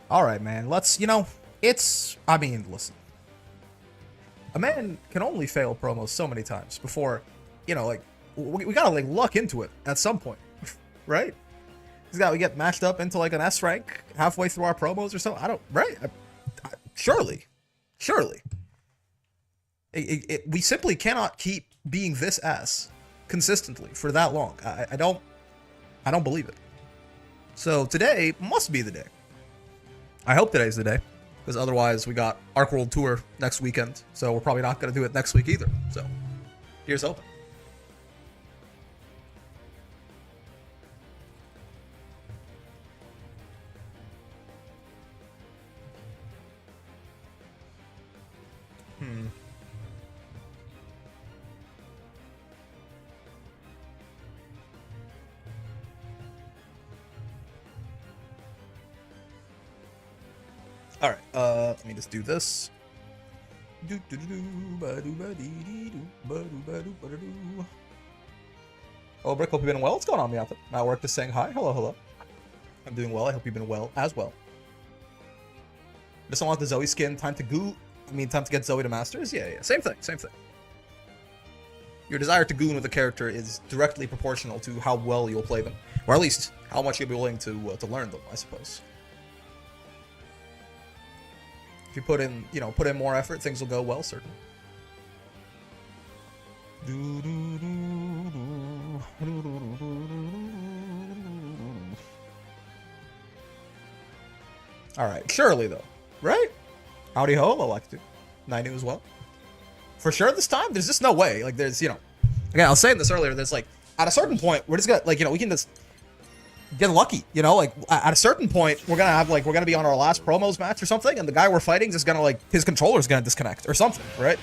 Alright, man. Let's, I mean, listen. A man can only fail promos so many times before, like, we gotta, like, luck into it at some point. Right? We get matched up into, like, an S rank halfway through our promos or something. Right? Surely. We simply cannot keep being this ass consistently for that long. I don't believe it. So today must be the day. I hope today's the day, because otherwise we got Arc World Tour next weekend, so we're probably not going to do it next week either. So here's hoping. Alright, let me just do this. Oh, Brick, hope you've been well. What's going on, Miata? Matt Work just saying hi. Hello. I'm doing well. I hope you've been well as well. Just unlock the Zoe skin. Time to get Zoe to Masters? Yeah. Same thing. Your desire to goon with a character is directly proportional to how well you'll play them. Or at least, how much you'll be willing to learn them, I suppose. If you put in more effort, things will go well, certainly. Alright, surely though, right? Howdy ho, Electu. Nainu as well. For sure this time? There's just no way. Like, there's, again, I was saying this earlier, there's like, at a certain point, we're just gonna, like, we can just get lucky, like, at a certain point, we're gonna be on our last promos match or something, and the guy we're fighting is just gonna, like, his controller's gonna disconnect or something, right?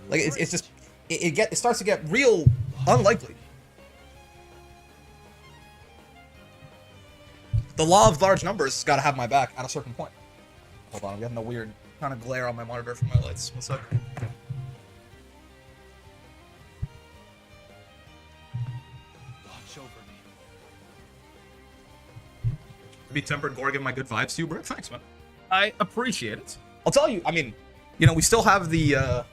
Like, it's just, it starts to get real unlikely. The law of large numbers has gotta have my back at a certain point. Hold on, I'm getting a weird kind of glare on my monitor from my lights. One sec. Be tempered, Gore, give my good vibes to you, bro. Thanks, man. I appreciate it. I'll tell you, I mean, we still have the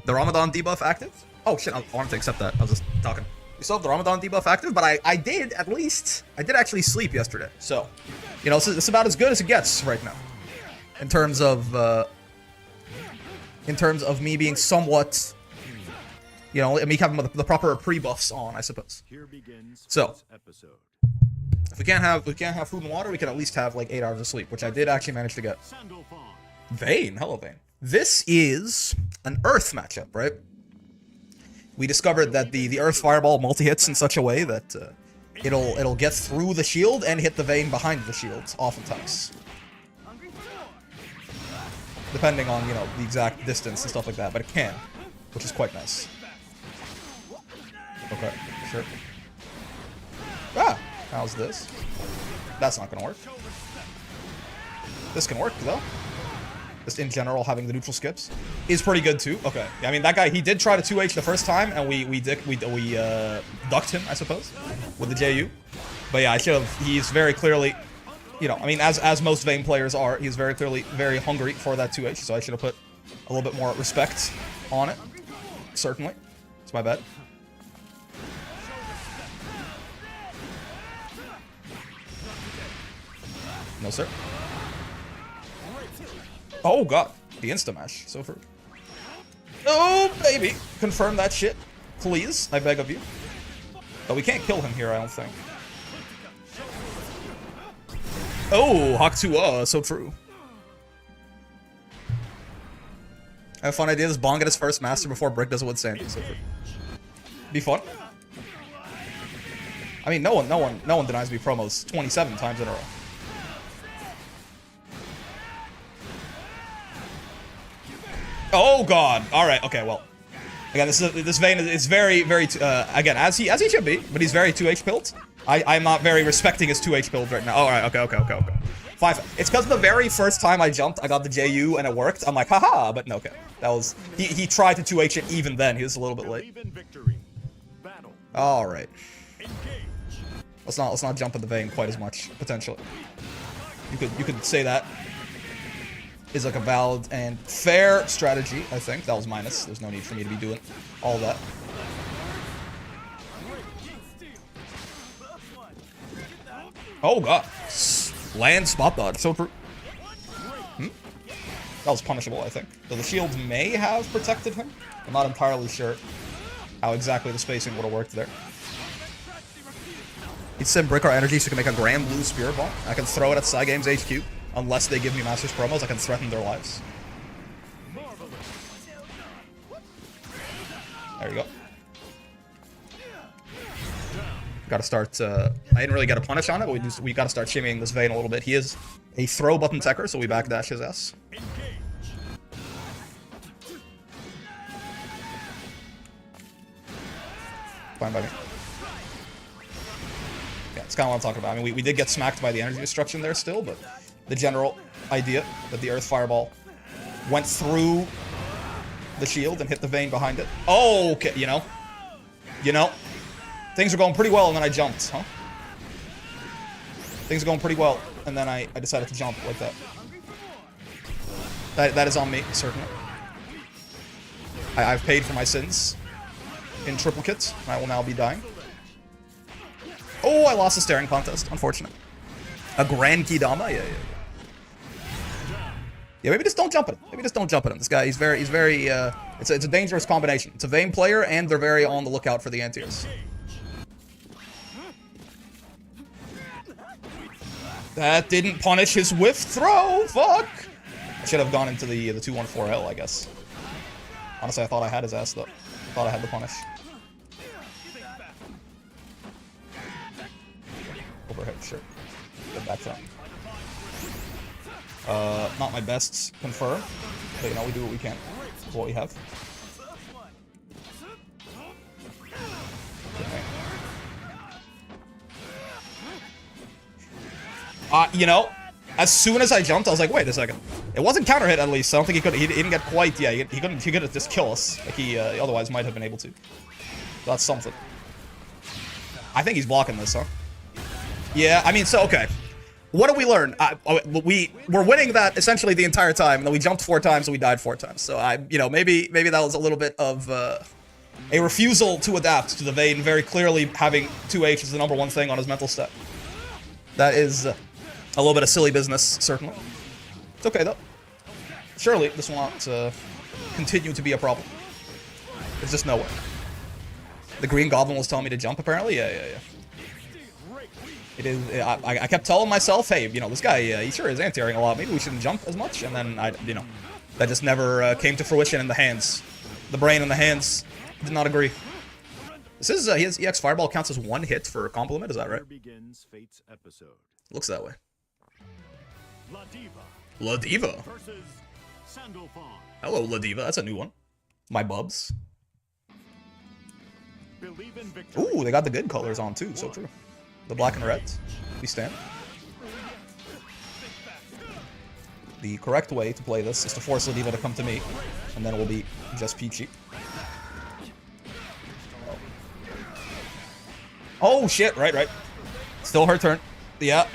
Ramadan debuff active. Oh shit, I wanted to accept that. I was just talking. We still have the Ramadan debuff active, but I did actually sleep yesterday. So, it's about as good as it gets right now. In terms of me being somewhat, me having the proper pre-buffs on, I suppose. So, if we can't have food and water, we can at least have like 8 hours of sleep, which I did actually manage to get. Vayne, hello Vayne. This is an Earth matchup, right? We discovered that the Earth Fireball multi-hits in such a way that it'll get through the shield and hit the Vayne behind the shield, oftentimes. Depending on, the exact distance and stuff like that, but it can, which is quite nice. Okay, sure. Ah! How's this? That's not gonna work. This can work, though. Just in general, having the neutral skips is pretty good, too. Okay. I mean, that guy, he did try to 2H the first time, and we ducked him, I suppose, with the JU. But yeah, he's very clearly, I mean, as most Vayne players are, he's very clearly very hungry for that 2H, so I should have put a little bit more respect on it. Certainly. It's my bad. No, sir. Oh, God. The insta-mash. So for... Oh, baby. Confirm that shit. Please. I beg of you. But we can't kill him here, I don't think. Oh, Hak2, so true. I have a fun idea. This Bong get his first master before Brick does it with Sandy. So true. Be fun. I mean, no one denies me promos 27 times in a row. Oh God! All right. Okay. Well, again, this Vayne is very again as he should be, but he's very 2H built. I'm not very respecting his 2H build right now. All right. Okay. 5. It's because the very first time I jumped, I got the JU and it worked. I'm like, haha. But no, okay. That was he tried to 2H it even then. He was a little bit late. All right. Let's not jump in the vein quite as much, potentially. You could say that is like a valid and fair strategy, I think. That was minus. There's no need for me to be doing all that. Oh god. Land spot dodge. So true. That was punishable, I think. So the shield may have protected him. I'm not entirely sure how exactly the spacing would have worked there. He'd send Brick our energy so we can make a Grand Blue Spirit Bomb. I can throw it at Cygames HQ. Unless they give me Masters promos, I can threaten their lives. There you go. Gotta start, I didn't really get a punish on it, but we gotta start shimmying this vein a little bit. He is a throw button techer, so we backdash his ass. Fine by me. Yeah, it's kind of what I'm talking about. I mean, we did get smacked by the energy destruction there still, but the general idea that the Earth Fireball went through the shield and hit the vein behind it. Oh, okay, you know, things are going pretty well, and then I jumped, huh? Things are going pretty well, and then I decided to jump like that. That is on me, certainly. I've paid for my sins in triplicate. I will now be dying. Oh, I lost the staring contest. Unfortunate. A Grand Kidama? Yeah. Yeah, maybe just don't jump at him. Maybe just don't jump at him. This guy, he's very, it's a dangerous combination. It's a Vayne player, and they're very on the lookout for the anti-airs. That didn't punish his whiff throw. Fuck. I should have gone into the 214L, I guess. Honestly, I thought I had his ass, though. I thought I had the punish. Overhead, sure. Good back front. Not my best confirm, but you know, we do what we can with what we have. You know, as soon as I jumped, I was like, wait a second. It wasn't counter hit, at least. I don't think he didn't get quite, yeah, he couldn't just kill us, like he otherwise might have been able to. That's something. I think he's blocking this, huh? Yeah, I mean, so, okay. What did we learn? We're winning that essentially the entire time, and then we jumped 4 times and we died 4 times. So you know, maybe that was a little bit of a refusal to adapt to the Vayne very clearly having 2H as the #1 thing on his mental stat. That is a little bit of silly business, certainly. It's okay though. Surely this will not continue to be a problem. There's just no way. The Green Goblin was telling me to jump, apparently. Yeah. It is. I kept telling myself, hey, you know, this guy, he sure is anti-airing a lot. Maybe we shouldn't jump as much. And then you know, that just never came to fruition in the hands. The brain and the hands did not agree. This is his EX Fireball counts as 1 hit for a compliment. Is that right? Looks that way. La Diva. Hello, La Diva. That's a new one. My bubs. Ooh, they got the good colors on too. So true. The black and red. We stand. The correct way to play this is to force La Diva to come to me, and then it will be just peachy. Oh shit! Right. Still her turn. Yeah.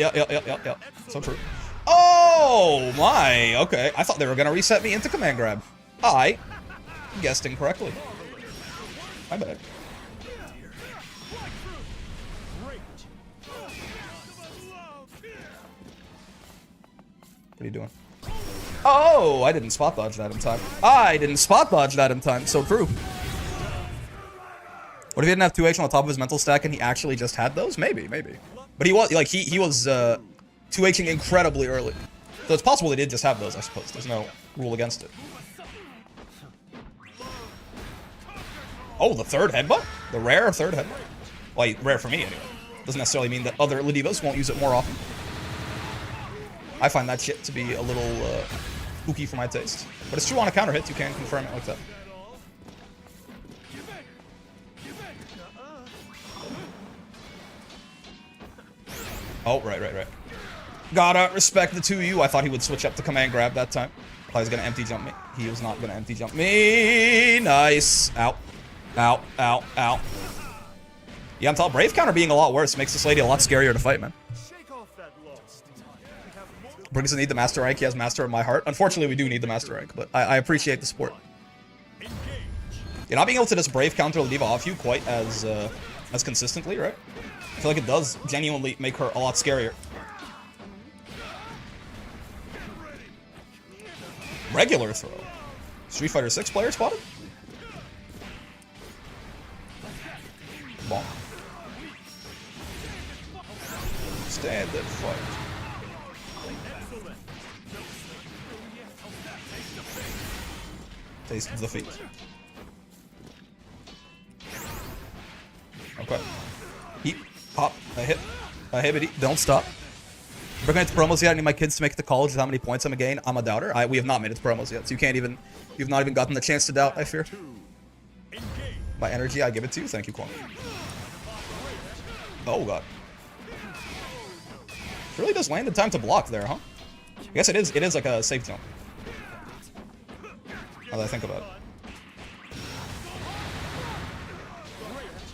So true. Oh my. Okay. I thought they were gonna reset me into command grab. I guessed incorrectly. My bad. What are you doing? Oh, I didn't spot dodge that in time. So true. What if he didn't have 2H on the top of his mental stack and he actually just had those? Maybe. But he was, like, he was 2Hing incredibly early. So it's possible he did just have those, I suppose. There's no rule against it. Oh, the third headbutt? The rare third headbutt? Well, rare for me, anyway. Doesn't necessarily mean that other La Divas won't use it more often. I find that shit to be a little spooky for my taste. But it's true on a counter hit, you can confirm it like that. Oh, right. Gotta respect the 2U. I thought he would switch up to command grab that time. I thought he was gonna empty jump me. He was not gonna empty jump me. Nice. Ow. Yeah, I'm telling Brave counter being a lot worse makes this lady a lot scarier to fight, man. Brick doesn't need the master rank. He has master in my heart. Unfortunately, we do need the master rank, but I appreciate the support. You're not being able to just Brave counter Ladiva off you quite as consistently, right? I feel like it does genuinely make her a lot scarier. Regular throw. Street Fighter 6 player spotted? Bonk. Stand and fight. Taste of defeat. Okay. Heat, pop, a hit, a hibbity, don't stop. We're going to promos yet. I need my kids to make it to college with how many points I'm a gain. I'm a doubter. We have not made it to promos yet, so you've not even gotten the chance to doubt, I fear. My energy, I give it to you. Thank you, Quan. Oh, God. It really does land in time to block there, huh? I guess it is like a safe jump. Now that I think about it.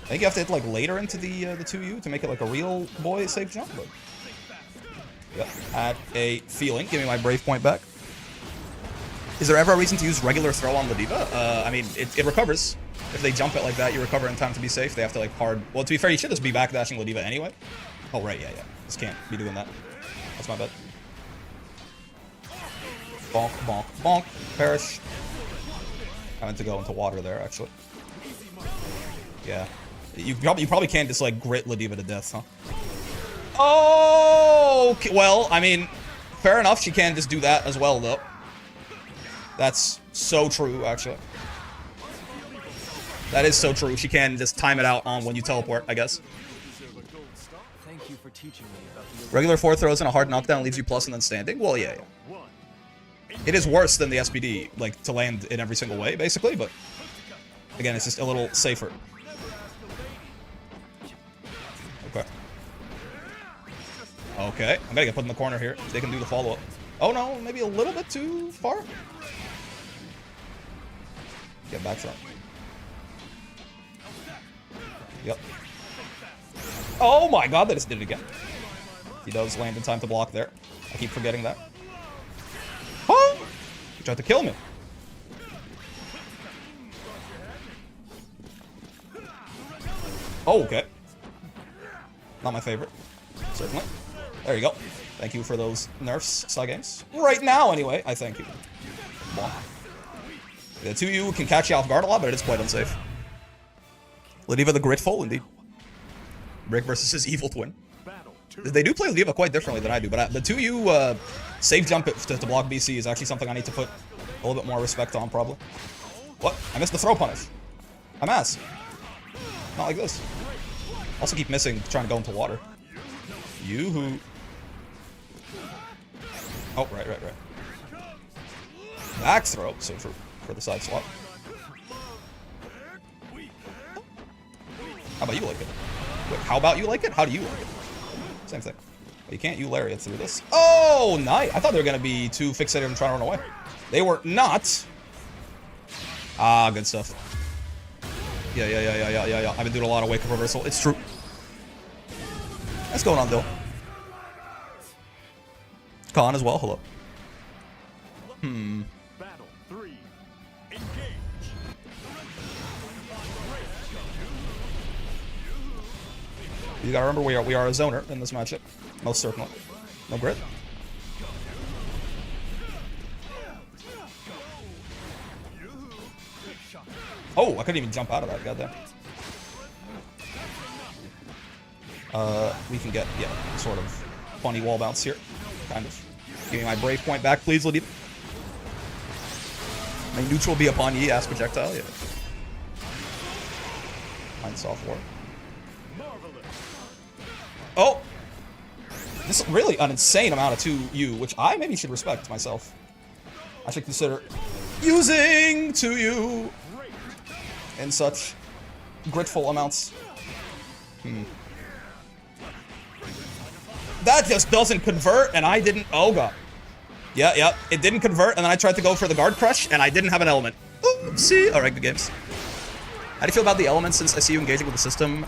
I think you have to hit like later into the 2U to make it like a real boy safe jump, but yeah, had a feeling. Give me my brave point back. Is there ever a reason to use regular throw on Ladiva? I mean, it recovers. If they jump it like that, you recover in time to be safe. They have to like hard. Well, to be fair, you should just be backdashing Ladiva anyway. Oh right, yeah. Just can't be doing that. That's my bad. Bonk, bonk, bonk. Perish. I meant to go into water there, actually. Yeah. You probably can't just like grit Ladiva to death, huh? Oh, okay. Well, I mean, fair enough. She can just do that as well, though. That's so true, actually. That is so true. She can just time it out on when you teleport, I guess. Thank you for teaching me about the Regular 4 throws and a hard knockdown leaves you plus and then standing. Well, yeah. It is worse than the SPD, like, to land in every single way, basically, but again, it's just a little safer. Okay. Okay, I'm gonna get put in the corner here. They can do the follow-up. Oh no, maybe a little bit too far? Get back front. Yep. Oh my god, they just did it again. He does land in time to block there. I keep forgetting that. Oh! He tried to kill me. Oh, okay. Not my favorite. Certainly. There you go. Thank you for those nerfs, Sly Games. Right now, anyway, I thank you. Bonk. The 2U can catch you off guard a lot, but it is quite unsafe. Ladiva the Gritful, indeed. Brick versus his evil twin. They do play Ladiva quite differently than I do, but the 2U safe jump it to block BC is actually something I need to put a little bit more respect on, probably. What? I missed the throw punish. I'm ass. Not like this. Also keep missing, trying to go into water. Yoo-hoo. Oh, right. Back throw, so true, for the side swap. How about you like it? Wait, how about you like it? How do you like it? Same thing. Well, you can't lariat through this. Oh, nice. I thought they were going to be too fixated on trying to run away. They were not. Ah, good stuff. Yeah. I've been doing a lot of wake-up reversal. It's true. What's going on, Bill? Khan as well. Hello. Battle 3. Engage. You gotta remember we are a zoner in this matchup. Most certainly. No grit. Oh, I couldn't even jump out of that, goddamn. We can get, yeah, sort of funny wall bounce here. Kind of. Give me my brave point back, please, Ladiva. May neutral be upon ye, ass projectile, yeah. Mind soft war. Oh! This is really an insane amount of 2U, which I maybe should respect myself. I should consider using 2U in such gritful amounts. That just doesn't convert, and I didn't. Oh god. Yeah, it didn't convert, and then I tried to go for the guard crush, and I didn't have an element. Oopsie. Alright, good games. How do you feel about the elements since I see you engaging with the system?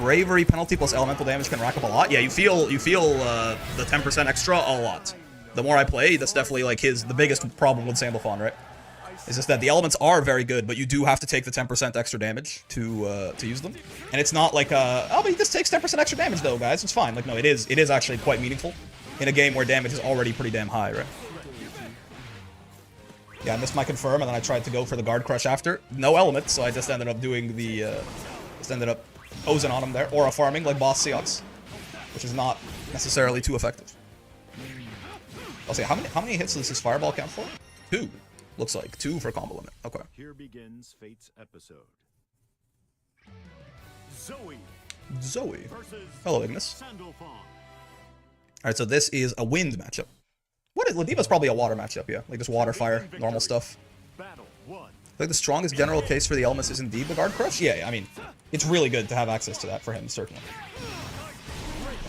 Bravery penalty plus elemental damage can rack up a lot. Yeah, you feel the 10% extra a lot. The more I play, that's definitely like the biggest problem with Sandalphon, right? Is just that the elements are very good, but you do have to take the 10% extra damage to use them. And it's not like oh, but he just takes 10% extra damage though, guys. It's fine. Like no, it is actually quite meaningful in a game where damage is already pretty damn high, right? Yeah, I missed my confirm, and then I tried to go for the guard crush after. No element, so I just ended up doing the Ozen on him there, or a farming like boss Seox, which is not necessarily too effective. I'll say how many hits does this fireball count for? 2. Looks like 2 for combo limit. Okay. Here begins Fate's episode. Zoe. Hello, Ignis. Sandalphon. Alright, so this is a wind matchup. What is Ladiva's probably a water matchup, yeah. Like just water, fire, normal stuff. Battle 1. I think the strongest general case for the elements is indeed the guard crush. Yeah, I mean, it's really good to have access to that for him, certainly.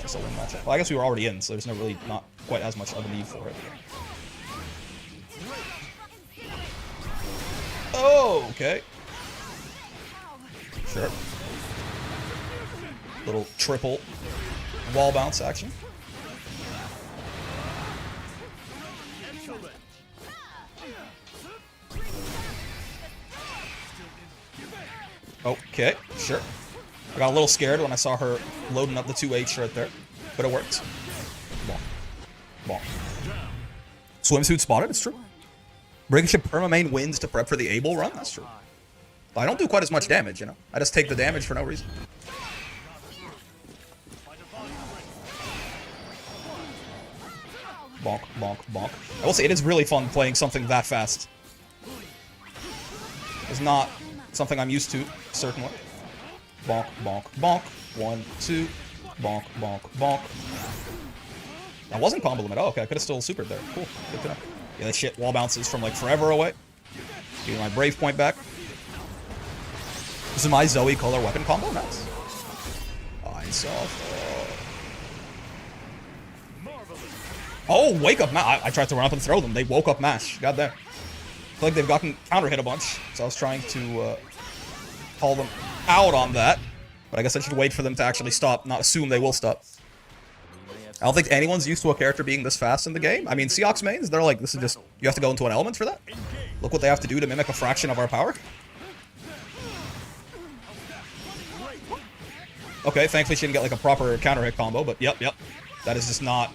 It's a wind matchup. Well, I guess we were already in, so there's not quite as much of a need for it. Oh, okay. Sure. Little triple wall bounce action. Okay, sure. I got a little scared when I saw her loading up the 2H right there, but it worked. Bonk. Bonk. Swimsuit spotted, it's true. Bring ship permamain wins to prep for the Able run, that's true. But I don't do quite as much damage, you know? I just take the damage for no reason. Bonk, bonk, bonk. I will say it is really fun playing something that fast. It's not something I'm used to, certainly. Bonk, bonk, bonk. 1, 2. Bonk, bonk, bonk. That wasn't combo limit. Oh, okay. I could have still supered there. Cool. Good to know. Yeah, that shit wall bounces from like forever away. Getting my brave point back. This is my Zoe color weapon combo. Nice. Fine soft. Oh, wake up Mash. I tried to run up and throw them. They woke up Mash. God damn. I feel like they've gotten counter hit a bunch. So I was trying to call them out on that. But I guess I should wait for them to actually stop, not assume they will stop. I don't think anyone's used to a character being this fast in the game. I mean, Seox mains, they're like, this is just, you have to go into an element for that? Look what they have to do to mimic a fraction of our power. Okay, thankfully she didn't get like a proper counter hit combo, but yep. That is just not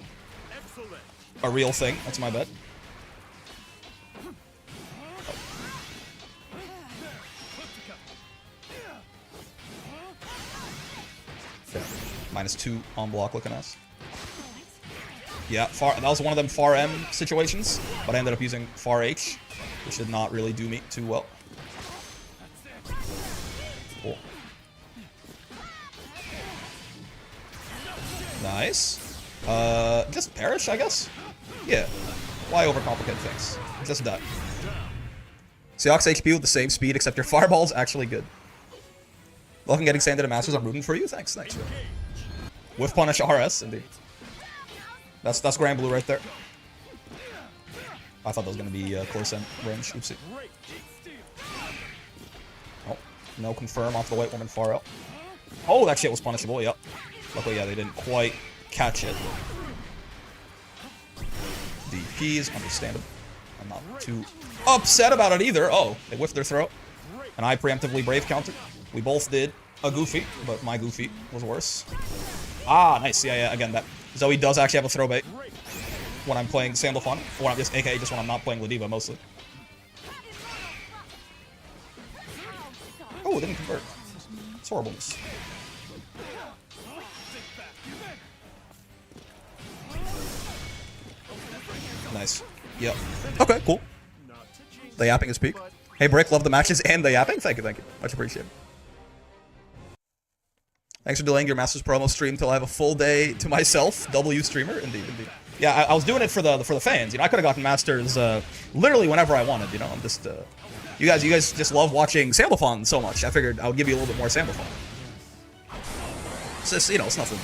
a real thing. That's my bad. Okay. -2 on block looking ass. Yeah, that was one of them far M situations, but I ended up using far H, which did not really do me too well. Cool. Nice. Just perish, I guess? Yeah. Why overcomplicate things? Just die. Seox HP with the same speed, except your fireball's actually good. Welcome getting Sanded to Masters, I'm rooting for you. Thanks, man. With Punish RS, indeed. That's Grand Blue right there. I thought that was going to be close end range. Oopsie. Oh, no confirm off the White Woman far out. Oh, that shit was punishable, yep. Luckily, yeah, they didn't quite catch it. DP is understandable. I'm not too upset about it either. Oh, they whiffed their throat. And I preemptively Brave countered. We both did a Goofy, but my Goofy was worse. Ah, nice. Yeah, again, that Zoe does actually have a throw bait when I'm playing Sandalphon, or aka just when I'm not playing Ladiva mostly. Oh, it didn't convert. It's horribleness. Nice. Yep. Okay, cool. The yapping is peak. Hey, Brick, love the matches and the yapping. Thank you. Much appreciated. Thanks for delaying your Masters promo stream till I have a full day to myself. W streamer, indeed. Yeah, I was doing it for the fans. You know, I could have gotten Masters literally whenever I wanted. You know, I'm just you guys just love watching Sandalphon so much. I figured I would give you a little bit more Sandalphon. It's just, you know, it's nothing.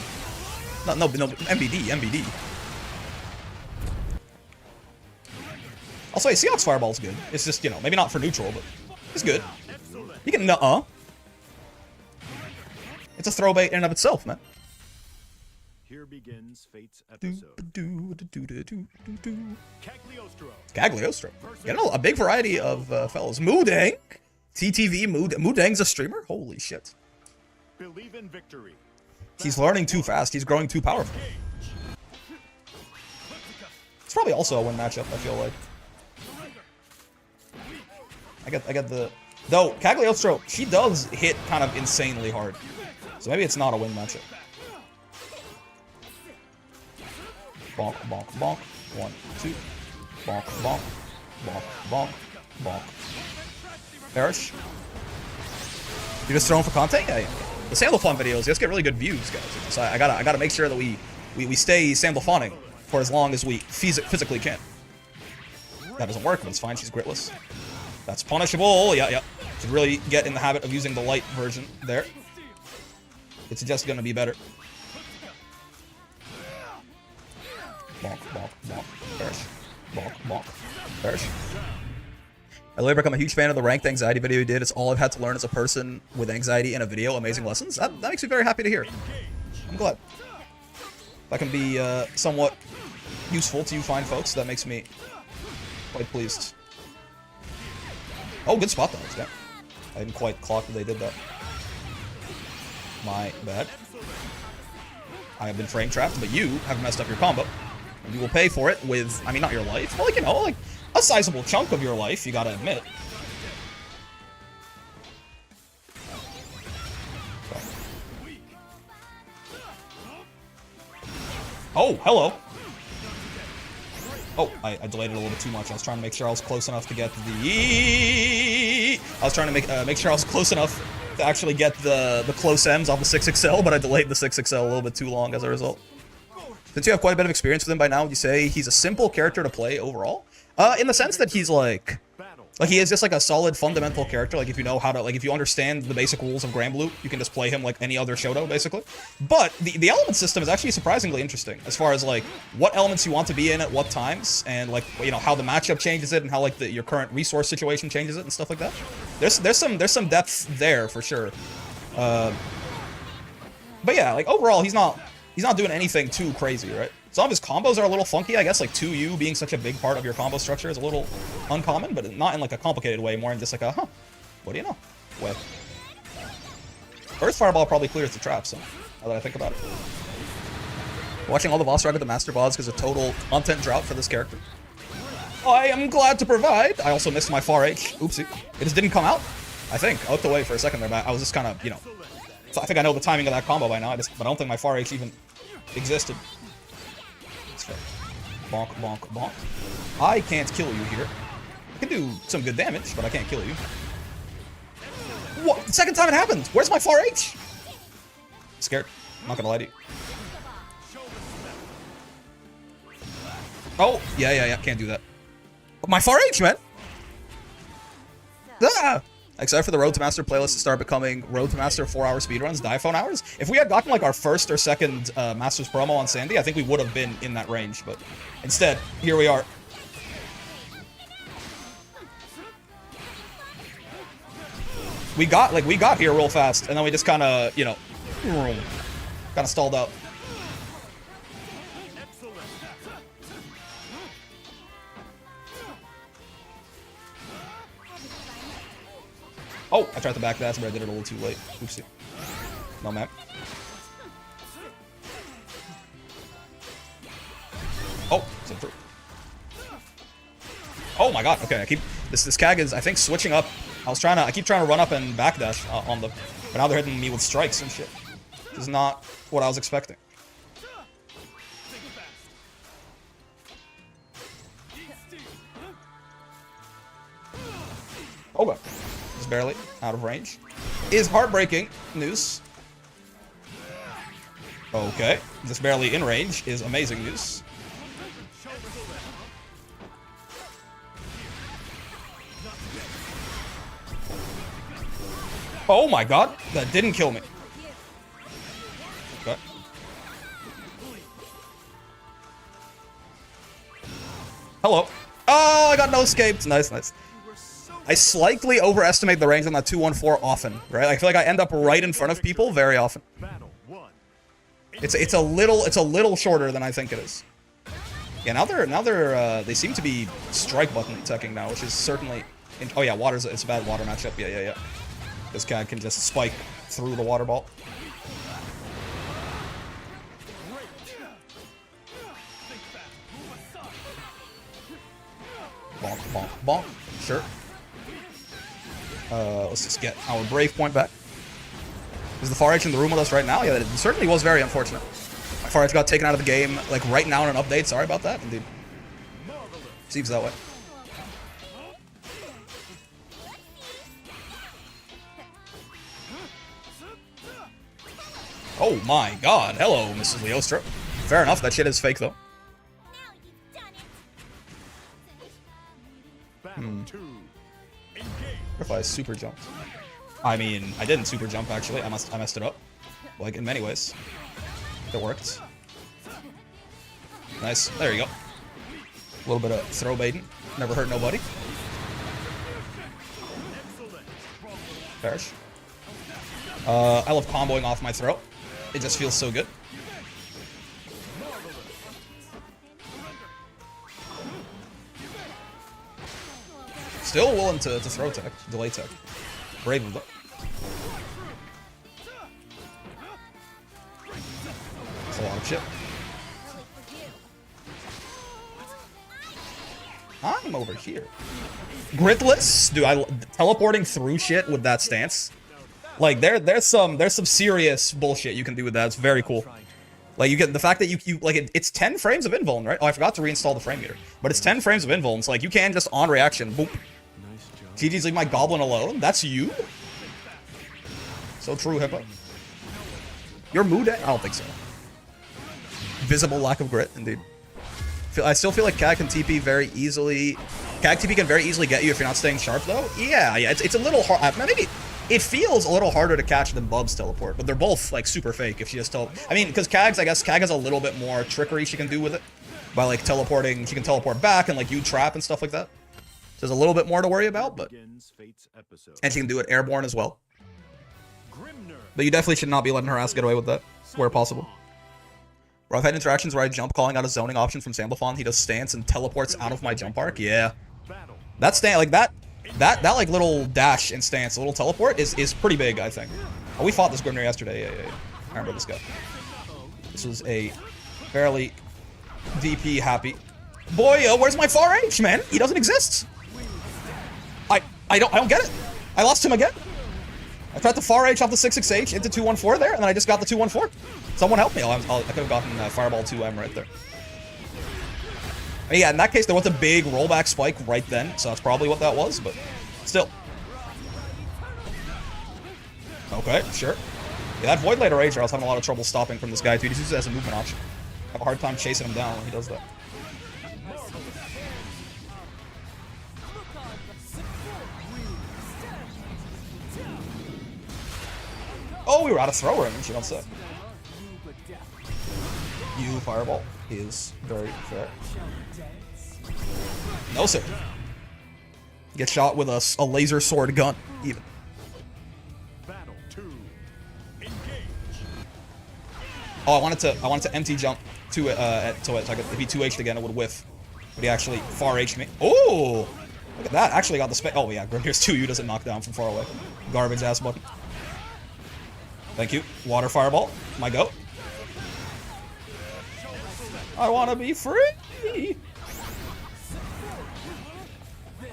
No, MBD. I'll say Seox Fireball's good. It's just, you know, maybe not for neutral, but it's good. You can It's a throwbait in and of itself, man. Here begins Fate's episode. Cagliostro. Cagliostro. Getting a big variety of fellows. Moodang. TTV Moodang's a streamer? Holy shit. Believe in victory. He's learning too fast. He's growing too powerful. It's probably also a win matchup, I feel like. I get the... Though, Cagliostro, she does hit kind of insanely hard. So maybe it's not a win matchup. Bonk, bonk, bonk. 1, 2. Bonk, bonk. Bonk, bonk. Bonk. Perish. You're just throwing for content? Yeah, yeah. The Sandalphon videos, just get really good views, guys. So I gotta make sure that we stay Sandalphoning for as long as we physically can. That doesn't work, but it's fine. She's gritless. That's punishable. Yeah, yeah. Should really get in the habit of using the light version there. It's just gonna be better. Bonk, bonk, bonk. Perish. Bonk, bonk. Perish. I'm a huge fan of the ranked anxiety video you did. It's all I've had to learn as a person with anxiety in a video. Amazing lessons. That makes me very happy to hear. I'm glad. If I can be somewhat useful to you fine folks, that makes me quite pleased. Oh, good spot dodge. Yeah. I didn't quite clock that they did that. My bad. I have been frame trapped, but you have messed up your combo. And you will pay for it with, I mean, not your life, but like, you know, like a sizable chunk of your life, you gotta admit. Oh, hello. Oh, I delayed it a little bit too much. I was trying to make sure I was close enough to get the... I was trying to make sure I was close enough to actually get the close M's on the 6XL, but I delayed the 6XL a little bit too long as a result. Since you have quite a bit of experience with him by now, would you say he's a simple character to play overall? In the sense that he's like he is just like a solid fundamental character. Like if you know how to, like if you understand the basic rules of Granblue, you can just play him like any other Shoto, basically. But the element system is actually surprisingly interesting as far as like what elements you want to be in at what times, and like, you know, how the matchup changes it, and how like your current resource situation changes it and stuff like that. There's some depth there for sure. But yeah, like overall he's not doing anything too crazy, right? Some of his combos are a little funky, I guess, like 2U being such a big part of your combo structure is a little uncommon, but not in like a complicated way, more in just like a, huh, what do you know, way. Earth Fireball probably clears the trap, so, now that I think about it. Watching all the boss ride of the Master Bods is a total content drought for this character. I am glad to provide. I also missed my far H. Oopsie. It just didn't come out, I think. I looked away for a second there, but I was just kind of, you know, so I think I know the timing of that combo by now, but I don't think my far H even existed. Bonk, bonk, bonk. I can't kill you here. I can do some good damage, but I can't kill you. What? The second time it happened! Where's my far H? Scared. I'm not gonna lie to you. Oh, yeah. Can't do that. But my far H, man! Ah! Excited for the Road to Master playlist to start becoming Road to Master 4-hour speedruns, Diphone hours. If we had gotten like our first or second Masters promo on Sandy, I think we would have been in that range, but instead, here we are. We got here real fast, and then we just kind of, you know, kind of stalled out. Oh, I tried to back that, but I did it a little too late. Oopsie. No map. Oh, it's in through. Oh my god, okay, this CAG is, I think, switching up. I keep trying to run up and backdash on them, but now they're hitting me with strikes and shit. This is not what I was expecting. Oh god. Just barely out of range. Is heartbreaking news. Okay. Just barely in range is amazing news. Oh my god, that didn't kill me. Okay. Hello. Oh, I got no escaped. Nice, nice. I slightly overestimate the range on that 214 often, right? I feel like I end up right in front of people very often. Battle 1. It's a little shorter than I think it is. Yeah, they seem to be strike button teching now, which is certainly. Oh yeah, it's a bad water matchup. Yeah. This guy can just spike through the water ball. Bonk, bonk, bonk. Sure. Let's just get our brave point back. Is the far edge in the room with us right now? Yeah, it certainly was very unfortunate. My far edge got taken out of the game, like, right now in an update. Sorry about that, indeed. Seems that way. Oh my god. Hello, Mrs. Leostra. Fair enough, that shit is fake, though. What if I super jumped? I mean, I didn't super jump, actually. I messed it up. Like, in many ways. It worked. Nice. There you go. A little bit of throw baiting. Never hurt nobody. Perish. I love comboing off my throw. It just feels so good. Still willing to throw tech, delay tech. Brave of them. That's a lot of shit. I'm over here. Gritless? Dude, teleporting through shit with that stance. Like, there's some serious bullshit you can do with that. It's very cool. Like, you get the fact that you like, it's 10 frames of invuln, right? Oh, I forgot to reinstall the frame meter. But it's 10 frames of invuln, so like, you can just on reaction, boop. GG's leave my goblin alone? That's you? So true, Hippo. Your mood? I don't think so. Visible lack of grit, indeed. I still feel like CAG can TP very easily. CAG TP can very easily get you if you're not staying sharp, though. Yeah, it's a little hard. Maybe it feels a little harder to catch than Bub's teleport, but they're both like super fake if she just I mean, because CAG's, I guess CAG has a little bit more trickery she can do with it by like teleporting. She can teleport back and like you trap and stuff like that. So there's a little bit more to worry about, but and she can do it airborne as well. But you definitely should not be letting her ass get away with that where possible. Bro, I've had interactions where I jump calling out a zoning option from Sandalphon. He does stance and teleports out of my jump arc. Yeah. That stance, like that like little dash and stance, a little teleport is pretty big, I think. Oh, we fought this Grimner yesterday. Yeah. I remember this guy. This was a fairly DP happy. Boy, where's my far H, man? He doesn't exist. I don't get it. I lost him again. I tried to far H off the 66H into 214 there, and then I just got the 214. Someone help me. I could have gotten Fireball 2M right there. Yeah, in that case, there was a big rollback spike right then, so that's probably what that was, but still. Okay, sure. Yeah, that Void Later Rager, I was having a lot of trouble stopping from this guy, too. He uses it as a movement option. I have a hard time chasing him down when he does that. Oh, we were out of throw range, you don't say. You, Fireball, is very fair. No, sir. Get shot with a laser sword gun, even. Oh, I wanted to empty jump to it, so if he 2H'd again, it would whiff. But he actually far H'd me. Oh! Look at that, actually got the space. Oh, yeah, Grimnir's 2U doesn't knock down from far away. Garbage ass button. Thank you. Water Fireball. My goat. I want to be free!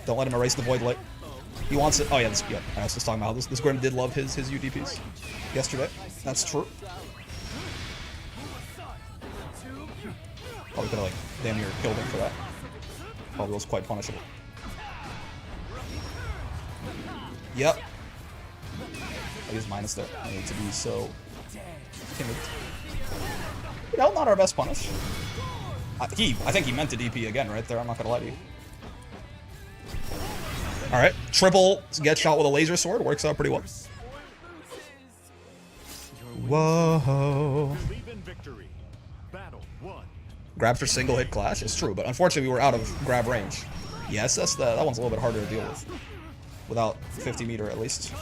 Don't let him erase the Void Light. He wants it. Oh, yeah, I was just talking about how this Grim did love his UDPs yesterday. That's true. Probably could have, like, damn near killed him for that. Probably was quite punishable. Yep. I use minus there. I need to be so timid. You know, not our best punish. I think he meant to DP again right there. I'm not gonna lie to you. All right, triple get shot with a laser sword works out pretty well. Whoa. Grabs for single hit clash. It's true, but unfortunately we were out of grab range. Yes, that one's a little bit harder to deal with. without 50 meter at least.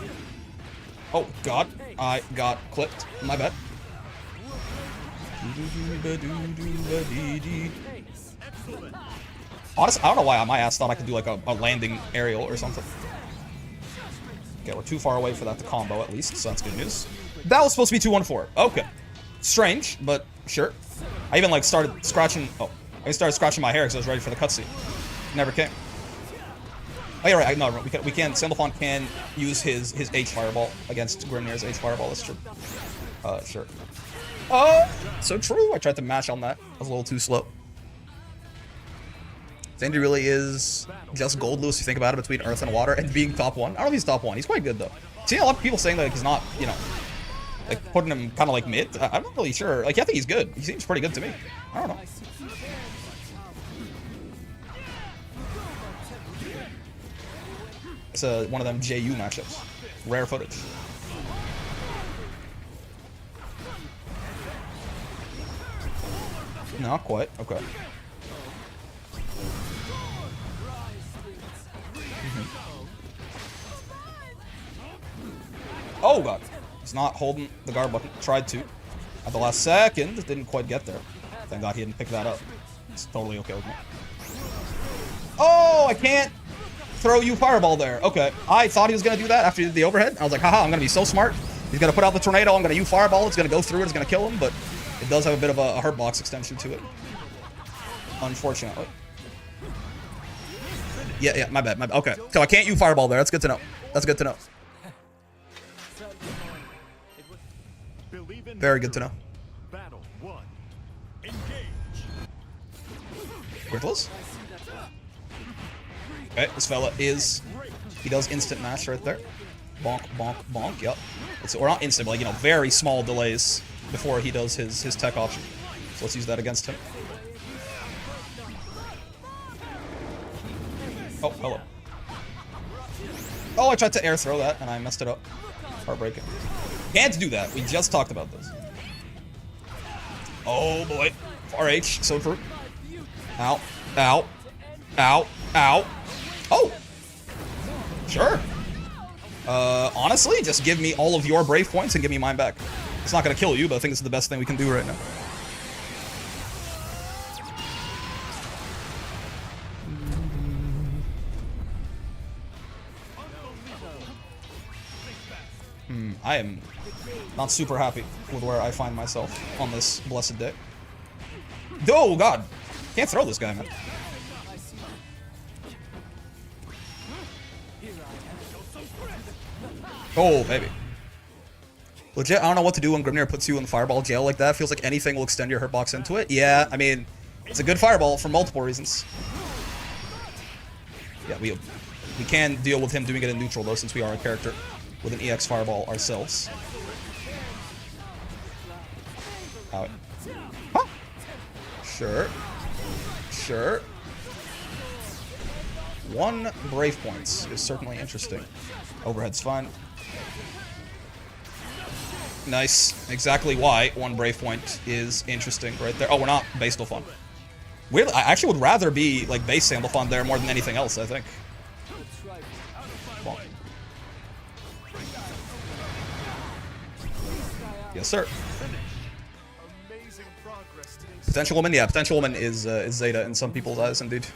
Oh god, I got clipped. My bad. Honestly, I don't know why my ass thought I could do like a landing aerial or something. Okay, we're too far away for that to combo at least, so that's good news. That was supposed to be 2-1-4. Okay. Strange, but sure. I even like started scratching. Oh, I started scratching my hair because I was ready for the cutscene. Never came. Oh yeah, right. No, we can. Sandalphon can use his H fireball against Grimnir's H fireball. That's true. Sure. Oh, so true. I tried to mash on that. I was a little too slow. Sandy really is just gold loose if you think about it, between Earth and Water, and being top 1. I don't know if he's top 1. He's quite good though. See a lot of people saying that he's not, you know, like putting him kind of like mid. I'm not really sure. Like I think he's good. He seems pretty good to me. I don't know. It's one of them JU matchups. Rare footage. Not quite. Okay. Oh god. He's not holding the guard button. Tried to. At the last second, didn't quite get there. Thank god he didn't pick that up. It's totally okay with me. Oh, I can't throw you fireball there. Okay. I thought he was going to do that after he did the overhead. I was like, haha, I'm going to be so smart. He's going to put out the tornado. I'm going to use fireball. It's going to go through it. It's going to kill him. But it does have a bit of a hurt box extension to it. Unfortunately. Yeah, my bad. Okay. So I can't use fireball there. That's good to know. That's good to know. Very good to know. Battle 1. Engage. Worthless. Okay, this fella is... He does instant mash right there. Bonk, bonk, bonk. Yep. Or not instant, but like, you know, very small delays before he does his tech option. So let's use that against him. Oh, hello. Oh, I tried to air throw that, and I messed it up. Heartbreaking. Can't do that. We just talked about this. Oh, boy. RH, so true. Ow. Ow. Ow. Ow. Oh. Sure. Honestly, just give me all of your brave points and give me mine back. It's not going to kill you, but I think it's the best thing we can do right now. I am not super happy with where I find myself on this blessed day. Oh, God. Can't throw this guy, man. Oh, baby. Legit, I don't know what to do when Grimnir puts you in the fireball jail like that. Feels like anything will extend your hurt box into it. Yeah, I mean, it's a good fireball for multiple reasons. Yeah, we can deal with him doing it in neutral, though, since we are a character with an EX fireball ourselves. Ow. Huh? Sure. Sure. 1 brave points is certainly interesting. Overhead's fine. Nice. Exactly why 1 brave point is interesting right there. Oh, we're not base Sandalphon. Weirdly, I actually would rather be like base Sandalphon there more than anything else, I think. Bonk. Yes, sir. Potential woman, yeah, potential woman is Zeta in some people's eyes, indeed.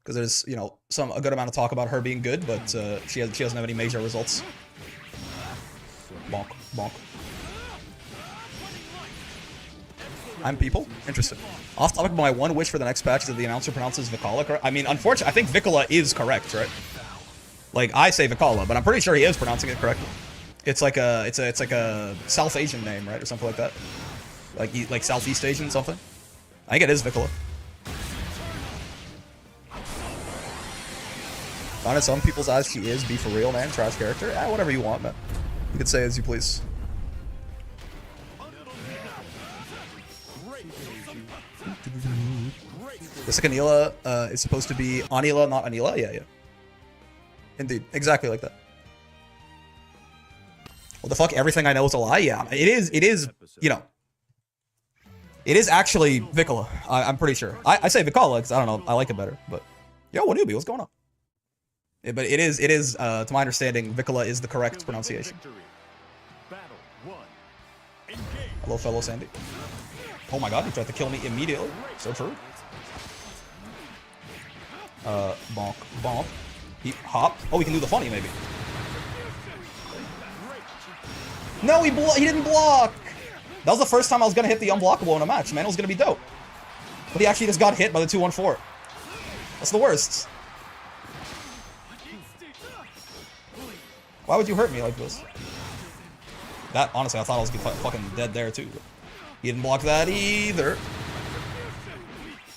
Because there's, you know, a good amount of talk about her being good, but she doesn't have any major results. Bonk, bonk. I'm people? Interested. Off topic, my one wish for the next patch is that the announcer pronounces Vikala correct. I mean, unfortunately, I think Vikala is correct, right? Like, I say Vikala, but I'm pretty sure he is pronouncing it correctly. It's like a, it's like a South Asian name, right? Or something like that. Like Southeast Asian something. I think it is Vikala. Not in some people's eyes, she is. Be for real, man. Trash character. Ah, whatever you want, man. You can say as you please. This like Anila is supposed to be Anila, not Anila. Yeah, yeah. Indeed, exactly like that. What the fuck? Everything I know is a lie. Yeah, it is. It is. You know. It is actually Vikala. I'm pretty sure. I say Vikala because I don't know. I like it better. But yo, what newbie? What's going on? But it is, to my understanding, Vicola is the correct pronunciation. Battle 1. Engage. Hello, fellow Sandy. Oh my god, he tried to kill me immediately. So true. Bonk, bonk. He hop. Oh, he can do the funny, maybe. No, he didn't block! That was the first time I was gonna hit the unblockable in a match, man. It was gonna be dope. But he actually just got hit by the 2-1-4. That's the worst. Why would you hurt me like this? That, honestly, I thought I was gonna be fucking dead there, too. He didn't block that either.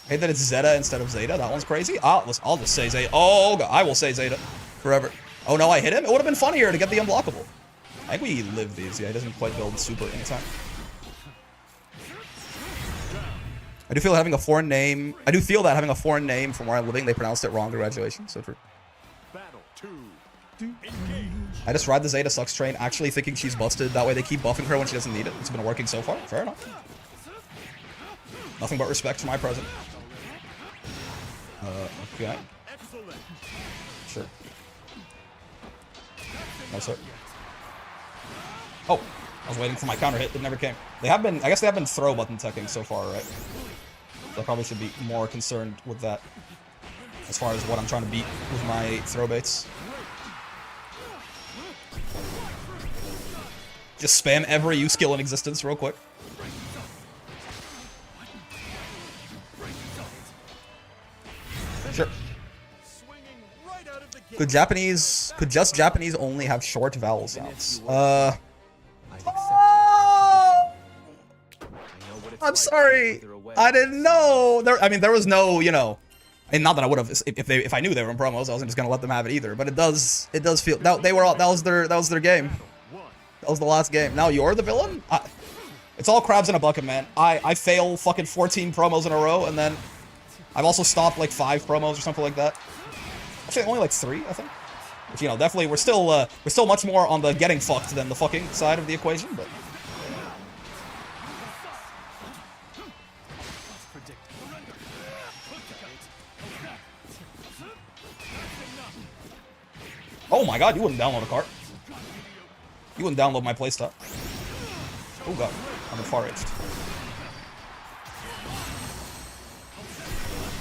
I hate that it's Zeta instead of Zeta. That one's crazy. I'll just say Zeta. Oh, God. I will say Zeta forever. Oh, no, I hit him? It would have been funnier to get the unblockable. I think we live these. Yeah, he doesn't quite build super anytime. I do feel having a foreign name. I do feel that having a foreign name from where I'm living, they pronounced it wrong. Congratulations. So true. Battle 2. Engage. I just ride the Zeta sucks train, actually thinking she's busted. That way they keep buffing her when she doesn't need it. It's been working so far. Fair enough. Nothing but respect for my present. Okay. Excellent. Sure. No, sir. Oh, I was waiting for my counter hit. It never came. They have been, I guess they have been throw button teching so far, right? So I probably should be more concerned with that as far as what I'm trying to beat with my throw baits. Just spam every U skill in existence real quick. Sure. Could just Japanese only have short vowel sounds? I'm sorry. I didn't know. There was no, you know, and not that I would have if I knew they were in promos, I wasn't just gonna let them have it either. But it does feel that they were all, that was their game. That was the last game. Now you're the villain? It's all crabs in a bucket, man. I fail fucking 14 promos in a row, and then I've also stopped like 5 promos or something like that. Actually, only like 3, I think. But, you know, definitely we're still much more on the getting fucked than the fucking side of the equation. But oh my god, you wouldn't download a cart. You wouldn't download my playstyle. Oh god, I'm far-edged.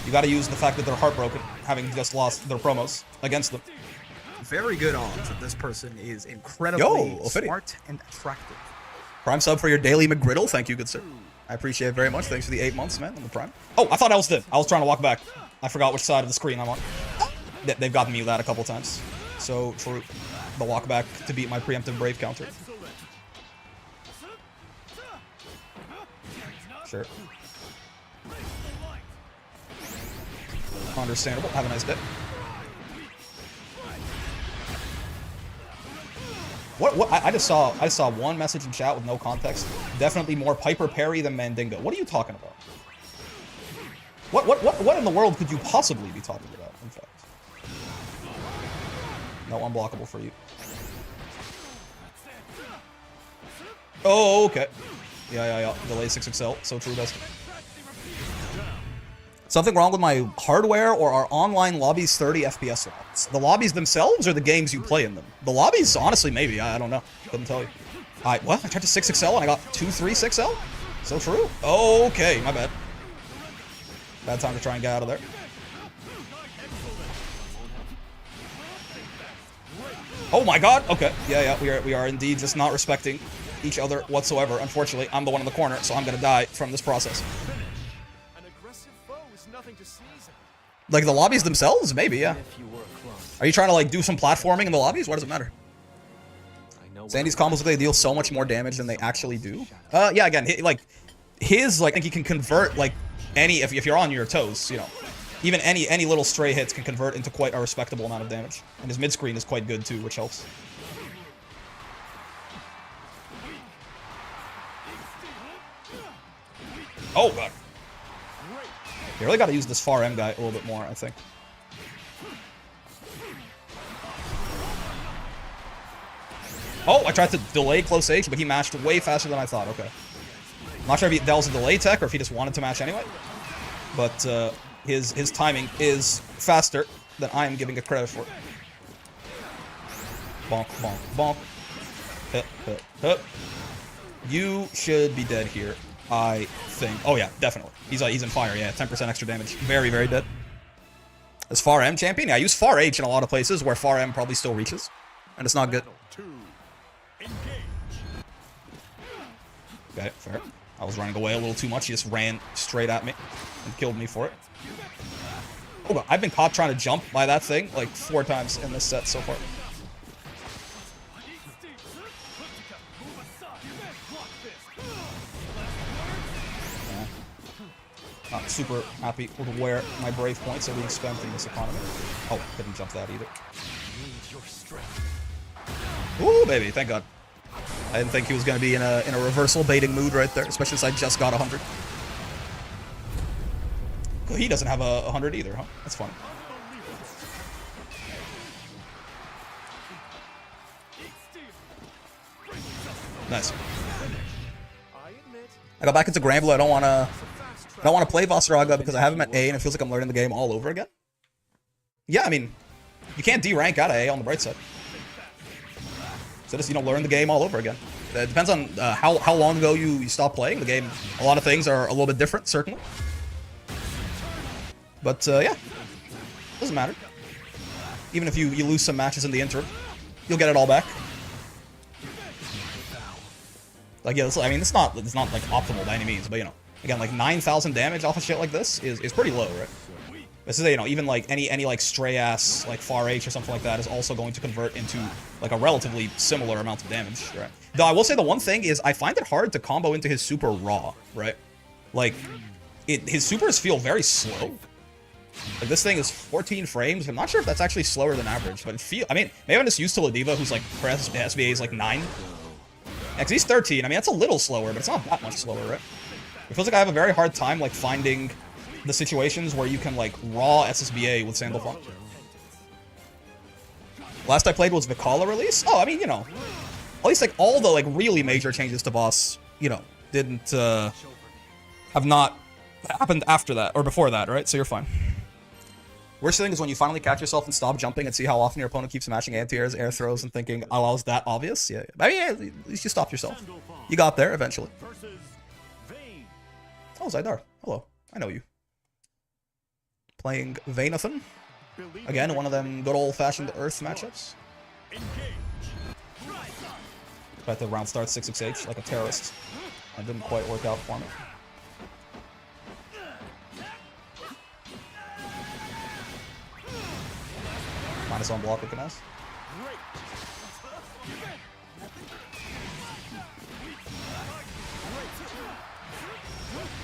You gotta use the fact that they're heartbroken, having just lost their promos against them. Very good odds that this person is incredibly Ophidia. smart and attractive. Prime sub for your daily McGriddle. Thank you, good sir. I appreciate it very much. Thanks for the 8 months, man, on the Prime. Oh, I thought I was dead. I was trying to walk back. I forgot which side of the screen I'm on. They've gotten me that a couple times. So, for the walk back to beat my preemptive Brave counter. Sure. Understandable. Have a nice day. What? I just saw one message in chat with no context. Definitely more Piper Perry than Mandingo. What are you talking about? What in the world could you possibly be talking about, in fact? No unblockable for you. Oh, okay. Yeah. Delay 6XL. So true, Dustin. Something wrong with my hardware, or are online lobbies 30 FPS lobbies? The lobbies themselves or the games you play in them? The lobbies, honestly, maybe. I don't know. Couldn't tell you. What? I tried to 6XL and I got 2-3-6L? So true. Okay, my bad. Bad time to try and get out of there. Oh my god! Okay. Yeah, we are indeed just not respecting each other whatsoever. Unfortunately, I'm the one in the corner, so I'm gonna die from this process. Like the lobbies themselves? Maybe, yeah. Are you trying to like do some platforming in the lobbies? What does it matter? Sandy's combos, they deal so much more damage than they actually do. Yeah, again, I think he can convert like any, if you're on your toes, you know. Even any little stray hits can convert into quite a respectable amount of damage. And his mid-screen is quite good too, which helps. Oh god. You really gotta use this far M guy a little bit more, I think. Oh, I tried to delay close H, but he matched way faster than I thought. Okay. I'm not sure if that was a delay tech or if he just wanted to match anyway. But his timing is faster than I am giving it credit for. Bonk, bonk, bonk. Hup, hup, hup. You should be dead here, I think. Oh yeah, definitely. He's in fire, yeah. 10% extra damage. Very, very dead. Is Far M champion? Yeah, I use Far H in a lot of places where Far M probably still reaches. And it's not good. Okay, fair. I was running away a little too much. He just ran straight at me and killed me for it. Oh, God, I've been caught trying to jump by that thing like 4 times in this set so far. Not super happy with where my brave points are being spent in this economy. Oh, couldn't jump that either. Ooh, baby, thank God. I didn't think he was going to be in a reversal baiting mood right there, especially since I just got 100. He doesn't have a 100 either, huh? That's funny. Nice. I got back into Granblue. I don't want to play Vasaraga because I have him at A and it feels like I'm learning the game all over again. Yeah, I mean, you can't D-rank out of A on the bright side. So just, learn the game all over again. It depends on how long ago you stopped playing the game. A lot of things are a little bit different, certainly. But, yeah. Doesn't matter. Even if you lose some matches in the interim, you'll get it all back. Like, yeah, I mean, it's not like optimal by any means, but, again, like 9,000 damage off of shit like this is pretty low, right? This is, even like any like stray ass like Far H or something like that is also going to convert into like a relatively similar amount of damage, right? Though I will say the one thing is I find it hard to combo into his super raw, right? Like his supers feel very slow. Like this thing is 14 frames. I'm not sure if that's actually slower than average, but I mean, maybe I'm just used to Ladiva, who's like SBA is like 9. Because he's 13. I mean, that's a little slower, but it's not that much slower, right? It feels like I have a very hard time like finding the situations where you can like raw SSBA with Sandalphon. Last I played was Vikala release. Oh, I mean, at least like all the like really major changes to boss, didn't have not happened after that or before that, right? So you're fine. Worst thing is when you finally catch yourself and stop jumping and see how often your opponent keeps smashing anti-airs, air throws, and thinking, oh, was that obvious? Yeah. I mean, yeah, at least you stopped yourself. You got there eventually. Oh, Zydar. Hello. I know you. Playing Vainathan. Again, one of them good old-fashioned Earth matchups. But the round starts 668 like a terrorist. That didn't quite work out for me. Minus on block, looking nice.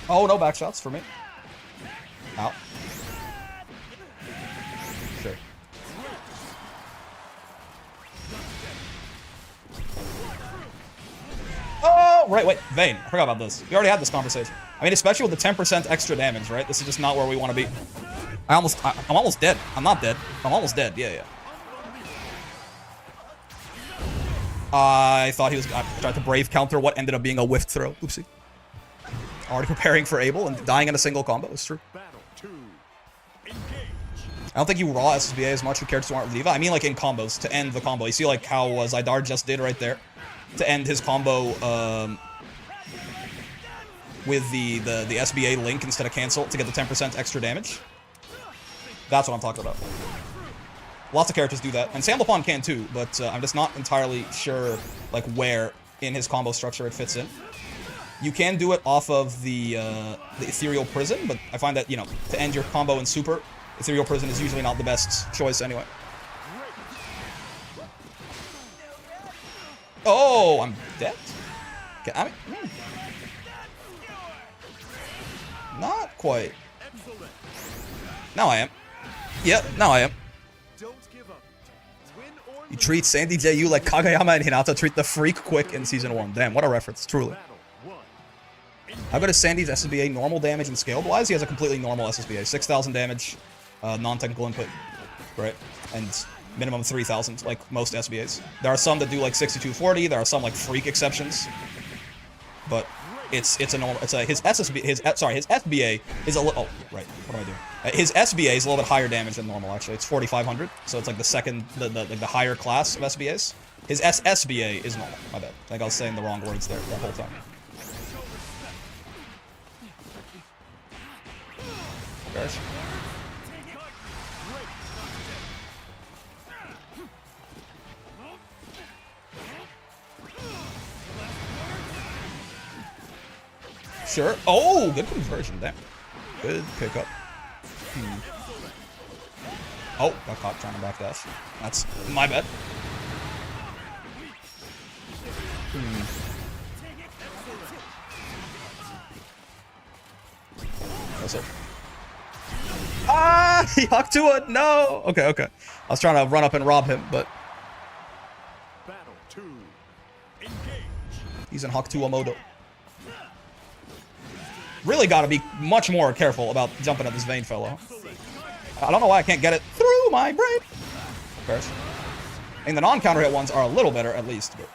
Oh, no back shots for me. Out. Sure. Oh, right, wait, Vayne. I forgot about this. We already had this conversation. I mean, especially with the 10% extra damage, right? This is just not where we want to be. I'm almost dead. I'm not dead. I'm almost dead. Yeah. I thought I tried to brave counter what ended up being a whiffed throw. Oopsie. Already preparing for Abel and dying in a single combo. It's true. I don't think you raw SSBA as much. Who cares to want Leva? I mean, like in combos to end the combo. You see, like how Zydar just did right there to end his combo with the SBA link instead of cancel to get the 10% extra damage. That's what I'm talking about. Lots of characters do that, and Sandalphon can too, but I'm just not entirely sure like where in his combo structure it fits in. You can do it off of the Ethereal Prison, but I find that, to end your combo in Super, Ethereal Prison is usually not the best choice anyway. Oh, I'm dead? Okay, I mean, not quite. Now I am. Yep, now I am. You treat Sandy JU like Kagayama and Hinata treat the Freak Quick in Season 1. Damn, what a reference, truly. How good is Sandy's SSBA normal damage and scalable-wise? He has a completely normal SSBA. 6,000 damage, non-technical input, right? And minimum 3,000, like most SBAs. There are some that do like 6240, there are some like freak exceptions. But it's a normal. It's a his SSB his sorry his FBA is a little. Oh right, what am I doing? His SBA is a little bit higher damage than normal. Actually, it's 4,500. So it's like the second the higher class of SBAs. His SSBA is normal. My bad. I think I was saying the wrong words there that whole time. Gosh. Sure. Oh, good conversion. Damn. Good pickup. Oh, got caught trying to backdash. That's my bad. That's it. Ah, he hooked to it. No. Okay, okay. I was trying to run up and rob him, but Battle 2. Engage. he's in Hakutua Modo. Really got to be much more careful about jumping at this Vayne fellow. I don't know why I can't get it through my brain. First. I mean, the non-counter hit ones are a little better, at least. But...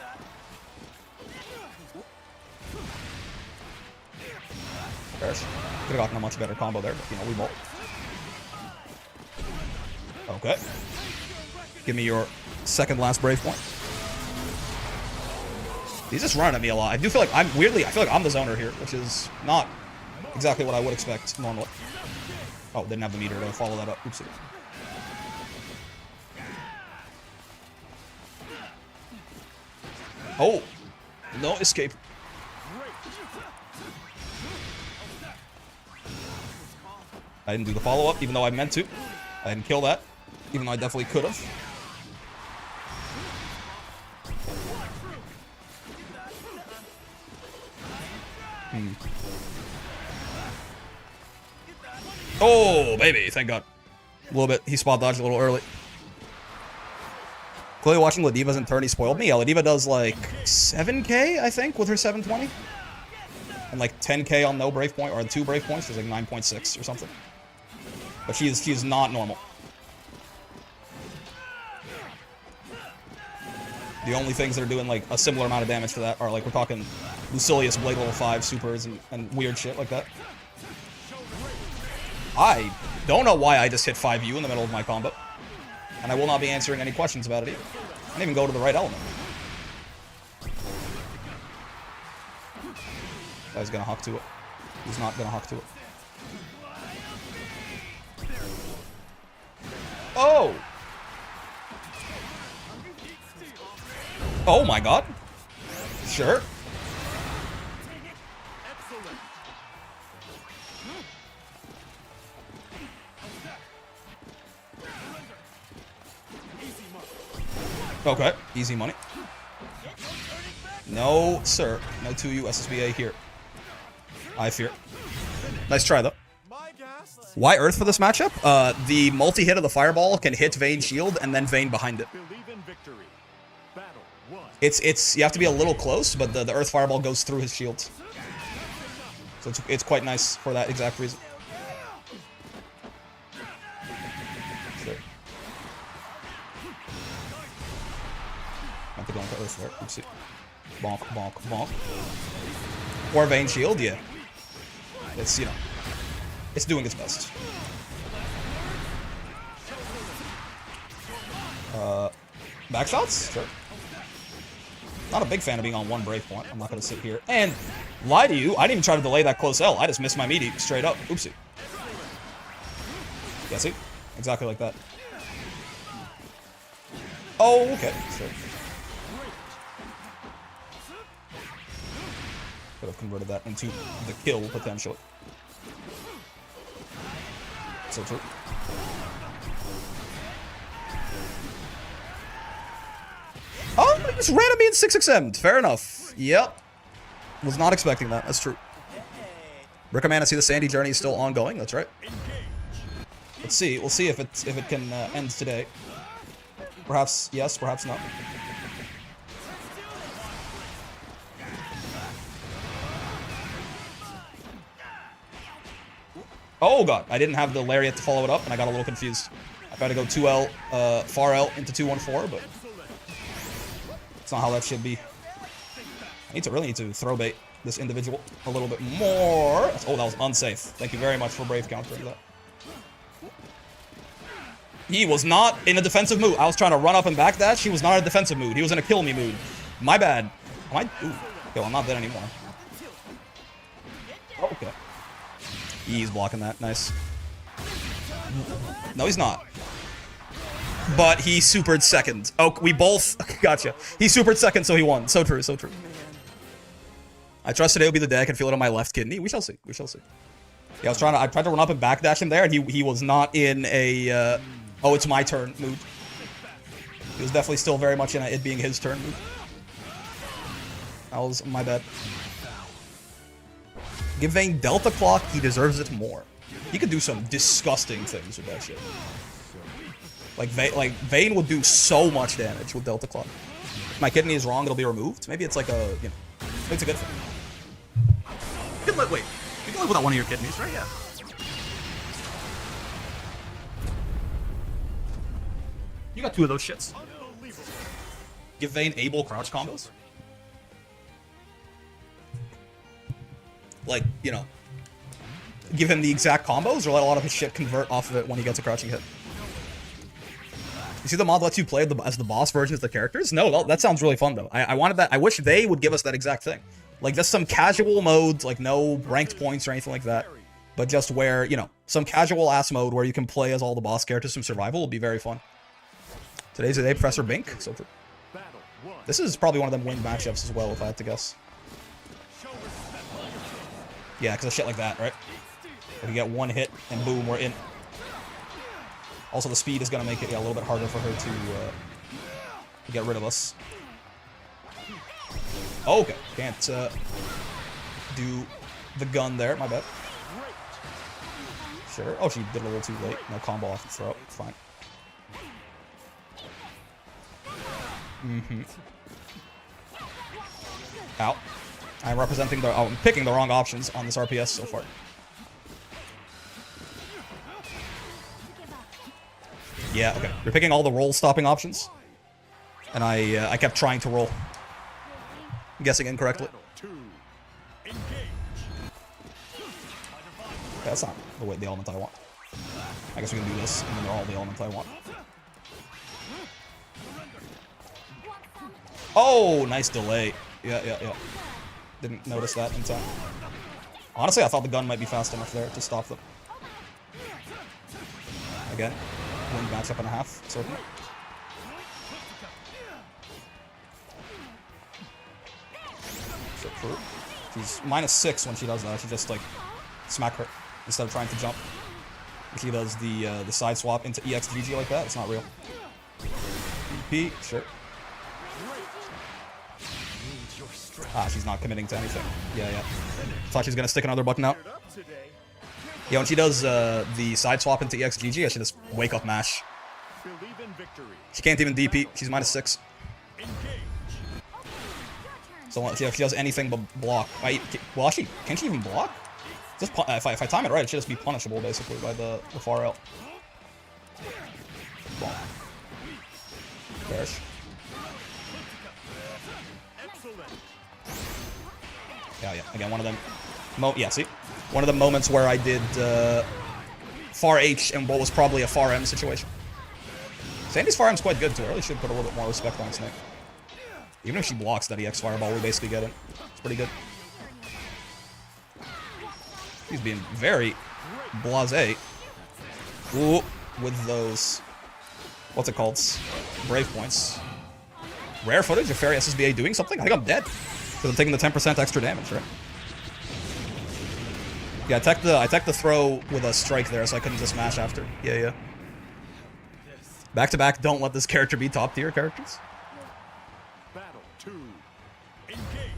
First. Could have gotten a much better combo there, but, you know, we won't. Okay. Give me your second last Brave point. He's just running at me a lot. I do feel like I feel like I'm the zoner here, which is not exactly what I would expect normally. Oh, didn't have the meter to follow that up. Oopsie. Oh, no escape. I didn't do the follow-up, even though I meant to. I didn't kill that, even though I definitely could have. Oh, baby, thank God. A little bit, he spot dodged a little early. Clearly watching Ladiva's in turn, he spoiled me. Yeah, Ladiva does like 7k, I think, with her 720. And like 10k on no Brave Point, or 2 Brave Points, she's like 9.6 or something. But she's not normal. The only things that are doing like a similar amount of damage to that are like, we're talking Lucilius Blade level 5 supers and weird shit like that. I don't know why I just hit 5U in the middle of my combo. And I will not be answering any questions about it either. I didn't even go to the right element. Guy's gonna huck to it. He's not gonna huck to it. Oh! Oh my God. Sure. Okay, easy money. No, sir. No 2U SSBA here. I fear. Nice try, though. Why Earth for this matchup? The multi-hit of the Fireball can hit Vayne shield and then Vayne behind it. It's you have to be a little close, but the Earth Fireball goes through his shields. So it's quite nice for that exact reason. Sure. Meant to go into Earth there. Let's see. Bonk, bonk, bonk. Or Vayne shield, yeah. It's, you know, it's doing its best. Back shots? Sure. Not a big fan of being on one Brave Point. I'm not going to sit here and lie to you. I didn't even try to delay that close L. I just missed my meaty straight up. Oopsie. Yeah, see? Exactly like that. Oh, okay. Sure. Could have converted that into the kill, potentially. So true. Oh, he just ran at me in 6XM. Fair enough. Yep. Was not expecting that. That's true. Recommend to see the Sandy journey is still ongoing. That's right. Let's see. We'll see if it can end today. Perhaps yes, perhaps not. Oh god, I didn't have the lariat to follow it up, and I got a little confused. I tried to go 2L, far L into 214, but it's not how that should be. I really need to throw bait this individual a little bit more. Oh, that was unsafe. Thank you very much for brave countering that. He was not in a defensive mood. I was trying to run up and back that. She was not in a defensive mood. He was in a kill me mood. My bad. Am I? Ooh. Yo, I'm not dead anymore. Okay. He's blocking that. Nice. No, he's not. But he supered second. Oh, we both... Gotcha. He supered second, so he won. So true, so true. I trust today will be the day I can feel it on my left kidney. We shall see. We shall see. Yeah, I tried to run up and backdash him there, and he was not in a... oh, it's my turn mood. He was definitely still very much in a it being his turn mood. That was my bad. Give Vayne Delta Clock, he deserves it more. He could do some disgusting things with that shit. Like Vayne would do so much damage with Delta Clock. If my kidney is wrong, it'll be removed. Maybe it's like a, you know, maybe it's a good thing. You can live, wait, you can live without one of your kidneys, right? Yeah. You got 2 of those shits. Give Vayne able crouch combos. Like, you know, give him the exact combos or let a lot of his shit convert off of it when he gets a crouching hit. You see the mod lets you play as the boss versions of the characters? No, that sounds really fun though. I wanted that. I wish they would give us that exact thing. Like just some casual modes, like no ranked points or anything like that. But just where, you know, some casual ass mode where you can play as all the boss characters from survival would be very fun. Today's the day, Professor Bink. So this is probably one of them win matchups as well, if I had to guess. Yeah, because of shit like that, right? If you get one hit and boom, we're in. Also, the speed is going to make it a little bit harder for her to get rid of us. Oh, okay. Can't do the gun there. My bad. Sure. Oh, she did it a little too late. No combo off the throw. Fine. Mm-hmm. Ow. I'm representing the... Oh, I'm picking the wrong options on this RPS so far. Yeah, okay. You're picking all the roll stopping options. And I kept trying to roll. I'm guessing incorrectly. Okay, that's not the element I want. I guess we can do this, and then they're all the element I want. Oh, nice delay. Yeah. Didn't notice that in time. Honestly, I thought the gun might be fast enough there to stop them. Again, win matchup and a half, certainly. So true. She's -6 when she does that. She just like smack her instead of trying to jump. If she does the side swap into EXGG like that, it's not real. BP, sure. Ah, she's not committing to anything. Yeah. Thought she was gonna stick another button out. Yeah, when she does the side swap into EXGG, I should just wake up mash. She can't even DP. She's -6. So if she does anything but block, well, actually, can she even block? Just if I time it right, it should just be punishable basically by the far out. Bearish. Yeah. Again, one of them. Yeah, see, one of the moments where I did far H and what was probably a far M situation. Sandy's far M's quite good too. I really should put a little bit more respect on Snake. Even if she blocks that EX fireball, we basically get it. It's pretty good. He's being very blasé. Ooh, with those, what's it called? Brave points. Rare footage of Fairy SSBA doing something? I think I'm dead. Because I'm taking the 10% extra damage, right? Yeah, I tech the throw with a strike there, so I couldn't just smash after. Yeah. Back to back, don't let this character be top tier characters. Battle 2. Engage.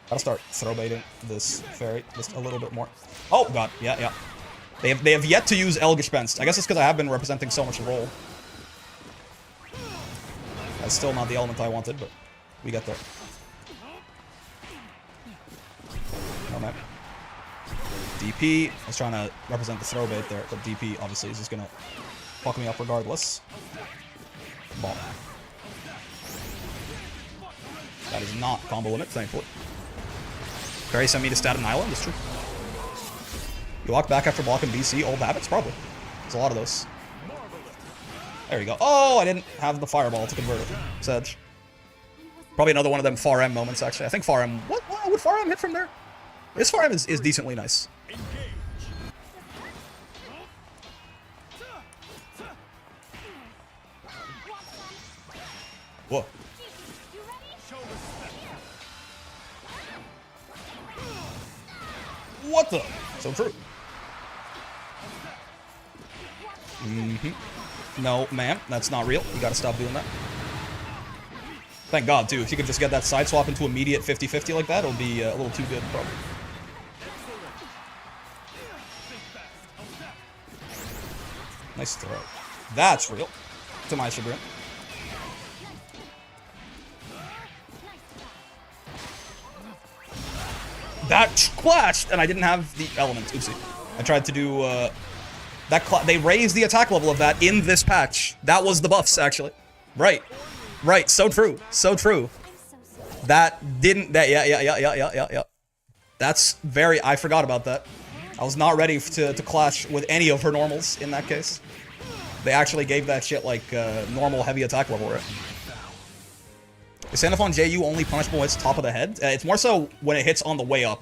Gotta start throw baiting this Fairy just a little bit more. Oh god, yeah. They have yet to use Elgespenst. I guess it's because I have been representing so much roll. That's still not the element I wanted, but we get there. No man. DP. I was trying to represent the throw bait there, but DP obviously is just gonna fuck me up regardless. Ball. That is not combo limit, thankfully. Barry sent me to Staten Island, that's true. You walk back after blocking BC, old habits? Probably. There's a lot of those. There you go. Oh, I didn't have the fireball to convert it. Sedge. Probably another one of them far M moments, actually. I think far M... What? Would far M hit from there? This far M is decently nice. Whoa. What the? So true. No, ma'am, that's not real. You gotta stop doing that. Thank God, too. If you could just get that side swap into immediate 50-50 like that, it'll be a little too good, probably. Nice throw. That's real. To my chagrin. That clashed, and I didn't have the element. Oopsie. I tried to do, they raised the attack level of that in this patch. That was the buffs, actually. Right. Right, so true. So true. That didn't, yeah. That's very, I forgot about that. I was not ready to clash with any of her normals in that case. They actually gave that shit, like, normal heavy attack level, right? Is Sandalphon JU only punishable when it's top of the head? It's more so when it hits on the way up.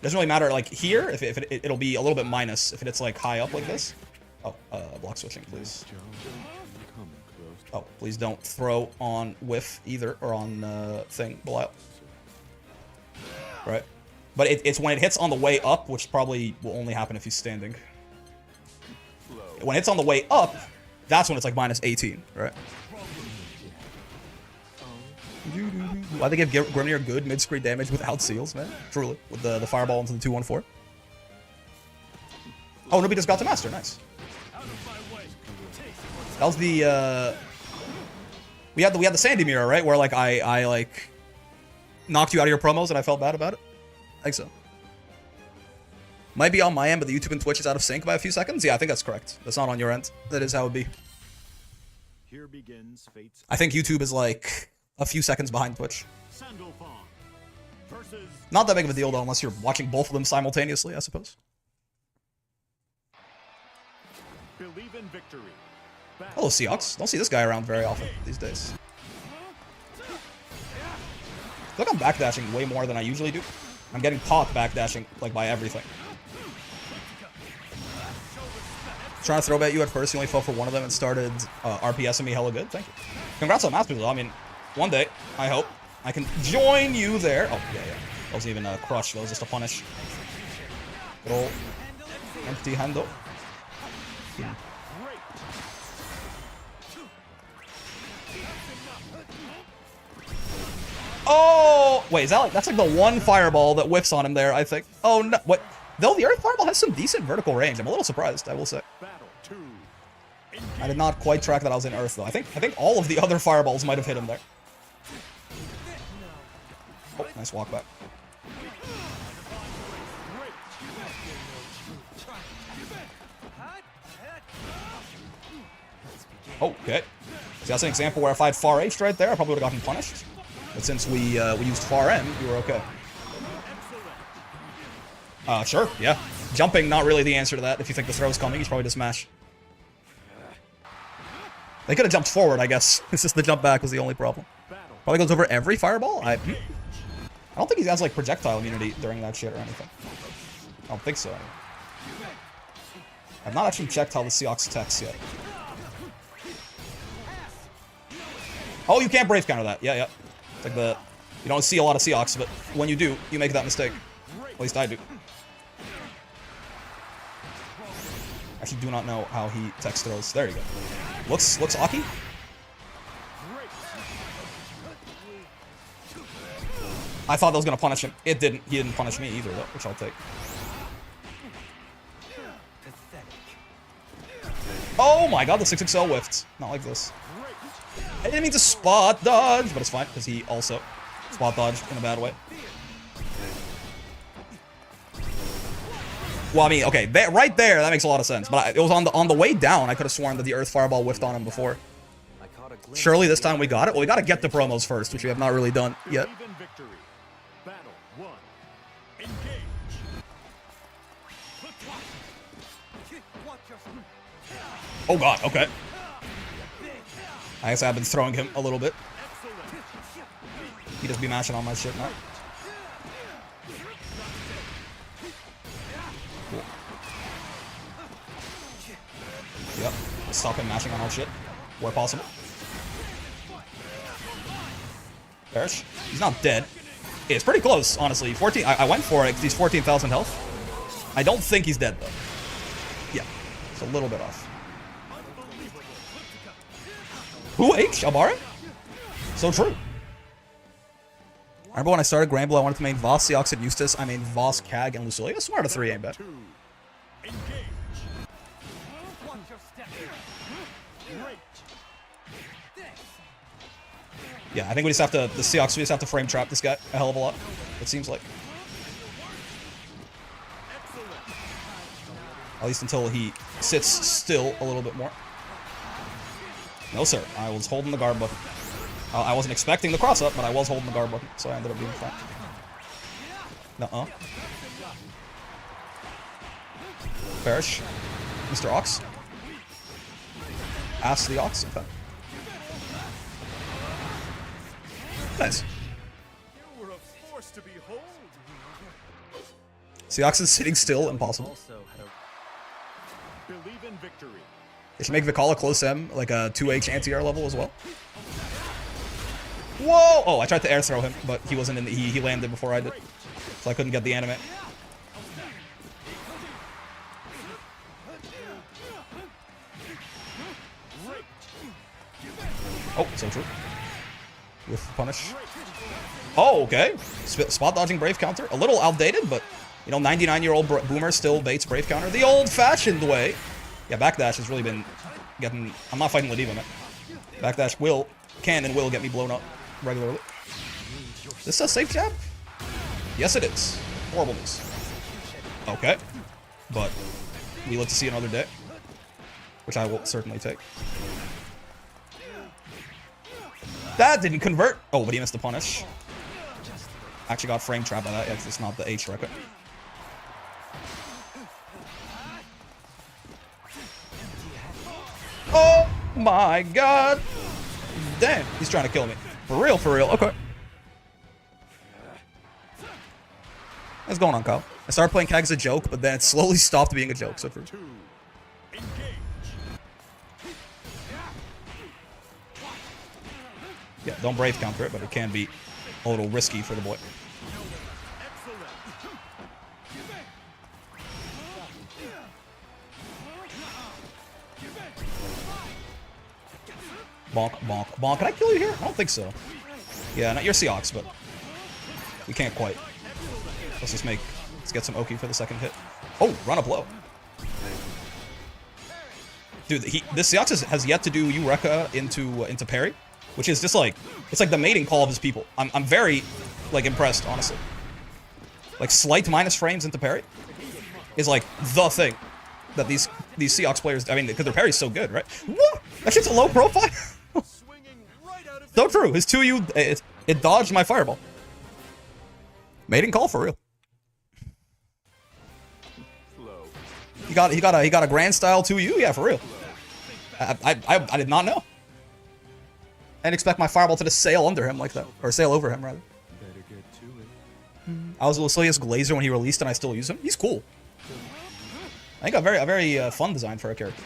Doesn't really matter, like, here, if it'll be a little bit minus if it's, like, high up like this. Oh, block switching, please. Oh, please don't throw on whiff either, or on, thing, Belial. Right. But it's when it hits on the way up, which probably will only happen if he's standing. When it's on the way up, that's when it's, like, minus 18, right? Why'd they give Grimnir good mid-screen damage without seals, man? Truly. With the fireball into the 2-1-4. Oh, nobody just got to master. Nice. That was the, We had the Sandy mirror, right? Where, like, I like, knocked you out of your promos and I felt bad about it? I think so. Might be on my end, but the YouTube and Twitch is out of sync by a few seconds? Yeah, I think that's correct. That's not on your end. That is how it would be. Here begins fate's I think YouTube is, like, a few seconds behind Twitch. Sandalphon versus Not that big of a deal, though, unless you're watching both of them simultaneously, I suppose. Believe in victory. Hello, Seahawks. Don't see this guy around very often these days. I feel like I'm backdashing way more than I usually do. I'm getting popped backdashing, like, by everything. Trying to throw bet you at first, you only fell for one of them and started RPSing me hella good. Thank you. Congrats on Masters, though. I mean, one day, I hope, I can join you there. Oh, yeah. That wasn't even a crush. That was just a punish. Good ol' empty handle. Oh! Wait, is that like... That's like the one fireball that whiffs on him there, I think. Oh, no. What? Though the Earth Fireball has some decent vertical range. I'm a little surprised, I will say. I did not quite track that I was in Earth, though. I think all of the other fireballs might have hit him there. Oh, nice walk back. Okay. See, that's an example where if I had far H right there, I probably would have gotten punished. But since we used far M, we were okay. Sure, yeah. Jumping, not really the answer to that. If you think the throw's coming, you should probably just smash. They could have jumped forward, I guess. It's just the jump back was the only problem. Probably goes over every fireball? I don't think he has, like, projectile immunity during that shit or anything. I don't think so. I've not actually checked how the Seahawks text yet. Oh, you can't brave counter that. Yeah. It's like the... You don't see a lot of Seahawks, but when you do, you make that mistake. At least I do. Actually do not know how he text throws. There you go. Looks Aki. I thought that was gonna punish him. It didn't. He didn't punish me either, though, which I'll take. Oh my god, the 6XL whiffed. Not like this. I didn't mean to spot dodge, but it's fine, because he also spot dodged in a bad way. Well, I mean, okay, right there, that makes a lot of sense. But it was on the way down, I could have sworn that the Earth Fireball whiffed on him before. Surely this time we got it? Well, we got to get the promos first, which we have not really done yet. Oh god, okay. I guess I've been throwing him a little bit. He just be mashing on my shit now. Cool. Yep. Stop him mashing on our shit where possible. Perish. He's not dead. It's pretty close, honestly. 14. I went for it because he's 14,000 health. I don't think he's dead though. Yeah, it's a little bit off. Who H? Albara? So true. I remember when I started Granblue, I wanted to main Voss, Seox, and Eustace. I mained Voss, Kag, and Lucilia. Smart of 3 ain't bad. Yeah, I think we just have to, the Seox, we just have to frame trap this guy a hell of a lot, it seems like. At least until he sits still a little bit more. No, sir. I was holding the guard button. I wasn't expecting the cross-up, but I was holding the guard button, so I ended up being fine. Nuh-uh. Perish. Mr. Ox. Ask the Ox, in fact. Nice. Seox is sitting still, impossible. Believe in victory. They should make Vikala close M, like a 2H anti-air level as well. Whoa! Oh, I tried to air throw him, but he wasn't in the, he landed before I did. So I couldn't get the anime. Oh, so true. With punish. Oh, okay. Spot dodging Brave counter. A little outdated, but, you know, 99-year-old Boomer still baits Brave counter the old-fashioned way. Yeah, backdash has really been getting... I'm not fighting Ladiva, man. Backdash can and will get me blown up regularly. Is this a safe jab? Yes, it is. Horrible news. Okay. But we look to see another day. Which I will certainly take. That didn't convert. Oh, but he missed the punish. Actually got frame trapped by that. Yeah, it's not the H record. Oh my god. Damn, he's trying to kill me. For real, for real. Okay. What's going on, Kyle? I started playing Kag as a joke, but then it slowly stopped being a joke. So for yeah, don't Brave counter it, but it can be a little risky for the boy. Bonk, bonk, bonk. Can I kill you here? I don't think so. Yeah, not your Seox, but we can't quite. Let's get some Oki for the second hit. Oh, run up low. Dude, this Seox has yet to do Eureka into parry, which is just like, it's like the mating call of his people. I'm very, like, impressed, honestly. Like, slight minus frames into parry is like the thing that these Seox players, I mean, because their parry's so good, right? What? That shit's a low profile. So true. His 2U, it dodged my fireball. Mating call for real. He got a grand style 2U, yeah, for real. I did not know. I didn't expect my fireball to just sail under him like that, or sail over him rather. I was Lucilius Glazer when he released, and I still use him. He's cool. I think a very fun design for a character.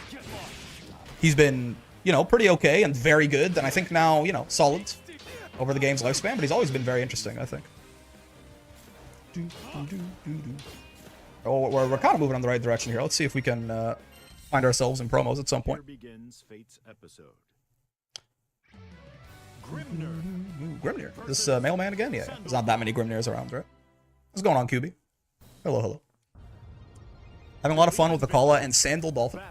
He's been, you know, pretty okay and very good, and I think now, you know, solid over the game's lifespan, but he's always been very interesting, I think. Oh, we're kind of moving in the right direction here. Let's see if we can find ourselves in promos at some point. Here begins Fate's episode. Grimnir. This mailman again? Yeah, there's not that many Grimnirs around, right? What's going on, QB? Hello, hello. Having a lot of fun with Vikala and Sandalphon.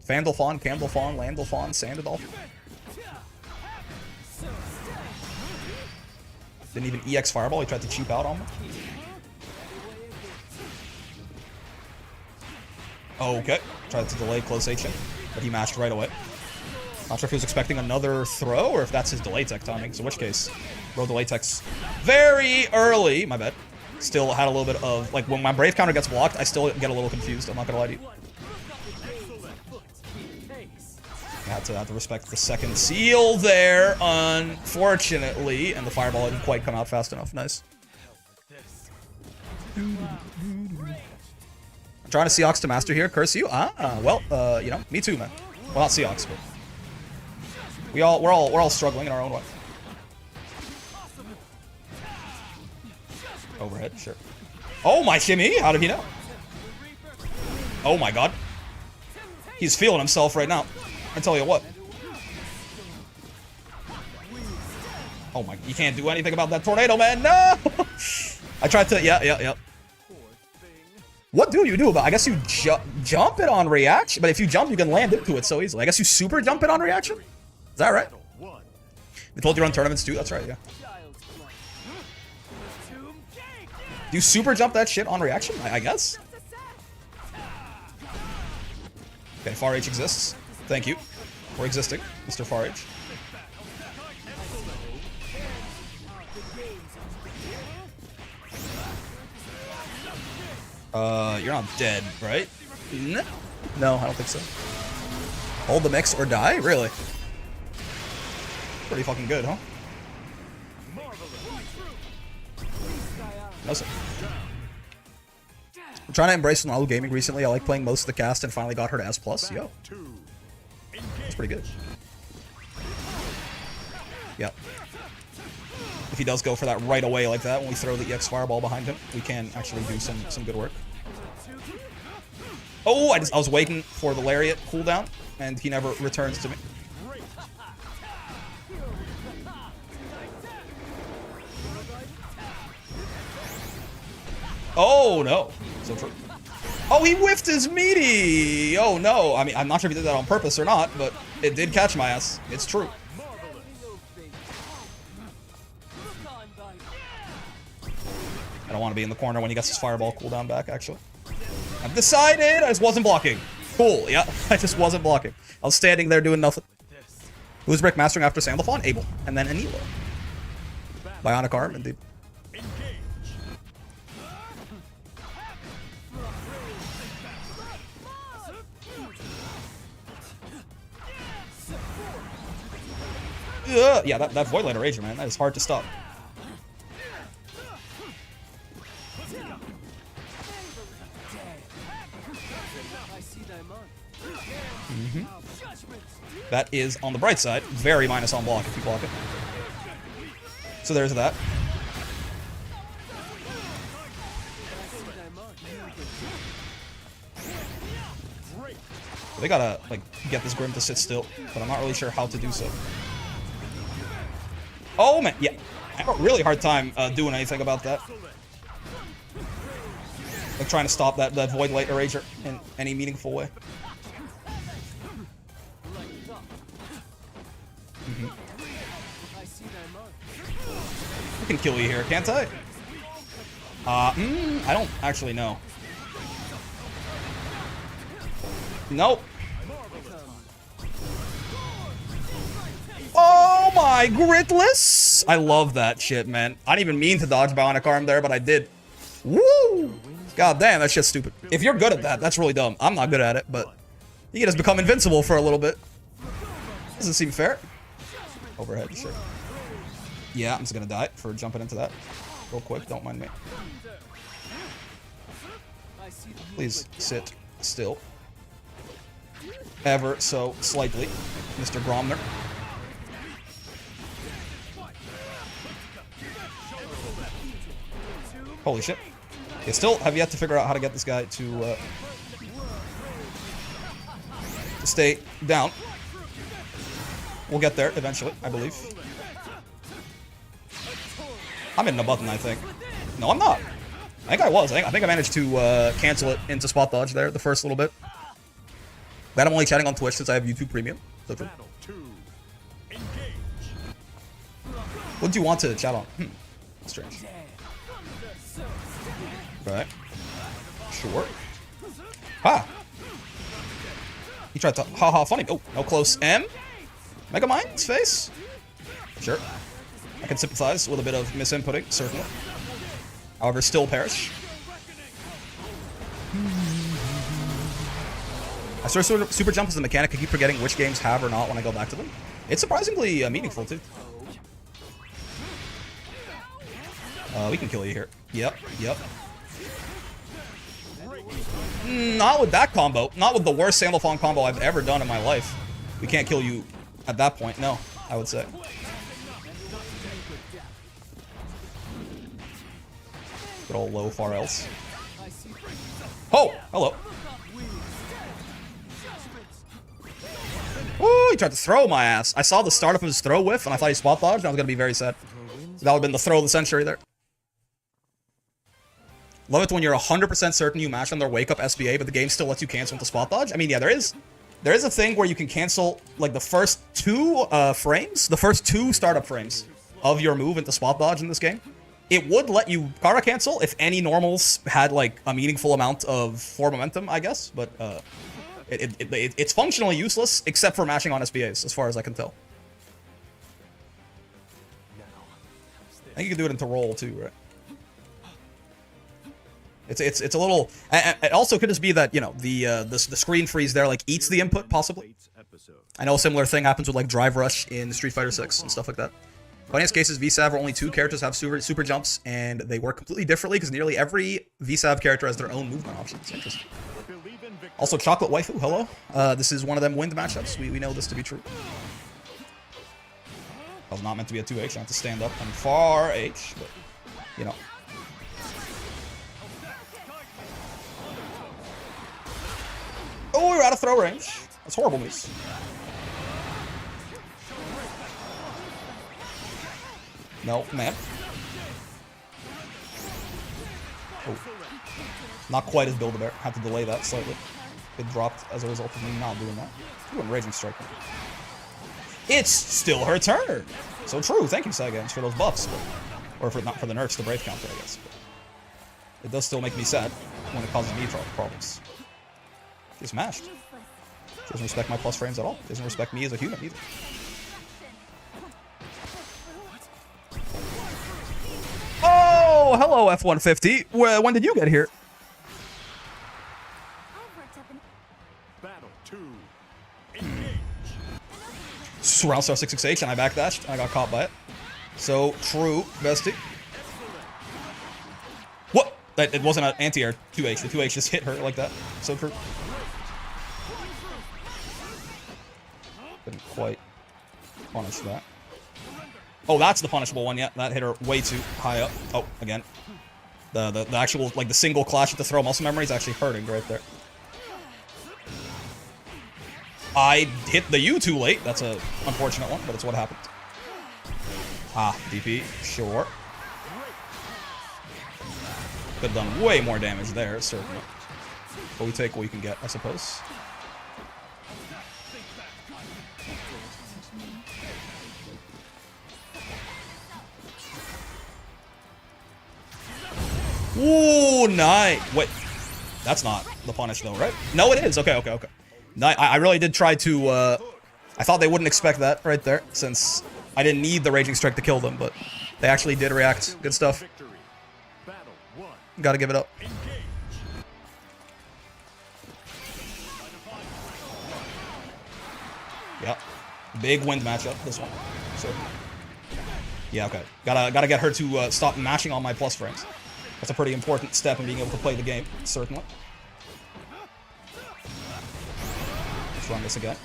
Sandalphon, Candlephon, Landalphon, Sandalphon. Didn't even EX Fireball, he tried to cheap out on me. Okay, tried to delay close HM, but he mashed right away. Not sure if he was expecting another throw or if that's his delay tech timing, so in which case, roll delay techs very early, my bad. still had a little bit of, like, when my Brave counter gets blocked, I still get a little confused. I'm not gonna lie to you. I have to respect the second seal there, unfortunately. And the fireball didn't quite come out fast enough. Nice. I'm trying to Seox to master here. Curse you? Well, you know, me too, man. Well, not Seox, but we're all struggling in our own way. Overhead, sure. Oh my shimmy! How did he know? Oh my god. He's feeling himself right now. I tell you what. Oh my, you can't do anything about that tornado, man. No! I tried to, yeah. What do you do about it? I guess you jump it on reaction, but if you jump, you can land into it so easily. I guess you super jump it on reaction? Is that right? They told you to run tournaments too? That's right, yeah. Do you super jump that shit on reaction? I guess. Okay, Far H exists. Thank you for existing, Mr. Far H. You're not dead, right? No, I don't think so. Hold the mix or die? Really? Pretty fucking good, huh? No, sir. I'm trying to embrace Nalu gaming recently. I like playing most of the cast and finally got her to S+. Yo. That's pretty good. Yep. If he does go for that right away like that, when we throw the EX Fireball behind him, we can actually do some good work. Oh, I was waiting for the Lariat cooldown, and he never returns to me. Oh, no. So true. Oh, he whiffed his meaty! Oh, no. I mean, I'm not sure if he did that on purpose or not, but it did catch my ass. It's true. I don't want to be in the corner when he gets his fireball cooldown back, actually. I've decided I just wasn't blocking. Cool, yeah. I just wasn't blocking. I was standing there doing nothing. Who's Brick mastering after Sandalphon? Abel. And then Anilo. Bionic Arm, indeed. Yeah, that Void Lighter Rager, man. That is hard to stop. That is, on the bright side, very minus on block if you block it. So there's that. They gotta, like, get this Grim to sit still, but I'm not really sure how to do so. Oh, man, yeah. I have a really hard time doing anything about that. Like, trying to stop that Void Light Eraser in any meaningful way. I can kill you here, can't I? I don't actually know. Nope. Oh my Gritless! I love that shit, man. I didn't even mean to dodge Bionic Arm there, but I did. Woo! God damn, that shit's stupid. If you're good at that, that's really dumb. I'm not good at it, but you can just become invincible for a little bit. Doesn't seem fair. Overhead, sure. Yeah, I'm just gonna die for jumping into that. Real quick, don't mind me. Please sit still. Ever so slightly, Mr. Gromner. Holy shit. They still have yet to figure out how to get this guy to stay down. We'll get there eventually, I believe. I'm hitting a button, I think. No, I'm not. I think I was. I think I managed to cancel it into spot dodge there the first little bit. But I'm only chatting on Twitch since I have YouTube Premium. So true. What do you want to chat on? Strange. Right. Sure. Ha! He tried to haha funny. Oh, no close M. Mega Mind's face? Sure. I can sympathize with a bit of misinputting, certainly. However, still perish. I swear super jump is the mechanic I keep forgetting which games have or not when I go back to them. It's surprisingly meaningful too. We can kill you here. Yep. Not with that combo. Not with the worst Sandalphon combo I've ever done in my life. We can't kill you at that point. No, I would say. Good old low far else. Oh, hello. Ooh, he tried to throw my ass. I saw the start of his throw whiff, and I thought he spot dodged, and I was going to be very sad. That would have been the throw of the century there. Love it when you're 100% certain you match on their wake-up SBA, but the game still lets you cancel with the spot dodge. I mean, yeah, there is a thing where you can cancel, like, the first two frames, the first two startup frames of your move into spot dodge in this game. It would let you Kara cancel if any normals had, like, a meaningful amount of forward momentum, I guess, but it's functionally useless, except for matching on SBAs, as far as I can tell. I think you can do it into roll, too, right? It's a little. It also could just be that, you know, the screen freeze there like eats the input possibly. I know a similar thing happens with like Drive Rush in Street Fighter 6 and stuff like that. Funniest cases, VSAV where only 2 characters have super jumps and they work completely differently because nearly every VSAV character has their own movement options. Interesting. Also, Chocolate Waifu, hello. This is one of them wind matchups. We know this to be true. I was not meant to be a 2H. I have to stand up and far H, but you know. Oh, we're out of throw range. That's horrible news. No, man. Oh. Not quite as Build-A-Bear. Have to delay that slightly. It dropped as a result of me not doing that. Ooh, and Raging Strike. It's still her turn! So true. Thank you, Saigans, for those buffs. But, or for not for the nerfs to Brave counter, I guess. But it does still make me sad when it causes me problems. She smashed. She doesn't respect my plus frames at all. Doesn't respect me as a human either. Oh, hello F-150. When did you get here? Battle 2. Round star 668 and I backdashed and I got caught by it. So true, bestie. What? It wasn't an anti-air 2H. The 2H just hit her like that. So true. Didn't quite punish that. Oh, that's the punishable one. Yeah, that hit her way too high up. Oh, again. The actual, like, the single clash with the throw muscle memory is actually hurting right there. I hit the U too late. That's a unfortunate one, but it's what happened. Ah, DP. Sure. Could have done way more damage there, certainly. But we take what we can get, I suppose. Ooh, nice. Wait, that's not the punish though, right? No, it is. Okay. No, I really did try to, I thought they wouldn't expect that right there, since I didn't need the Raging Strike to kill them, but they actually did react. Good stuff. Gotta give it up. Yep. Big wind matchup, this one. So, yeah, okay. Gotta get her to stop mashing on my plus frames. That's a pretty important step in being able to play the game, certainly. Let's run this again.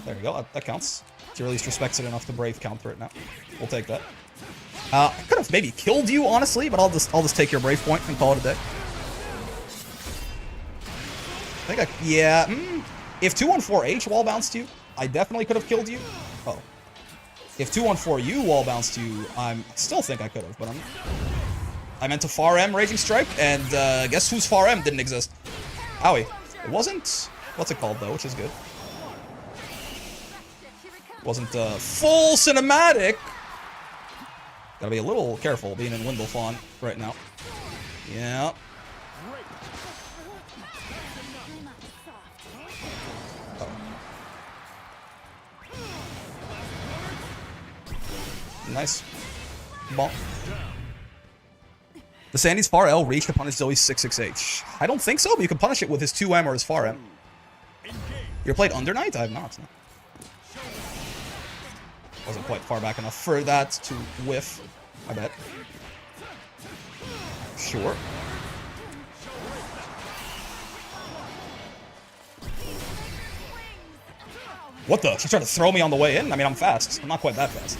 There we go, that counts. She at least respects it enough to Brave counter it now. We'll take that. I could have maybe killed you, honestly, but I'll just take your Brave point and call it a day. I think yeah, if 214H wall bounced you, I definitely could have killed you. Oh. If 214U wall bounced you, I still think I could have, but I meant to far M Raging Strike, and guess whose far M didn't exist? Owie. It wasn't... What's it called, though, which is good. It wasn't full cinematic. Gotta be a little careful being in Sandalphon right now. Yeah. Oh. Nice. Bonk. The Sandy's far L reach to punish Zoe's 6-6H. I don't think so, but you can punish it with his 2M or his far M. You played Under Knight? I have not. No. Wasn't quite far back enough for that to whiff, I bet. Sure. What the? She tried to throw me on the way in? I mean, I'm fast. I'm not quite that fast.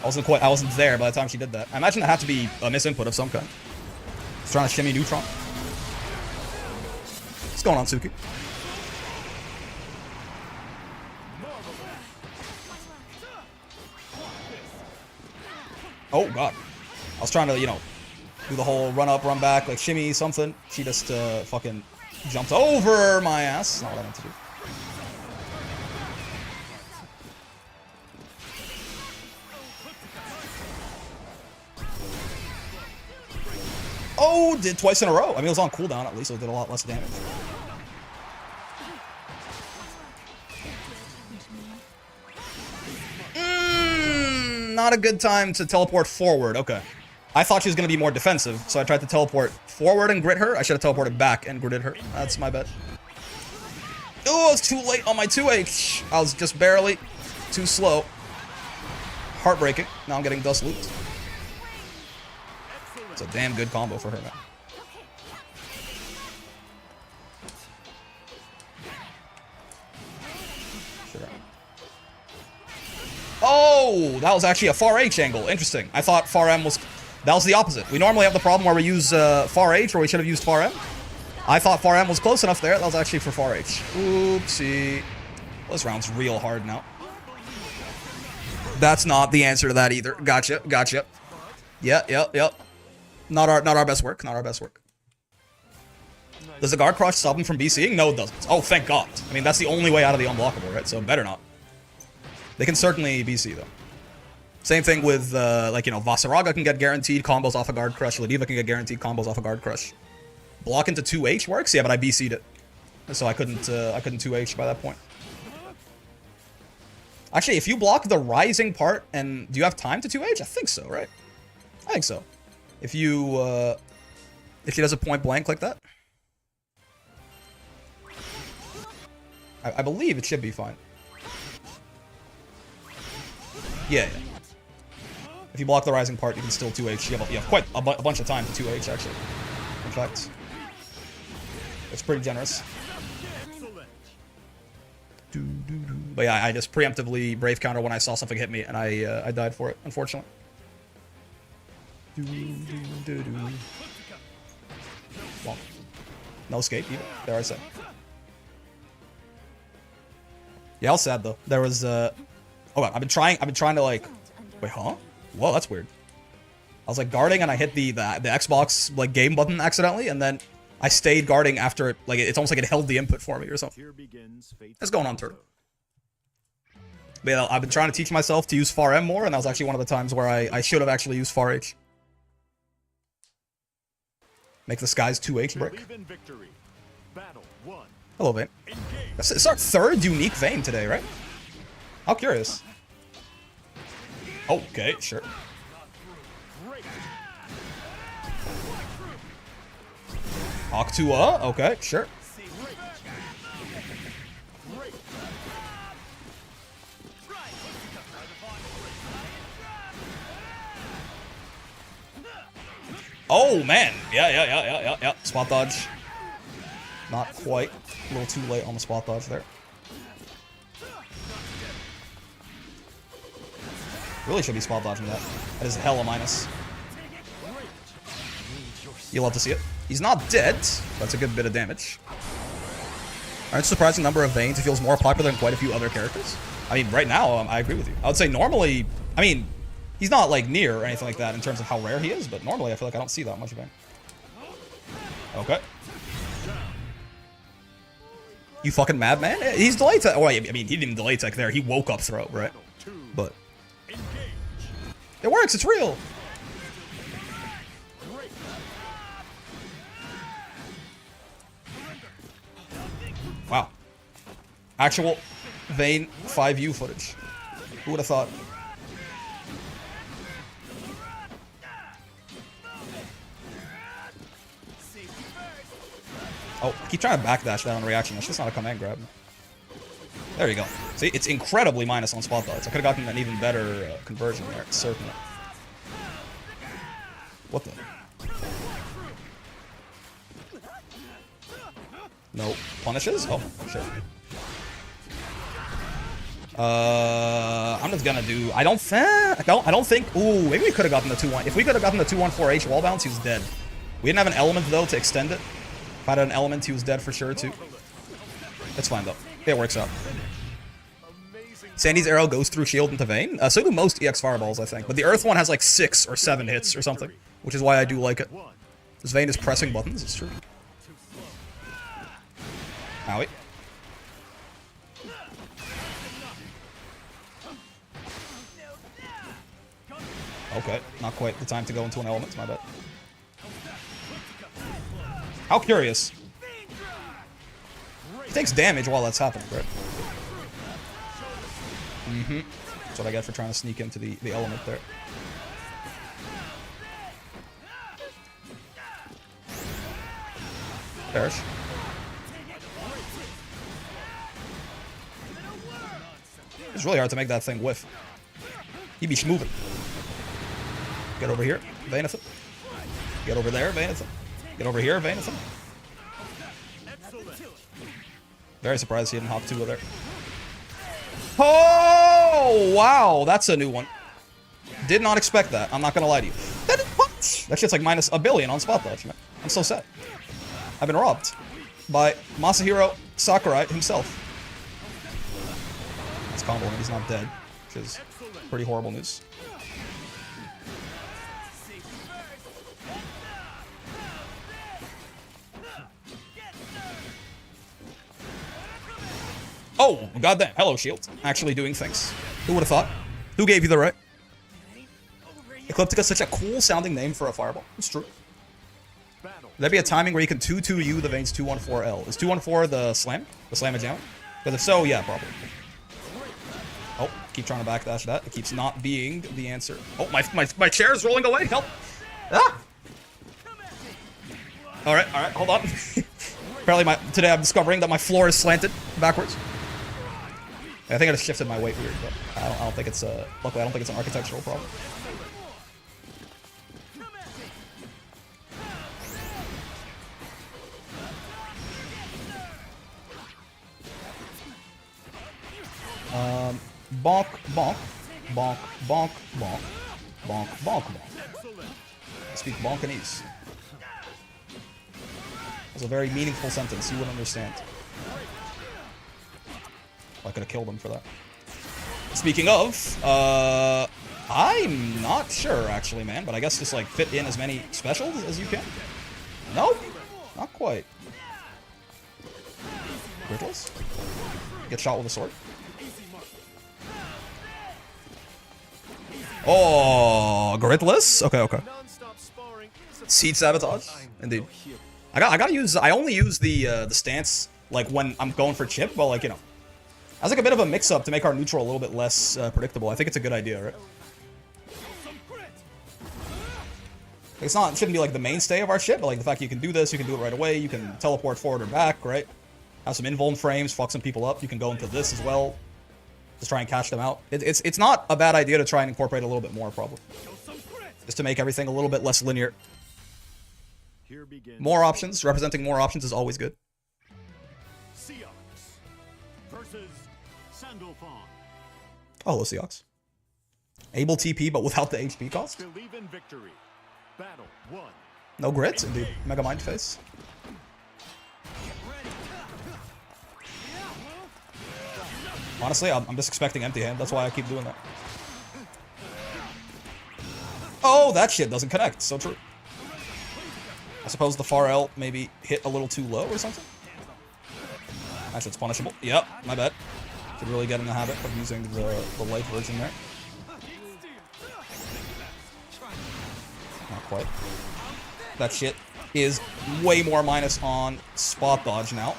I wasn't there by the time she did that. I imagine that had to be a misinput of some kind. She's trying to shimmy neutron. What's going on, Suki? Oh, God. I was trying to, you know, do the whole run up, run back, like shimmy something. She just fucking jumped over my ass. Not what I meant to do. Oh, did twice in a row. I mean, it was on cooldown at least, so it did a lot less damage. Not a good time to teleport forward. Okay. I thought she was going to be more defensive, so I tried to teleport forward and grit her. I should have teleported back and gritted her. That's my bet. Oh, it's too late on my 2H. I was just barely too slow. Heartbreaking. Now I'm getting dust looped. It's a damn good combo for her, man. Sure. Oh, that was actually a far H angle. Interesting. I thought far M was... That was the opposite. We normally have the problem where we use far H, or we should have used far M. I thought far M was close enough there. That was actually for far H. Oopsie. Well, this round's real hard now. That's not the answer to that either. Gotcha. Gotcha. Yep. Not our best work. Not our best work. Does the guard crush stop him from BCing? No, it doesn't. Oh, thank God. I mean, that's the only way out of the unblockable, right? So better not. They can certainly BC, though. Same thing with, like, you know, Vasaraga can get guaranteed combos off a guard crush. Ladiva can get guaranteed combos off a guard crush. Block into 2H works? Yeah, but I BC'd it. So I couldn't 2H by that point. Actually, if you block the rising part, and do you have time to 2H? I think so, right? I think so. If you, if she does a point blank like that. I believe it should be fine. Yeah. If you block the rising part, you can still 2H. You have quite a bunch of time to 2H, actually. In fact. It's pretty generous. But yeah, I just preemptively Brave counter when I saw something hit me, and I died for it, unfortunately. Well, no escape, either. There I say. Yeah, I was sad though. There was oh God, I've been trying to like, wait, huh? Whoa, that's weird. I was like guarding and I hit the Xbox like game button accidentally, and then I stayed guarding after it. Like it's almost like it held the input for me or something. What's going on, Turtle? But yeah, I've been trying to teach myself to use far M more, and that was actually one of the times where I should have actually used far H. Make the skies 2H brick. Hello, Vayne. It's our third unique Vayne today, right? How curious. Okay, sure. Octua, okay, sure. Oh, man. Yeah. Spot dodge. Not quite. A little too late on the spot dodge there. Really should be spot dodging that. That is hella minus. You'll love to see it. He's not dead. That's a good bit of damage. Aren't surprising number of Vaynes. He feels more popular than quite a few other characters. I mean, right now, I agree with you. I would say normally, I mean, he's not like near or anything like that in terms of how rare he is, but normally I feel like I don't see that much of him. Okay. You fucking madman? He's delay tech. Well, I mean, he didn't even delay tech there. He woke up throw, right? But it works. It's real. Wow. Actual Vayne 5U footage. Who would have thought? Oh, I keep trying to backdash that on reaction. That's just not a command grab. There you go. See, it's incredibly minus on spot dodge. I could have gotten an even better conversion there, certainly. What the? No punishes? Oh, sure. I'm just gonna do. I don't think. Ooh, maybe we could have gotten the 2-1. If we could have gotten the 2-1-4H wall bounce, he was dead. We didn't have an element though to extend it. If I had an element, he was dead for sure too. It's fine though. It works out. Sandy's arrow goes through shield into Vayne. So do most EX fireballs, I think. But the Earth one has like 6 or 7 hits or something, which is why I do like it. This Vayne is pressing buttons. It's true. Owie. Okay, not quite the time to go into an element, my bad. How curious. He takes damage while that's happening, right? Mm-hmm. That's what I get for trying to sneak into the element there. Perish. It's really hard to make that thing whiff. He be schmoving. Get over here, Vanithan. Get over there, Vanithan. Get over here, Vanithan. Very surprised he didn't hop 2 of there. Oh, wow. That's a new one. Did not expect that. I'm not going to lie to you. What? That shit's like minus a billion on spot dodge, man. I'm so sad. I've been robbed by Masahiro Sakurai himself. That's combo and he's not dead, which is pretty horrible news. Oh, goddamn. Hello, shield. Actually doing things. Who would have thought? Who gave you the right? Ecliptica's such a cool sounding name for a fireball. It's true. Would there be a timing where you can 2-2-U the Vayne's 2-1-4-L? Is 2-1-4 the slam? The slam-a-jam? Because if so, yeah, probably. Oh, keep trying to backdash that. It keeps not being the answer. Oh, my chair is rolling away. Help. Ah! Alright, hold on. Apparently today I'm discovering that my floor is slanted backwards. I think I just shifted my weight weird, but I don't think it's luckily I don't think it's an architectural problem. Bonk, bonk, bonk, bonk, bonk, bonk, bonk, bonk. I speak Bonkanese. It's a very meaningful sentence. You wouldn't understand. I could have killed him for that. Speaking of, I'm not sure actually, man. But I guess just like fit in as many specials as you can. Nope, not quite. Grittles? Get shot with a sword. Oh, Gritless? Okay. Seed sabotage? Indeed. I only use the stance like when I'm going for chip, but like, you know, as like a bit of a mix-up to make our neutral a little bit less predictable. I think it's a good idea, right? It shouldn't be like the mainstay of our shit, but like the fact you can do this, you can do it right away, you can teleport forward or back, right? Have some invuln frames, fuck some people up. You can go into this as well. Just try and catch them out. It's not a bad idea to try and incorporate a little bit more, probably. Just to make everything a little bit less linear. More options. Representing more options is always good. Seox versus Sandalphon. Oh, hello, Seox. Able TP, but without the HP cost? Believe in victory. Battle 1. No grit, indeed. Mega Mind Face. Honestly, I'm just expecting empty hand. That's why I keep doing that. Oh, that shit doesn't connect. So true. I suppose the far L maybe hit a little too low or something. That shit's punishable. Yep, my bad. Should really get in the habit of using the light version there. Not quite. That shit is way more minus on spot dodge now.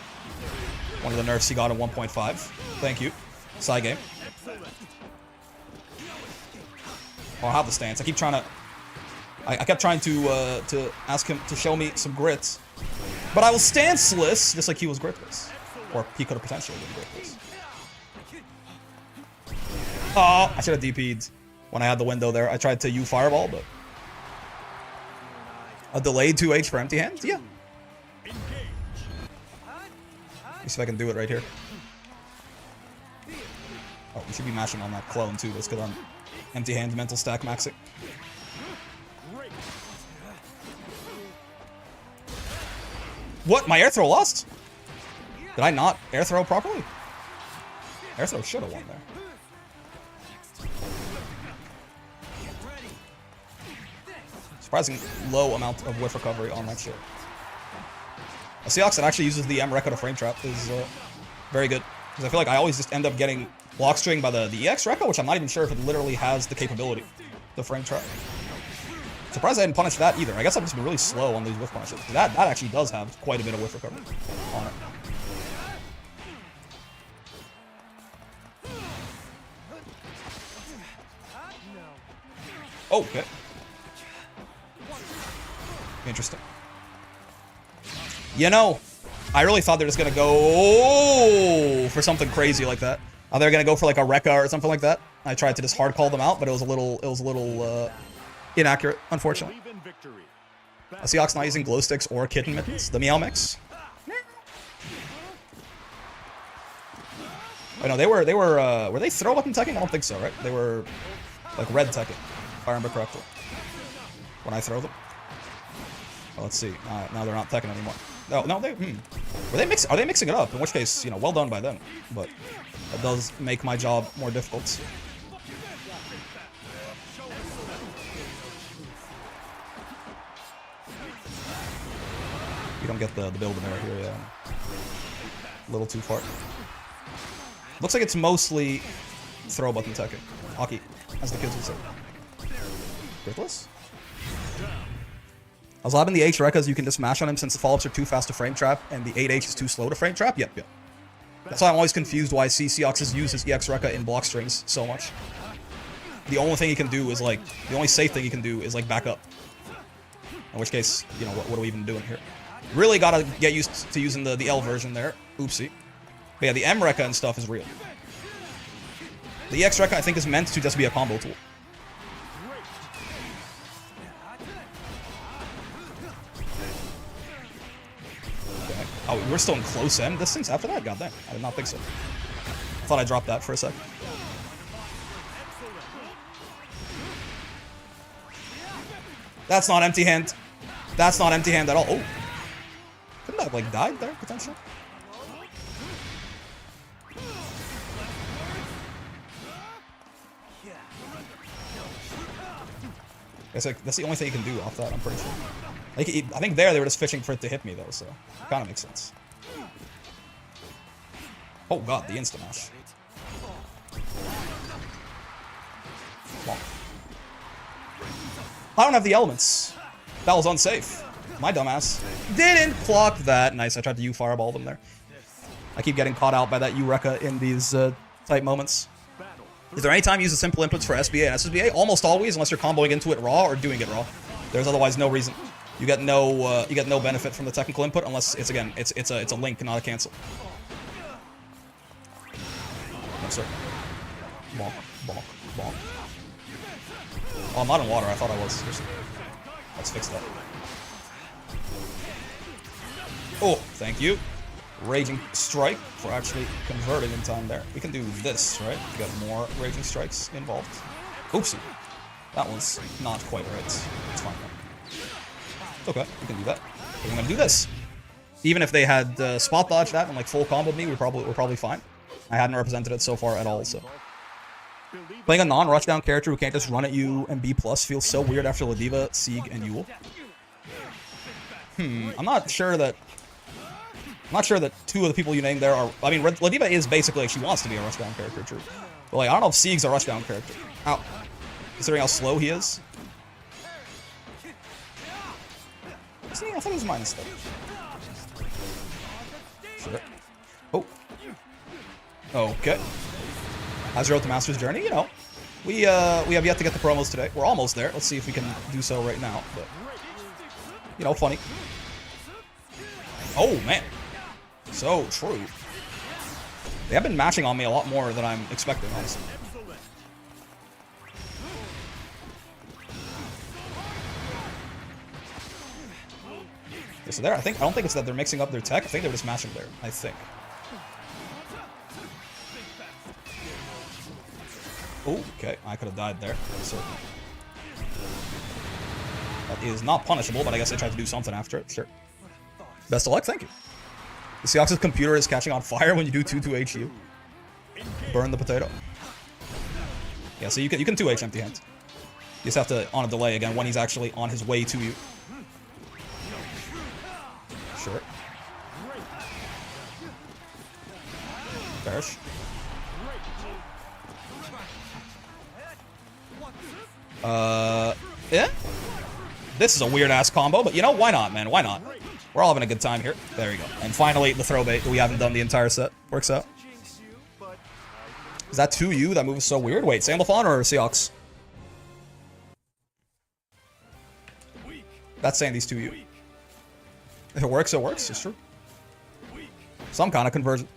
One of the nerfs he got in 1.5. Thank you. Side game. Oh, I have the stance. I keep trying to... I kept trying to ask him to show me some grits. But I will stanceless, just like he was gripless. Or he could have potentially been gripless. Oh, I should have DP'd when I had the window there. I tried to fireball, but... A delayed 2H for empty hands? Yeah. Let me see if I can do it right here. Oh, we should be mashing on that clone too, just because I'm empty hand mental stack maxing. What? My air throw lost? Did I not air throw properly? Air throw should have won there. Surprising low amount of whiff recovery on that shit. A Seahawks that actually uses the M Rekka to frame trap is very good. Because I feel like I always just end up getting block string by the EX Rekka, which I'm not even sure if it literally has the capability to frame trap. Surprised I didn't punish that either. I guess I've just been really slow on these whiff punishes. That actually does have quite a bit of whiff recovery on it. Oh, okay. Interesting. You know, I really thought they were just gonna go for something crazy like that. They were gonna go for like a Rekka or something like that. I tried to just hard call them out, but it was a little inaccurate, unfortunately. Seahawks not using glow sticks or kitten mittens. The Meow Mix. Oh no, were they throw weapon teching? I don't think so, right? They were like red teching, if I remember correctly. When I throw them. Oh, let's see. Now they're not teching anymore. No, they are they mixing it up? In which case, you know, well done by them. But that does make my job more difficult. You don't get the build in there here, yeah. A little too far. Looks like it's mostly throw button teching. Hockey, as the kids would say. Gritless? I was labbing the H Rekkas, you can just mash on him since the follow-ups are too fast to frame trap and the 8H is too slow to frame trap? Yep. That's why I'm always confused why Seahawks use his EX Rekka in block strings so much. The only thing he can do is like, the only safe thing he can do is like back up. In which case, you know, what are we even doing here? Really gotta get used to using the L version there. Oopsie. But yeah, the M Rekka and stuff is real. The EX Rekka I think is meant to just be a combo tool. Okay. Oh, we're still in close end distance after that? God damn. I did not think so. I thought I dropped that for a sec. That's not empty hand. That's not empty hand at all. Oh. Couldn't that have, like, died there, potentially? It's like, that's the only thing you can do off that, I'm pretty sure. Like, I think there they were just fishing for it to hit me, though, so it kind of makes sense. Oh, God, the insta-mash. Come on. I don't have the elements. That was unsafe. My dumbass didn't clock that. Nice, I tried to U-fireball them there. I keep getting caught out by that U-Rekka in these type moments. Is there any time you use the simple inputs for SBA and SSBA? Almost always, unless you're comboing into it raw or doing it raw. There's otherwise no reason. You get no benefit from the technical input unless it's again it's a link, not a cancel. No sir. Bonk, bonk, bonk. Oh, I'm not in water. I thought I was. Let's fix that. Oh, thank you. Raging Strike for actually converting in time there. We can do this, right? We got more Raging Strikes involved. Oopsie. That one's not quite right. It's fine though. It's okay, we can do that. We're gonna do this. Even if they had spot dodged that and like full comboed me, we're probably fine. I hadn't represented it so far at all, so. Playing a non-rushdown character who can't just run at you and B+ feels so weird after Ladiva, Sieg, and Yule. I'm not sure that two of the people you named there are... I mean, Ladiva is basically, like, she wants to be a rushdown character, true. But, like, I don't know if Sieg's a rushdown character. Considering how slow he is. See, I thought it was minus, though. Sure. Oh. Okay. As Road to Master's Journey, you know. We have yet to get the promos today. We're almost there. Let's see if we can do so right now. But, you know, funny. Oh, man. So true. They have been matching on me a lot more than I'm expecting, honestly. Okay, so there, I don't think it's that they're mixing up their tech. I think they're just matching there. I think. Oh, okay. I could have died there. So that is not punishable, but I guess they tried to do something after it. Sure. Best of luck. Thank you. The Seahawks' computer is catching on fire when you do 2-2 HU. Burn the potato. Yeah, so you can 2H empty hand. You just have to on a delay again when he's actually on his way to you. Sure. Bearish. Yeah. This is a weird ass combo, but you know, why not, man? Why not? We're all having a good time here. There you go. And finally, the throw bait that we haven't done the entire set. Works out. Is that 2U? That move is so weird. Wait, Sandalphon or Seahawks? That's Sandy's 2U. If it works, it works. It's true. Some kind of conversion.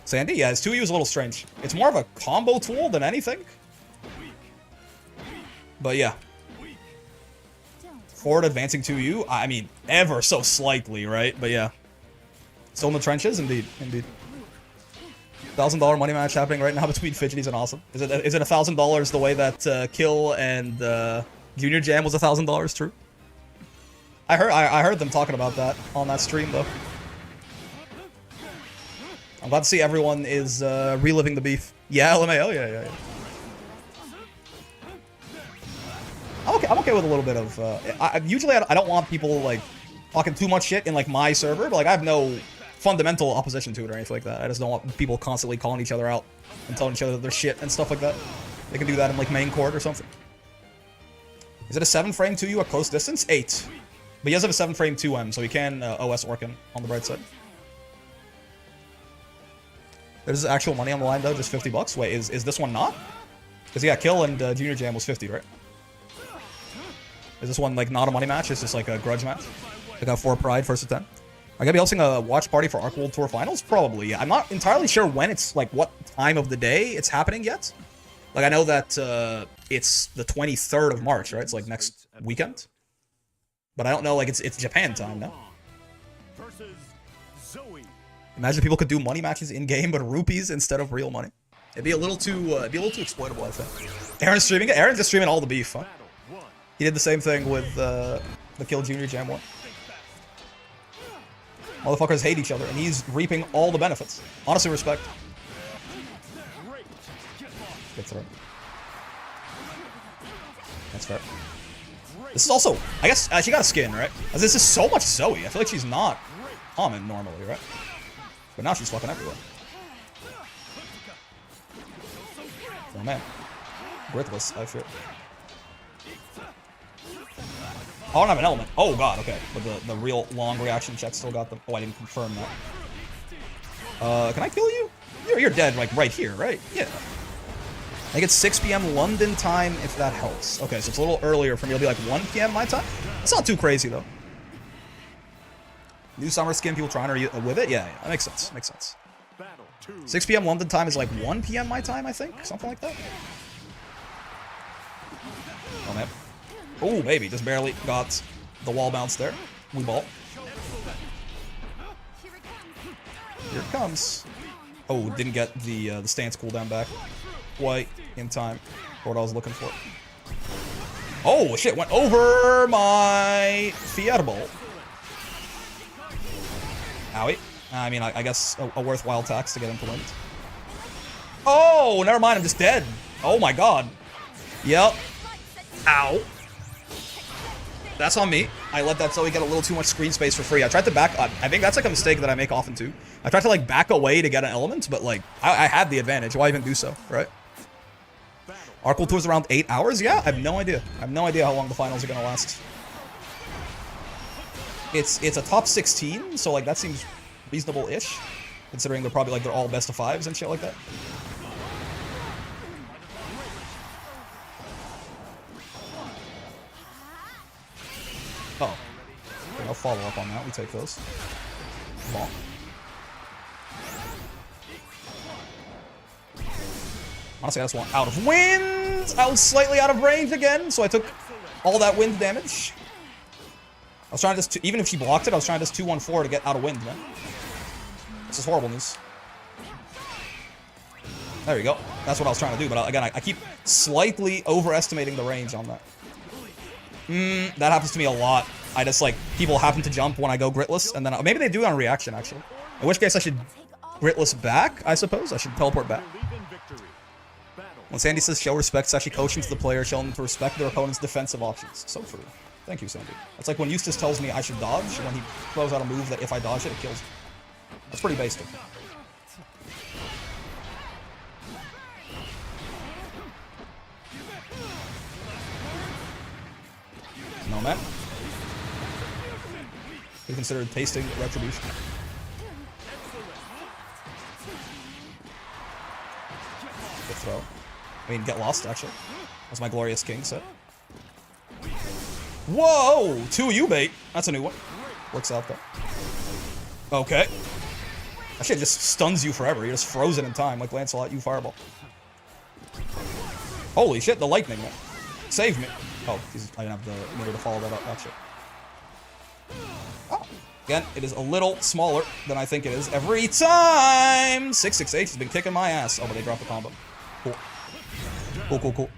Sandy? Yeah, his 2U is a little strange. It's more of a combo tool than anything. But yeah. Forward advancing 2U? I mean, ever so slightly, right? But yeah. Still in the trenches? Indeed. Indeed. $1,000 money match happening right now between Fidgeties and Awesome. Is it $1,000 the way that Kill and Junior Jam was $1,000? True. I heard them talking about that on that stream though. I'm glad to see everyone is reliving the beef. Yeah, LMAO. Yeah. I'm okay with a little bit of. Usually I don't want people like talking too much shit in like my server, but like I have no fundamental opposition to it or anything like that. I just don't want people constantly calling each other out and telling each other their shit and stuff like that. They can do that in like main court or something. Is it a 7-frame 2U at close distance? 8. But he does have a 7-frame 2M, so he can OS Orkin on the bright side. There's actual money on the line though, just 50 bucks. Wait, is this one not? Because yeah, Kill and Junior Jam was 50, right? Is this one like not a money match? It's just like a grudge match? Like a 4 Pride first to 10? I gotta be hosting a watch party for Arc World Tour Finals? Probably, yeah. I'm not entirely sure when it's, like, what time of the day it's happening yet. Like, I know that it's the 23rd of March, right? It's, like, next weekend. But I don't know, like, it's Japan time, no? Imagine people could do money matches in-game, but rupees instead of real money. It'd be a little too exploitable, I think. Aaron's streaming it? Aaron's just streaming all the beef, huh? He did the same thing with the Kill Junior Jam one. Motherfuckers hate each other, and he's reaping all the benefits. Honestly, respect. Good throw. That's fair. This is also, I guess, she got a skin, right? As this is so much Zoe. I feel like she's not common normally, right? But now she's fucking everywhere. Oh man. Worthless, I fear. Oh, I don't have an element. Oh god, okay. But the real long reaction check still got them. Oh, I didn't confirm that. Can I kill you? You're dead, like, right here, right? Yeah. I think it's 6 p.m. London time, if that helps. Okay, so it's a little earlier for me. It'll be like 1 p.m. my time. It's not too crazy, though. New summer skin, people trying to with it? Yeah, that makes sense. Makes sense. 6 p.m. London time is like 1 p.m. my time, I think. Something like that. Oh, man. Oh, baby, just barely got the wall bounce there. We ball. Here it comes. Oh, didn't get the stance cooldown back quite in time for what I was looking for. Oh, shit, went over my fiatable. Owie. I mean, I guess a worthwhile tax to get implemented. Oh, never mind, I'm just dead. Oh my god. Yep. Ow. That's on me. I let that Zoe get a little too much screen space for free. I tried to back up. I think that's like a mistake that I make often too. I tried to like back away to get an element, but like I had the advantage. Why even do so, right? Arc World Tour's around 8 hours? Yeah, I have no idea. I have no idea how long the finals are gonna last. It's a top 16, so like that seems reasonable-ish, considering they're probably like they're all best of 5s and shit like that. Oh. Okay, I'll follow up on that. We take those. bonk. Honestly, I just want out of wind. I was slightly out of range again, so I took all that wind damage. I was trying to just, even if she blocked it, I was trying to just 2-1-4 to get out of wind, man. This is horrible news. There we go. That's what I was trying to do, but again, I keep slightly overestimating the range on that. That happens to me a lot. I just, like, people happen to jump when I go gritless, and then maybe they do it on reaction, actually. In which case, I should gritless back, I suppose. I should teleport back. When Sandy says show respect, it's actually coaching to the player, showing them to respect their opponent's defensive options. So true. Thank you, Sandy. It's like when Eustace tells me I should dodge, when he throws out a move that if I dodge it, it kills me. That's pretty basic. No, man. We considered tasting retribution. Good throw. I mean, get lost, actually. That's my Glorious King set. Whoa! 2 U-bait. That's a new one. Works out, though. Okay. That shit just stuns you forever. You're just frozen in time, like Lancelot, you fireball. Holy shit, the lightning, man. Save me. Oh, I didn't have the meter to follow that up. That shit. Oh. Again, it is a little smaller than I think it is every time. 668 has been kicking my ass. Oh, but they dropped the combo. Cool. Cool, cool, cool.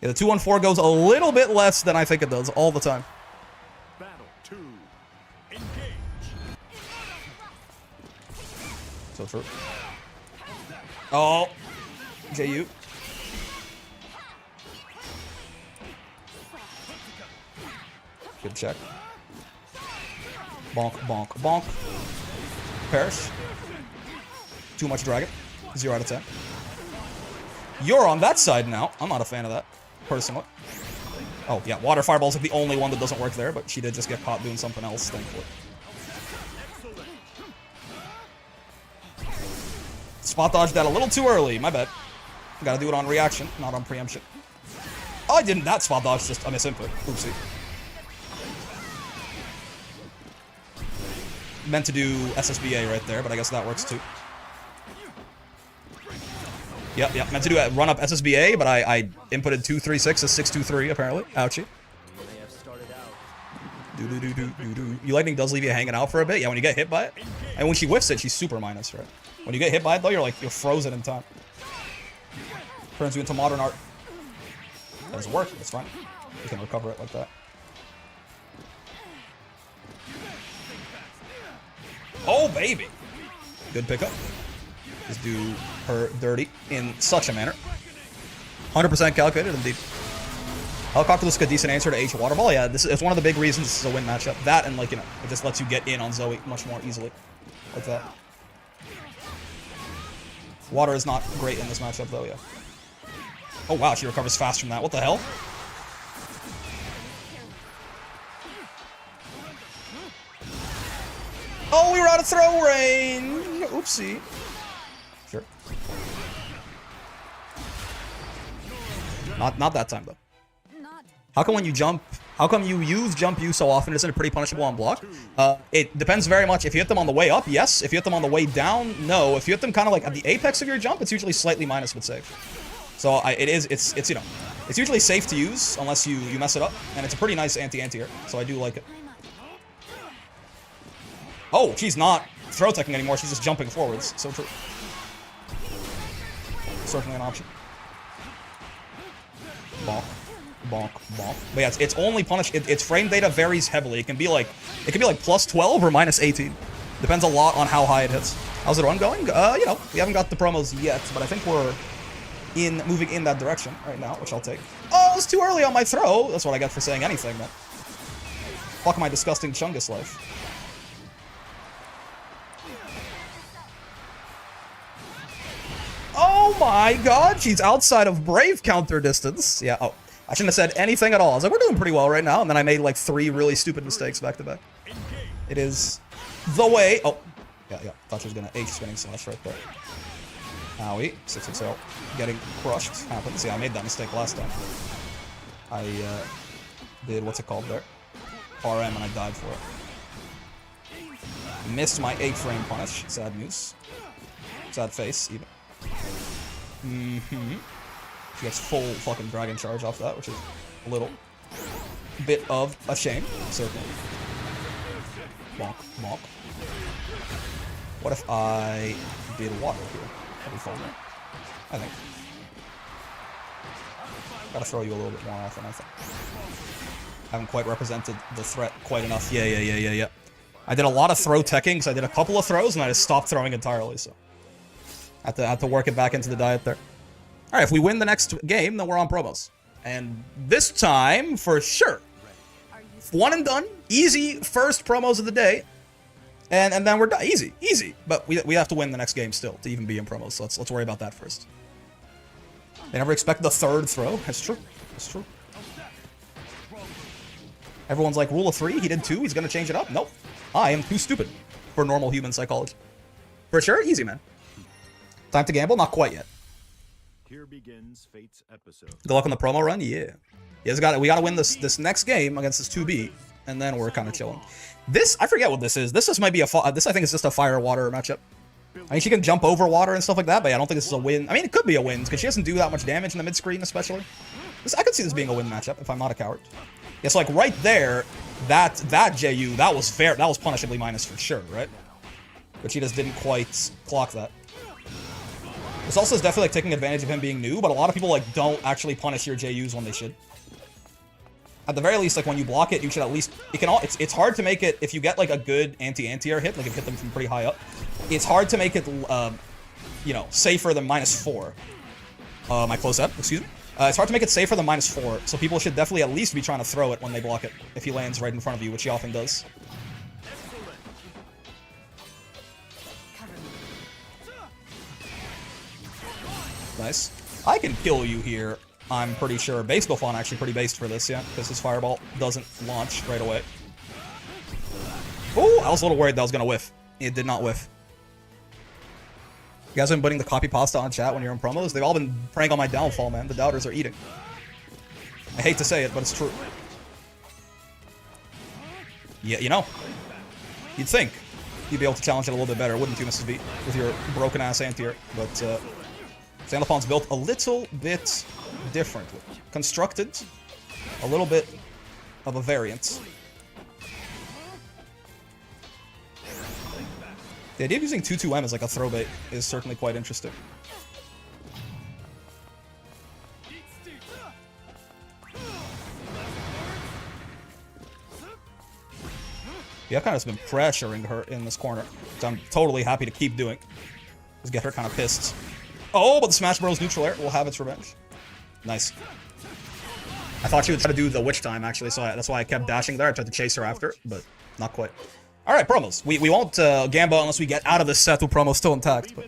Yeah, the 2-1-4 goes a little bit less than I think it does all the time. Battle 2. Engage. So true. Oh. JU. Good check. Bonk, bonk, bonk. Perish. Too much dragon. 0 out of 10. You're on that side now. I'm not a fan of that, personally. Oh, yeah, water fireball's like the only one that doesn't work there, but she did just get caught doing something else, thankfully. Spot dodged that a little too early, my bad. Gotta do it on reaction, not on preemption. Oh, I didn't. That spot dodge just a misinput. Oopsie. Meant to do SSBA right there, but I guess that works too. Yep, yep. Meant to do a run up SSBA, but I inputted 236 as 623 apparently. Ouchie. You lightning does leave you hanging out for a bit. Yeah, when you get hit by it, and when she whiffs it, she's super minus, right? When you get hit by it though, you're frozen in time. Turns you into modern art. That doesn't work. It's fine. You can recover it like that. Oh baby, good pickup. Just do her dirty in such a manner. 100% calculated, indeed. Helicopter looks like a decent answer to H Waterball. Yeah, it's one of the big reasons this is a win matchup. That and, like, you know, it just lets you get in on Zoe much more easily. Like that. Water is not great in this matchup, though, yeah. Oh, wow, she recovers fast from that. What the hell? Oh, we were out of throw range! Oopsie. Sure. Not that time, though. How come when you jump... How come you use jump U so often? Isn't it pretty punishable on block? It depends very much. If you hit them on the way up, yes. If you hit them on the way down, no. If you hit them kind of like at the apex of your jump, it's usually slightly minus with save. So it's you know, it's usually safe to use unless you mess it up, and it's a pretty nice anti-anti-air. So I do like it. Oh, she's not throw teching anymore. She's just jumping forwards. So true. Certainly an option. Bonk. Bonk, bonk. But yeah, it's only punished. Its frame data varies heavily. It can be like plus 12 or minus 18. Depends a lot on how high it hits. How's the run going? You know, we haven't got the promos yet, but I think we're moving in that direction right now, which I'll take. Oh, it's too early on my throw. That's what I get for saying anything, man. Fuck my disgusting Chungus life. Oh my god, she's outside of Brave counter distance. Yeah, oh. I shouldn't have said anything at all. I was like, we're doing pretty well right now, and then I made like 3 really stupid mistakes back to back. It is the way. Oh, yeah. Thought she was gonna H spinning slash right there. Owie, 6XL, getting crushed. Happens. Yeah, I made that mistake last time. I did what's it called there? RM, and I died for it. Missed my 8-frame punish. Sad news. Sad face, even. She gets full fucking dragon charge off that, which is a little bit of a shame, certainly. Bonk, bonk. What if I did water here? That'd be fun, right? I think. Gotta throw you a little bit more often, I think. Haven't quite represented the threat quite enough. Yeah. I did a lot of throw teching, because I did a couple of throws, and I just stopped throwing entirely, so. Had to work it back into the diet there. Alright, if we win the next game, then we're on promos. And this time, for sure. One and done. Easy first promos of the day. And then we're done. Easy. But we have to win the next game still to even be in promos, so let's worry about that first. They never expect the third throw. That's true. That's true. Everyone's like, rule of 3, he did 2, he's gonna change it up. Nope. I am too stupid for normal human psychology. For sure, easy, man. Time to gamble? Not quite yet. Here begins Fate's episode. Good luck on the promo run? Yeah. We gotta win this next game against this 2B, and then we're kind of chilling. This, I forget what this is. This might be this I think is just a fire-water matchup. I mean, she can jump over water and stuff like that, but yeah, I don't think this is a win. I mean, it could be a win, because she doesn't do that much damage in the mid-screen, especially. I could see this being a win matchup, if I'm not a coward. Yeah, so like, right there, that JU, that was punishably minus for sure, right? But she just didn't quite clock that. This also is definitely like taking advantage of him being new, but a lot of people like don't actually punish your JUs when they should. At the very least, like when you block it, you should at least it's hard to make it if you get like a good anti-air hit, like if you hit them from pretty high up. It's hard to make it you know, safer than -4. My close up, excuse me. It's hard to make it safer than -4, so people should definitely at least be trying to throw it when they block it if he lands right in front of you, which he often does. Nice. I can kill you here, I'm pretty sure. Sandalphon actually pretty based for this, yeah, because his fireball doesn't launch right away. Oh, I was a little worried that was going to whiff. It did not whiff. You guys have been putting the copy pasta on chat when you're in promos? They've all been preying on my downfall, man. The doubters are eating. I hate to say it, but it's true. Yeah, you know. You'd think you'd be able to challenge it a little bit better, wouldn't you, Mrs. B? With your broken-ass anti-air. But, Sandalphon's built a little bit differently. Constructed a little bit of a variant. The idea of using 2-2M as like a throw bait is certainly quite interesting. Yeah, I've kind of been pressuring her in this corner, which I'm totally happy to keep doing. Just get her kind of pissed. Oh, but the Smash Bros. Neutral air will have its revenge. Nice. I thought she would try to do the witch time, actually, so that's why I kept dashing there. I tried to chase her after, but not quite. All right, promos. We won't Gamba unless we get out of this set with promos still intact. But...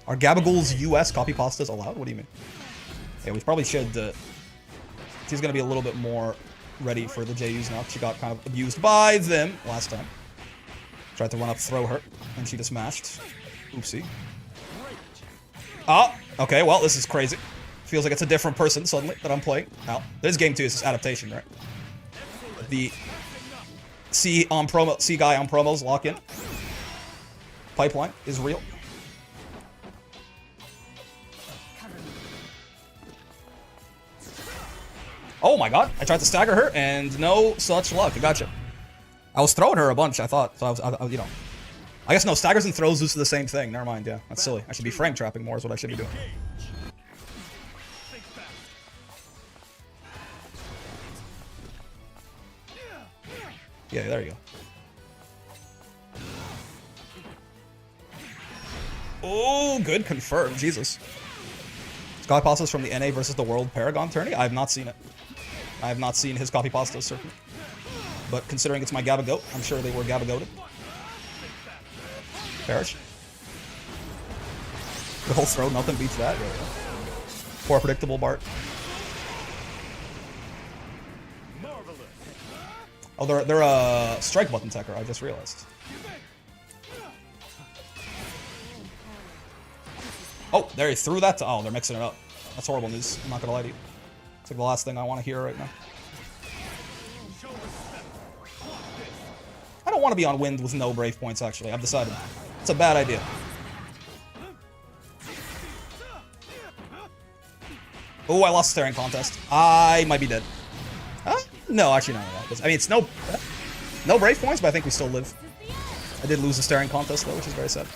Are Gabagool's US copy pastas allowed? What do you mean? Yeah, we probably should... she's going to be a little bit more ready for the JUs now. She got kind of abused by them last time. Tried to run up, throw her, and she just mashed. Oopsie. Oh, okay, well, this is crazy. Feels like it's a different person suddenly that I'm playing. Now, this game too is just adaptation, right? The C guy on promos lock in. Pipeline is real. Oh my god, I tried to stagger her and no such luck. I gotcha. I was throwing her a bunch, I thought. So I was, you know. I guess no, staggers and throws lose to the same thing. Never mind, yeah. That's silly. I should be frame trapping more is what I should be doing. Yeah, there you go. Oh, good. Confirmed. Jesus. Copy pastas from the NA versus the World Paragon tourney? I have not seen it. I have not seen his copy pastas, certainly. But considering it's my Gabba Goat, I'm sure they were Gabba Goated. Perish. The whole throw, nothing beats that. Poor predictable Bart. Oh, they're a strike button techer, I just realized. Oh, there he threw that to... Oh, they're mixing it up. That's horrible news. I'm not gonna lie to you. It's like the last thing I want to hear right now. I don't want to be on wind with no brave points, actually. I've decided. It's a bad idea. Oh, I lost the staring contest. I might be dead. No, actually, no. I mean, it's no brave points, but I think we still live. I did lose the staring contest, though, which is very sad.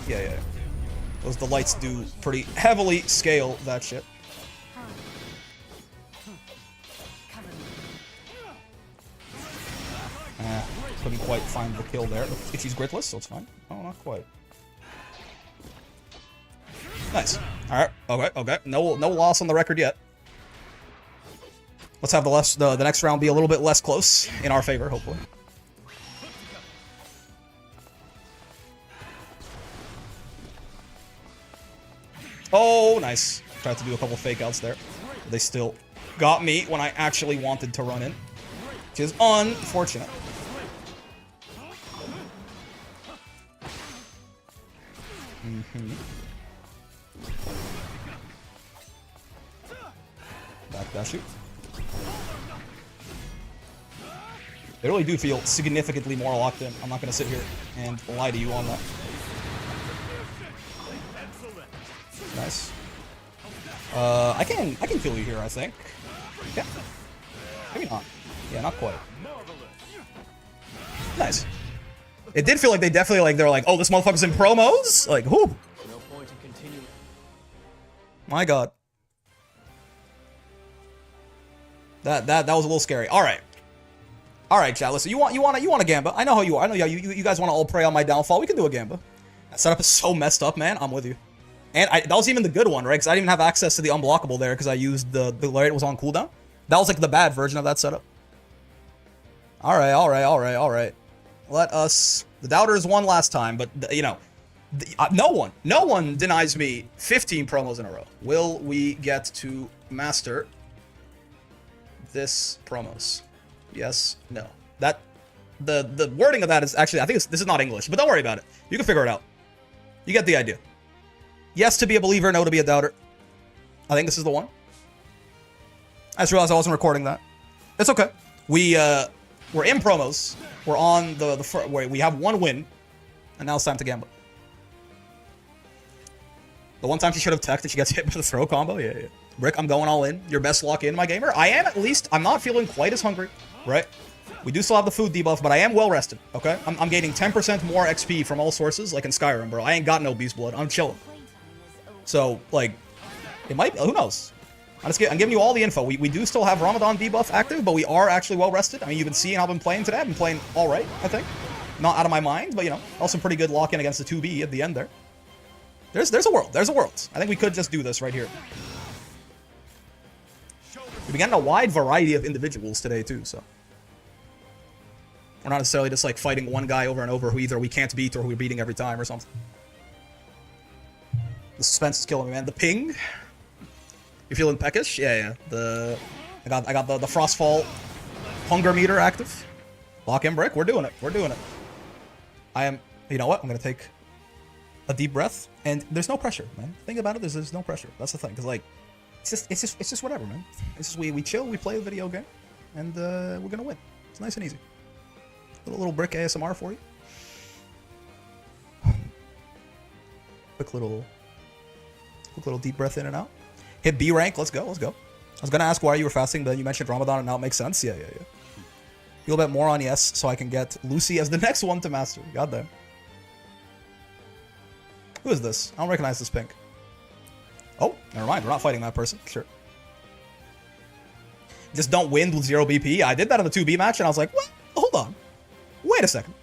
Yeah. Those delights do pretty heavily scale that shit. Couldn't quite find the kill there. If she's gritless, so it's fine. Oh, not quite. Nice. Alright, okay. No loss on the record yet. Let's have the next round be a little bit less close in our favor, hopefully. Oh, nice. Tried to do a couple fake outs there. They still got me when I actually wanted to run in, which is unfortunate. Backdash you. They really do feel significantly more locked in. I'm not going to sit here and lie to you on that. Nice. I can kill you here, I think. Yeah. Maybe not. Yeah, not quite. Nice. It did feel like they definitely they're like, oh, this motherfucker's in promos? Like, whoo. No point in continuing. My god. That was a little scary. Alright, chat, listen, you want a Gamba. I know how you are. I know you guys want to all prey on my downfall. We can do a Gamba. That setup is so messed up, man. I'm with you. And that was even the good one, right? Because I didn't even have access to the unblockable there because I used the Lariat was on cooldown. That was like the bad version of that setup. Alright. Let us... The Doubters won last time, but, you know... no one denies me 15 promos in a row. Will we get to master this promos? Yes, no. The wording of that is actually... I think this is not English, but don't worry about it. You can figure it out. You get the idea. Yes to be a believer, no to be a doubter. I think this is the one. I just realized I wasn't recording that. It's okay. We're in promos. We're on where we have one win, and now it's time to gamble. The one time she should have teched and she gets hit with a throw combo. Yeah. Rick, I'm going all in. Your best lock in, my gamer. I am at least. I'm not feeling quite as hungry, right? We do still have the food debuff, but I am well rested. Okay, I'm gaining 10% more XP from all sources, like in Skyrim, bro. I ain't got no beast blood. I'm chilling. So, like, it might... Who knows? I'm giving you all the info. We do still have Ramadan debuff active, but we are actually well rested. I mean, you've been seeing how I've been playing today. I've been playing all right, I think. Not out of my mind, but, you know, also pretty good lock-in against the 2B at the end there. There's a world. There's a world. I think we could just do this right here. We've been getting a wide variety of individuals today, too, so... We're not necessarily just, like, fighting one guy over and over who either we can't beat or who we're beating every time or something. The suspense is killing me, man. The ping. You feeling peckish? Yeah. I got the Frostfall hunger meter active. Lock in brick. We're doing it. I am. You know what? I'm gonna take a deep breath, and there's no pressure, man. Think about it. There's no pressure. That's the thing. Cause like, it's just whatever, man. It's just we chill. We play a video game, and we're gonna win. It's nice and easy. Little brick ASMR for you. Quick little deep breath in and out. Hit B rank. Let's go. I was gonna ask why you were fasting, but you mentioned Ramadan, and now it makes sense. Yeah. Feel bet more on yes, so I can get Lucy as the next one to master. Goddamn. Who is this? I don't recognize this pink. Oh, never mind. We're not fighting that person. Sure. Just don't win with 0 BP. I did that in the 2B match, and I was like, what? Hold on. Wait a second.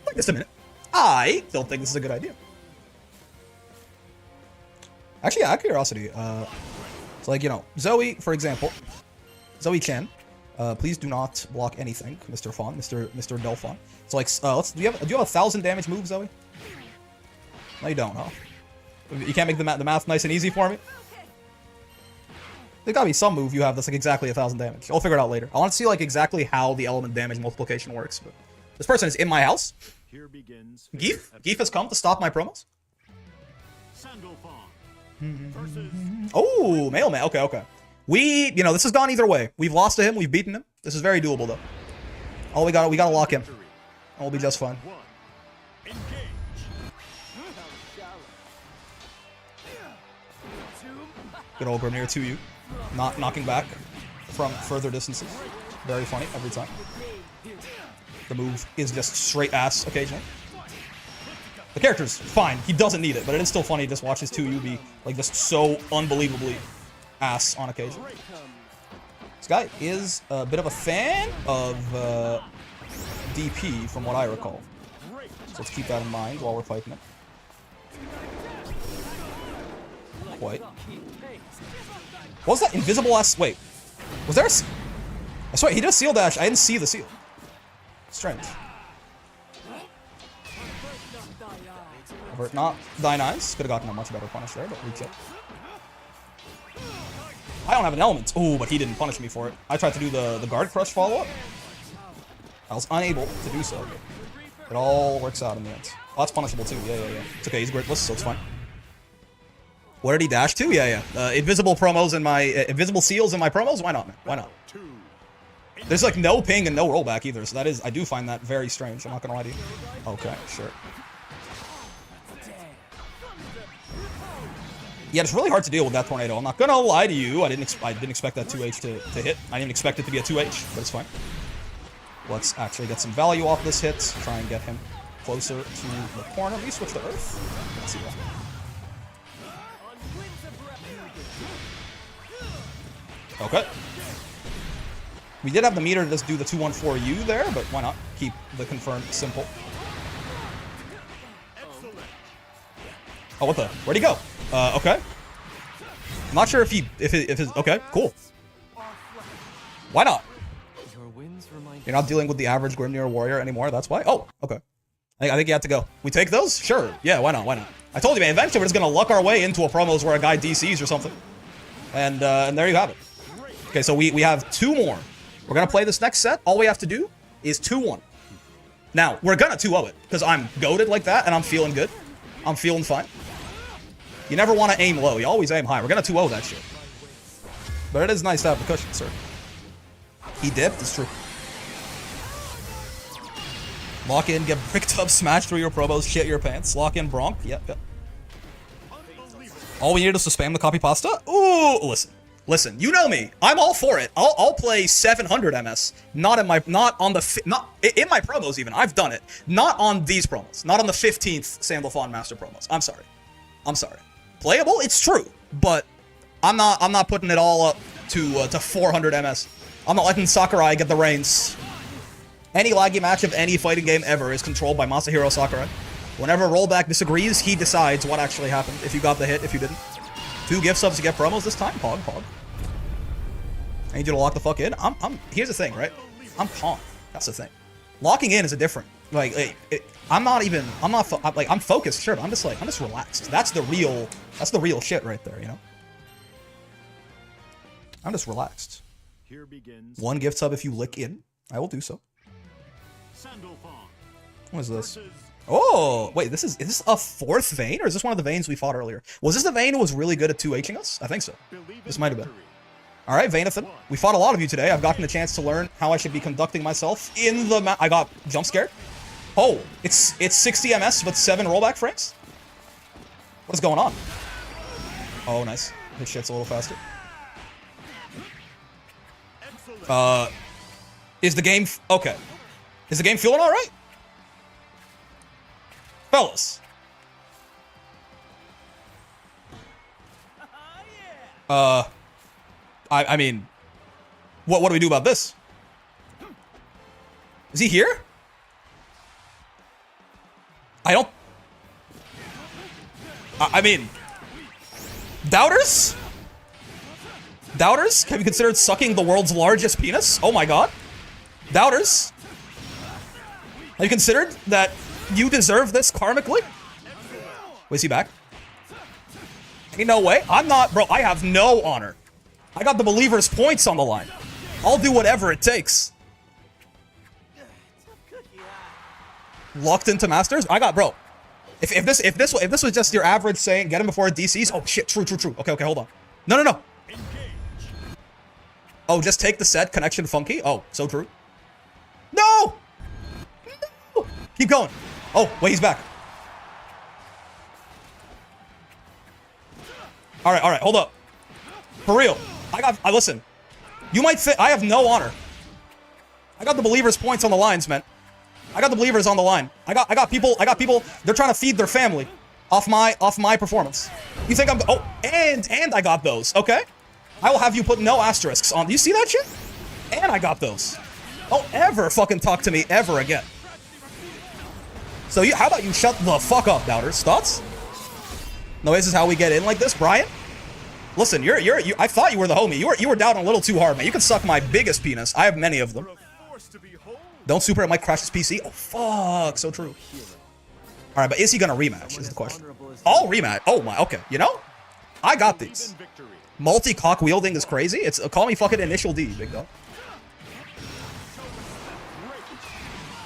Wait just a minute. I don't think this is a good idea. Actually, out of curiosity, it's like, you know, Zoe, for example, Zoe Chen, please do not block anything, Mr. Fawn, Mr. Delphon. So like, do you have 1,000 damage move, Zoe? No, you don't, huh? You can't make the math nice and easy for me? There's gotta be some move you have that's like exactly 1,000 damage. I'll figure it out later. I want to see like exactly how the element damage multiplication works. But this person is in my house. Here begins Geef has come to stop my promos. Sandalphon. Oh, mailman. Okay. You know, this has gone either way. We've lost to him. We've beaten him. This is very doable, though. Oh, we gotta lock in. I'll be just fine. One. Engage. Good old Grimnir to you. Not knocking back from further distances. Very funny every time. The move is just straight ass occasionally. The character's fine. He doesn't need it, but it is still funny to just watch his 2U be like just so unbelievably ass on occasion. This guy is a bit of a fan of DP from what I recall. So let's keep that in mind while we're fighting it. Quite. What was that invisible ass? Wait. Was there a... I swear, he did a seal dash. I didn't see the seal. Strange. Avert not die nice. Could have gotten a much better punish there, but we chill. I don't have an element. Ooh, but he didn't punish me for it. I tried to do the guard crush follow-up. I was unable to do so. It all works out in the end. Oh, that's punishable too. Yeah. It's okay, he's gritless, so it's fine. What did he dash to? Yeah. Invisible promos in my... invisible seals in my promos? Why not, man? Why not? There's like no ping and no rollback either, so that is... I do find that very strange. I'm not gonna lie to you. Okay, sure. Yeah, it's really hard to deal with that tornado. I'm not gonna lie to you. I didn't expect that 2H to hit. I didn't expect it to be a 2H, but it's fine. Let's actually get some value off this hit. Try and get him closer to the corner. Let me switch to Earth. Let's see that. Okay. We did have the meter to just do the 2-1-4U there, but why not? Keep the confirmed simple. Oh, what the? Where'd he go? Okay. I'm not sure if his... Okay, cool. Why not? You're not dealing with the average Grimnir warrior anymore, that's why? Oh, okay. I think you have to go. We take those? Sure. Yeah, why not? Why not? I told you, man, eventually we're just gonna luck our way into a promos where a guy DCs or something. And there you have it. Okay, so we have 2 more. We're gonna play this next set. All we have to do is 2-1. Now, we're gonna 2-0 it, because I'm goated like that, and I'm feeling good. I'm feeling fine. You never want to aim low. You always aim high. We're gonna 2-0 that shit. But it is nice to have the cushion, sir. He dipped. It's true. Lock in, get bricked up, smash through your promos, shit your pants. Lock in, Bronk. Yep. All we needed was to spam the copy pasta. Ooh, listen. You know me. I'm all for it. I'll play 700 MS. In my promos even. I've done it. Not on these promos. Not on the 15th Sandalphon Master promos. I'm sorry. Playable, it's true, but I'm not putting it all up to 400 MS. I'm not letting Sakurai get the reins. Any laggy match of any fighting game ever is controlled by Masahiro Sakurai. Whenever Rollback disagrees, he decides what actually happened. If you got the hit, if you didn't. 2 gift subs to get promos this time. Pog. I need you to lock the fuck in. Here's the thing, right? I'm calm. That's the thing. Locking in is a different. I'm focused, sure, but I'm just relaxed. That's the real shit right there, you know? I'm just relaxed. Here begins 1 gift sub if you lick in. I will do so. Sandalphon. What is this? Oh, wait, is this a 4th vein, or is this one of the veins we fought earlier? Was this the vein who was really good at 2Hing us? I think so. This might have been. Alright, Vainathan. We fought a lot of you today. I've gotten a chance to learn how I should be conducting myself in the I got jump scared. Oh, it's 60 MS but 7 rollback frames? What is going on? Oh, nice. His shit's a little faster. Is the game... Okay. Is the game feeling alright? Fellas. I mean... What do we do about this? Is he here? I mean... Doubters? Doubters? Have you considered sucking the world's largest penis? Oh my god. Doubters? Have you considered that you deserve this karmically? Was he back? Ain't no way. I'm not... Bro, I have no honor. I got the believer's points on the line. I'll do whatever it takes. Locked into masters? I got... Bro. If this was just your average saying, get him before it DCs... Oh, shit. True. Okay, hold on. No. Oh, just take the set, connection funky? Oh, so true. No! Keep going. Oh, wait, he's back. All right, hold up. For real. I listen. You might think I have no honor. I got the believers' points on the lines, man. I got the believers on the line. I got people, they're trying to feed their family off my performance. You think I'm, oh, and I got those, okay? I will have you put no asterisks on. Do you see that shit? And I got those. Don't ever fucking talk to me ever again. So how about you shut the fuck up, doubters? Thoughts? No, this is how we get in like this, Brian? Listen, I thought you were the homie. You were doubting a little too hard, man. You can suck my biggest penis. I have many of them. Don't super, it might crash his PC. Oh, fuck. So true. All right, but is he going to rematch is the question. All rematch. Oh, my. Okay. You know? I got these. Multi-cock wielding is crazy. It's call me fucking Initial D, big dog.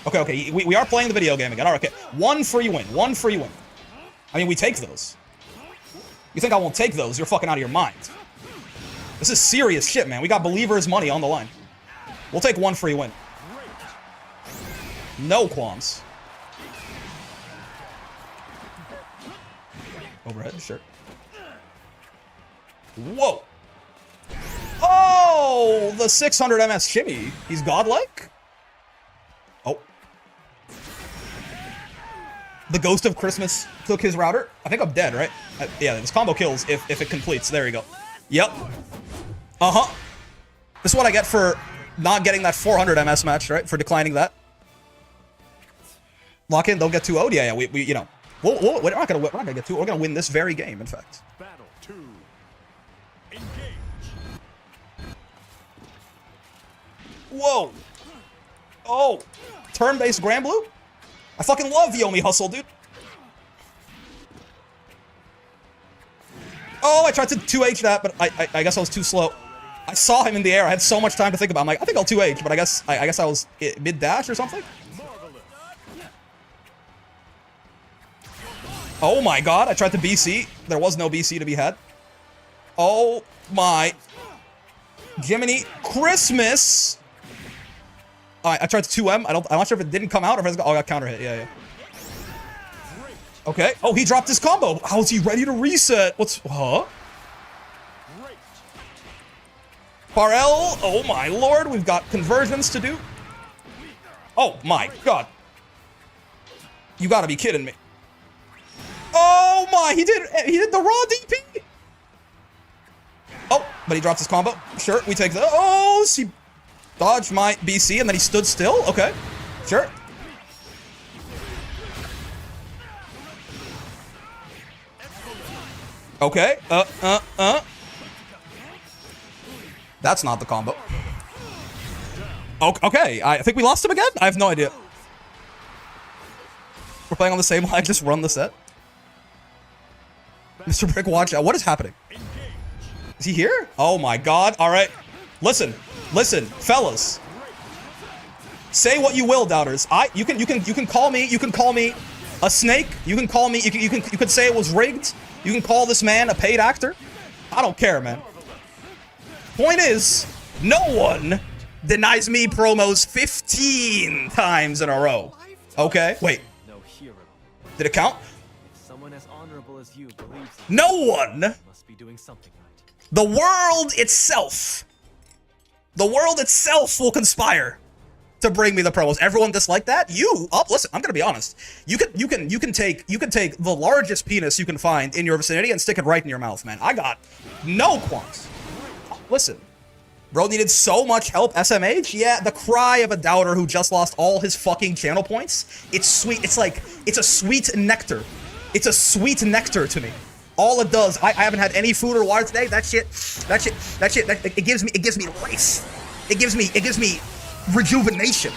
Okay. We are playing the video game again. All right, okay. One free win. I mean, we take those. You think I won't take those? You're fucking out of your mind. This is serious shit, man. We got believers' money on the line. We'll take one free win. No qualms. Overhead, sure. Whoa. Oh, the 600 MS shimmy. He's godlike? Oh. The Ghost of Christmas took his router. I think I'm dead, right? Yeah, this combo kills if it completes. There you go. Yep. Uh-huh. This is what I get for not getting that 400 MS match, right? For declining that. Lock in, don't get too old. Yeah, we you know. We're not gonna get too. We're gonna win this very game, in fact. Battle 2. Engage. Whoa. Oh. Turn-based Grand Blue? I fucking love Yomi Hustle, dude. Oh, I tried to 2H that, but I guess I was too slow. I saw him in the air. I had so much time to think about it. I'm like, I think I'll 2H, but I guess I was mid-dash or something. Oh my god, I tried to BC. There was no BC to be had. Oh my Jiminy Christmas. Alright, I tried to 2M. I'm not sure if it didn't come out or if it's got, oh, I got counter hit. Yeah. Okay. Oh, he dropped his combo. How is he ready to reset? What's, huh? Parel. Oh my lord, we've got conversions to do. Oh my god. You gotta be kidding me. Oh my, he did the raw DP. Oh, but he drops his combo. Sure, we take the, oh, he dodged my BC and then he stood still. Okay, sure. Okay, That's not the combo. Okay, I think we lost him again? I have no idea. We're playing on the same line, just run the set. Mr. Brick, watch out. What is happening? Is he here? Oh my god. Alright. Listen, fellas. Say what you will, doubters. You can call me a snake. You can call me, you could say it was rigged. You can call this man a paid actor. I don't care, man. Point is, no one denies me promos 15 times in a row. Okay? Wait. No hero. Did it count? If someone as honorable as you believes no one. Must be doing something right. The world itself will conspire to bring me the promos. Everyone dislike that? Listen, I'm gonna be honest. You can take the largest penis you can find in your vicinity and stick it right in your mouth, man. I got no qualms. Listen, bro needed so much help. SMH? Yeah, the cry of a doubter who just lost all his fucking channel points. It's sweet. It's like, it's a sweet nectar. It's a sweet nectar to me. All it does, I haven't had any food or water today. That shit, it gives me life. It gives me rejuvenation.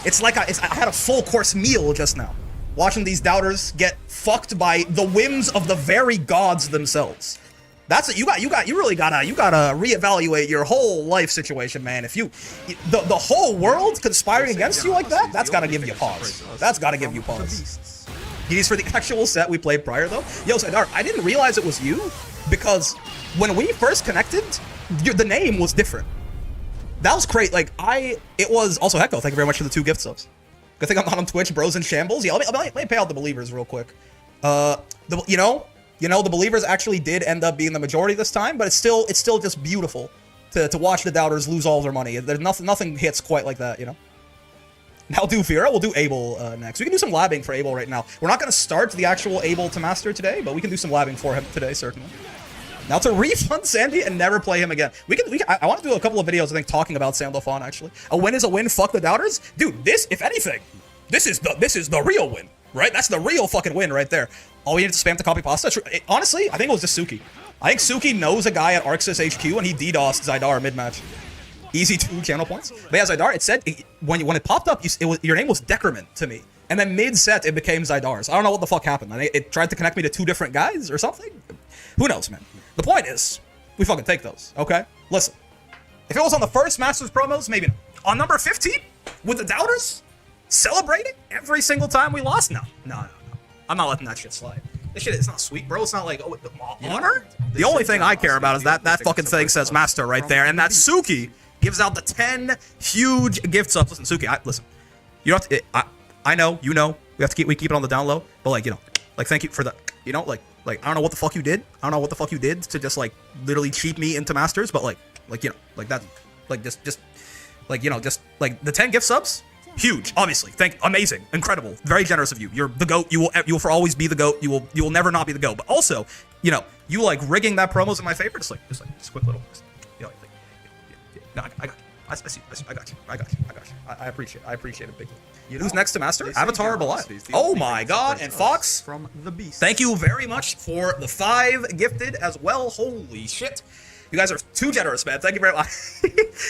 It's like I had a full course meal just now. Watching these doubters get fucked by the whims of the very gods themselves. That's it. You really gotta reevaluate your whole life situation, man. If the whole world conspiring against you like that, that's gotta give you pause. That's gotta give you pause. He's for the actual set we played prior though. Yo, Sandar, I didn't realize it was you because when we first connected, the name was different. That was great. Like it was also Hecko. Thank you very much for the 2 gift subs. Good thing I'm not on Twitch, bros in shambles. Yeah, let me pay out the believers real quick. You know, the believers actually did end up being the majority this time, but it's still just beautiful to watch the doubters lose all their money. There's nothing hits quite like that, you know. I'll do Vera. We'll do Abel next. We can do some labbing for Abel right now. We're not going to start the actual Abel to master today, but we can do some labbing for him today, certainly. Now to refund Sandy and never play him again. I want to do a couple of videos, I think, talking about Sandalphon, actually. A win is a win. Fuck the doubters. Dude, this, if anything, this is the real win, right? That's the real fucking win right there. All we need to spam to copy pasta. Honestly, I think it was just Suki. I think Suki knows a guy at Arxis HQ, and he DDoSed Zydar mid-match. Easy 2 channel points. But yeah, Zydar, it said, when it popped up, your name was Decrement to me. And then mid-set, it became Zydar's. I don't know what the fuck happened. It tried to connect me to 2 different guys or something. Who knows, man? The point is, we fucking take those, okay? Listen, if it was on the first Masters promos, maybe not. On number 15, with the doubters, celebrating every single time we lost? No. I'm not letting that shit slide. This shit is not sweet, bro. It's not like, oh, honor? The only thing I care about is that fucking thing says Master right there, and that Suki gives out the 10 huge gift subs. Listen, Suki, listen. You don't have to, I know, you know, we keep it on the down low, but like, you know, like, thank you for the, you know, like, I don't know what the fuck you did. I don't know what the fuck you did to just, like, literally cheat me into Masters, but, like, you know, like, that, like, just, like, you know, just, like, the 10 gift subs, huge, obviously, amazing, incredible, very generous of you. You're the GOAT, you will for always be the GOAT, you will never not be the GOAT, but also, you know, you, like, rigging that promo's in my favor, just quick little, you know, like, no, I got you. I see. I got you. I appreciate it, big. Who's next to Master? Avatar Belial. Oh my god, and Fox from the Beast. Thank you very much for the 5 gifted as well. Holy shit. You guys are too generous, man. Thank you very much.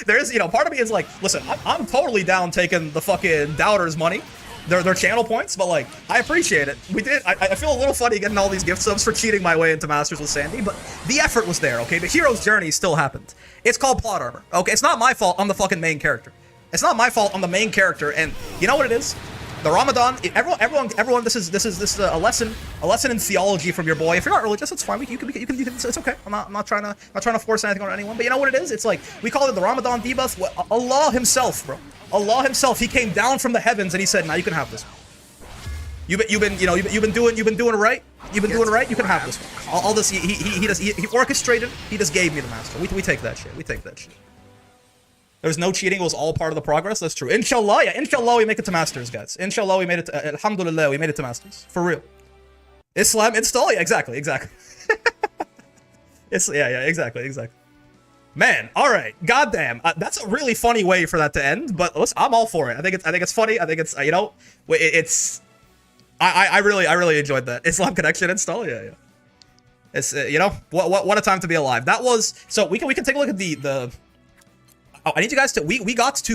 There's, you know, part of me is like, listen, I'm totally down taking the fucking doubters' money. Their channel points, but like, I appreciate it. We did. I feel a little funny getting all these gift subs for cheating my way into Masters with Sandy, but the effort was there, okay? The hero's journey still happened. It's called plot armor, okay? It's not my fault I'm the fucking main character. It's not my fault I'm the main character, and you know what it is? The Ramadan, everyone, this is a lesson in theology from your boy. If you're not religious, it's fine. You can it's okay. I'm not trying to force anything on anyone. But you know what it is? It's like, we call it the Ramadan debuff. Allah himself, bro. Allah himself, he came down from the heavens and he said, "Now you can have this. You've been doing right. You've been doing right. You can have this one. All this, he orchestrated. He just gave me the master. We take that shit. We take that shit. There's no cheating. It was all part of the progress. That's true. Inshallah, yeah. Inshallah, we make it to Masters, guys. Inshallah, we made it to, alhamdulillah, we made it to Masters. For real. Islam install? Yeah, exactly. Exactly. Man, all right. Goddamn. That's a really funny way for that to end, but listen, I'm all for it. I think it's funny. I think it's, you know, it's, I really enjoyed that. Islam connection install? Yeah. It's, you know, what a time to be alive. That was, so we can take a look at the oh, I need you guys to, we got to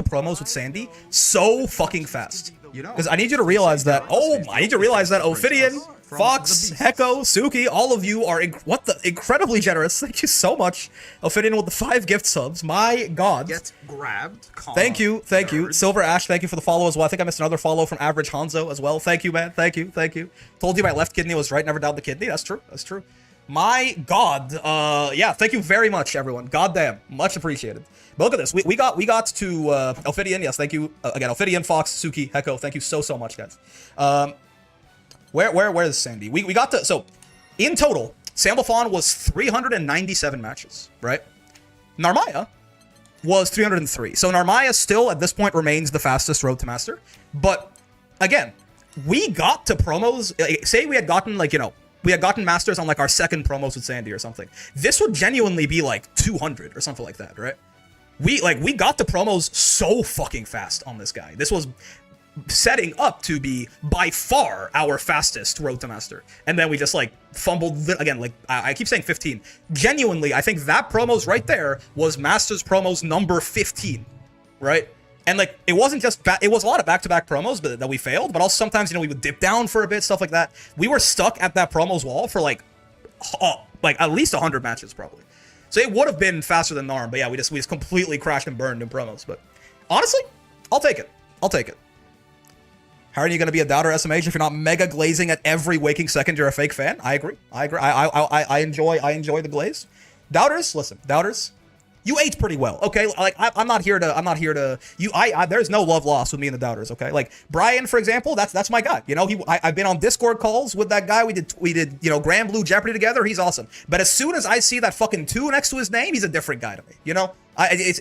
promos with Sandy so fucking fast. Because I need you to realize that, Ophidian, Fox, Hecko, Suki, all of you are, incredibly generous. Thank you so much. Ophidian with the 5 gift subs. My god. Get grabbed. Thank you. Silver Ash, thank you for the follow as well. I think I missed another follow from Average Hanzo as well. Thank you, man. Thank you. Told you my left kidney was right, never doubted the kidney. That's true. My god. Yeah, thank you very much, everyone. Goddamn. Much appreciated. But look at this. We got to Ophidian. Yes, thank you. Again, Ophidian, Fox, Suki, Hecko. Thank you so much, guys. Where is Sandy? We got to, so in total, Sandalphon was 397 matches, right? Narmaya was 303. So Narmaya still at this point remains the fastest road to master. But again, we got to promos, say we had gotten, like, you know, we had gotten masters on like our second promos with Sandy or something. This would genuinely be like 200 or something like that, right? We got the promos so fucking fast on this guy. This was setting up to be by far our fastest road to master. And then we just like fumbled again. Like I keep saying 15. Genuinely, I think that promos right there was Masters promos number 15, right? And like it wasn't just it was a lot of back-to-back promos that we failed, but also sometimes, you know, we would dip down for a bit, stuff like that. We were stuck at that promos wall for like at least 100 matches probably. So it would have been faster than Narm, but yeah, we just completely crashed and burned in promos. But honestly, I'll take it. How are you going to be a doubter SMH if you're not mega glazing at every waking second you're a fake fan? I agree. I enjoy the glaze. Doubters, listen, doubters, You ate pretty well, okay? Like I'm not here to. There's no love lost with me and the doubters, okay? Like Brian, for example, that's my guy. You know, I've been on Discord calls with that guy. We did Grand Blue Jeopardy together. He's awesome. But as soon as I see that fucking 2 next to his name, he's a different guy to me. You know, he's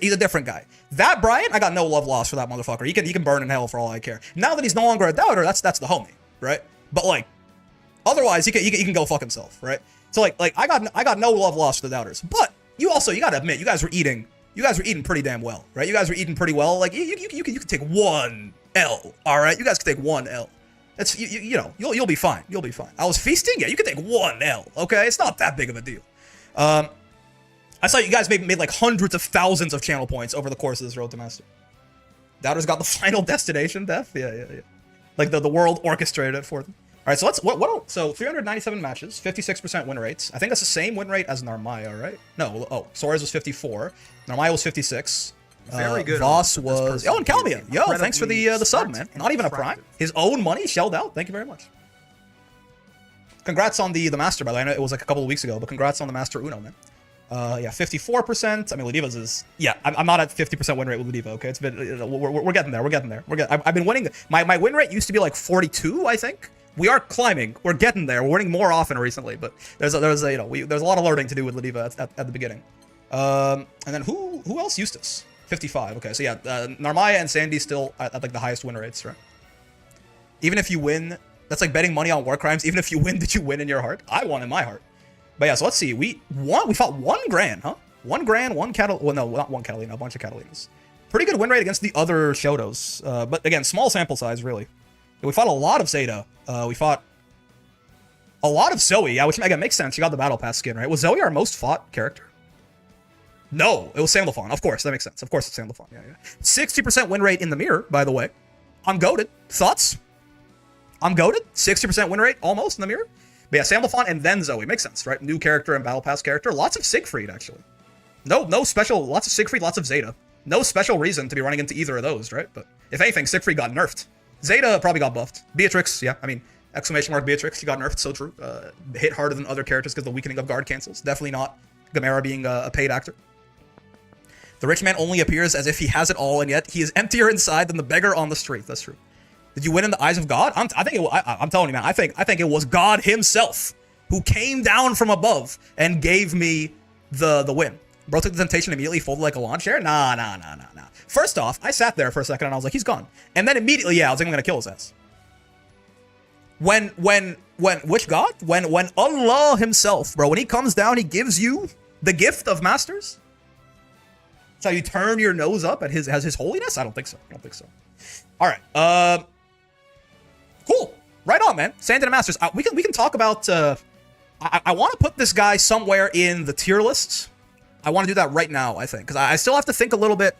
a different guy. That Brian, I got no love lost for that motherfucker. He can burn in hell for all I care. Now that he's no longer a doubter, that's the homie, right? But like, otherwise he can go fuck himself, right? So like I got no love lost for the doubters, but. You gotta admit, you guys were eating pretty damn well, right? You guys were eating pretty well. Like you could take 1 L, all right? You guys could take 1 L. That's you'll be fine. You'll be fine. I was feasting, yeah. You could take 1 L, okay? It's not that big of a deal. I saw you guys made like hundreds of thousands of channel points over the course of this road to master. Doubters got the final destination, Def. Yeah. Like the world orchestrated it for them. All right, so so 397 matches, 56% win rates. I think that's the same win rate as Narmaya, right? No, Soares was 54, Narmaya was 56. Very good. Voss was and Calmia. Yo, thanks for the sub, man. Not even a prime. His own money shelled out. Thank you very much. Congrats on the master, by the way. I know it was like a couple of weeks ago, but congrats on the master Uno, man. Yeah, 54%. I mean, Ladiva's is I'm not at 50% win rate with Ladiva. Okay, it's been we're getting there. We're getting there. I've been winning. My win rate used to be like 42, I think. We are climbing. We're getting there. We're winning more often recently, but there's a lot of learning to do with Ladiva at the beginning. And then who else? Eustace, 55. Okay, so yeah, Narmaya and Sandy still at like the highest win rates, right? Even if you win, that's like betting money on war crimes. Even if you win, did you win in your heart? I won in my heart. But yeah, so let's see. We fought 1 Grand, huh? 1 Grand, 1 Catalina. Well, no, not 1 Catalina, a bunch of Catalinas. Pretty good win rate against the other Shotos. But again, small sample size, really. We fought a lot of Zeta. We fought a lot of Zoe. Yeah, which again makes sense. She got the Battle Pass skin, right? Was Zoe our most fought character? No, it was Sandalphon. Of course, that makes sense. Of course, it's Sandalphon. Yeah. 60% win rate in the mirror, by the way. I'm goated. Thoughts? I'm goated. 60% win rate almost in the mirror. But yeah, Sandalphon and then Zoe. Makes sense, right? New character and Battle Pass character. Lots of Siegfried, actually. No special. Lots of Siegfried, lots of Zeta. No special reason to be running into either of those, right? But if anything, Siegfried got nerfed. Zeta probably got buffed. Beatrix, yeah. I mean, exclamation mark Beatrix. She got nerfed, so true. Hit harder than other characters because the weakening of guard cancels. Definitely not Gamera being a paid actor. The rich man only appears as if he has it all, and yet he is emptier inside than the beggar on the street. That's true. Did you win in the eyes of God? I'm telling you, man. I think it was God himself who came down from above and gave me the win. Bro took the temptation, immediately folded like a lawn chair. Nah. First off, I sat there for a second and I was like, he's gone. And then immediately, I was like, I'm gonna kill his ass. When which God? When Allah himself, bro, when he comes down, he gives you the gift of masters. That's how you turn your nose up at his holiness? I don't think so. All right. Cool. Right on, man. Sand and Masters. We can talk about. I want to put this guy somewhere in the tier lists. I want to do that right now, I think, because I still have to think a little bit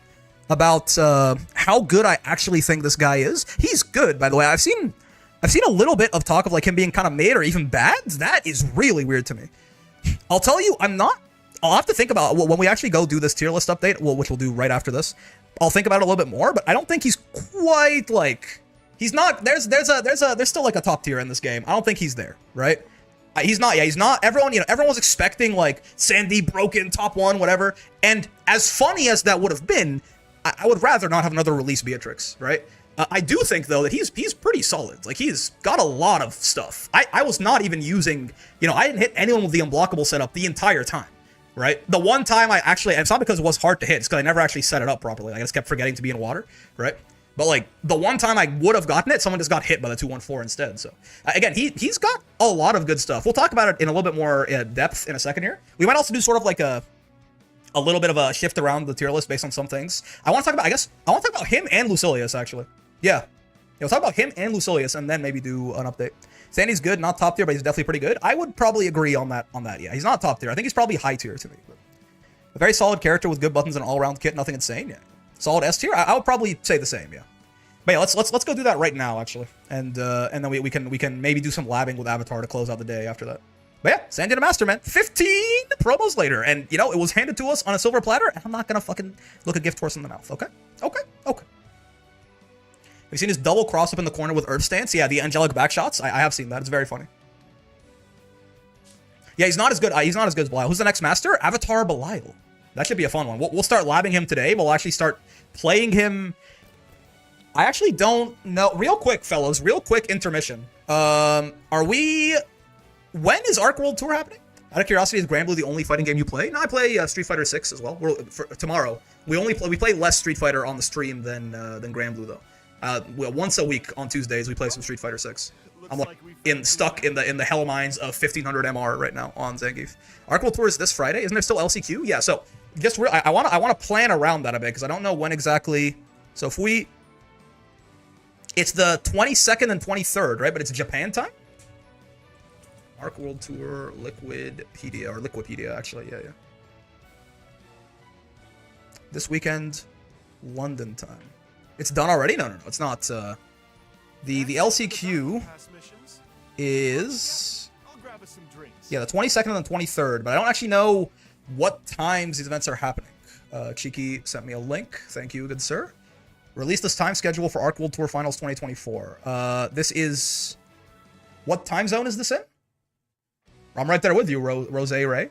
about how good I actually think this guy is. He's good, by the way. I've seen a little bit of talk of like him being kind of mid or even bad. That is really weird to me. I'll tell you, I'll have to think about when we actually go do this tier list update, which we'll do right after this. I'll think about it a little bit more, but I don't think he's quite like he's not. There's still like a top tier in this game. I don't think he's there, right? He's not. Yeah, he's not. Everyone was expecting like Sandy broken top 1, whatever. And as funny as that would have been, I would rather not have another release Beatrix, right? I do think though that he's pretty solid. Like he's got a lot of stuff. I was not even using. I didn't hit anyone with the unblockable setup the entire time. Right? The one time I actually, and it's not because it was hard to hit, it's because I never actually set it up properly. I just kept forgetting to be in water, right? But like, the one time I would have gotten it, someone just got hit by the 214 instead. So, again, he's got a lot of good stuff. We'll talk about it in a little bit more depth in a second here. We might also do sort of like a little bit of a shift around the tier list based on some things. I want to talk about him and Lucilius, actually. Yeah. We'll talk about him and Lucilius, and then maybe do an update. Sandy's good, not top tier, but he's definitely pretty good. I would probably agree on that. Yeah, he's not top tier. I think he's probably high tier to me. But a very solid character with good buttons and all-around kit, nothing insane. Yeah, solid S tier. I would probably say the same. Yeah, but yeah, let's go do that right now actually, and then we can maybe do some labbing with Avatar to close out the day after that. But yeah, Sandy the Master, man. 15 promos later, and it was handed to us on a silver platter, and I'm not gonna fucking look a gift horse in the mouth. Okay. Have you seen his double cross up in the corner with Earth Stance? Yeah, the angelic backshots. I have seen that. It's very funny. Yeah, he's not as good. He's not as good as Belial. Who's the next master? Avatar Belial. That should be a fun one. We'll start labbing him today. We'll actually start playing him. I actually don't know. Real quick, fellas. Real quick intermission. Are we... When is Arc World Tour happening? Out of curiosity, is Granblue the only fighting game you play? No, I play Street Fighter 6 as well. For tomorrow. We play less Street Fighter on the stream than Granblue though. Once a week on Tuesdays we play some Street Fighter 6. I'm like stuck in the hell mines of 1500 MR right now on Zangief. Arc World Tour is this Friday. Isn't there still LCQ? Yeah. So just I want to plan around that a bit because I don't know when exactly. So if we, it's the 22nd and 23rd, right? But it's Japan time. Arc World Tour, Liquipedia, actually, yeah. This weekend, London time. It's done already? No, it's not. The LCQ is... Yeah, the 22nd and the 23rd, but I don't actually know what times these events are happening. Cheeky sent me a link. Thank you, good sir. Release this time schedule for Arc World Tour Finals 2024. This is... What time zone is this in? I'm right there with you, Rose Ray.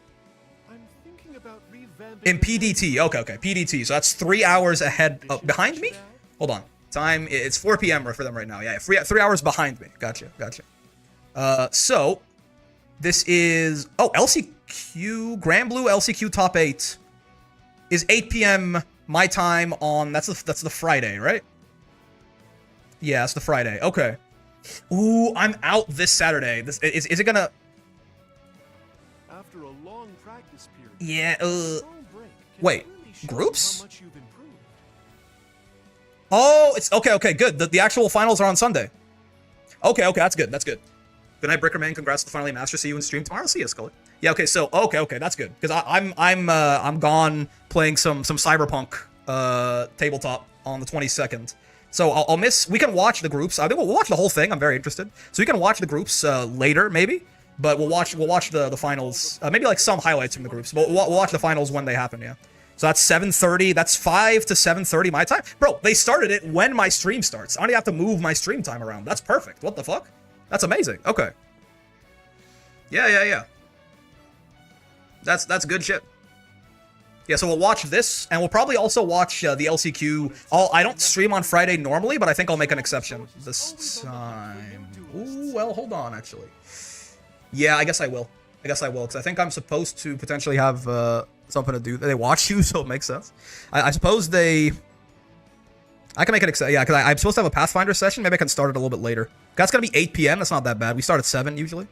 I'm thinking about revamping in PDT. Okay. PDT. So that's 3 hours ahead behind me? Hold on. Time, it's 4 p.m. for them right now. Yeah, 3 hours behind me. Gotcha. So, this is... Oh, LCQ, Granblue LCQ Top 8 is 8 p.m. my time on... That's the Friday, right? Yeah, that's the Friday. Okay. Ooh, I'm out this Saturday. Is it gonna... After a long practice period. Yeah, wait, groups? Oh, it's okay, good. The actual finals are on Sunday. Okay, that's good. Good night, Brickerman. Congrats to the finally master. See you in stream tomorrow. See you, Scully. Yeah, okay, so okay, that's good. Because I'm gone playing some Cyberpunk tabletop on the 22nd. So I'll miss. We can watch the groups. I think we'll watch the whole thing. I'm very interested. So we can watch the groups later, maybe. But we'll watch the finals. Maybe like some highlights from the groups. But we'll watch the finals when they happen. Yeah. So that's 7:30. That's 5 to 7:30 my time. Bro, they started it when my stream starts. I don't even have to move my stream time around. That's perfect. What the fuck? That's amazing. Okay. Yeah. That's good shit. Yeah, so we'll watch this, and we'll probably also watch the LCQ. I don't stream on Friday normally, but I think I'll make an exception this time. Ooh, well, hold on, actually. Yeah, I guess I will. Because I think I'm supposed to potentially have something to do. They watch you, so it makes sense. I suppose they... I can make an exception. Yeah, because I'm supposed to have a Pathfinder session. Maybe I can start it a little bit later. That's going to be 8 p.m. That's not that bad. We start at 7 usually.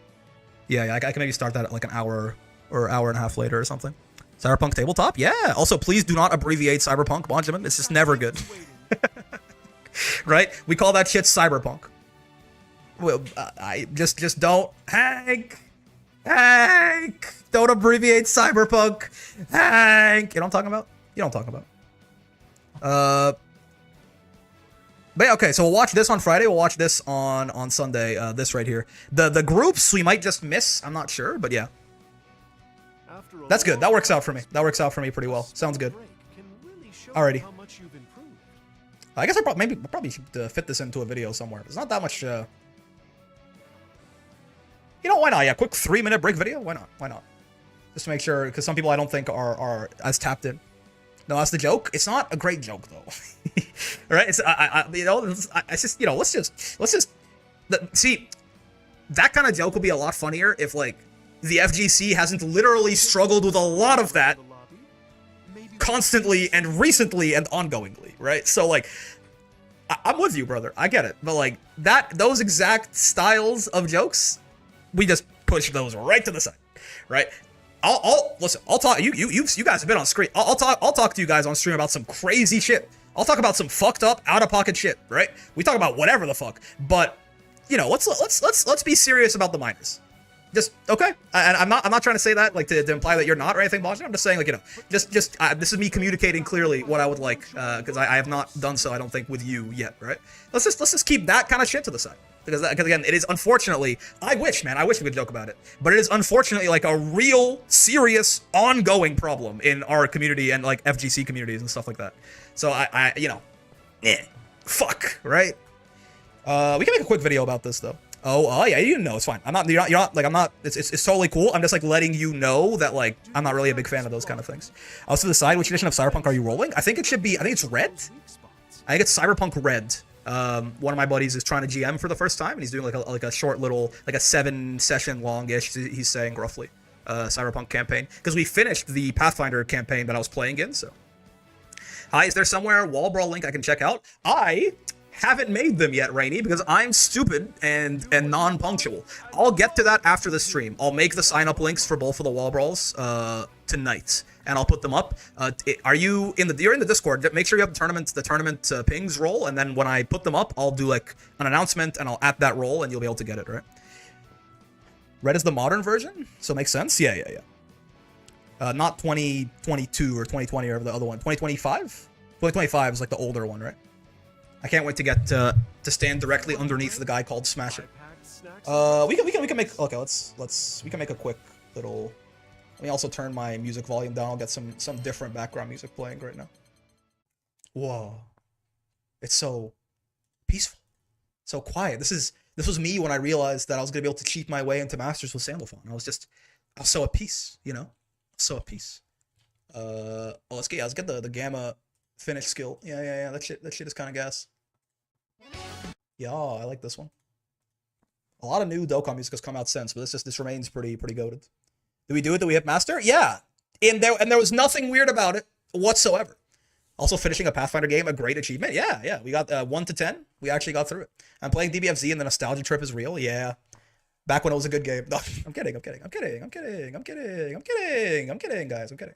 Yeah, I can maybe start that at like an hour or hour and a half later or something. Cyberpunk tabletop? Yeah. Also, please do not abbreviate Cyberpunk, Benjamin. It's just never good. Right? We call that shit Cyberpunk. Well, I just don't... Hank! Don't abbreviate Cyberpunk! Hank! You know what I'm talking about? But yeah, okay, so we'll watch this on Friday. We'll watch this on Sunday. This right here. The groups we might just miss. I'm not sure, but yeah. That's good. That works out for me. Pretty well. Sounds good. Alrighty. I guess I probably should fit this into a video somewhere. It's not that much. You know, why not? Yeah, quick 3-minute break video. Why not? Just to make sure, because some people I don't think are as tapped in. No, that's the joke. It's not a great joke though. All right. It's just let's just see. That kind of joke will be a lot funnier if like the FGC hasn't literally struggled with a lot of that constantly and recently and ongoingly, right? So like, I'm with you, brother. I get it, but like those exact styles of jokes, we just push those right to the side, right? Listen. I'll talk. You guys have been on screen. I'll talk to you guys on stream about some crazy shit. I'll talk about some fucked up, out of pocket shit, right? We talk about whatever the fuck, but you know, let's be serious about the minors. Just okay. And I'm not trying to say that like to imply that you're not or anything, Boston. I'm just saying like, you know, just this is me communicating clearly what I would like because I have not done so, I don't think, with you yet, right? Let's just keep that kind of shit to the side because again, it is unfortunately. I wish we could joke about it, but it is unfortunately like a real, serious, ongoing problem in our community and like FGC communities and stuff like that. So I fuck, right? We can make a quick video about this though. Oh, yeah, you didn't know. It's fine. You're not, like, I'm not, it's totally cool. I'm just, like, letting you know that, like, I'm not really a big fan of those kind of things. Also, to the side, which edition of Cyberpunk are you rolling? I think it should be, I think it's red. I think it's Cyberpunk Red. One of my buddies is trying to GM for the first time, and he's doing, like a short little, like a 7-session long-ish, he's saying, roughly, Cyberpunk campaign. Because we finished the Pathfinder campaign that I was playing in, so. Hi, is there somewhere Wall Brawl link I can check out? I haven't made them yet, Rainy, because I'm stupid and non-punctual. I'll get to that after the stream. I'll make the sign-up links for both of the Wall Brawls tonight, and I'll put them up. Are you in the? You're in the Discord. Make sure you have the tournament pings roll, and then when I put them up, I'll do like an announcement, and I'll add that roll, and you'll be able to get it, right? Red is the modern version, so it makes sense. Yeah. Not 2022 or 2020 or the other one. 2025. 2025 is like the older one, right? I can't wait to get to stand directly underneath the guy called Smasher. We can make we can make a quick little. Let me also turn my music volume down. I'll get some different background music playing right now. Whoa, it's so peaceful, so quiet. This was me when I realized that I was gonna be able to cheat my way into Masters with Sandalphon. I was so at peace, you know, so at peace. Let's get the gamma finish skill. Yeah. That shit is kind of gas. Yeah, I like this one. A lot of new Dokkan music has come out since, but this remains pretty goated. Did we do it? Did we hit master? Yeah. And there was nothing weird about it whatsoever. Also finishing a Pathfinder game, a great achievement. Yeah. We got 1 to 10. We actually got through it. I'm playing DBFZ and the nostalgia trip is real. Yeah. Back when it was a good game. No, I'm kidding, guys. I'm kidding.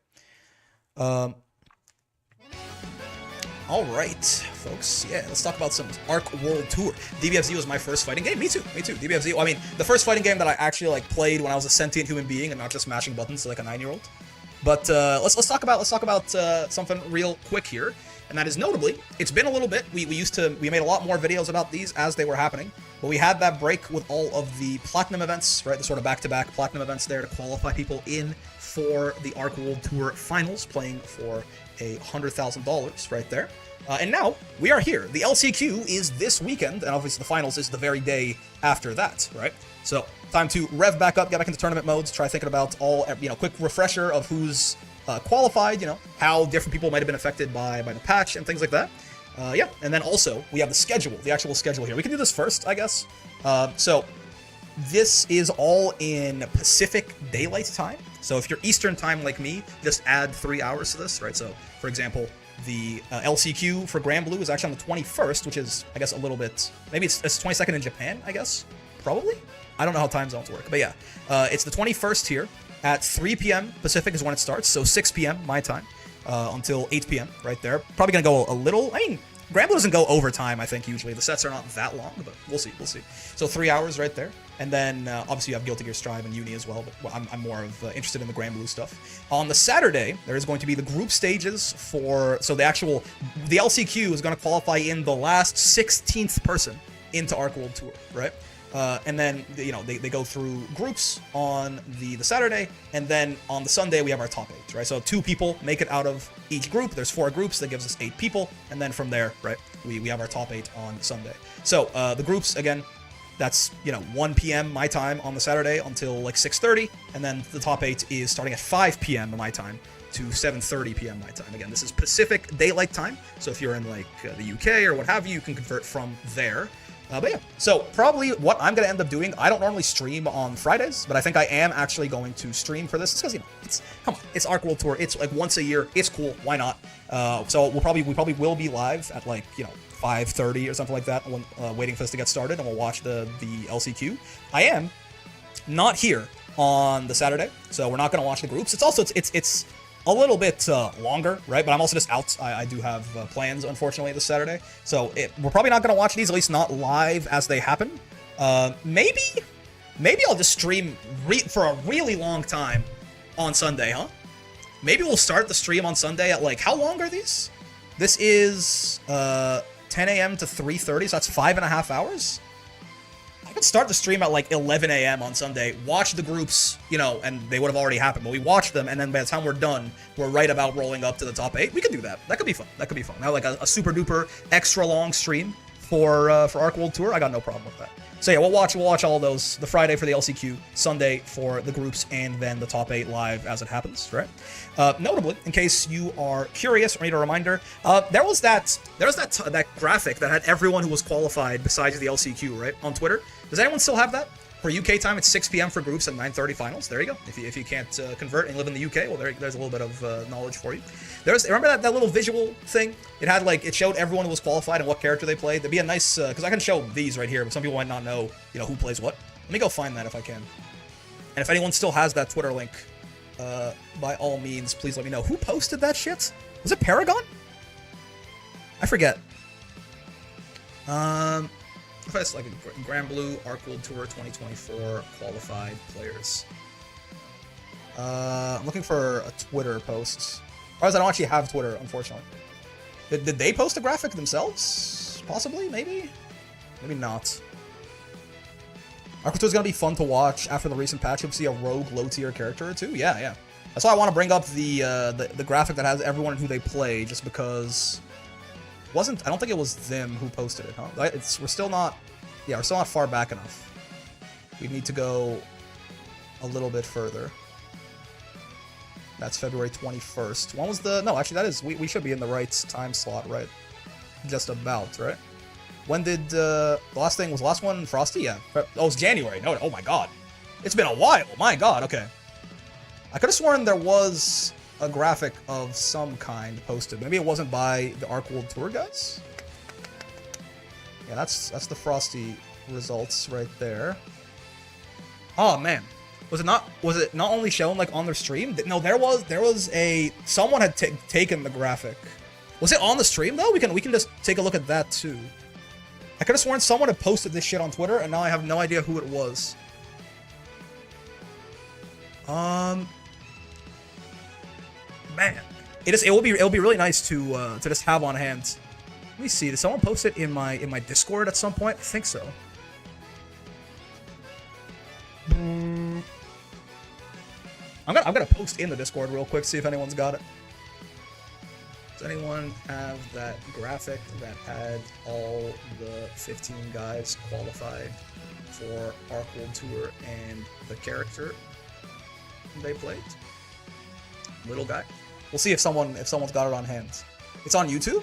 All right, folks. Yeah, let's talk about some Arc World Tour. DBFZ was my first fighting game. Me too. DBFZ. I mean, the first fighting game that I actually like played when I was a sentient human being and not just mashing buttons like a 9-year-old. But let's talk about something real quick here, and that is notably, it's been a little bit. We made a lot more videos about these as they were happening, but we had that break with all of the platinum events, right? The sort of back-to-back platinum events there to qualify people in for the Arc World Tour finals, playing for $100,000 right there. And now we are here. The LCQ is this weekend, and obviously the finals is the very day after that, right? So time to rev back up, get back into tournament modes, try thinking about all, quick refresher of who's qualified, how different people might have been affected by the patch and things like that. Yeah, and then also we have the actual schedule here. We can do this first, I guess. So this is all in Pacific Daylight Time. So if you're Eastern Time like me, just add 3 hours to this, right? So, for example, the LCQ for Grand Blue is actually on the 21st, which is, I guess, a little bit... Maybe it's 22nd in Japan, I guess? Probably? I don't know how time zones work, but yeah. It's the 21st here. At 3 p.m. Pacific is when it starts, so 6 p.m. my time until 8 p.m. right there. Probably going to go a little... I mean, Grand Blue doesn't go overtime, I think, usually. The sets are not that long, but we'll see. So 3 hours right there. And then, obviously, you have Guilty Gear Strive and Uni as well, but I'm more of interested in the Grand Blue stuff. On the Saturday, there is going to be the group stages for... So the LCQ is going to qualify in the last 16th person into Arc World Tour, right? And then, they go through groups on the Saturday, and then on the Sunday, we have our top 8, right? So 2 people make it out of each group. There's 4 groups. That gives us 8 people. And then from there, right, we have our top 8 on Sunday. So the groups, again, that's, 1 p.m. my time on the Saturday until like 6:30. And then the top 8 is starting at 5 p.m. my time to 7:30 p.m. my time. Again, this is Pacific Daylight Time. So if you're in like the UK or what have you can convert from there. But yeah, so probably what I'm going to end up doing, I don't normally stream on Fridays, but I think I am actually going to stream for this. It's because, come on, it's Arc World Tour. It's like once a year. It's cool. Why not? So we probably will be live at like, 5:30 or something like that when waiting for this to get started, and we'll watch the LCQ. I am not here on the Saturday, so we're not going to watch the groups. It's also, it's a little bit longer, right? But I'm also just out. I do have plans, unfortunately, this Saturday. So we're probably not going to watch these, at least not live as they happen. Maybe I'll just stream for a really long time on Sunday, huh? Maybe we'll start the stream on Sunday at, like, how long are these? This is 10 a.m. to 3:30, so that's 5.5 hours. I could start the stream at like 11 a.m. on Sunday, watch the groups, and they would have already happened, but we watch them, and then by the time we're done, we're right about rolling up to the top 8. We could do that. That could be fun. Now, like a super duper extra long stream for Arc World Tour, I got no problem with that. So yeah, we'll watch all those. The Friday for the LCQ, Sunday for the groups, and then the top 8 live as it happens, right? Notably, in case you are curious or need a reminder, there was that graphic that had everyone who was qualified besides the LCQ, right, on Twitter. Does anyone still have that? For UK time, it's 6 p.m. for groups and 9:30 finals. There you go. If you can't convert and live in the UK, well, there's a little bit of knowledge for you. Remember that little visual thing? It had it showed everyone who was qualified and what character they played. There'd be a nice because I can show these right here, but some people might not know who plays what. Let me go find that if I can. And if anyone still has that Twitter link, by all means, please let me know. Who posted that shit? Was it Paragon? I forget. If it's like a Grand Blue Arc World Tour 2024 qualified players. I'm looking for a Twitter post. Otherwise, I don't actually have Twitter, unfortunately. Did they post a graphic themselves? Possibly, maybe? Maybe not. Arc World Tour is going to be fun to watch after the recent patch. You'll see a rogue low-tier character or two. Yeah. That's why I want to bring up the graphic that has everyone who they play, just because... I don't think it was them who posted it, huh? We're still not far back enough. We need to go a little bit further. That's February 21st. When was no, actually that is, we should be in the right time slot, right? Just about, right? When did, the last one Frosty? Yeah. Oh, it's January. No, oh my god. It's been a while, my god, okay. I could have sworn there was a graphic of some kind posted. Maybe it wasn't by the Arc World Tour guys? Yeah, that's the Frosty results right there. Oh man. Was it not only shown on their stream? No, there was someone had taken the graphic. Was it on the stream though? We can just take a look at that too. I could have sworn someone had posted this shit on Twitter and now I have no idea who it was. Man, it'll be really nice to just have on hand. Let me see. Did someone post it in my Discord at some point? I think so. I'm gonna post in the Discord real quick, see if anyone's got it. Does anyone have that graphic that had all the 15 guys qualified for Arc World Tour and the character they played? Little guy. We'll see if someone's got it on hand. It's on YouTube?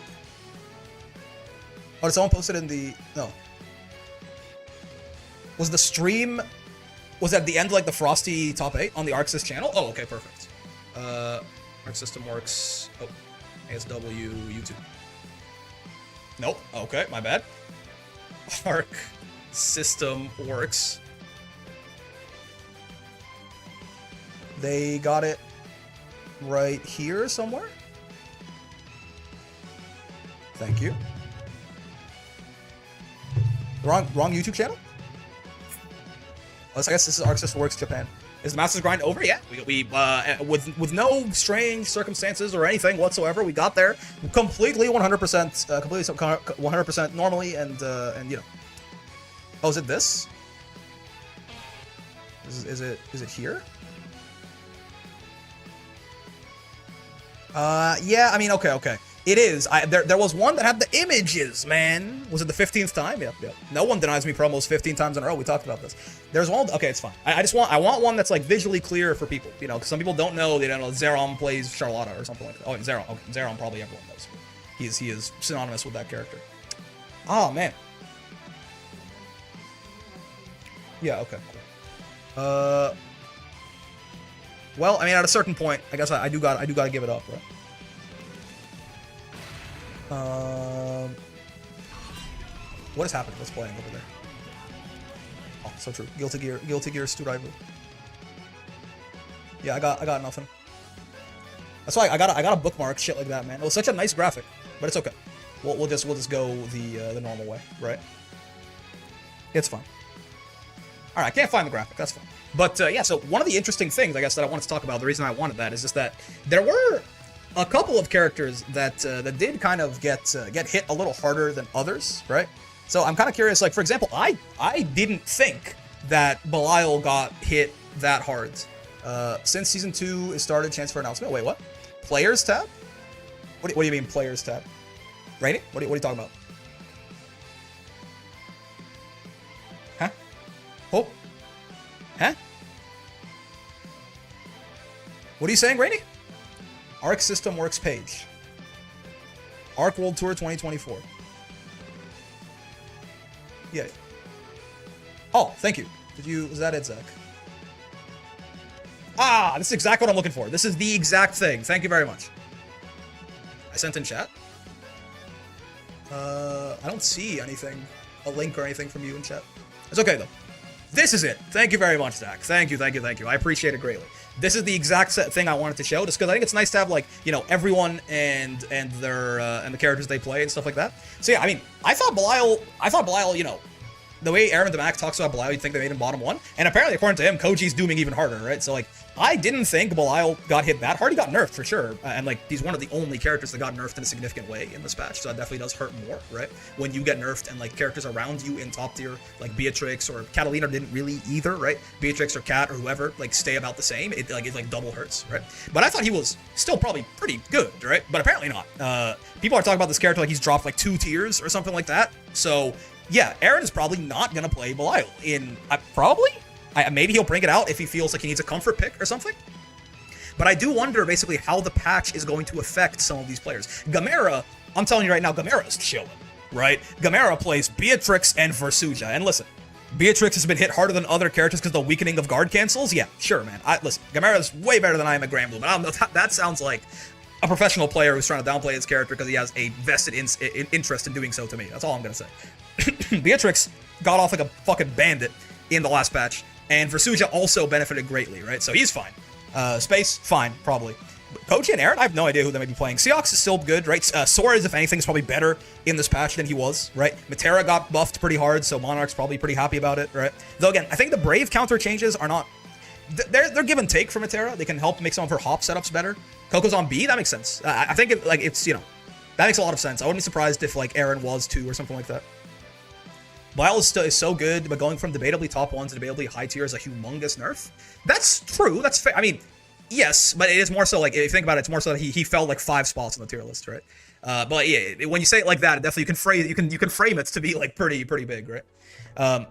Oh, did someone post it in the... No. Was the stream... Was at the end the Frosty top 8 on the ArcSys channel? Oh, okay, perfect. Arc System Works... Oh. ASW YouTube. Nope. Okay, my bad. Arc System Works. They got it right here somewhere. Thank you. Wrong YouTube channel? I guess this is Arc System Works Japan. Is the Masters Grind over? Yeah. We with no strange circumstances or anything whatsoever, we got there completely 100% normally and Oh, is it this? Is it here? Yeah, I mean, okay. It is. There was one that had the images, man. Was it the 15th time? Yep. No one denies me promos 15 times in a row. We talked about this. There's one. Okay, it's fine. I want one that's visually clear for people. Because some people don't know. They don't know Zeron plays Charlotta or something like that. Oh, Zeron. Okay, Zeron probably everyone knows. He is synonymous with that character. Oh man. Yeah. Okay. Cool. Well, I mean, at a certain point, I guess I do gotta give it up, right? What is happening? What's playing over there? Oh, so true. Guilty Gear Sturaibu. Yeah, I got nothing. That's why I got a bookmark shit like that, man. It was such a nice graphic, but it's okay. We'll just go the normal way, right? It's fine. All right, I can't find the graphic. That's fine. But yeah, so one of the interesting things, I guess, that I wanted to talk about, the reason I wanted that is just that there were a couple of characters that did kind of get hit a little harder than others, right? So I'm kind of curious. For example, I didn't think that Belial got hit that hard. Since season 2 is started, chance for announcement. Wait, what? Players tab? What do you mean players tab? Rainy? What are you talking about? Huh? What are you saying, Rainy? Arc System Works page. Arc World Tour 2024. Yeah. Oh, thank you. Was that it, Zach? Ah, this is exactly what I'm looking for. This is the exact thing. Thank you very much. I sent in chat. I don't see anything, a link or anything from you in chat. It's okay, though. This is it. Thank you very much, Zach. Thank you. I appreciate it greatly. This is the exact thing I wanted to show, just because I think it's nice to have, like, you know, everyone and their and the characters they play and stuff like that. So yeah, I mean, I thought Belial, you know, the way Aaron DeMac talks about Belial, you'd think they made him bottom 1. And apparently, according to him, Koji's dooming even harder, right? So, like, I didn't think Belial got hit that hard. He got nerfed, for sure. And, like, he's one of the only characters that got nerfed in a significant way in this patch. So that definitely does hurt more, right? When you get nerfed and, like, characters around you in top tier, like Beatrix or Catalina didn't really either, right? Beatrix or Cat or whoever, like, stay about the same. It double hurts, right? But I thought he was still probably pretty good, right? But apparently not. People are talking about this character like he's dropped, like, 2 tiers or something like that. So... yeah, Aaron is probably not going to play Belial in... maybe he'll bring it out if he feels like he needs a comfort pick or something. But I do wonder, basically, how the patch is going to affect some of these players. Gamera, I'm telling you right now, Gamera's chilling, right? Gamera plays Beatrix and Versuja. And listen, Beatrix has been hit harder than other characters because of the weakening of guard cancels. Yeah, sure, man. Listen, Gamera's way better than I am at Grand Blue, but I don't know, that sounds like a professional player who's trying to downplay his character because he has a vested interest in doing so to me. That's all I'm going to say. Beatrix got off like a fucking bandit in the last patch, and Versuja also benefited greatly, right? So he's fine. Space, fine, probably. Koji and Aaron, I have no idea who they may be playing. Seox is still good, right? Soares, if anything, is probably better in this patch than he was, right? Matera got buffed pretty hard, so Monarch's probably pretty happy about it, right? Though again, I think the Brave counter changes are not... They're give and take for Matera. They can help make some of her hop setups better. Coco's on B, that makes sense. I think it's, you know, that makes a lot of sense. I wouldn't be surprised if, like, Aaron was too or something like that. Belial is so good, but going from debatably top 1 to debatably high tier is a humongous nerf. That's true. That's fair. I mean, yes, but it is more so, like, if you think about it, it's more so that he fell like 5 spots on the tier list, right? But yeah, when you say it like that, it definitely you can frame it to be like pretty big, right? But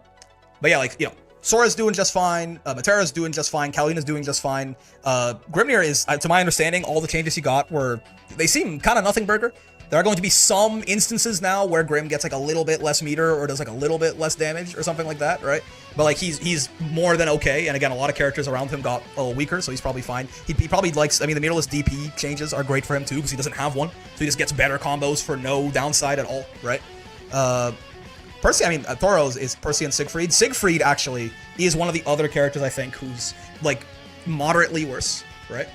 yeah, like, you know, Sora's doing just fine. Matera's doing just fine. Kalina's doing just fine. Grimnir is, to my understanding, all the changes he got they seem kind of nothing burger. There are going to be some instances now where Grim gets like a little bit less meter or does like a little bit less damage or something like that, right? But like he's more than okay. And again, a lot of characters around him got a little weaker, so he's probably fine. He probably likes, I mean, the meterless DP changes are great for him too because he doesn't have one. So he just gets better combos for no downside at all, right? Percy, I mean, Thoros is Percy and Siegfried. Siegfried actually is one of the other characters I think who's like moderately worse, right?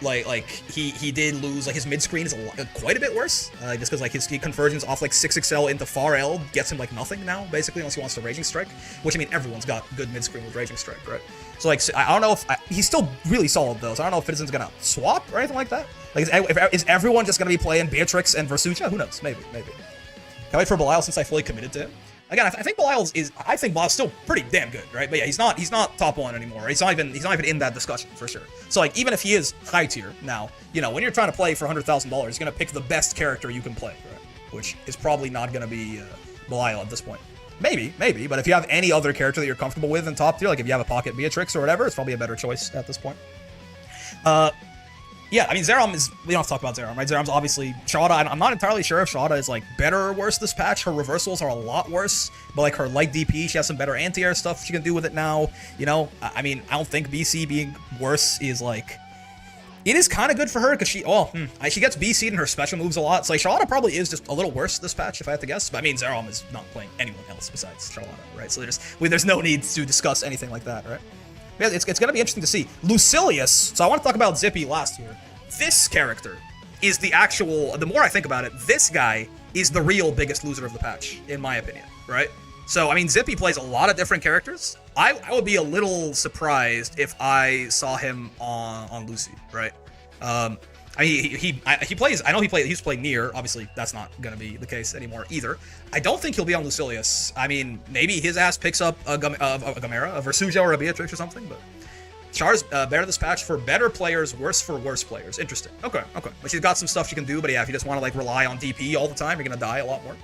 Like he did lose, like his mid screen is quite a bit worse, just because like his conversions off like 6XL into far L gets him like nothing now, basically, unless he wants to Raging Strike, which I mean everyone's got good mid screen with Raging Strike, right? So like I don't know if he's still really solid though, so I don't know if Citizen's gonna swap or anything like that. Like is everyone just gonna be playing Beatrix and Versuja? Who knows? Maybe. Can't wait for Belial since I fully committed to him. Again, I think Belial's still pretty damn good, right? But yeah, he's not top 1 anymore. He's not even in that discussion for sure. So like, even if he is high tier now, you know, when you're trying to play for $100,000, you're gonna pick the best character you can play, right? Which is probably not gonna be Belial at this point. Maybe, but if you have any other character that you're comfortable with in top tier, like if you have a Pocket Beatrix or whatever, it's probably a better choice at this point. Yeah, I mean, Zerom is... we don't have to talk about Zerom, right? Zerom's obviously... Shada, I'm not entirely sure if Shada is, like, better or worse this patch. Her reversals are a lot worse, but, like, her light DP, she has some better anti-air stuff she can do with it now. You know, I mean, I don't think BC being worse is, like... it is kind of good for her, because she gets BC'd in her special moves a lot. So, like, Charlotta probably is just a little worse this patch, if I had to guess. But, I mean, Zerom is not playing anyone else besides Charlotta, right? So, there's no need to discuss anything like that, right? Yeah, it's going to be interesting to see. Lucilius, so I want to talk about Zippy last year. This character is the more I think about it, this guy is the real biggest loser of the patch, in my opinion, right? So, I mean, Zippy plays a lot of different characters. I would be a little surprised if I saw him on Lucy, right? I mean, he plays, I know he's playing Nier, obviously that's not gonna be the case anymore either. I don't think he'll be on Lucilius. I mean, maybe his ass picks up a Gamera, a Versuja, or a Beatrix or something, but Char's better this patch for better players, worse for worse players. Interesting. Okay. But she's got some stuff she can do, but yeah, if you just want to like rely on DP all the time, you're gonna die a lot more.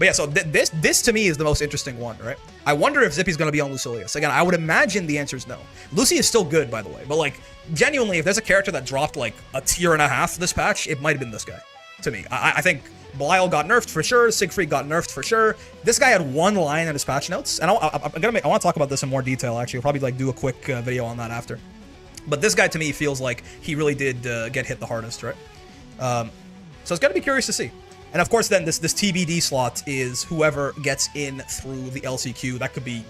But yeah, so this to me is the most interesting one, right? I wonder if Zippy's going to be on Lucilius. Again, I would imagine the answer is no. Lucy is still good, by the way. But, like, genuinely, if there's a character that dropped, like, a tier and a half this patch, it might have been this guy, to me. I think Belial got nerfed for sure. Siegfried got nerfed for sure. This guy had one line in his patch notes. And I want to talk about this in more detail, actually. I'll probably, like, do a quick video on that after. But this guy, to me, feels like he really did get hit the hardest, right? So it's going to be curious to see. And of course, then this TBD slot is whoever gets in through the LCQ. That could be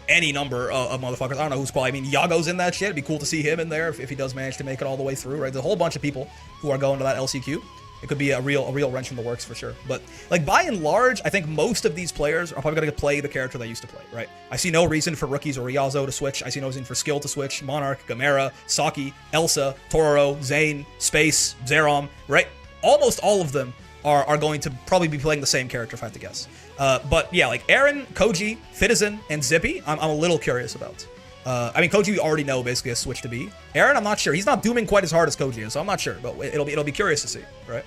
any number of motherfuckers. I don't know who's probably. I mean, Yago's in that shit. It'd be cool to see him in there if he does manage to make it all the way through, right? There's a whole bunch of people who are going to that LCQ. It could be a real wrench in the works for sure. But like by and large, I think most of these players are probably going to play the character they used to play, right? I see no reason for rookies or Riazo to switch. I see no reason for Skill to switch. Monarch, Gamera, Saki, Elsa, Tororo, Zane, Space, Zerom, right? Almost all of them are going to probably be playing the same character, if I had to guess. But yeah, like Aaron, Koji, Fitizen, and Zippy, I'm a little curious about. I mean, Koji we already know basically a switch to be. Aaron, I'm not sure. He's not dooming quite as hard as Koji is, so I'm not sure. But it'll be curious to see, right?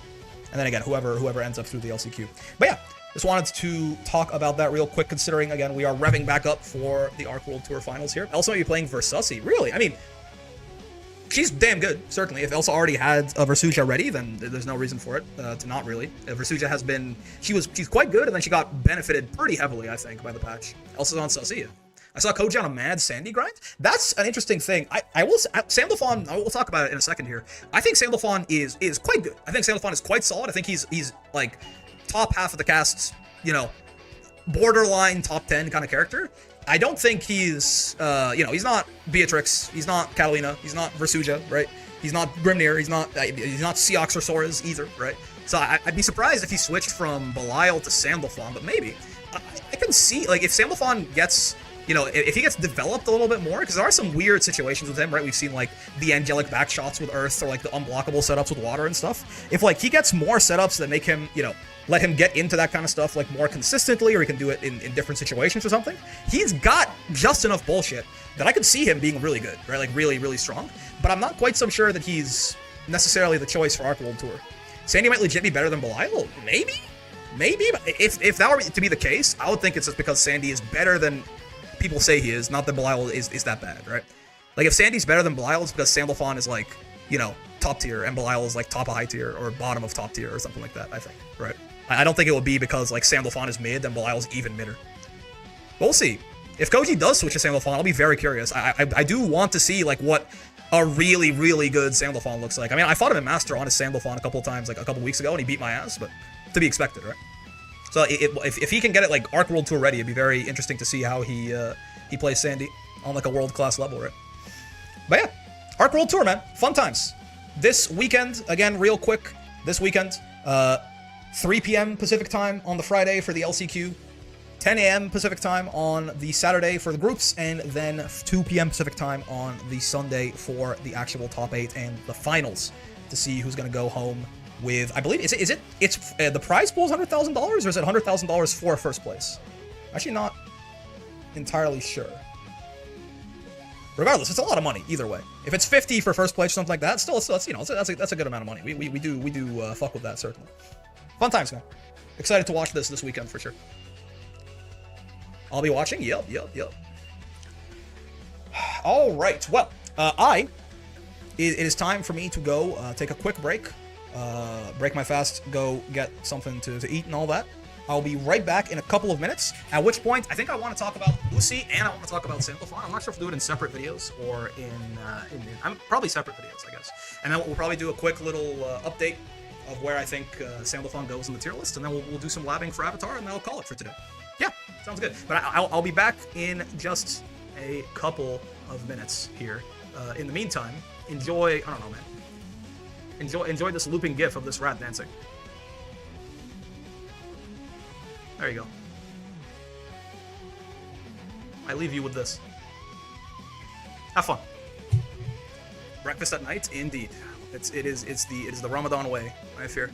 And then again, whoever ends up through the LCQ. But yeah, just wanted to talk about that real quick, considering again we are revving back up for the Arc World Tour Finals here. Elsa might be playing Versusi. Really? I mean, she's damn good, certainly. If Elsa already had a Versuja ready, then there's no reason for it to not really. Versuja has been, she's quite good, and then she got benefited pretty heavily, I think, by the patch. Elsa's on Celsia. I saw Koji on a mad Sandy grind. That's an interesting thing. I will, Sandalphon, we'll talk about it in a second here. I think Sandalphon is quite good. I think Sandalphon is quite solid. I think he's like top half of the cast's, you know, borderline top 10 kind of character. I don't think he's, he's not Beatrix, he's not Catalina, he's not Versuja, right? He's not Grimnir, he's not Seox or Soras either, right? So I'd be surprised if he switched from Belial to Sandalphon, but maybe. I can see, like, if Sandalphon gets, you know, if he gets developed a little bit more, because there are some weird situations with him, right? We've seen, like, the angelic backshots with Earth, or, like, the unblockable setups with water and stuff. If, like, he gets more setups that make him, you know, let him get into that kind of stuff, like, more consistently, or he can do it in different situations or something, he's got just enough bullshit that I could see him being really good, right? Like, really, really strong. But I'm not quite so sure that he's necessarily the choice for Arc World Tour. Sandy might legit be better than Belial? Maybe? Maybe? But if that were to be the case, I would think it's just because Sandy is better than people say he is, not that Belial is that bad, right? Like, if Sandy's better than Belial, it's because Sandalphon is, like, you know, top tier, and Belial is, like, top of high tier, or bottom of top tier, or something like that, I think, right? I don't think it will be because, like, Sandalphon is mid, and Belial's even midder. But we'll see. If Koji does switch to Sandalphon, I'll be very curious. I do want to see, like, what a really, really good Sandalphon looks like. I mean, I fought him in Master on his Sandalphon a couple of times, like, a couple weeks ago, and he beat my ass, but to be expected, right? So if he can get it, like, Arc World Tour ready, it'd be very interesting to see how he plays Sandy on, like, a world-class level, right? But yeah, Arc World Tour, man. Fun times. This weekend, again, real quick, this weekend, 3 p.m. Pacific time on the Friday for the LCQ, 10 a.m. Pacific time on the Saturday for the groups, and then 2 p.m. Pacific time on the Sunday for the actual top 8 and the finals to see who's going to go home with, I believe, it's the prize pool is $100,000, or is it $100,000 for first place? Actually, not entirely sure. Regardless, it's a lot of money either way. If it's 50 for first place or something like that, still, you know, that's a good amount of money. We do fuck with that, certainly. Fun times, man. Excited to watch this weekend for sure. I'll be watching. Yep. All right. Well, it is time for me to go take a quick break. Break my fast, go get something to eat and all that. I'll be right back in a couple of minutes, at which point I think I want to talk about Lucy and I want to talk about Sandalphon. I'm not sure if we'll do it in separate videos or in probably separate videos, I guess. And then we'll probably do a quick little update of where I think Sandalphon goes in the tier list, and then we'll do some labbing for Avatar, and then I'll call it for today. Yeah, sounds good. But I'll be back in just a couple of minutes here. In the meantime, enjoy, I don't know, man. Enjoy this looping gif of this rat dancing. There you go. I leave you with this. Have fun. Breakfast at night, indeed. It is the Ramadan way, I fear.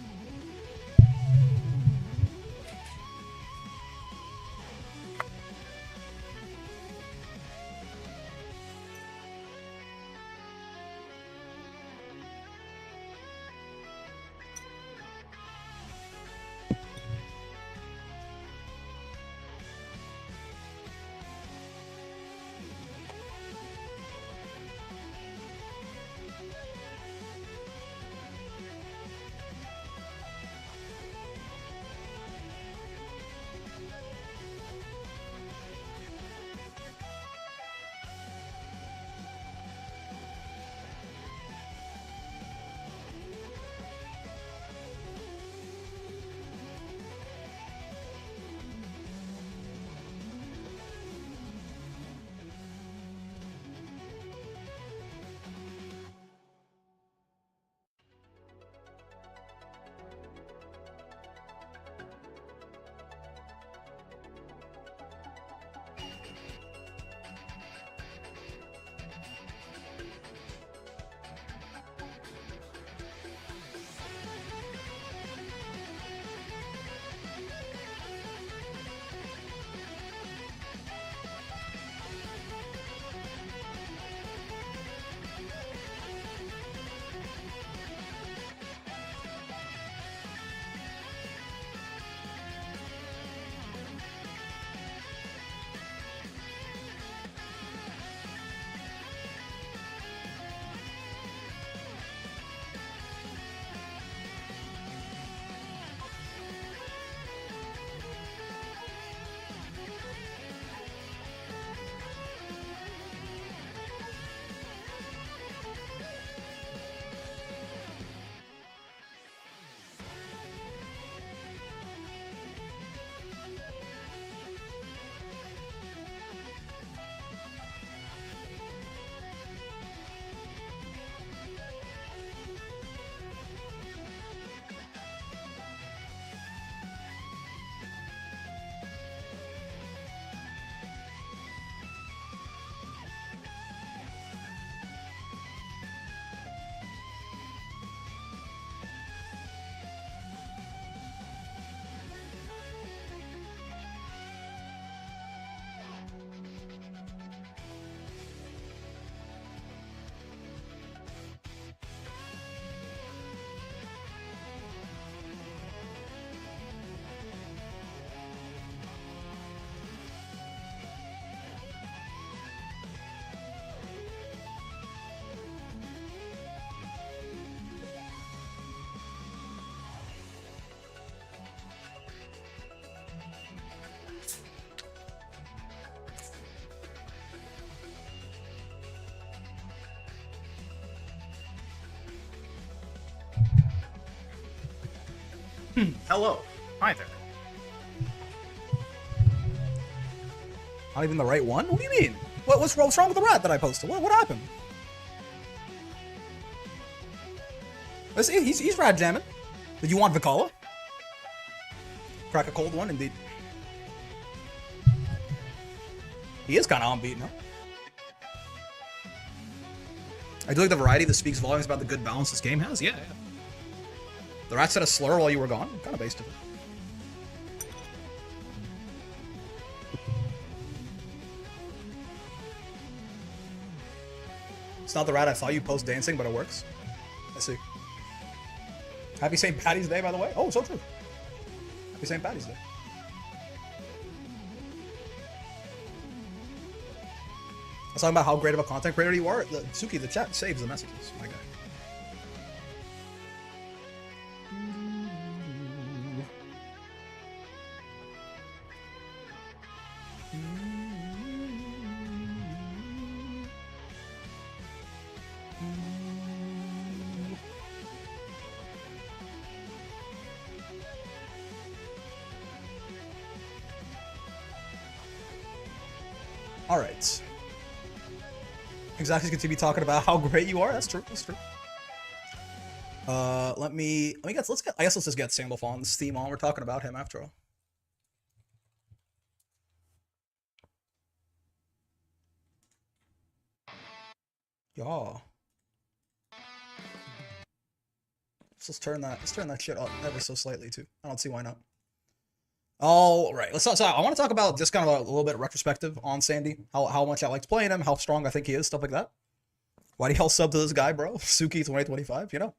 Hello. Hi there. Not even the right one? What do you mean? What's wrong with the rat that I posted? What happened? Let's see, he's rat jamming. Did you want Vicala? Crack a cold one, indeed. He is kind of unbeaten, huh? I do like the variety that speaks volumes about the good balance this game has. Yeah. The rat said a slur while you were gone. I'm kind of based it. It's not the rat I thought you post dancing, but it works. I see. Happy St. Patty's Day, by the way. Oh, so true. Happy St. Patty's Day. I was talking about how great of a content creator you are. Suki, the chat saves the messages, my guy. All right. Exactly, continue talking about how great you are. That's true. That's true. Let me get. I guess let's just get Sandalphon's theme on. We're talking about him after all. Yeah. Let's turn that shit up ever so slightly too. I don't see why not. All right, let's talk. So I want to talk about just kind of a little bit of retrospective on Sandy. How much I liked playing him, how strong I think he is, stuff like that. Why do y'all sub to this guy, bro? Suki 2025. You know,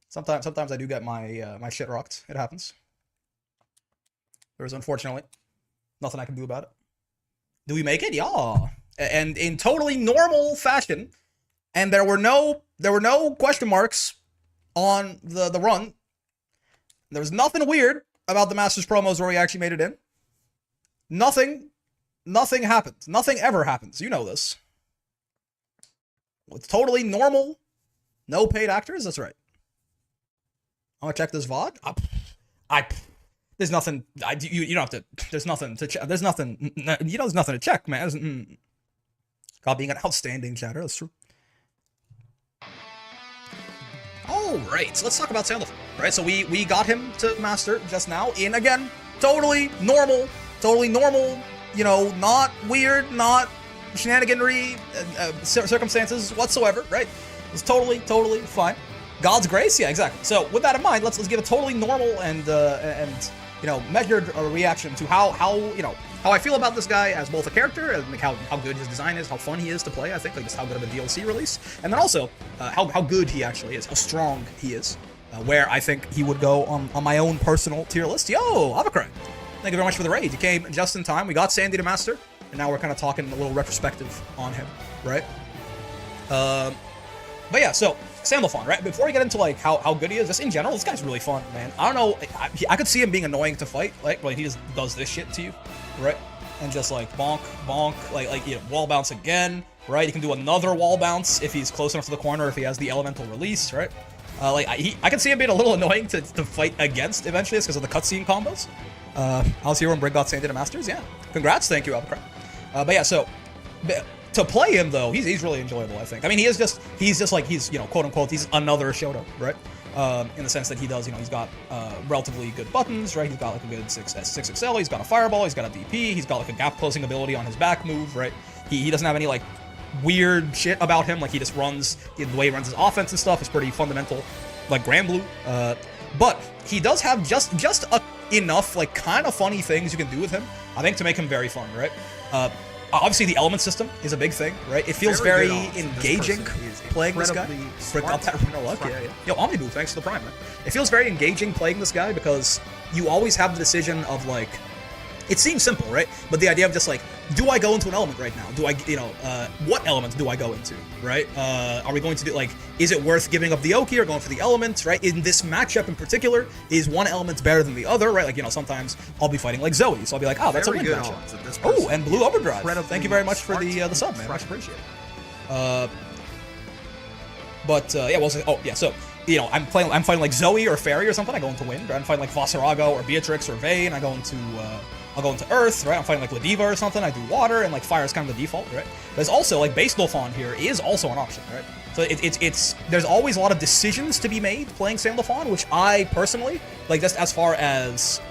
sometimes I do get my my shit rocked. It happens. There's unfortunately nothing I can do about it. Do we make it? Yeah, and in totally normal fashion. And there were no question marks on the run. There was nothing weird about the Masters promos where we actually made it in. Nothing happened. Nothing ever happens. You know this. It's totally normal. No paid actors. That's right. I'm gonna check this VOD. There's nothing. You don't have to. There's nothing to check. There's nothing. There's nothing to check, man. God being an outstanding chatter. That's true. All right, so let's talk about Sandalphon. Right, so we got him to master just now in, again, totally normal, you know, not weird, not shenaniganry circumstances whatsoever, right? It's totally fine. God's grace, yeah, exactly. So with that in mind, let's give a totally normal and you know, measured reaction to how you know, how I feel about this guy as both a character, and like how good his design is, how fun he is to play, I think, like just how good of a DLC release, and then also how good he actually is, how strong he is, where I think he would go on my own personal tier list. Yo, Avacry, thank you very much for the raid. You came just in time. We got Sandy to master, and now we're kind of talking a little retrospective on him, right? But yeah, so Sandalphon, right? Before we get into like how good he is, just in general, this guy's really fun, man. I don't know, I could see him being annoying to fight, like he just does this shit to you, right? And just like bonk, like you know, wall bounce again, right? You can do another wall bounce if he's close enough to the corner, if he has the elemental release, right? I can see him being a little annoying to fight against eventually, because of the cutscene combos. How's Hero and Brig got Sandy to Masters? Yeah, congrats, thank you, Alcra. But yeah, so to play him though, he's really enjoyable, I think. I mean, he's just like, he's, you know, quote unquote, he's another Shoto, right? In the sense that he does, you know, he's got relatively good buttons, right? He's got like a good 6XL, he's got a fireball, he's got a DP, he's got like a gap closing ability on his back move, right? He doesn't have any like weird shit about him, like he just runs, the way he runs his offense and stuff is pretty fundamental, like Grand Blue. But he does have just enough like kind of funny things you can do with him, I think, to make him very fun, right? Obviously, the element system is a big thing, right? It feels very engaging playing this guy. Brick got that runner luck, yeah. Yo, Omnibu, thanks to the Prime, man. It feels very engaging playing this guy because you always have the decision of like, it seems simple, right? But the idea of just like, do I go into an element right now? Do I, you know, what element do I go into, right? Are we going to do, like, is it worth giving up the Oki or going for the elements, right? In this matchup in particular, is one element better than the other, right? Like, you know, sometimes I'll be fighting like Zoe, so I'll be like, oh, that's a win matchup. Oh, and Blue Overdrive. Thank you very much for the sub, man. Much appreciated. Yeah, well, oh yeah, so I'm fighting like Zoe or Fairy or something, I go into Wind, right? I'm fighting like Vasarago or Beatrix or Vayne, I'll go into Earth, right? I'm fighting like Ladiva or something, I do Water, and like Fire is kind of the default, right? There's also like Sandalphon here is also an option, right? So there's always a lot of decisions to be made playing Sandalphon, which I personally like, just as far as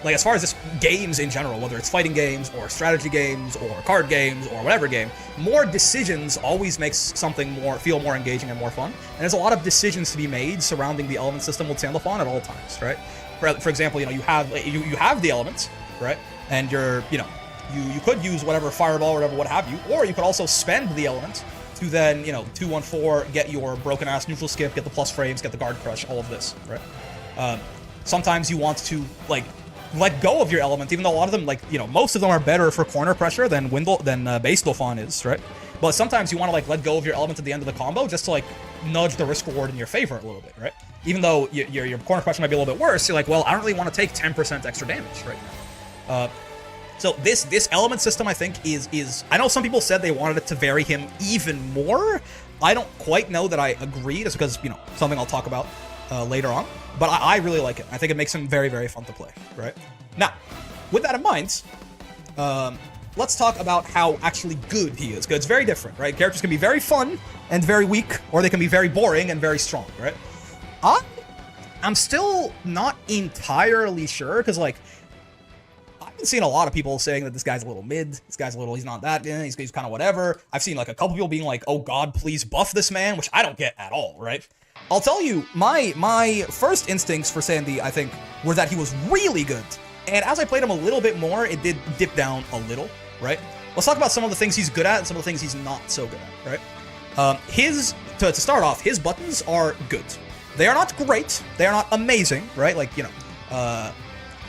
just games in general, whether it's fighting games or strategy games or card games or whatever game, more decisions always makes something feel more engaging and more fun. And there's a lot of decisions to be made surrounding the element system with Sandalphon at all times, right? For example, you have the elements, right? And you could use whatever Fireball or whatever, what have you, or you could also spend the element to then 2-1-4, get your broken ass neutral skip, get the plus frames, get the guard crush, all of this, right? Sometimes you want to like let go of your element, even though a lot of them, most of them are better for corner pressure than Sandalphon is, right? But sometimes you want to let go of your element at the end of the combo just to nudge the risk reward in your favor a little bit, right? Even though your corner pressure might be a little bit worse, you're like, well, I don't really want to take 10% extra damage right now. So this element system, I think, is I know some people said they wanted it to vary him even more. I don't quite know that I agree, just because, something I'll talk about later on. But I really like it. I think it makes him very, very fun to play, right? Now, with that in mind, let's talk about how actually good he is, because it's very different, right? Characters can be very fun and very weak, or they can be very boring and very strong, right? I'm still not entirely sure, because, I've been seeing a lot of people saying that this guy's a little mid, he's not that, he's kind of whatever. I've seen, a couple people being like, oh god, please buff this man, which I don't get at all, right? I'll tell you, my first instincts for Sandy, I think, were that he was really good. And as I played him a little bit more, it did dip down a little, right? Let's talk about some of the things he's good at and some of the things he's not so good at, right? To start off, his buttons are good. They are not great. They are not amazing, right? I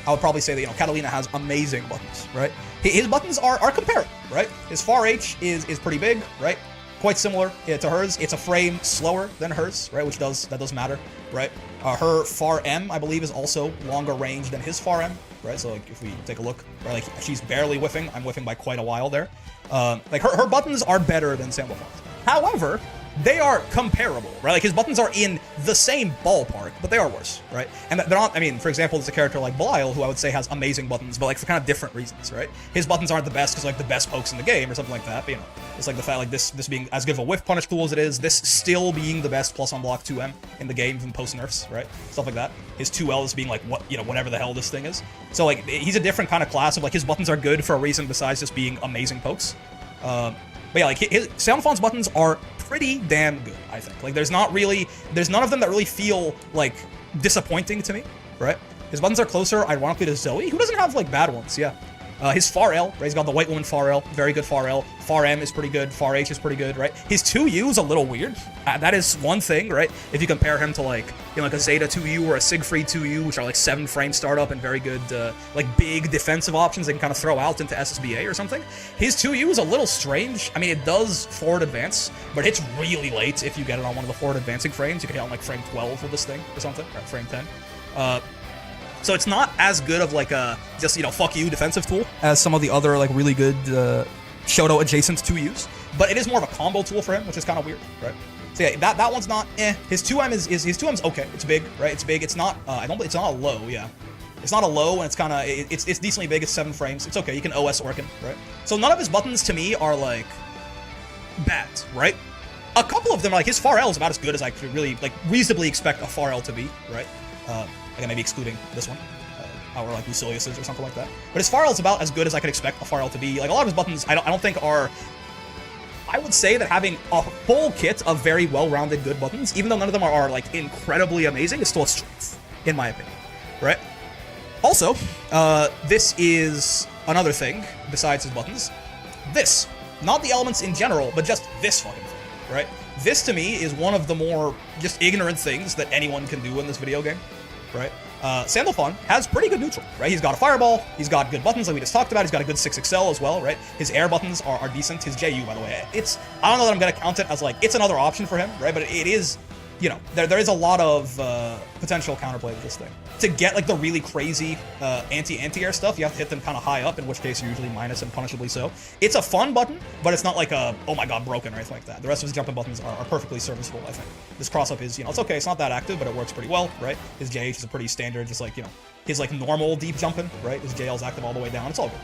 would probably say that, Catalina has amazing buttons, right? His buttons are comparable, right? His far H is pretty big, right? Quite similar to hers. It's a frame slower than hers, right? That does matter, right? Her far M, I believe, is also longer range than his far M, right? So if we take a look, right, she's barely whiffing. I'm whiffing by quite a while there. Her buttons are better than Sandalphon's. However, they are comparable, right? His buttons are in the same ballpark, but they are worse, right? And they're not, for example, there's a character like Belial, who I would say has amazing buttons, but for kind of different reasons, right? His buttons aren't the best because the best pokes in the game or something like that, but it's the fact this being as good of a whiff punish tool as it is, this still being the best plus on block 2M in the game from post nerfs, right? Stuff like that. His 2Ls being whatever the hell this thing is. So he's a different kind of class of his buttons are good for a reason besides just being amazing pokes. But yeah, his Sandalphon's buttons are pretty damn good, I think. There's none of them that really feel disappointing to me, right? His buttons are closer, ironically, to Zoe, who doesn't have bad ones, yeah. His far L, right? He's got the White Woman far L, very good far L. Far M is pretty good, far H is pretty good, right? His 2U is a little weird. That is one thing, right? If you compare him to a Zeta 2U or a Siegfried 2U, which are 7 frame startup and very good, big defensive options they can kind of throw out into SSBA or something. His 2U is a little strange. It does forward advance, but it's really late if you get it on one of the forward advancing frames. You can hit on frame 12 with this thing or something, or frame 10. So it's not as good of a just fuck you defensive tool as some of the other really good Shoto adjacent 2Us, but it is more of a combo tool for him, which is kind of weird, right? So yeah, that one's not His 2M is his 2M's okay. It's big, right? It's big. It's not it's not a low, yeah. It's not a low, and it's kind of it's decently big. It's 7 frames. It's okay. You can OS Orkin, right? So none of his buttons to me are bad, right? A couple of them, his far L is about as good as I could really reasonably expect a far L to be, right? Again, maybe excluding this one, or Lucilius's or something like that. But his far L is about as good as I could expect a far L to be. A lot of his buttons, I don't think are. I would say that having a full kit of very well-rounded good buttons, even though none of them are incredibly amazing, is still a strength, in my opinion, right? Also, this is another thing besides his buttons. This, not the elements in general, but just this fucking thing, right? This to me is one of the more just ignorant things that anyone can do in this video game, right? Sandalphon has pretty good neutral, right? He's got a fireball, he's got good buttons like we just talked about, he's got a good 6XL as well, right? His air buttons are decent, his JU, by the way. I don't know that I'm gonna count it as it's another option for him, right? But it is you know, there is a lot of potential counterplay with this thing. To get like the really crazy anti-air stuff, you have to hit them kind of high up, in which case you're usually minus and punishably so. It's a fun button, but it's not like a, oh my god, broken or anything like that. The rest of his jumping buttons are perfectly serviceable, I think. This cross-up is, you know, it's okay, it's not that active, but it works pretty well, right? His JH is a pretty standard, just like, you know, his like normal deep jumping, right? His JL is active all the way down, it's all good.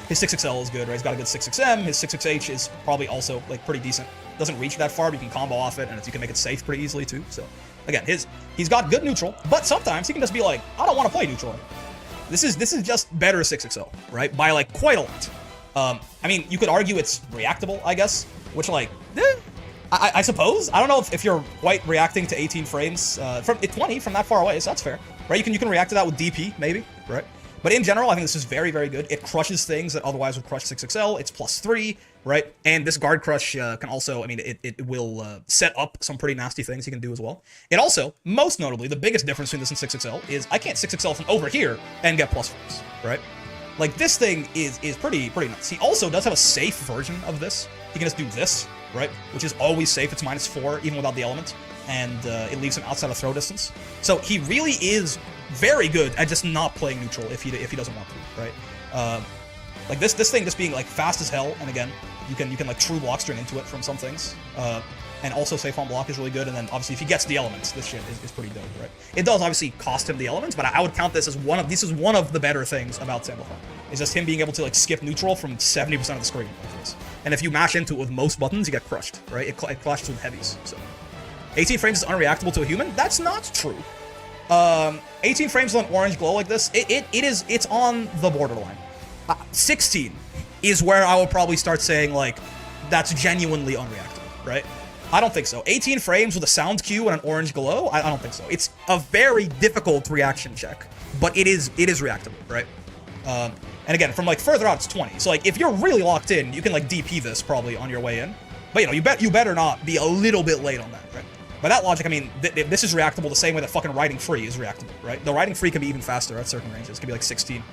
His 6XL is good, right? He's got a good 6XM. His 6XH is probably also like pretty decent. Doesn't reach that far, but you can combo off it, and you can make it safe pretty easily too. So again, he's got good neutral, but sometimes he can just be like, I don't want to play neutral. This is just better 6XL, right? By like quite a lot. I mean, you could argue it's reactable, I guess, which like, I suppose. I don't know if you're quite reacting to 18 frames from 20 from that far away, so that's fair, right? You can react to that with DP maybe, right? But in general, I think this is very, very good. It crushes things that otherwise would crush 6XL. It's +3, right? And this guard crush can also, I mean, it will set up some pretty nasty things he can do as well. It also, most notably, the biggest difference between this and 6XL is I can't 6XL from over here and get +4s, right? Like, this thing is pretty nuts. He also does have a safe version of this. He can just do this, right? Which is always safe. It's -4, even without the element. And it leaves him outside of throw distance. So he really is very good at just not playing neutral if he doesn't want to, right? Like this thing just being like fast as hell, and again, you can like true block string into it from some things. And also safe on block is really good, and then obviously if he gets the elements, this shit is pretty dope, right? It does obviously cost him the elements, but I would count this as one of the better things about Sandalphon. Is just him being able to like skip neutral from 70% of the screen. And if you mash into it with most buttons, you get crushed, right? It clashes with heavies, so. 18 frames is unreactable to a human? That's not true. 18 frames with an orange glow like this, it's on the borderline. 16 is where I would probably start saying, like, that's genuinely unreactable, right? I don't think so. 18 frames with a sound cue and an orange glow? I don't think so. It's a very difficult reaction check, but it is reactable, right? And again, from like further out, it's 20. So like, if you're really locked in, you can like DP this probably on your way in. But you know, you better not be a little bit late on that, right? By that logic, I mean, this is reactable the same way that fucking riding free is reactable, right? The riding free can be even faster at certain ranges. It can be like 16.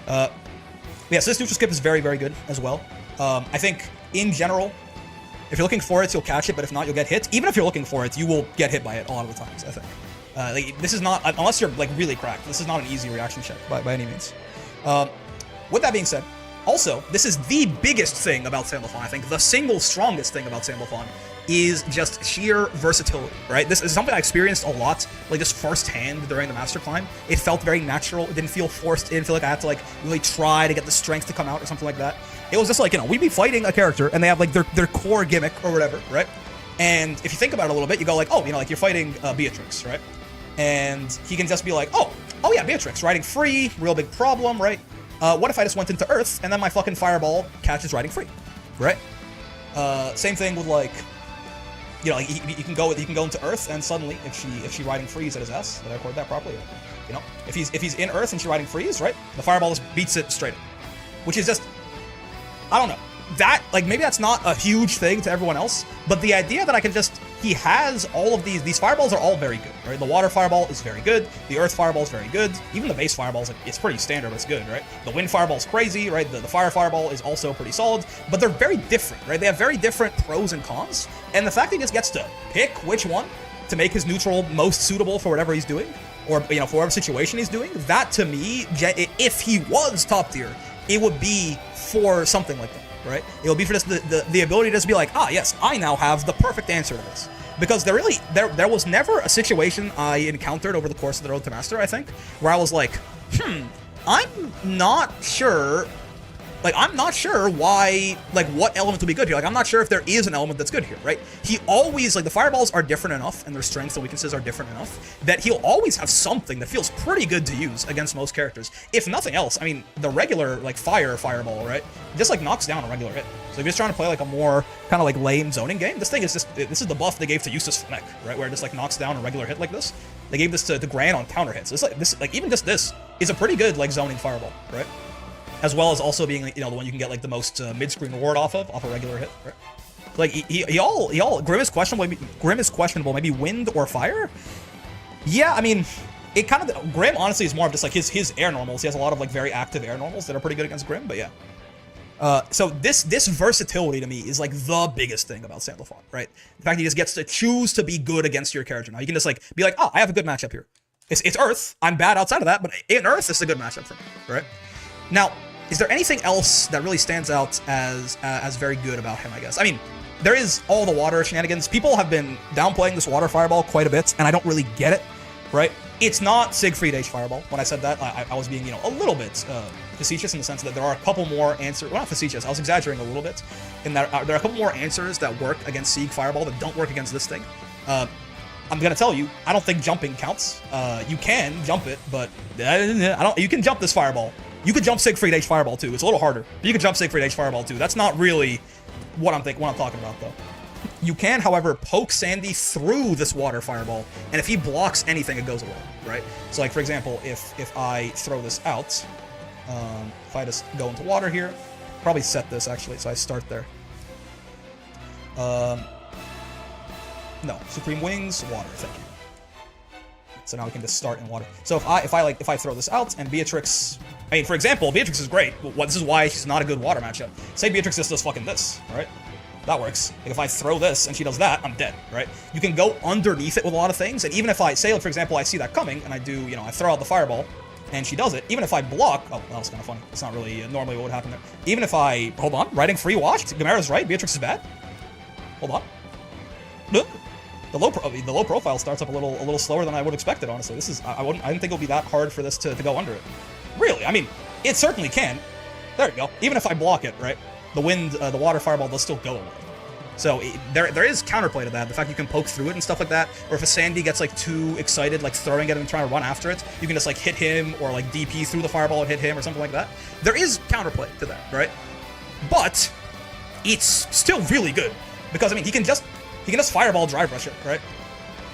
Yeah, so this neutral skip is very, very good as well. I think, in general, if you're looking for it, you'll catch it, but if not, you'll get hit. Even if you're looking for it, you will get hit by it a lot of the times, I think. Like, this is not, unless you're, like, really cracked, this is not an easy reaction check by any means. With that being said, also, this is the biggest thing about Sandalphon, I think. The single strongest thing about Sandalphon is just sheer versatility, right? This is something I experienced a lot, like just firsthand during the Master Climb. It felt very natural. It didn't feel forced. It didn't feel like I had to like really try to get the strength to come out or something like that. It was just like, you know, we'd be fighting a character and they have like their core gimmick or whatever, right? And if you think about it a little bit, you go like, oh, you know, like you're fighting Beatrix, right? And he can just be like, oh yeah, Beatrix, riding free, real big problem, right? What if I just went into Earth and then my fucking fireball catches riding free, right? Same thing with like, you know, like he can go into Earth and suddenly if she riding freeze at his ass, did I record that properly? You know, if he's in Earth and she's riding freeze, right? The fireball just beats it straight up, which is just, I don't know. That, like, maybe that's not a huge thing to everyone else, but the idea that I can just, he has all of these fireballs are all very good, right? The water fireball is very good, the earth fireball is very good, even the base fireball is like, it's pretty standard, but it's good, right? The wind fireball is crazy, right? The fire fireball is also pretty solid, but they're very different, right? They have very different pros and cons, and the fact that he just gets to pick which one to make his neutral most suitable for whatever he's doing, or, you know, for whatever situation he's doing, that to me, if he was top tier, it would be for something like that. Right? It will be for just the ability to just be like, ah, yes, I now have the perfect answer to this. Because there was never a situation I encountered over the course of the Road to Master, I think, where I was like, I'm not sure why, like, what element would be good here. Like, I'm not sure if there is an element that's good here, right? He always, like, the fireballs are different enough, and their strengths and weaknesses are different enough, that he'll always have something that feels pretty good to use against most characters. If nothing else, I mean, the regular, like, fireball, right? Just, like, knocks down a regular hit. So if you're just trying to play, like, a more kind of, like, lame zoning game, this thing is just, this is the buff they gave to Eustace Fnac, right? Where it just, like, knocks down a regular hit like this. They gave this to Gran on counter hits. Like, even just this is a pretty good, like, zoning fireball, right? As well as also being, you know, the one you can get like the most mid-screen reward off a regular hit, right? Like Grim is questionable, maybe wind or fire. Yeah, I mean, it kind of Grim honestly is more of just like his air normals. He has a lot of like very active air normals that are pretty good against Grim, but yeah. So this versatility to me is like the biggest thing about Sandalphon, right? The fact that he just gets to choose to be good against your character. Now you can just like be like, oh, I have a good matchup here. It's Earth. I'm bad outside of that, but in Earth, it's a good matchup for me, right? Now, is there anything else that really stands out as very good about him, I guess? I mean, there is all the water shenanigans. People have been downplaying this water fireball quite a bit, and I don't really get it, right? It's not Siegfried H fireball. When I said that, I was being, a little bit facetious in the sense that there are a couple more answers. Well, not facetious. I was exaggerating a little bit in that there are a couple more answers that work against Sieg fireball that don't work against this thing. I'm gonna tell you, I don't think jumping counts. You can jump it, but you can jump this fireball. You could jump Siegfried H fireball too. It's a little harder, but you can jump Siegfried H fireball too. That's not really what I'm talking about though. You can, however, poke Sandy through this water fireball, and if he blocks anything, it goes away, right? So like, for example, if I throw this out, if I just go into water here, probably set this actually, so I start there. No, Supreme Wings, water, thank you. So now we can just start in water. So if I throw this out and Beatrix, I mean, for example, Beatrix is great. This is why she's not a good water matchup. Say Beatrix just does fucking this, right? That works. Like if I throw this and she does that, I'm dead, right? You can go underneath it with a lot of things, and even if I say, for example, I see that coming and I do, I throw out the fireball and she does it, even if I block, oh, that was kind of funny. It's not really normally what would happen there. Even if I, hold on, writing free wash, Gamera's right, Beatrix is bad. Hold on. Look. The low profile starts up a little slower than I would have expected, honestly. This is, I didn't think it would be that hard for this to go under it. Really, I mean, it certainly can. There you go. Even if I block it, right? The water fireball does still go away. So there is counterplay to that. The fact you can poke through it and stuff like that. Or if a Sandy gets like too excited, like throwing it and trying to run after it, you can just like hit him or like DP through the fireball and hit him or something like that. There is counterplay to that, right? But it's still really good because I mean he can just fireball drive rush it, right?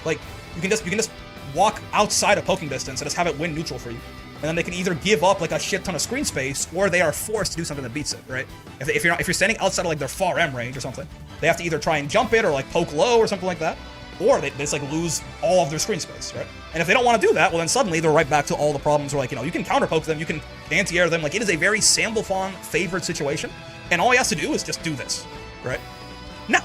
Like you can just walk outside of poking distance and just have it win neutral for you. And then they can either give up like a shit ton of screen space, or they are forced to do something that beats it, right? If you're standing outside of like their far M range or something, they have to either try and jump it or like poke low or something like that, or they just like lose all of their screen space, right? And if they don't want to do that, well then suddenly they're right back to all the problems where like you can counter poke them, you can anti-air them. Like it is a very Sandalphon favored situation, and all he has to do is just do this, right? Now,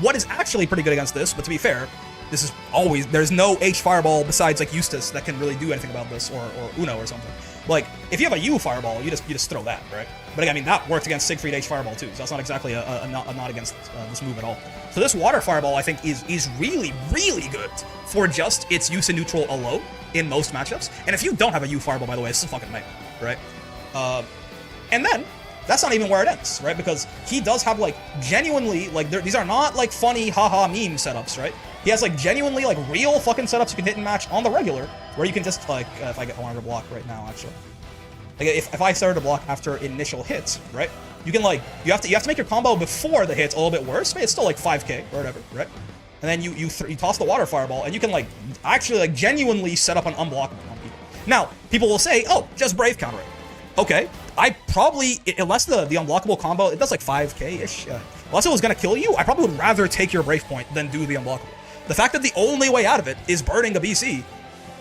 what is actually pretty good against this, but to be fair, this is always, there's no H fireball besides like Eustace that can really do anything about this, or Uno or something. Like, if you have a U fireball, you just throw that, right? But again, I mean, that works against Siegfried H fireball too, so that's not exactly a not against this move at all. So this water fireball, I think, is really, really good for just its use in neutral alone in most matchups. And if you don't have a U fireball, by the way, it's a fucking nightmare, right? And then, that's not even where it ends, right? Because he does have, like, genuinely, like, these are not, like, funny, haha meme setups, right? He has, like, genuinely, like, real fucking setups you can hit and match on the regular, where you can just, like, if I wanted to block right now, actually. Like, if I started to block after initial hits, right? You can, like, you have to make your combo before the hit's a little bit worse, but it's still, like, 5k or whatever, right? And then you toss the water fireball, and you can, like, actually, like, genuinely set up an unblockable on people. Now, people will say, oh, just Brave counter it. Okay, I probably, unless the unblockable combo, it does like 5k-ish, unless it was going to kill you, I probably would rather take your Brave point than do the unblockable. The fact that the only way out of it is burning a BC,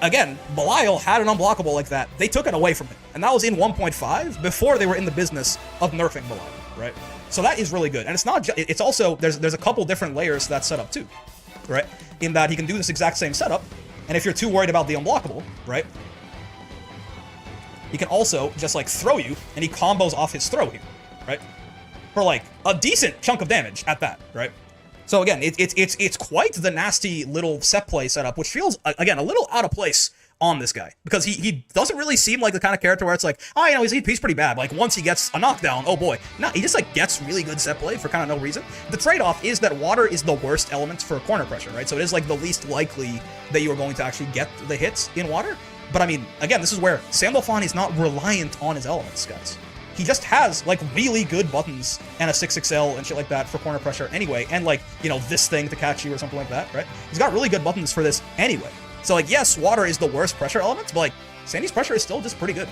again, Belial had an unblockable like that, they took it away from him, and that was in 1.5 before they were in the business of nerfing Belial, right? So that is really good, and it's not just, it's also, there's a couple different layers to that setup too, right? In that he can do this exact same setup, and if you're too worried about the unblockable, right? He can also just like throw you, and he combos off his throw here, right? For like a decent chunk of damage at that, right? So again, it's quite the nasty little set play setup, which feels again a little out of place on this guy because he doesn't really seem like the kind of character where it's like, oh, he's pretty bad. Like once he gets a knockdown, oh boy, no, he just like gets really good set play for kind of no reason. The trade-off is that water is the worst element for corner pressure, right? So it is like the least likely that you are going to actually get the hits in water. But I mean, again, this is where Sandalphon is not reliant on his elements, guys. He just has, like, really good buttons and a 6XL and shit like that for corner pressure anyway, and, like, this thing to catch you or something like that, right? He's got really good buttons for this anyway. So, like, yes, water is the worst pressure element, but, like, Sandy's pressure is still just pretty good.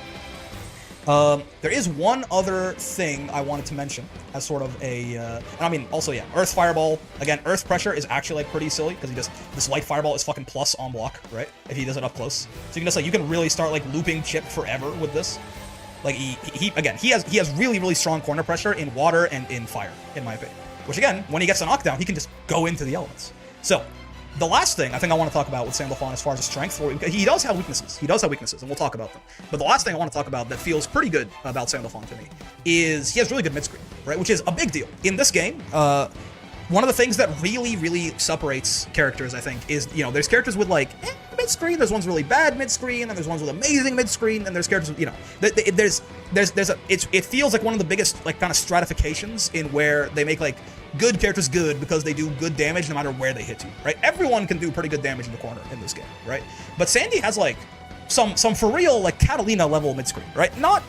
There is one other thing I wanted to mention as sort of a, and I mean, also, yeah, Earth Fireball. Again, Earth Pressure is actually, like, pretty silly, because this Light Fireball is fucking plus on block, right? If he does it up close. So you can just, like, you can really start, like, looping Chip forever with this. Like he again, he has really, really strong corner pressure in water and in fire, in my opinion. Which again, when he gets a knockdown, he can just go into the elements. So, the last thing I think I want to talk about with Sandalphon as far as his strength, he does have weaknesses. He does have weaknesses, and we'll talk about them. But the last thing I want to talk about that feels pretty good about Sandalphon to me is he has really good mid-screen, right? Which is a big deal. In this game, one of the things that really, really separates characters, I think, is, you know, there's characters with, like, mid-screen, there's ones really bad mid-screen, and there's ones with amazing mid-screen, and there's characters with, you know, it feels like one of the biggest, like, kind of stratifications in where they make, like, good characters good because they do good damage no matter where they hit you, right? Everyone can do pretty good damage in the corner in this game, right? But Sandy has, like, some for real, like, Catalina level mid-screen, right? Not...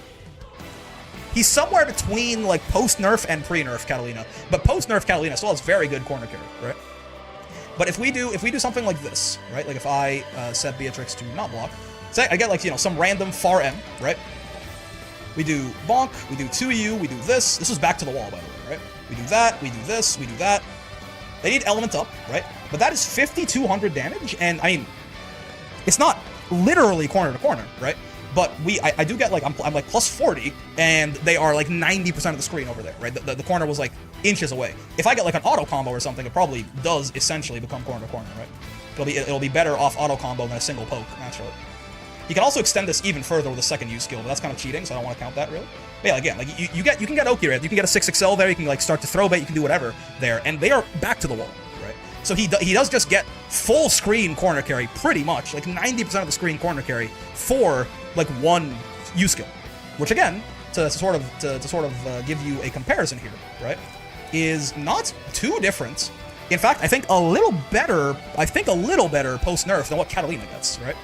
He's somewhere between, like, post-nerf and pre-nerf Catalina, but post-nerf Catalina still has very good corner carry, right? But if we do something like this, right? Like if I set Beatrix to not block, say I get, like, you know, some random far M, right? We do bonk, we do 2U, we do this. This is back to the wall, by the way, right? We do that, we do this, we do that. They need element up, right? But that is 5,200 damage, and I mean, it's not literally corner to corner, right? But I do get, like, I'm like plus 40, and they are like 90% of the screen over there, right? The corner was like inches away. If I get like an auto combo or something, it probably does essentially become corner to corner, right? It'll be better off auto combo than a single poke, naturally. You can also extend this even further with a second use skill, but that's kind of cheating, so I don't want to count that really. But yeah, again, like you can get Oki, right? You can get a 6XL there, you can like start to throw bait, you can do whatever there, and they are back to the wall, right? So he does just get full screen corner carry pretty much, like 90% of the screen corner carry for like one use skill, which again, to sort of give you a comparison here, right, is not too different. In fact, I think a little better post nerf than what Catalina gets, right?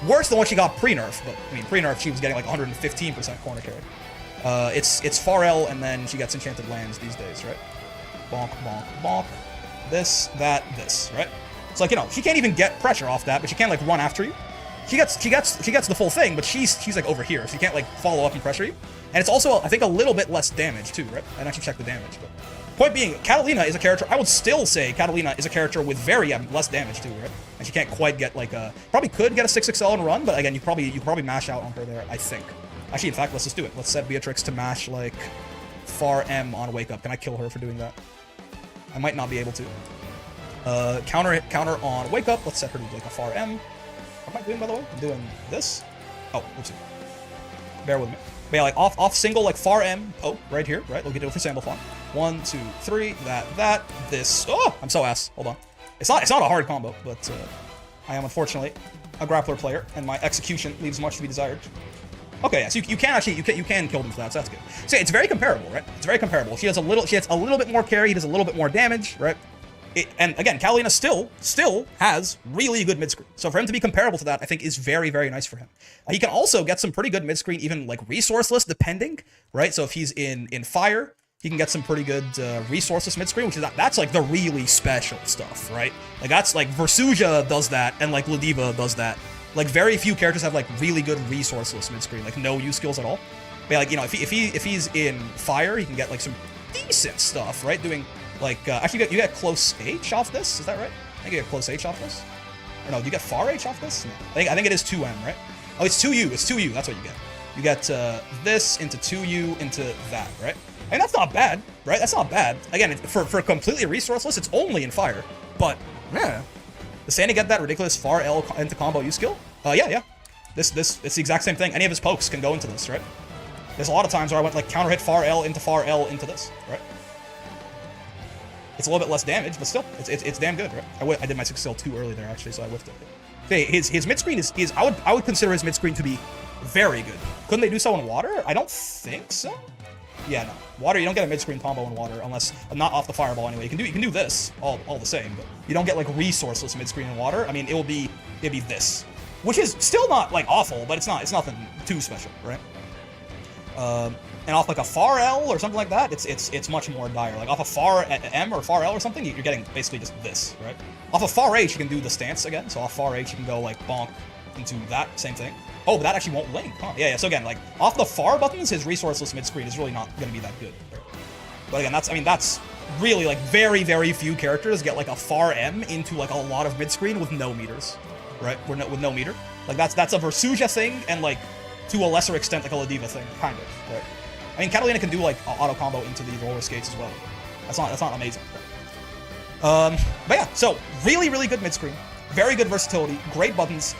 Worse than what she got pre-nerf, but I mean pre-nerf she was getting like 115% corner carry. It's far L and then she gets enchanted lands these days, right? Bonk, bonk, bonk. This, that, this, right? It's like, you know, she can't even get pressure off that, but she can like run after you. She gets the full thing, but she's like over here, so you can't like follow up and pressure you. And it's also, I think, a little bit less damage too, right? I didn't actually check the damage, but point being, Catalina is a character. I would still say Catalina is a character with very less damage too, right? And she can't quite get like a probably could get a 6XL and run, but again, you probably mash out on her there. I think. Actually, in fact, let's just do it. Let's set Beatrix to mash like far M on Wake Up. Can I kill her for doing that? I might not be able to. Counter on Wake Up. Let's set her to like a far M. What am I doing, by the way? I'm doing this. Oh, oopsie. Bear with me. But yeah, like off single, like far M poke right here, right? We'll get it for Sandalphon. 1, 2, 3, that, this. Oh, I'm so ass. Hold on. It's not a hard combo, but I am unfortunately a grappler player, and my execution leaves much to be desired. Okay, yeah, so you can actually you can kill them for that, so that's good. So yeah, it's very comparable, right? It's very comparable. She has a little bit more carry, he does a little bit more damage, right? And again, Catalina still has really good mid-screen. So for him to be comparable to that, I think is very, very nice for him. He can also get some pretty good mid-screen, even like resourceless, depending, right? So if he's in fire, he can get some pretty good resourceless mid-screen, which is that's like the really special stuff, right? Like that's like Versuja does that, and like Ladiva does that. Like very few characters have like really good resourceless mid-screen, like no use skills at all. But yeah, like, you know, if he's in fire, he can get like some decent stuff, right? Doing like actually you get close H off this, is that right? I think you get close H off this. Or no, do you get far H off this? No. I think it is 2M, right? Oh, it's 2U. It's 2U. That's what you get. You get this into 2U into that, right? I mean, that's not bad, right? That's not bad. Again, for completely resourceless, it's only in fire. But yeah, does Sandy get that ridiculous far L into combo U skill? Yeah. It's the exact same thing. Any of his pokes can go into this, right? There's a lot of times where I went like counter hit far L into this, right? It's a little bit less damage, but still, it's damn good, right? I did my 6XL too early there, actually, so I whiffed it. Okay, his mid-screen is I would consider his mid-screen to be very good. Couldn't they do so in water? I don't think so. Yeah, no. Water, you don't get a mid-screen combo in water, unless, not off the fireball anyway. You can do this, all the same, but you don't get, like, resourceless mid-screen in water. I mean, it'd be this. Which is still not, like, awful, but it's nothing too special, right? And off like a far L or something like that, it's much more dire. Like off a far M or far L or something, you're getting basically just this, right? Off a far H, you can do the stance again. So off far H, you can go like bonk into that, same thing. Oh, but that actually won't link, huh? Yeah. So again, like off the far buttons, his resourceless mid-screen is really not going to be that good. Right? But again, that's really like very, very few characters get like a far M into like a lot of mid-screen with no meters, right? With no meter. Like that's a Versuja thing, and like to a lesser extent like a Ladiva thing, kind of, right? I mean, Catalina can do like auto combo into the roller skates as well. That's not amazing. But yeah, so really, really good mid screen, very good versatility, great buttons.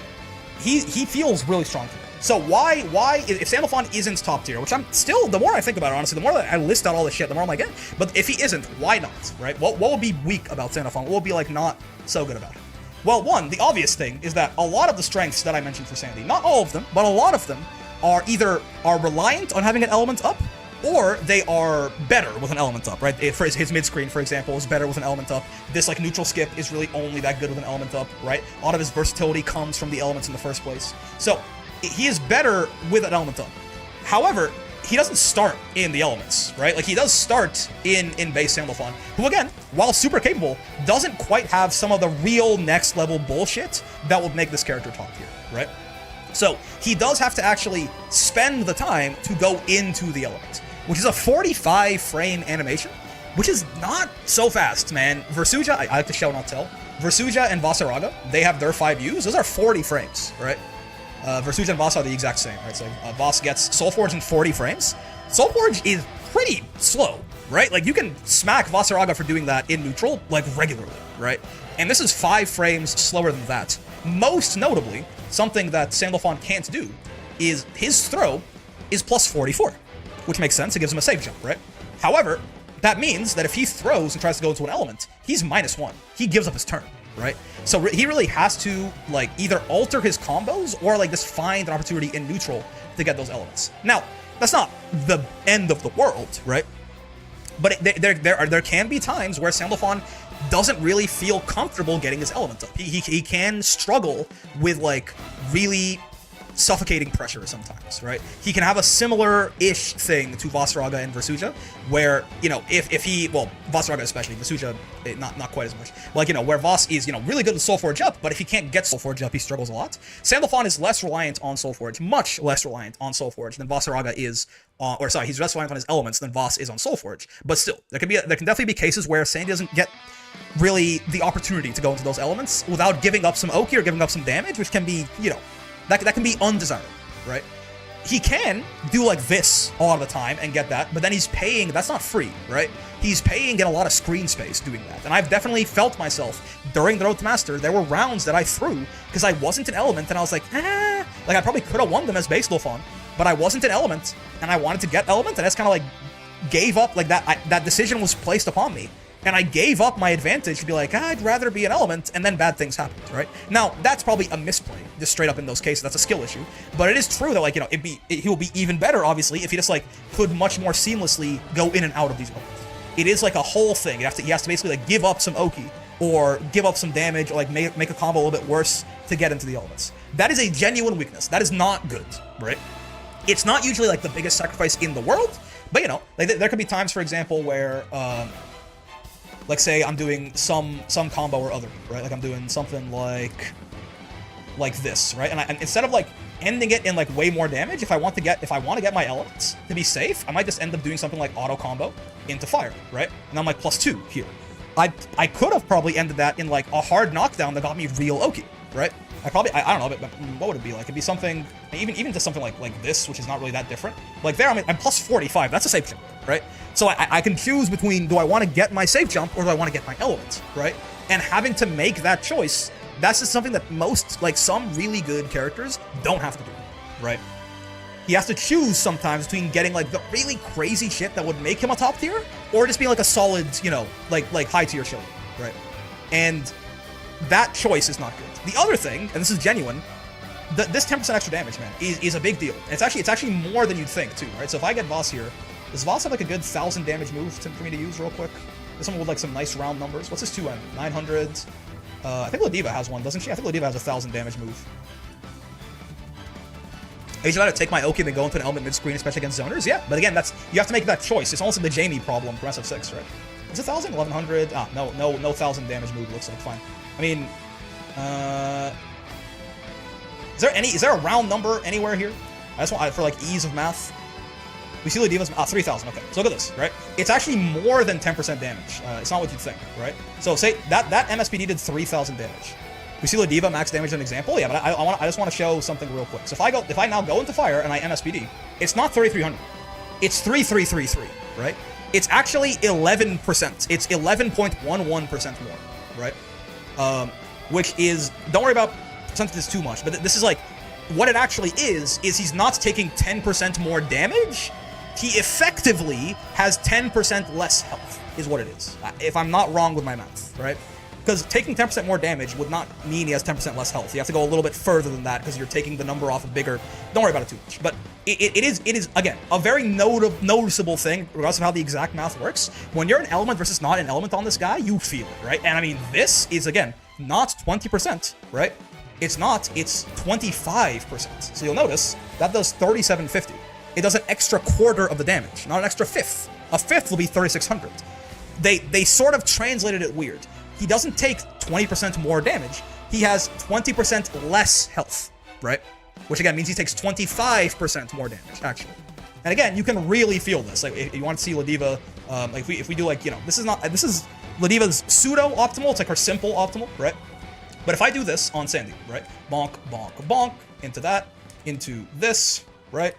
He feels really strong today. So why if Sandalphon isn't top tier, which I'm still, the more I think about it, honestly, the more that I list out all this shit, the more I'm like, yeah, but if he isn't, why not, right? What would be weak about Sandalphon? What would be like not so good about it? Well, one, the obvious thing is that a lot of the strengths that I mentioned for Sandy, not all of them, but a lot of them are either reliant on having an element up, or they are better with an element up, right? For his mid-screen, for example, is better with an element up. This, like, neutral skip is really only that good with an element up, right? A lot of his versatility comes from the elements in the first place. So, he is better with an element up. However, he doesn't start in the elements, right? Like, he does start in base Sandalphon, who, again, while super capable, doesn't quite have some of the real next-level bullshit that will make this character top tier, right? So, he does have to actually spend the time to go into the elements, which is a 45-frame animation, which is not so fast, man. Versuja, I like to show, not tell. Versuja and Vasaraga, they have their 5 U's. Those are 40 frames, right? Versuja and Vas are the exact same, right? So Vas gets Soulforge in 40 frames. Soulforge is pretty slow, right? Like, you can smack Vasaraga for doing that in neutral, like, regularly, right? And this is 5 frames slower than that. Most notably, something that Sandalphon can't do is his throw is plus 44. Which makes sense, it gives him a safe jump, right? However, that means that if he throws and tries to go into an element, he's -1. He gives up his turn, right? So he really has to, like, either alter his combos or, like, just find an opportunity in neutral to get those elements. Now, that's not the end of the world, right? But there can be times where Sandalphon doesn't really feel comfortable getting his element up. He can struggle with, like, really suffocating pressure sometimes, right? He can have a similar-ish thing to Vasaraga and Versuja, where, you know, if he, well, Vasaraga especially, Versuja, not quite as much, like, you know, where Vas is, you know, really good with Soulforge up, but if he can't get Soulforge up, he struggles a lot. Sandalphon is less reliant on Soulforge, much less reliant on Soulforge than Vasaraga is, he's less reliant on his elements than Vas is on Soulforge, but still, there can definitely be cases where Sandy doesn't get really the opportunity to go into those elements without giving up some Oki or giving up some damage, which can be, you know, that can be undesirable, right? He can do like this a lot of the time and get that, but then he's paying, that's not free, right? He's paying in a lot of screen space doing that. And I've definitely felt myself during the Road to Master, there were rounds that I threw because I wasn't an element and I was like, like I probably could have won them as base Sandalphon, but I wasn't an element and I wanted to get element and I just kind of like gave up, like that decision was placed upon me. And I gave up my advantage to be like, I'd rather be an element, and then bad things happened, right? Now, that's probably a misplay, just straight up in those cases. That's a skill issue. But it is true that, like, you know, he will be even better, obviously, if he just, like, could much more seamlessly go in and out of these moments. It is, like, a whole thing. He has to basically, like, give up some Oki, or give up some damage, or, like, make a combo a little bit worse to get into the elements. That is a genuine weakness. That is not good, right? It's not usually, like, the biggest sacrifice in the world, but, you know, like, there could be times, for example, where, like, say I'm doing some combo or other, right? Like I'm doing something like this, right? And instead of like ending it in like way more damage, if I want to get my elements to be safe, I might just end up doing something like auto combo into fire, right? And I'm like +2 here. I could have probably ended that in like a hard knockdown that got me real Oki, right? I don't know, but what would it be like? It'd be something, even to something like this, which is not really that different. Like there, I'm +45. That's a safe jump, right? So I can choose between, do I want to get my safe jump or do I want to get my element, right? And having to make that choice, that's just something that most, like some really good characters don't have to do, right? He has to choose sometimes between getting like the really crazy shit that would make him a top tier, or just being like a solid, you know, like high tier show, right? And that choice is not good. The other thing, and this is genuine, this 10% extra damage, man, is a big deal. And it's actually more than you'd think too, right? So if I get Vas here, does Vas have like a good 1,000 damage move for me to use real quick? There's someone with like some nice round numbers. What's his 2M? 900. I think Ladiva has one, doesn't she? I think Ladiva has a 1,000 damage move. I usually gotta take my Oki and then go into an element mid-screen, especially against zoners. Yeah, but again, you have to make that choice. It's almost like the Jamie problem from SF6, right? Is it 1,000? 1,100? Ah, no 1,000 damage move looks like, fine. I mean, is there a round number anywhere here? I just want, for like ease of math. We see Ladiva's 3,000. Okay, so look at this, right? It's actually more than 10% damage. It's not what you'd think, right? So say that MSPD did 3,000 damage. We see Ladiva max damage as an example. Yeah, but I just want to show something real quick. So if I now go into fire and I MSPD, it's not 3300. It's 3333, right? It's actually 11%. It's 11.11% more, right? Which is, don't worry about percentages too much, but this is like, what it actually is he's not taking 10% more damage. He effectively has 10% less health, is what it is. If I'm not wrong with my math, right? Because taking 10% more damage would not mean he has 10% less health. You have to go a little bit further than that because you're taking the number off a bigger... Don't worry about it too much. But it is, again, a very noticeable thing, regardless of how the exact math works. When you're an element versus not an element on this guy, you feel it, right? And I mean, this is, again, not 20%, right? It's not, it's 25%. So you'll notice that does 3750. It does an extra quarter of the damage, not an extra fifth. A fifth will be 3600. They sort of translated it weird. He doesn't take 20% more damage. He has 20% less health, right? Which again means he takes 25% more damage, actually. And again, you can really feel this. Like if you want to see Ladiva, like if we do like, you know, this is Ladiva's pseudo optimal. It's like her simple optimal, right? But if I do this on Sandy, right? Bonk, bonk, bonk, into that, into this, right?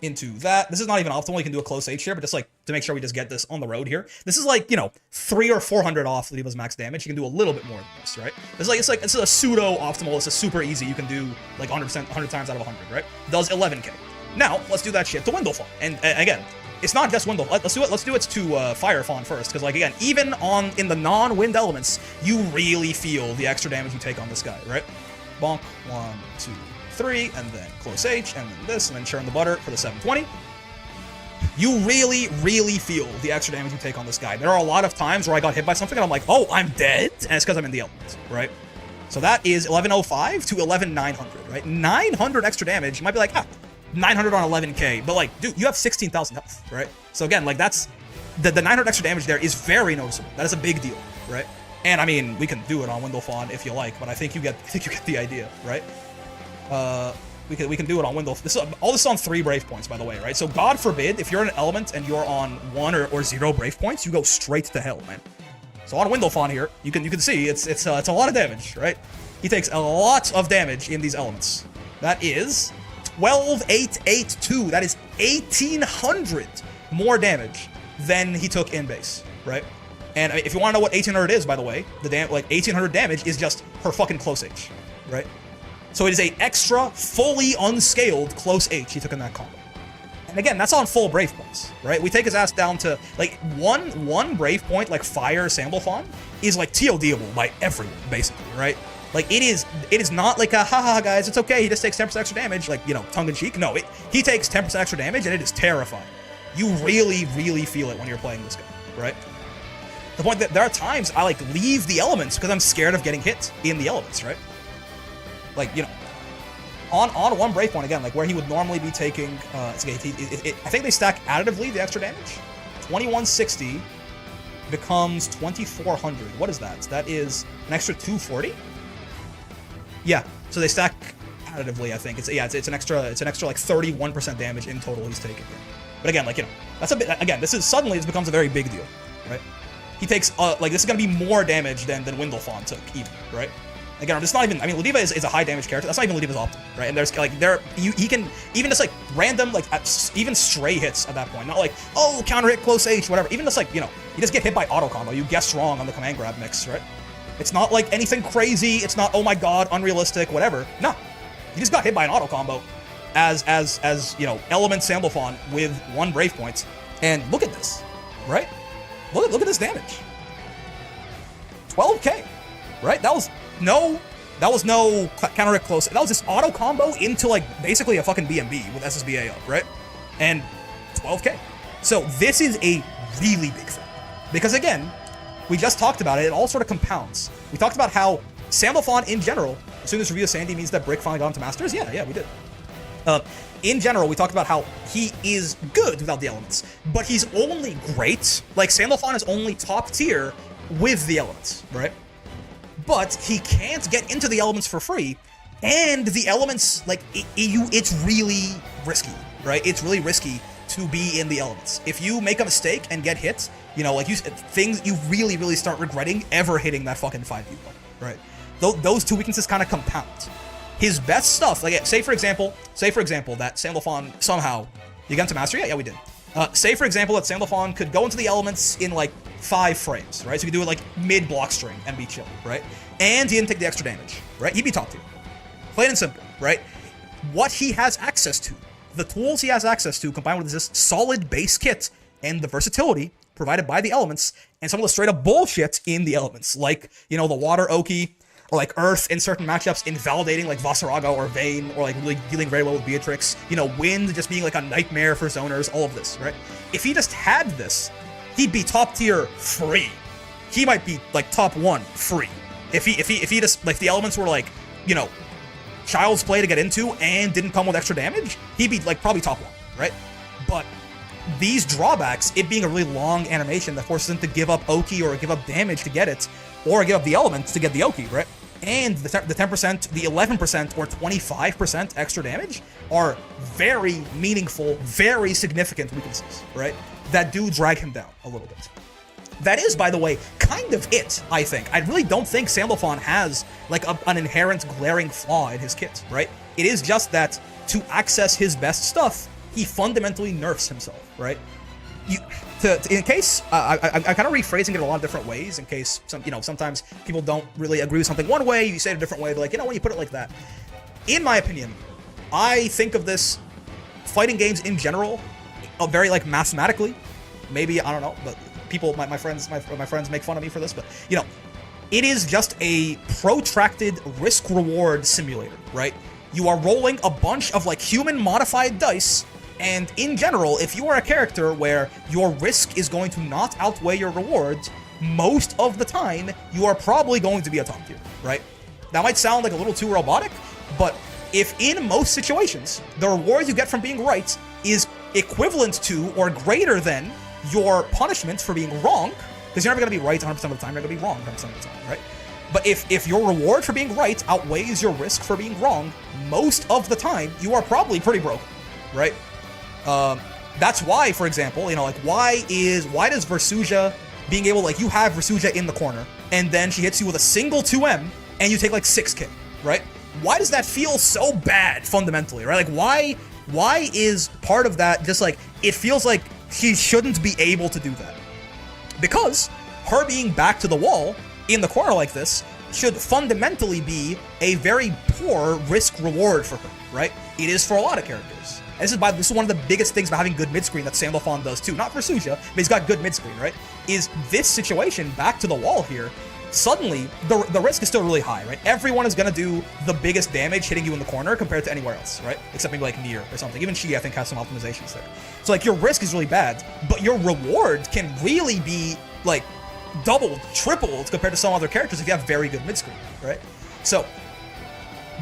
Into that. This is not even optimal. You can do a close H here, but just like to make sure we just get this on the road here. This is like, you know, 300 or 400 off Ladiva's max damage. You can do a little bit more than this, right? It's a pseudo optimal. It's a super easy. You can do like 100%, 100 times out of 100, right? Does 11k. Now let's do that shit to Windowfall. And again, it's not just Windowfall. Let's do it to Firefall first, because like again, even in the non-wind elements, you really feel the extra damage you take on this guy, right? Bonk, 1, 2, 3, and then close H, and then this, and then churn the butter for the 720. You really, really feel the extra damage you take on this guy. There are a lot of times where I got hit by something and I'm like, oh, I'm dead, and it's because I'm in the elements, right? So that is 1105 to 11900, right? 900 extra damage. You might be like, 900 on 11k, but like, dude, you have 16,000 health, right? So again, like that's the 900 extra damage there is very noticeable. That is a big deal, right? And I mean, we can do it on Windowfall if you like, but I think you get the idea, right? We can do it on Windowfall. All this is on 3 brave points, by the way, right? So God forbid, if you're an element and you're on 1 or 0 brave points, you go straight to hell, man. So on Windowfall here, you can see it's a lot of damage, right? He takes a lot of damage in these elements. That is 12,882. That is 1,800 more damage than he took in base, right? And if you want to know what 1,800 is, by the way, like 1,800 damage is just her fucking close H, right? So it is a extra, fully unscaled close H he took in that combo. And again, that's on full brave points, right? We take his ass down to like one brave point, like fire Sandalphon, is like TODable by everyone, basically, right? Like it is not like a haha guys, it's okay, he just takes 10% extra damage, like, you know, tongue in cheek. No, he takes 10% extra damage and it is terrifying. You really, really feel it when you're playing this guy, right? The point that there are times I like leave the elements because I'm scared of getting hit in the elements, right? Like, you know, on one brave point again, like where he would normally be taking, I think they stack additively the extra damage. 2160 becomes 2400. What is that? That is an extra 240. Yeah, so they stack additively. I think it's an extra like 31% damage in total he's taking. But again, like, you know, that's a bit. Again, this becomes a very big deal, right? He takes like this is gonna be more damage than Windowfall took even, right? Again, it's not even. I mean, Ladiva is a high damage character. That's not even Ladiva's optimal, right? And there's like he can even just like random like even stray hits at that point. Not like, oh, counter hit close H, whatever. Even just like, you know, you just get hit by auto combo. You guess wrong on the command grab mix, right? It's not like anything crazy. It's not, oh my god, unrealistic, whatever. No, you just got hit by an auto combo as you know, element Sandalphon with 1 brave point. And look at this, right? Look at this damage. 12k, right? That was no counter hit close. That was just auto combo into like basically a fucking BMB with SSBA up, right? And 12k. So this is a really big thing. Because again, we just talked about it, it all sort of compounds. We talked about how Sandalphon in general, as soon as review of Sandy means that Brick finally got into Masters. Yeah, we did. In general, we talked about how he is good without the elements, but he's only great. Like Sandalphon is only top tier with the elements, right? But he can't get into the elements for free, and the elements, like, it's really risky, right? It's really risky to be in the elements. If you make a mistake and get hit, you know, like you really, really start regretting ever hitting that fucking 5 people, right? those two weaknesses kind of compound. His best stuff, like say for example that Sandalphon somehow, you got into mastery? Yeah, we did. Say for example that Sandalphon could go into the elements in like 5 frames, right? So he could do it like mid block string and be chill, right? And he didn't take the extra damage, right? He'd be top tier. Plain and simple, right? What he has access to, the tools he has access to, combined with this solid base kit and the versatility provided by the elements, and some of the straight up bullshit in the elements, like, you know, the water Oki, or like Earth in certain matchups invalidating like Vasaraga or Vayne, or like really dealing very well with Beatrix, you know, Wind just being like a nightmare for zoners, all of this, right? If he just had this, he'd be top tier free. He might be like top 1 free. If he just, like, the elements were like, you know, child's play to get into and didn't come with extra damage, he'd be like probably top 1, right? But these drawbacks, it being a really long animation that forces him to give up Oki or give up damage to get it, or give up the elements to get the Oki, right? And the 10%, the 11%, or 25% extra damage are very meaningful, very significant weaknesses, right? That do drag him down a little bit. That is, by the way, kind of it, I think. I really don't think Sandalphon has like an inherent glaring flaw in his kit, right? It is just that to access his best stuff, he fundamentally nerfs himself, right? In case, I'm kind of rephrasing it a lot of different ways, in case sometimes people don't really agree with something one way, you say it a different way, but like, when you put it like that. In my opinion, I think of this fighting games in general, very like mathematically, maybe, I don't know, but people, my friends make fun of me for this, but it is just a protracted risk-reward simulator, right? You are rolling a bunch of like human-modified dice, and in general, if you are a character where your risk is going to not outweigh your rewards, most of the time, you are probably going to be a top tier, right? That might sound like a little too robotic, but if in most situations, the reward you get from being right is equivalent to or greater than your punishment for being wrong, because you're never going to be right 100% of the time, you're going to be wrong 100% of the time, right? But if your reward for being right outweighs your risk for being wrong, most of the time, you are probably pretty broken, right? That's why, for example, why does Versusia being able, like, you have Versusia in the corner, and then she hits you with a single 2M, and you take, like, 6k, right? Why does that feel so bad, fundamentally, right? Like, why is part of that just, like, it feels like she shouldn't be able to do that? Because her being back to the wall in the corner like this should fundamentally be a very poor risk-reward for her, right? It is for a lot of characters. And this is one of the biggest things about having good mid-screen that Sandalphon does too. Not for Suja, but he's got good mid-screen, right? Is this situation back to the wall here, suddenly the risk is still really high, right? Everyone is gonna do the biggest damage hitting you in the corner compared to anywhere else, right? Except maybe like Nier or something. Even she, I think, has some optimizations there. So like your risk is really bad, but your reward can really be like doubled, tripled compared to some other characters if you have very good mid-screen, right? So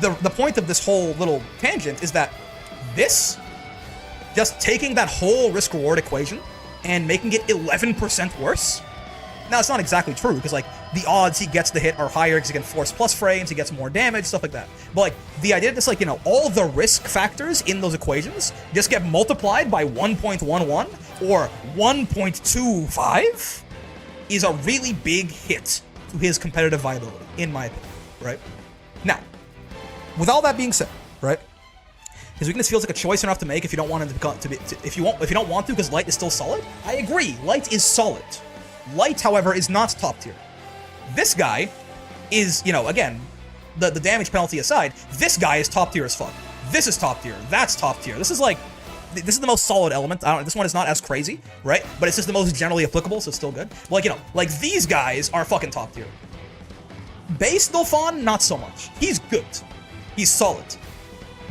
the point of this whole little tangent is that this, just taking that whole risk-reward equation and making it 11% worse. Now, it's not exactly true, because, like, the odds he gets to hit are higher because he can force plus frames, he gets more damage, stuff like that. But, like, the idea is, like, all the risk factors in those equations just get multiplied by 1.11 or 1.25 is a really big hit to his competitive viability, in my opinion, right? Now, with all that being said, right, his weakness feels like a choice enough to make if you don't want him if you don't want to, because Light is still solid. I agree, Light is solid. Light, however, is not top tier. This guy is, again, the damage penalty aside, this guy is top tier as fuck. This is top tier. That's top tier. This is the most solid element. This one is not as crazy, right? But it's just the most generally applicable, so it's still good. But like these guys are fucking top tier. Base Sandalphon, not so much. He's good. He's solid.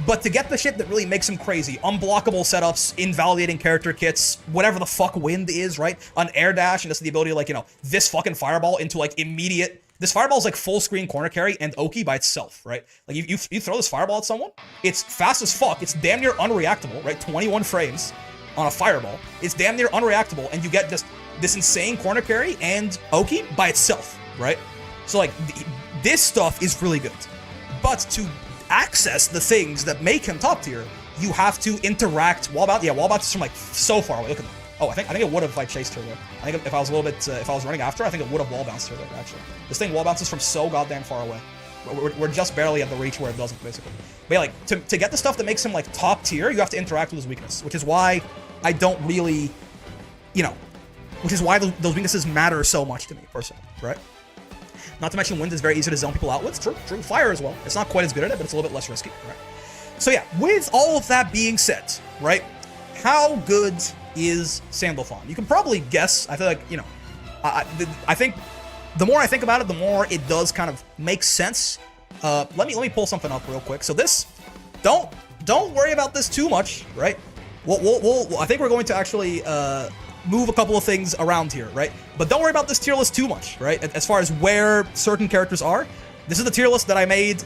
But to get the shit that really makes him crazy, unblockable setups, invalidating character kits, whatever the fuck Wind is, right? An air dash, and just the ability to, this fucking fireball into, immediate... This fireball is, full screen corner carry and Oki by itself, right? Like, you throw this fireball at someone, it's fast as fuck, it's damn near unreactable, right? 21 frames on a fireball. It's damn near unreactable, and you get just this insane corner carry and Oki by itself, right? So, this stuff is really good. But to access the things that make him top tier, you have to interact. Wall bounce is from so far away. Look at that. Oh, I think it would have if I chased her there. I think if I was a little bit, if I was running after her, I think it would have wall bounced her there, actually. This thing wall bounces from so goddamn far away. We're just barely at the reach where it doesn't, basically. But yeah, like, to get the stuff that makes him, like, top tier, you have to interact with his weakness, which is why I don't really, you know, which is why those weaknesses matter so much to me, personally, right? Not to mention, wind is very easy to zone people out with. True. Fire as well. It's not quite as good at it, but it's a little bit less risky, right? So yeah, with all of that being said, right, how good is Sandalphon? You can probably guess. I feel like, you know, I think the more I think about it, the more it does kind of make sense. Let me pull something up real quick. So this, don't worry about this too much, right? I think we're going to actually move a couple of things around here, right? But don't worry about this tier list too much, right? As far as where certain characters are, this is the tier list that I made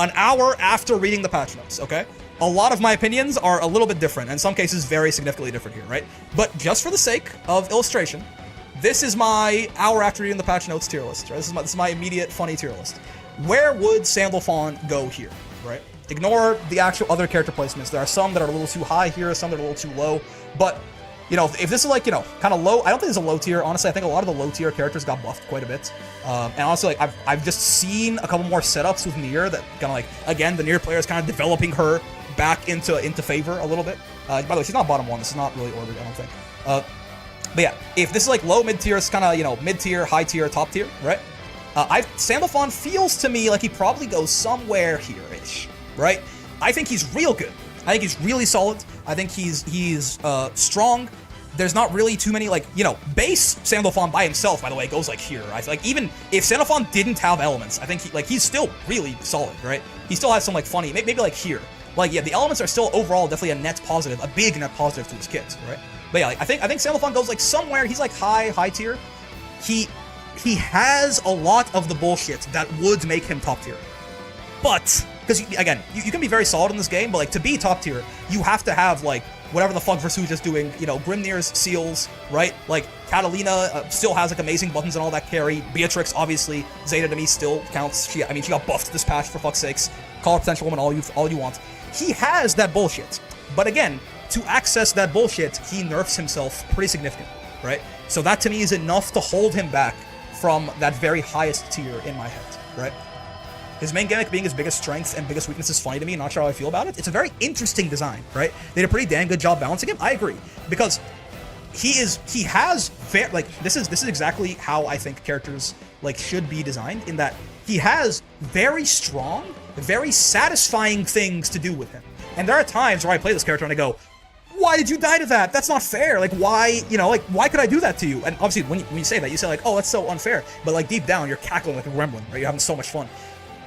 an hour after reading the patch notes, okay? A lot of my opinions are a little bit different, and in some cases very significantly different here, right? But just for the sake of illustration, this is my hour after reading the patch notes tier list, right? This is my immediate funny tier list. Where would Sandalphon go here, right? Ignore the actual other character placements. There are some that are a little too high here, some that are a little too low, but you know, if this is like, you know, kind of low, I don't think it's a low tier. Honestly, I think a lot of the low tier characters got buffed quite a bit. And honestly, like, I've just seen a couple more setups with Nier that kind of like, again, the Nier player is kind of developing her back into favor a little bit. By the way, she's not bottom one. This is not really ordered, I don't think. But yeah, if this is like low, mid tier, it's kind of, you know, mid tier, high tier, top tier, right? Sandalphon feels to me like he probably goes somewhere here-ish, right? I think he's real good. I think he's really solid. I think he's strong. There's not really too many, like, you know, base Sandalphon by himself, by the way, goes like here. I feel like even if Sandalphon didn't have elements, I think he's still really solid, right? He still has some like funny, maybe like here. Like, yeah, the elements are still overall definitely a net positive, a big net positive to his kit, right? But yeah, like, I think Sandalphon goes like somewhere. He's like high tier. He has a lot of the bullshit that would make him top tier. But because again, you can be very solid in this game, but like to be top tier, you have to have like whatever the fuck Versuit is doing, you know, Grimnir's seals, right? Like Catalina still has like amazing buttons and all that carry. Beatrix, obviously, Zeta to me still counts. She got buffed this patch, for fuck's sakes. Call her potential woman all you want. He has that bullshit, but again, to access that bullshit, he nerfs himself pretty significantly, right? So that to me is enough to hold him back from that very highest tier in my head, right? His main gimmick being his biggest strength and biggest weakness is funny to me. Not sure how I feel about it. It's a very interesting design, right? They did a pretty damn good job balancing him. I agree, because he has this is exactly how I think characters like should be designed, in that he has very strong, very satisfying things to do with him. And there are times where I play this character and I go, why did you die to that? That's not fair. Like, why, you know, like, why could I do that to you? And obviously, when you say that, you say like, oh, that's so unfair. But like deep down, you're cackling like a gremlin, right? You're having so much fun.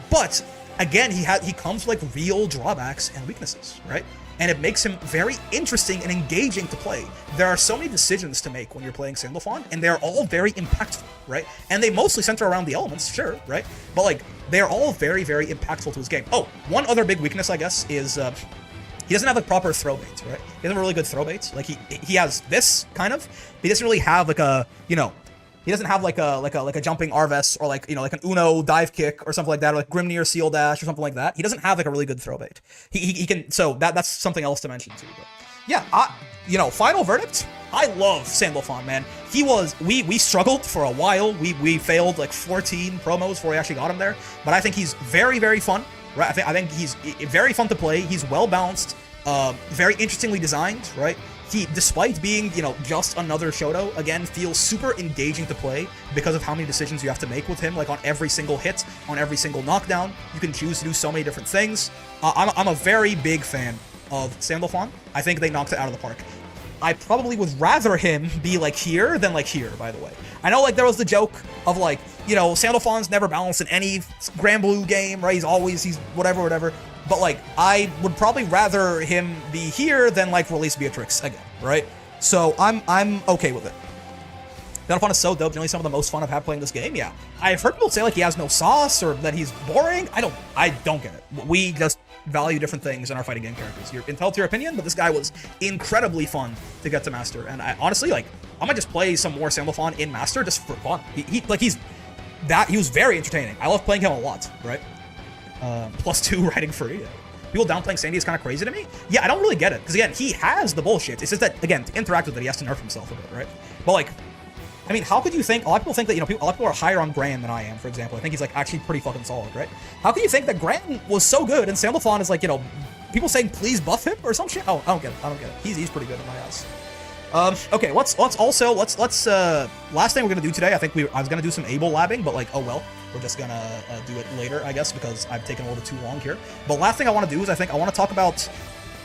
But again, he comes with like real drawbacks and weaknesses, right? And it makes him very interesting and engaging to play. There are so many decisions to make when you're playing Sandalphon, and they're all very impactful, right? And they mostly center around the elements, sure, right? But like, they're all very, very impactful to his game. Oh, one other big weakness, I guess, is he doesn't have a proper throw bait, right? He doesn't have a really good throw bait. Like he has this kind of, but he doesn't really have like a, you know, he doesn't have like a jumping Arves or like, you know, like an Uno dive kick or something like that, or like Grimnir seal dash or something like that. He doesn't have like a really good throw bait. He can, so that's something else to mention too. But yeah, you know, final verdict. I love Sandalphon, man. We struggled for a while. We failed like 14 promos before we actually got him there. But I think he's very, very fun. Right? I think he's very fun to play. He's well balanced, very interestingly designed, right? He, despite being, you know, just another Shoto, again, feels super engaging to play because of how many decisions you have to make with him, like on every single hit, on every single knockdown. You can choose to do so many different things. I'm a very big fan of Sandalphon. I think they knocked it out of the park. I probably would rather him be like here than like here, by the way. I know like there was the joke of like, you know, Sandalphon's never balanced in any Grand Blue game, right? He's whatever. But like, I would probably rather him be here than like release Beatrix again, right? So I'm okay with it. Sandalphon is so dope. Generally some of the most fun I've had playing this game. Yeah, I've heard people say like he has no sauce or that he's boring. I don't get it. We just value different things in our fighting game characters. You're entitled to your opinion, but this guy was incredibly fun to get to master. And I honestly, like, I might just play some more Sandalphon in master just for fun. He was very entertaining. I love playing him a lot, right? +2 riding free. People downplaying Sandy is kind of crazy to me. Yeah, I don't really get it. Because again, he has the bullshit. It's just that, again, to interact with it, he has to nerf himself a bit, right? But like, I mean, how could you think, a lot of people think that, you know, a lot of people are higher on Gran than I am, for example. I think he's, like, actually pretty fucking solid, right? How can you think that Gran was so good and Sandalphon is, like, you know, people saying please buff him or some shit? Oh, I don't get it. He's pretty good in my eyes. Okay, let's last thing we're gonna do today, I was gonna do some able labbing, but like, oh well, we're just gonna do it later, I guess, because I've taken a little too long here. But last thing I want to do is I want to talk about,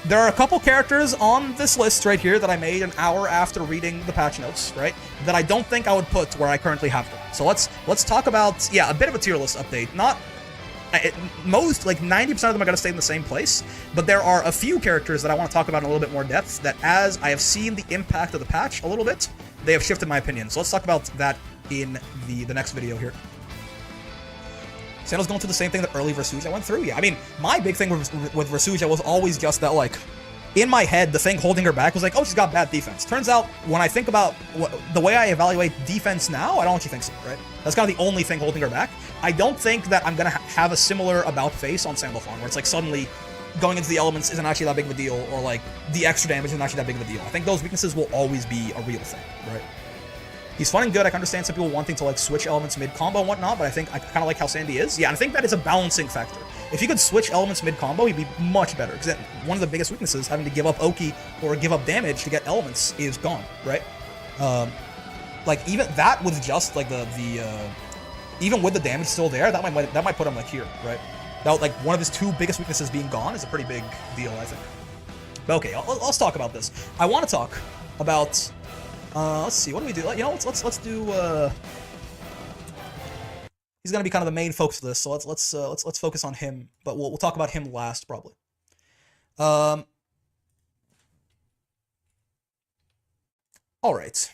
there are a couple characters on this list right here that I made an hour after reading the patch notes, right, that I don't think I would put where I currently have them. So let's talk about, yeah, a bit of a tier list update. Not most, like 90% of them are going to stay in the same place, but there are a few characters that I want to talk about in a little bit more depth that, as I have seen the impact of the patch a little bit, they have shifted my opinion. So let's talk about that in the next video here. Sandal's going through the same thing that early Versuja went through. Yeah, I mean, my big thing with Versuja was always just that, like, in my head, the thing holding her back was like, oh, she's got bad defense. Turns out, when I think about the way I evaluate defense now, I don't actually think so, right? That's kind of the only thing holding her back. I don't think that I'm going to have a similar about face on Sandalphon, where it's like suddenly going into the elements isn't actually that big of a deal, or like the extra damage isn't actually that big of a deal. I think those weaknesses will always be a real thing, right? He's fun and good. I can understand some people wanting to like switch elements mid-combo and whatnot, but I think I kind of like how Sandy is. Yeah, and I think that is a balancing factor. If he could switch elements mid-combo, he'd be much better, because one of the biggest weaknesses, having to give up Oki or give up damage to get elements, is gone, right? Like, even that with just, like, even with the damage still there, that might put him, like, here, right? That, like, one of his two biggest weaknesses being gone is a pretty big deal, I think. But okay, let's talk about this. I want to talk about, let's see, what do we do? You know, let's do, he's gonna be kind of the main focus of this, so let's focus on him. But we'll talk about him last, probably. All right.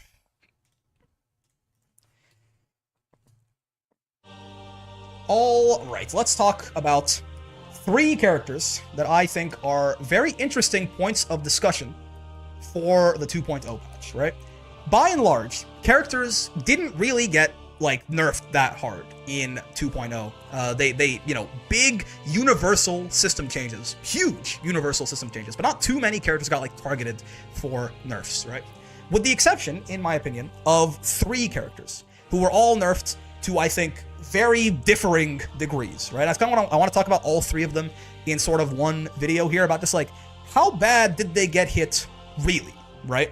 All right. Let's talk about 3 characters that I think are very interesting points of discussion for the 2.0 patch. Right. By and large, characters didn't really get like nerfed that hard in 2.0. They you know, big universal system changes, huge universal system changes, but not too many characters got like targeted for nerfs, right? With the exception, in my opinion, of 3 characters who were all nerfed to, I think, very differing degrees, right? That's kind of what I want to talk about, all 3 of them in sort of one video here, about just like, how bad did they get hit really, right?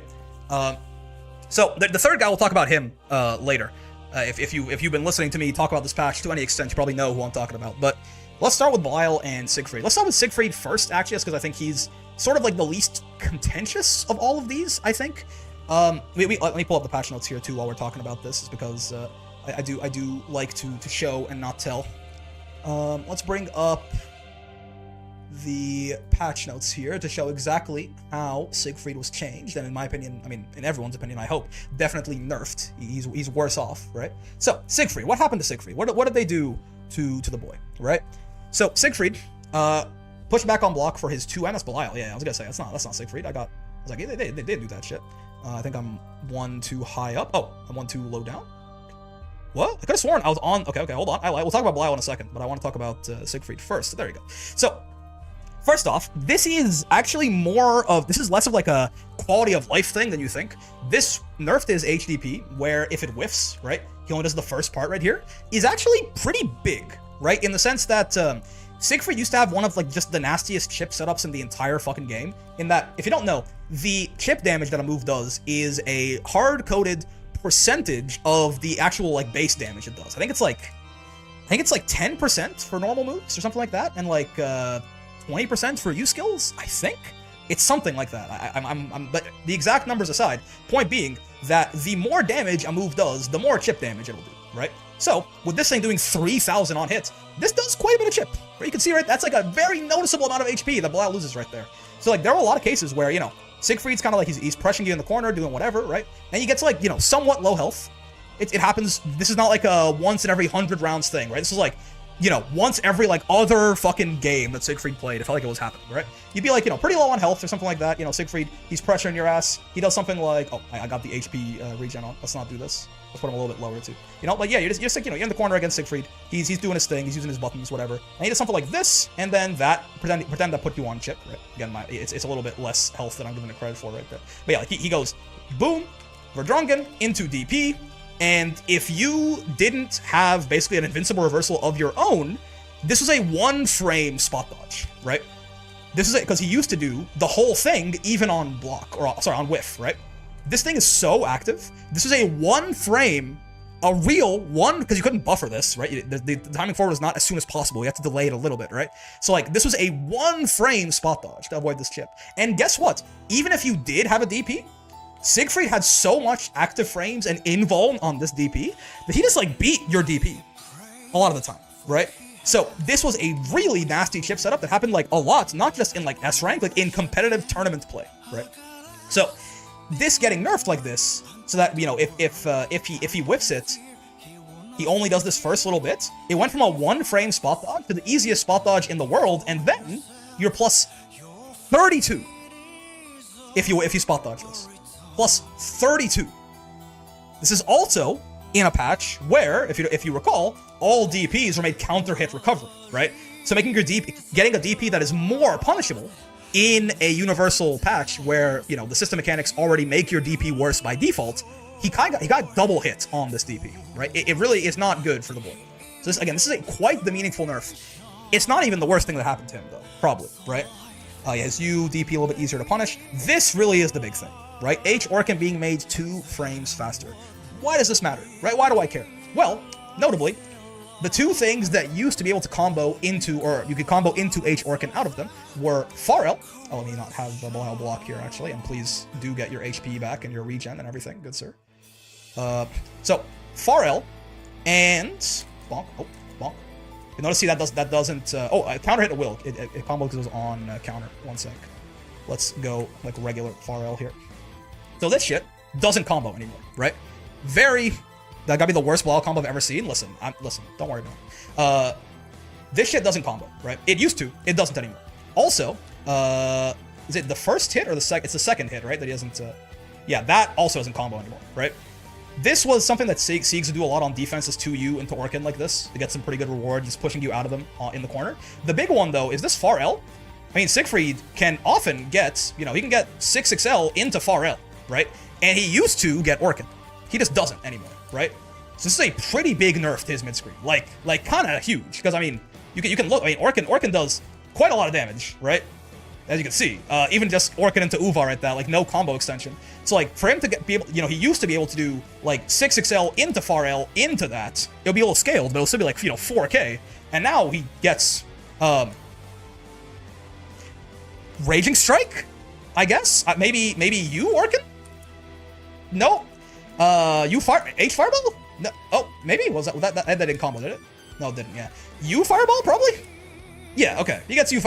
So the third guy, we'll talk about him later. If you've been listening to me talk about this patch to any extent, you probably know who I'm talking about. But let's start with Belial and Siegfried. Let's start with Siegfried first, actually, just because I think he's sort of like the least contentious of all of these, I think. Let me pull up the patch notes here too while we're talking about this, is because I do like to show and not tell. Let's bring up the patch notes here to show exactly how Siegfried was changed, and in my opinion, I mean, in everyone's opinion, I hope, definitely nerfed. He's worse off, right? So, Siegfried, what happened to Siegfried? What did they do to the boy, right? So, Siegfried, pushed back on block for his 2, and that's Belial. Yeah, I was gonna say, that's not Siegfried. I was like, yeah, they did do that shit. I think I'm 1 too high up. Oh, I'm 1 too low down? What? I could have sworn I was on. Okay, hold on. We'll talk about Belial in a second, but I want to talk about Siegfried first. So there you go. So, first off, this is actually this is less of like a quality of life thing than you think. This nerfed his HDP, where if it whiffs, right, he only does the first part right here, is actually pretty big, right? In the sense that Siegfried used to have one of like just the nastiest chip setups in the entire fucking game, in that, if you don't know, the chip damage that a move does is a hard-coded percentage of the actual like base damage it does. I think it's like 10% for normal moves or something like that, and like 20% for U skills, I think? It's something like that. But the exact numbers aside, point being that the more damage a move does, the more chip damage it'll do, right? So, with this thing doing 3,000 on hit, this does quite a bit of chip. Right? You can see, right, that's like a very noticeable amount of HP that Belial loses right there. So, like, there are a lot of cases where, you know, Siegfried's kind of like, he's pressing you in the corner, doing whatever, right? And he gets, like, you know, somewhat low health. It happens, this is not like a once in every 100 rounds thing, right? This is like, you know, once every, like, other fucking game that Siegfried played, it felt like it was happening, right? You'd be, like, you know, pretty low on health or something like that. You know, Siegfried, he's pressuring your ass. He does something like, oh, I got the HP regen on. Let's not do this. Let's put him a little bit lower, too. You know, like, yeah, you're just like, you know, you're in the corner against Siegfried. He's doing his thing. He's using his buttons, whatever. And he does something like this, and then that, pretend that put you on chip, right? Again, it's a little bit less health than I'm giving it credit for right there. But yeah, like, he goes, boom, Verdrungen into DP, And if you didn't have basically an invincible reversal of your own, this was a 1-frame spot dodge, right? This is it, because he used to do the whole thing even on block, or sorry, on whiff, right? This thing is so active. This is a 1-frame, a real one, because you couldn't buffer this, right? The timing forward was not as soon as possible. You have to delay it a little bit, right? So like, this was a 1-frame spot dodge to avoid this chip. And guess what? Even if you did have a DP, Siegfried had so much active frames and invuln on this DP that he just like beat your DP a lot of the time, right? So this was a really nasty chip setup that happened like a lot, not just in like S rank, like in competitive tournament play, right? So this getting nerfed like this, so that, you know, if he whips it, he only does this first little bit. It went from a 1-frame spot dodge to the easiest spot dodge in the world, and then you're plus 32 if you spot dodge this. Plus 32. This is also in a patch where, if you recall, all DPs were made counter hit recovery, right? So making your DP, getting a DP that is more punishable in a universal patch where, you know, the system mechanics already make your DP worse by default, he got double hit on this DP, right? It really is not good for the board. So this is quite the meaningful nerf. It's not even the worst thing that happened to him though, probably, right? His U DP a little bit easier to punish. This really is the big thing, right? H Orkin being made 2 frames faster. Why does this matter, right? Why do I care? Well, notably, the 2 things that used to be able to combo into, or you could combo into H Orkin out of them, were Pharrell. Oh, let me not have the Belial block here, actually, and please do get your HP back and your regen and everything, good sir. So, Pharrell and Bonk. Oh, Bonk. You notice, see, that doesn't, counter hit it will. It combos goes on counter. 1 sec. Let's go, like, regular Pharrell here. So this shit doesn't combo anymore, right? That gotta be the worst Belial combo I've ever seen. Listen, don't worry about it. This shit doesn't combo, right? It used to. It doesn't anymore. Also, is it the first hit or the second? It's the second hit, right? That he doesn't, yeah, that also doesn't combo anymore, right? This was something that Siegs would do a lot on defenses to you into Orkin like this to get some pretty good reward, just pushing you out of them in the corner. The big one, though, is this Far L. I mean, Siegfried can often get, you know, he can get 6XL into Far L, right? And he used to get Orkin. He just doesn't anymore, right? So this is a pretty big nerf to his mid-screen. Like kind of huge. Because, I mean, you can look, I mean, Orkin does quite a lot of damage, right? As you can see, even just Orkin into Uvar at that, like, no combo extension. So, like, for him to be able, you know, he used to be able to do, like, 6XL into Far L into that. It'll be a little scaled, but it'll still be, like, you know, 4K. And now he gets, Raging Strike, I guess? Maybe you, Orkin? No. H Fireball? No. Oh, maybe? Was that didn't combo, did it? No, it didn't, yeah. U Fireball, probably? Yeah, okay. He gets U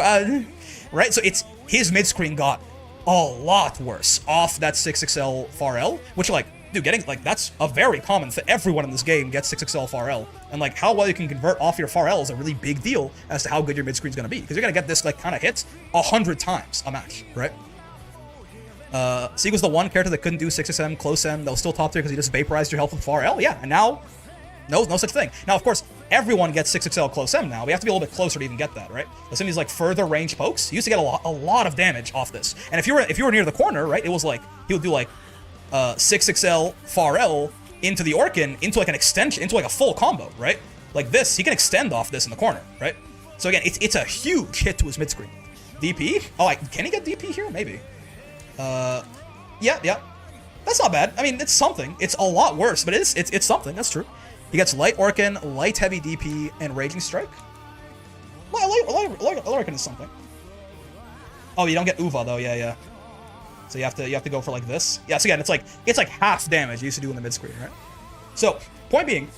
right? So it's, his mid-screen got a lot worse off that 6XL Far L, which, like, dude, getting, like, that's a very common thing. Everyone in this game gets 6XL Far L. And, like, how well you can convert off your Far L is a really big deal as to how good your mid-screen's gonna be. Because you're gonna get this, like, kind of hit 100 times a match, right? Sieg was the one character that couldn't do 6XM close M that was still top tier because he just vaporized your health with Far L. Yeah, and now, no such thing. Now, of course, everyone gets 6XL close M now. We have to be a little bit closer to even get that, right? But some of these, like, further range pokes, he used to get a lot of damage off this. And if you were near the corner, right, it was like, he would do, like, 6XL Far L into the Orkin, into, like, an extension, into, like, a full combo, right? Like this, he can extend off this in the corner, right? So again, it's a huge hit to his mid-screen. DP? Oh, can he get DP here? Maybe. Yeah. That's not bad. I mean, it's something. It's a lot worse, but it's something. That's true. He gets Light Orkin, Light Heavy DP, and Raging Strike. Light Orkin is something. Oh, you don't get Uva though. Yeah. So you have to go for like this. Yeah. So again, it's like half damage you used to do in the mid screen, right? So point being,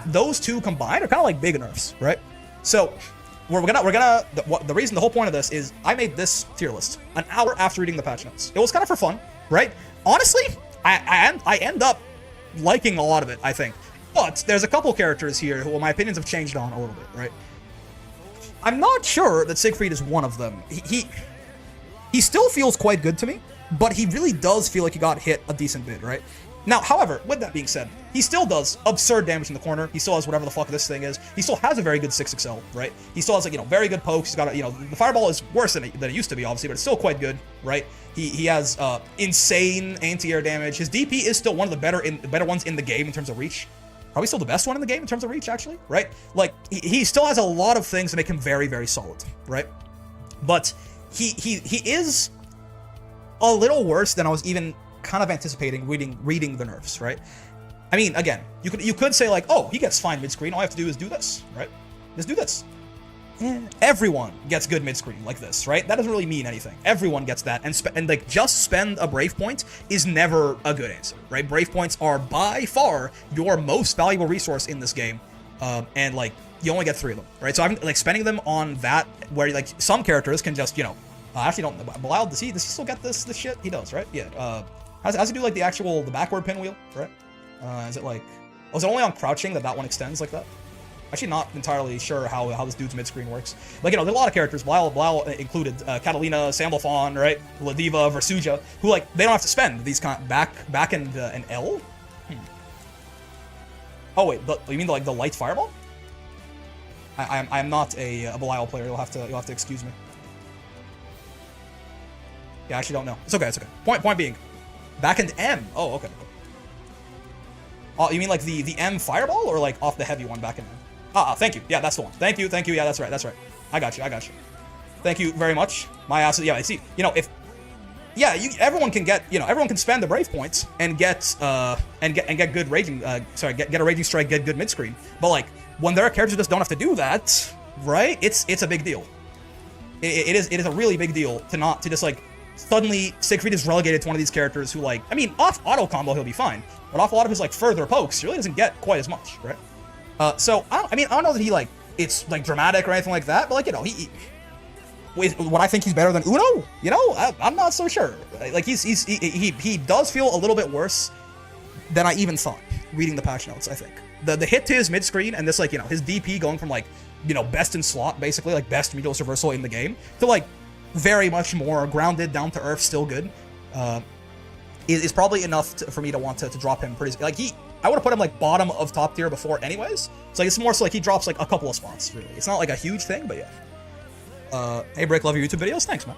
those two combined are kind of like big nerfs, right? So the reason, the whole point of this is I made this tier list an hour after reading the patch notes. It was kind of for fun, right? Honestly, I end up liking a lot of it, I think. But there's a couple characters here who my opinions have changed on a little bit, right? I'm not sure that Siegfried is one of them. He still feels quite good to me, but he really does feel like he got hit a decent bit, right? Now, however, with that being said, he still does absurd damage in the corner. He still has whatever the fuck this thing is. He still has a very good 6XL, right? He still has, like, very good pokes. He's got a, the fireball is worse than it used to be, obviously, but it's still quite good, right? He has insane anti-air damage. His DP is still one of the better ones in the game in terms of reach. Probably still the best one in the game in terms of reach, actually, right? Like, he still has a lot of things that make him very, very solid, right? But he is a little worse than I was even kind of anticipating reading the nerfs, right? I mean, again, you could say like, oh, he gets fine mid-screen. All I have to do is do this, right? Just do this. Everyone gets good mid-screen like this, right? That doesn't really mean anything. Everyone gets that, and like just spend a Brave Point is never a good answer, right? Brave Points are by far your most valuable resource in this game, and like you only get 3 of them, right? So I'm like spending them on that, where like some characters can just, I actually don't. Belial, does he still get this shit? He does, right? Yeah. How's he do like the backward pinwheel, right? Is it like, is it only on crouching that one extends like that? Actually, not entirely sure how this dude's mid screen works. Like, there's a lot of characters, Belial included, Catalina, Sandalphon, right? Ladiva, Versuja, who like they don't have to spend these kind of back and L. Oh wait, you mean the light fireball? I'm not a Belial player. You'll have to excuse me. Yeah, I actually don't know. It's okay. Point being, back and M. Oh, okay. Oh, you mean like the M fireball or like off the heavy one back and M? Thank you. Yeah, that's the one. Thank you. Yeah, that's right. I got you. Thank you very much. My ass. Yeah, I see. If everyone can get, everyone can spend the Brave points and get good raging. Get a raging strike, get good mid screen. But like when there are characters who just don't have to do that, right? It's a big deal. It is a really big deal to just like suddenly Siegfried is relegated to one of these characters who, like, I mean, off auto combo he'll be fine, but off a lot of his like further pokes, he really doesn't get quite as much, right? So I don't know that he like it's like dramatic or anything like that, but like he what I think he's better than Uno, I'm not so sure. Like he does feel a little bit worse than I even thought reading the patch notes. I think the hit to his mid screen and this like his DP going from like best in slot basically like best Meteos reversal in the game to like very much more grounded, down to earth, still good, is probably enough for me to want to drop him pretty. Like I would have put him like bottom of top tier before, anyways. So like, it's more so like he drops like a couple of spots. Really, it's not like a huge thing, but yeah. Hey Brick, love your YouTube videos. Thanks, man.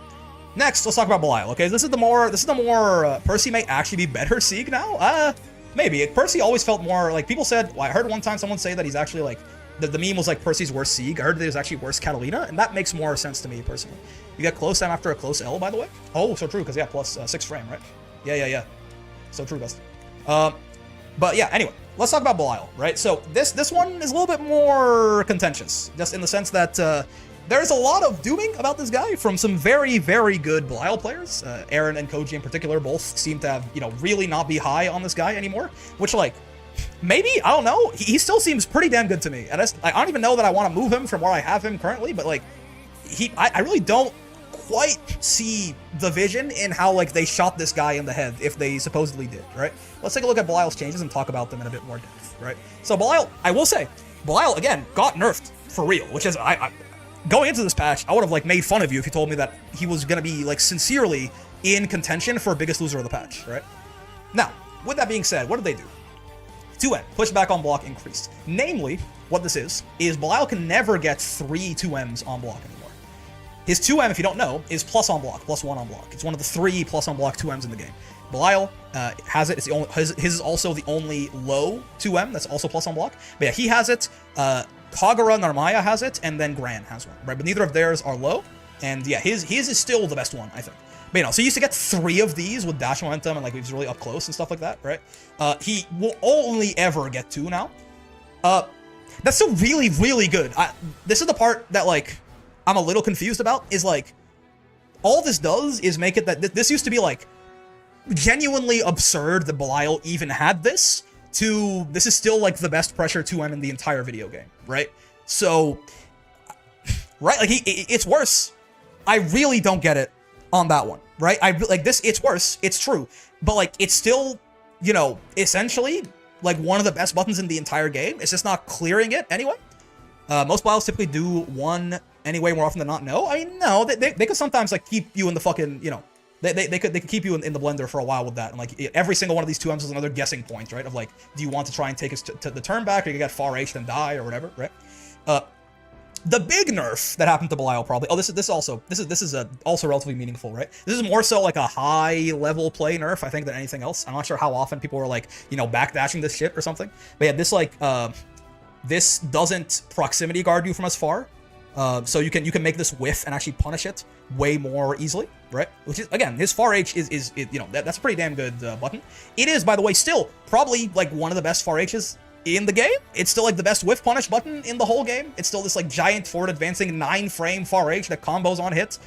Next, let's talk about Belial. Okay, this is the more Percy may actually be better Sieg now. Maybe Percy always felt more like people said. Well, I heard one time someone say that he's actually like the meme was like Percy's worst Sieg. I heard that it was actually worse Catalina, and that makes more sense to me personally. You get close time after a close L, by the way. Oh, so true, because yeah, plus 6 frame, right? Yeah. So true, best. But yeah, anyway, let's talk about Belial, right? So this one is a little bit more contentious, just in the sense that there's a lot of dooming about this guy from some very, very good Belial players. Aaron and Koji in particular both seem to have, really not be high on this guy anymore, which like, maybe, I don't know, he still seems pretty damn good to me. And I don't even know that I want to move him from where I have him currently, but like, I really don't quite see the vision in how like they shot this guy in the head if they supposedly did, right? Let's take a look at Belial's changes and talk about them in a bit more depth, right? So Belial, I will say, Belial again got nerfed for real, which is I going into this patch, I would have like made fun of you if you told me that he was gonna be like sincerely in contention for biggest loser of the patch, right? Now, with that being said, what did they do? 2M, pushback on block increased. Namely, what this is Belial can never get 3 2Ms on block anymore. His 2M, if you don't know, is plus on block, plus 1 on block. It's one of the 3 plus on block 2Ms in the game. Belial has it. It's the only, his is also the only low 2M that's also plus on block. But yeah, he has it. Kagura Narmaya has it, and then Gran has one, right? But neither of theirs are low. And yeah, his is still the best one, I think. But so you used to get 3 of these with dash momentum and like he's really up close and stuff like that, right? He will only ever get 2 now. That's still really, really good. This is the part that like I'm a little confused about, is like all this does is make it that this used to be like genuinely absurd that Belial even had this, to this is still like the best pressure 2M in the entire video game, right? So, right, like it's worse. I really don't get it on that one, right? It's worse, it's true, but like it's still, essentially like one of the best buttons in the entire game. It's just not clearing it anyway. Most Belials typically do 1 anyway more often than not. No, I mean, no, they could sometimes like keep you in the fucking, They could keep you in the blender for a while with that, and like every single one of these 2Ms is another guessing point, right? Of like, do you want to try and take us to the turn back, or you get far H then die or whatever, right? The big nerf that happened to Belial probably. Oh, this is also relatively meaningful, right? This is more so like a high level play nerf, I think, than anything else. I'm not sure how often people were like, you know, backdashing this shit or something. But yeah, this like this doesn't proximity guard you from as far. So you can make this whiff and actually punish it way more easily, right? Which is, again, his far H is you know, that's a pretty damn good button. It is, by the way, still probably like one of the best far H's in the game. It's still like the best whiff punish button in the whole game. It's still this like giant forward advancing 9-frame far H that combos on hits.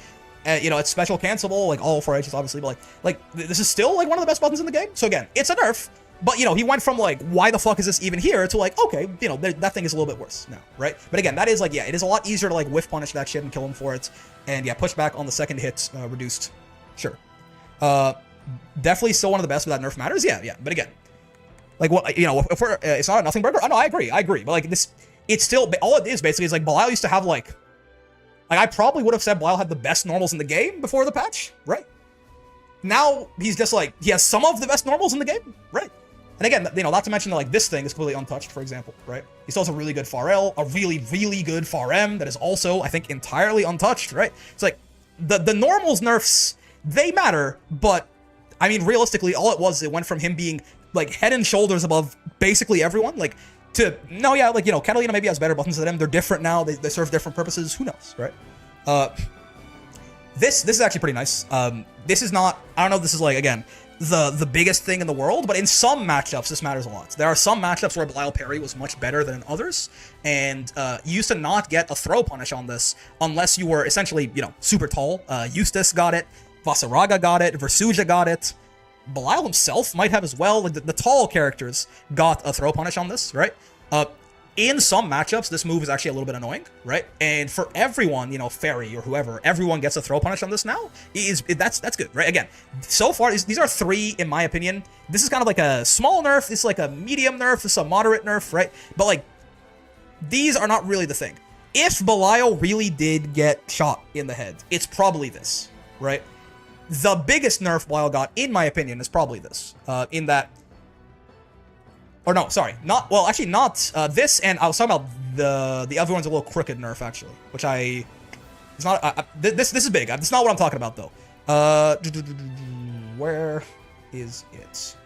You know, it's special cancelable, like all far H's obviously, but like this is still like one of the best buttons in the game. So again, it's a nerf. But, you know, he went from, like, why the fuck is this even here to, like, okay, you know, that thing is a little bit worse now, right? But again, that is, like, yeah, it is a lot easier to, like, whiff punish that shit and kill him for it. And, yeah, pushback on the second hit reduced. Sure. Definitely still one of the best, but that nerf matters. Yeah. But again, like, what, you know, if we're, it's not a nothing burger. Oh, no, I agree. But, like, this, it's still, all it is, basically, is, like, Belial used to have, like, I probably would have said Belial had the best normals in the game before the patch, right? Now, he's just, like, he has some of the best normals in the game, right? And again, you know, not to mention that, like, this thing is completely untouched, for example, right? He still has a really good far L, a really, really good far M that is also, I think, entirely untouched, right? It's like, the normals nerfs, they matter, but, I mean, realistically, all it was, it went from him being, like, head and shoulders above basically everyone, like, to, no, yeah, like, you know, Catalina maybe has better buttons than him, they're different now, they serve different purposes, who knows, right? This is actually pretty nice. This is not, I don't know if this is, like, again, the biggest thing in the world, but in some matchups, this matters a lot. There are some matchups where Belial parry was much better than in others, and you used to not get a throw punish on this unless you were essentially, you know, super tall. Eustace got it, Vasaraga got it, Versuja got it, Belial himself might have as well. Like the tall characters got a throw punish on this, right? In some matchups, this move is actually a little bit annoying, right? And for everyone, you know, Fairy or whoever, everyone gets a throw punish on this now. That's good, right? Again, so far, these are three, in my opinion. This is kind of like a small nerf. This is like a medium nerf. This is a moderate nerf, right? But, like, these are not really the thing. If Belial really did get shot in the head, it's probably this, right? The biggest nerf Belial got, in my opinion, is probably this. In that... Or no, sorry, not, well, actually not this, and I was talking about the other one's a little crooked nerf, actually, which it's not, this is big, that's not what I'm talking about, though. Where is it?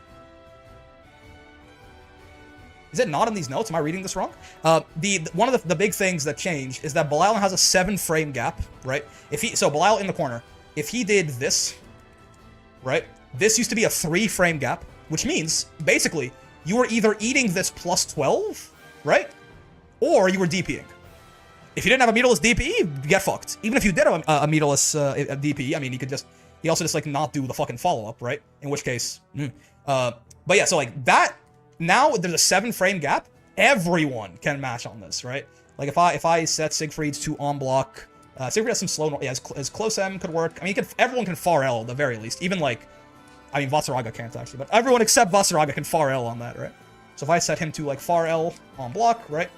Is it not in these notes? Am I reading this wrong? One of the big things that changed is that Belial has a 7-frame gap, right? So Belial in the corner, if he did this, right, this used to be a 3-frame gap, which means, basically, you were either eating this plus 12, right? Or you were DPing. If you didn't have a meterless DP, you get fucked. Even if you did have a meterless DP, I mean, he also just, like, not do the fucking follow-up, right? In which case, but yeah, so, like, that, now there's a 7-frame gap, everyone can match on this, right? Like, if I set Siegfried's to on-block, Siegfried has some slow, yeah, his close M could work. I mean, everyone can far L at the very least, even, like, I mean, Vasaraga can't actually, but everyone except Vasaraga can far L on that, right? So if I set him to, like, far L on block, right?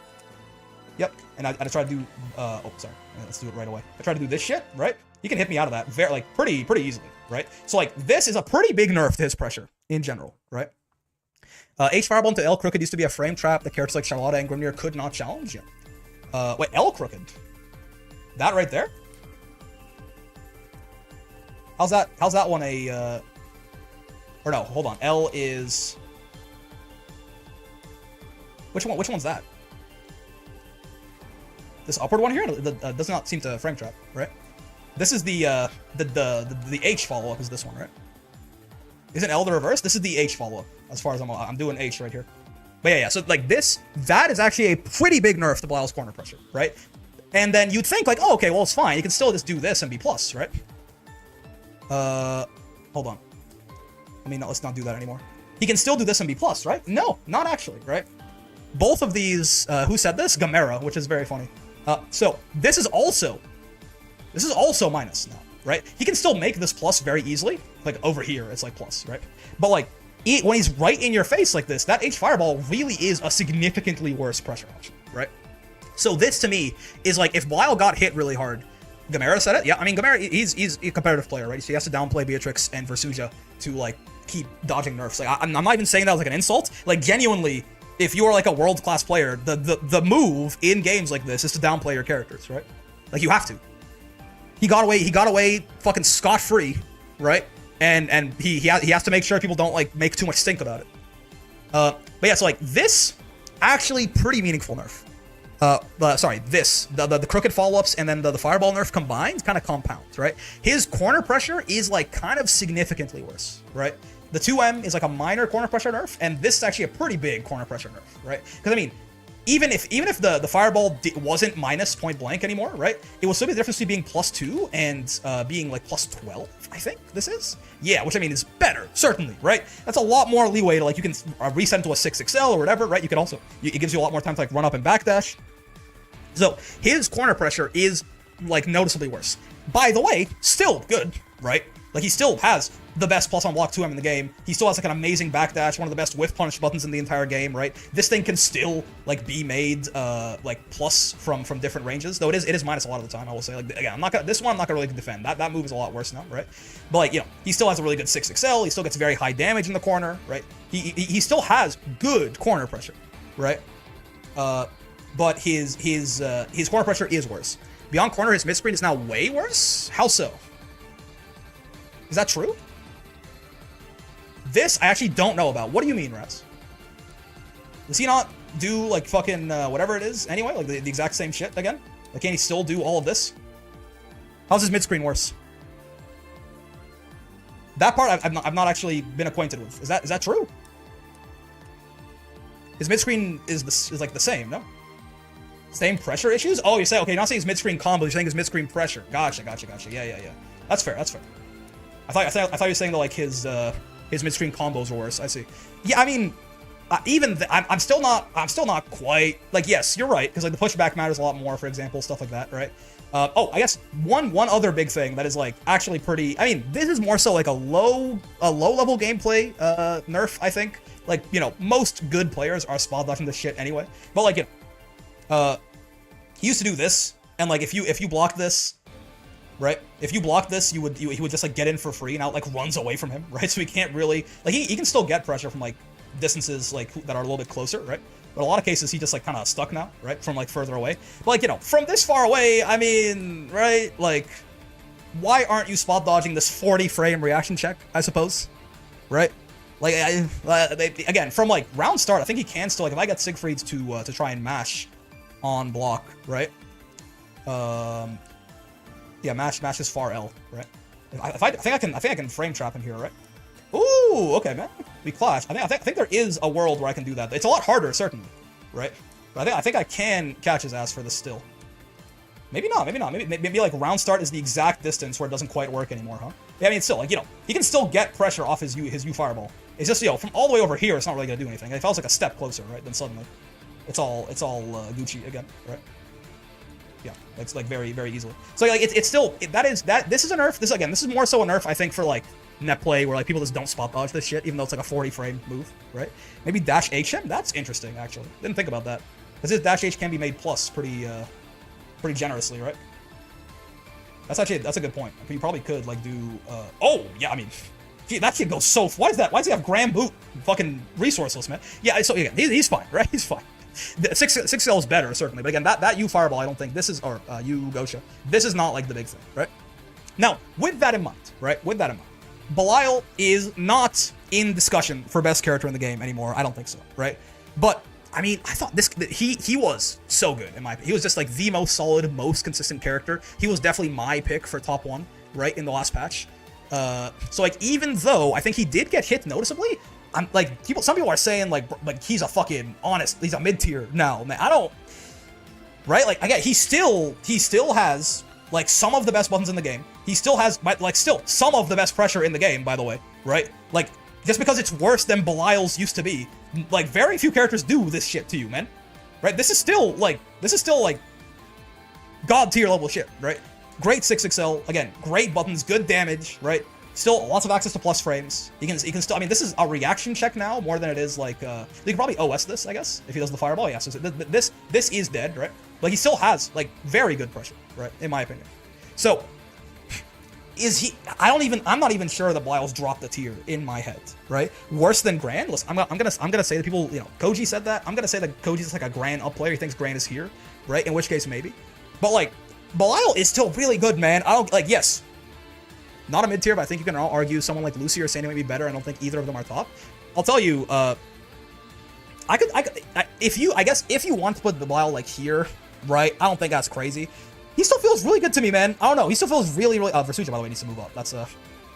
Yep. And I try to do, oh, sorry. Let's do it right away. I try to do this shit, right? He can hit me out of that pretty easily, right? So, like, this is a pretty big nerf to his pressure in general, right? H Fireball into L Crooked used to be a frame trap that characters like Charlotta and Grimnir could not challenge. Yeah. Wait, L Crooked? That right there? How's that one a, or no, hold on. L is... Which one's that? This upward one here does not seem to frame trap, right? This is the H follow-up is this one, right? Isn't L the reverse? This is the H follow-up, as far as I'm doing H right here. But yeah, so like that is actually a pretty big nerf to Belial's corner pressure, right? And then you'd think like, oh, okay, well, it's fine. You can still just do this and be plus, right? Hold on. I mean, no, let's not do that anymore. He can still do this and be plus, right? No, not actually, right? Both of these, who said this? Gamera, which is very funny. So this is also minus now, right? He can still make this plus very easily. Like over here, it's like plus, right? But like when he's right in your face like this, that H Fireball really is a significantly worse pressure option, right? So this to me is like if Belial got hit really hard, Gamera said it. Yeah, I mean, Gamera, he's a competitive player, right? So he has to downplay Beatrix and Versuja to, like, keep dodging nerfs. Like, I'm not even saying that as, like, an insult. Like, genuinely, if you are, like, a world-class player, the move in games like this is to downplay your characters, right? Like, you have to. He got away fucking scot-free, right? And he has to make sure people don't, like, make too much stink about it. But yeah, so, like, this, actually pretty meaningful nerf. The crooked follow-ups and then the fireball nerf combined kind of compounds, right? His corner pressure is, like, kind of significantly worse, right? The 2M is, like, a minor corner pressure nerf, and this is actually a pretty big corner pressure nerf, right? Because, I mean, even if the fireball wasn't minus point blank anymore, right? It will still be the difference between being +2 and being, like, +12, I think this is. Yeah, which, I mean, is better, certainly, right? That's a lot more leeway to, like, you can reset into a 6XL or whatever, right? You can also, it gives you a lot more time to, like, run up and backdash. So his corner pressure is, like, noticeably worse. By the way, still good, right? Like, he still has the best plus on block 2M in the game. He still has, like, an amazing backdash, one of the best whiff punish buttons in the entire game, right? This thing can still, like, be made, like, plus from different ranges. Though it is minus a lot of the time, I will say. Like, again, this one I'm not gonna really defend. That move is a lot worse now, right? But, like, you know, he still has a really good 6XL. He still gets very high damage in the corner, right? He still has good corner pressure, right? But his corner pressure is worse. Beyond corner, his mid-screen is now way worse? How so? Is that true? This I actually don't know about. What do you mean, Raz? Does he not do, like, fucking whatever it is anyway? Like, the exact same shit again? Like, can he still do all of this? How's his mid-screen worse? That part I've not actually been acquainted with. Is that true? His mid-screen is like the same, no? Same pressure issues? Oh, you say, okay, you're not saying his mid-screen combo, you're saying his mid-screen pressure. Gotcha. Yeah. That's fair. I thought you were saying that, like, his mid-screen combos were worse. I see. Yeah, I mean, I'm still not quite, like, yes, you're right, because, like, the pushback matters a lot more, for example, stuff like that, right? Oh, I guess one other big thing that is, like, actually pretty, I mean, this is more so, like, a low-level gameplay nerf, I think. Like, you know, most good players are spot dodging this shit anyway. But, like, you know, he used to do this, and, like, if you block this, right? If you block this, he would just, like, get in for free, and now it, like, runs away from him, right? So he can't really, like, he can still get pressure from, like, distances, like, that are a little bit closer, right? But a lot of cases, he just, like, kind of stuck now, right? From, like, further away. But, like, you know, from this far away, I mean, right? Like, why aren't you spot dodging this 40 frame reaction check, I suppose? Right? Like, again, from, like, round start, I think he can still, like, if I get Siegfried's to try and mash on block, right? Yeah, mash is far L, right? I think I can frame trap him here, right? Ooh, okay, man. We clash. I think there is a world where I can do that. It's a lot harder, certainly, right? But I think I can catch his ass for this still. Maybe not. Maybe like round start is the exact distance where it doesn't quite work anymore, huh? Yeah, I mean, still, like, you know, he can still get pressure off his U fireball. It's just, you know, from all the way over here, it's not really gonna do anything. If I was like a step closer, right, then suddenly, it's all Gucci again, right? Yeah, it's like very, very easily. So like it's still this is a nerf. This is more so a nerf, I think, for like net play where like people just don't spot dodge this shit, even though it's like a 40 frame move, right? Maybe dash H him. That's interesting, actually. Didn't think about that because his dash H can be made plus pretty generously, right? That's a good point. You probably could like do. Oh yeah, I mean, gee, that shit goes so. Why is that? Why does he have Grand Boot? Fucking resourceless, man. Yeah. So again, he's fine, right? He's fine. 6L is better, certainly, but again, that U fireball, I don't think this is, or U Gosha, this is not like the big thing, right? Now, with that in mind, Belial is not in discussion for best character in the game anymore. I don't think so, right? But I mean, I thought he was so good in my opinion. He was just like the most solid, most consistent character. He was definitely my pick for top 1, right, in the last patch. So like, even though I think he did get hit noticeably, I'm like, some people are saying like he's a fucking honest, he's a mid-tier now, man. I don't, right? Like, again, he still has like some of the best buttons in the game. He still has like still some of the best pressure in the game, by the way, right? Like, just because it's worse than Belial's used to be, like very few characters do this shit to you, man. Right? This is still like god tier level shit, right? Great 6XL, again, great buttons, good damage, right? Still lots of access to plus frames. He can still, I mean, this is a reaction check now more than it is like, you can probably OS this, I guess, if he does the fireball. Yeah, so this is dead, right? But he still has like very good pressure, right? In my opinion. So, I'm not even sure that Blyle's dropped a tier in my head, right? Worse than Grand? Listen, I'm gonna say that people, Koji said that. I'm gonna say that Koji's like a Grand up player. He thinks Grand is here, right? In which case, maybe. But, like, Blyle is still really good, man. Yes. Not a mid-tier, but I think you can argue someone like Lucy or Sandy might be better. I don't think either of them are top. I'll tell you, if you want to put the Blyle, like, here, right? I don't think that's crazy. He still feels really good to me, man. I don't know. He still feels really, really... Versucha, by the way, needs to move up. That's,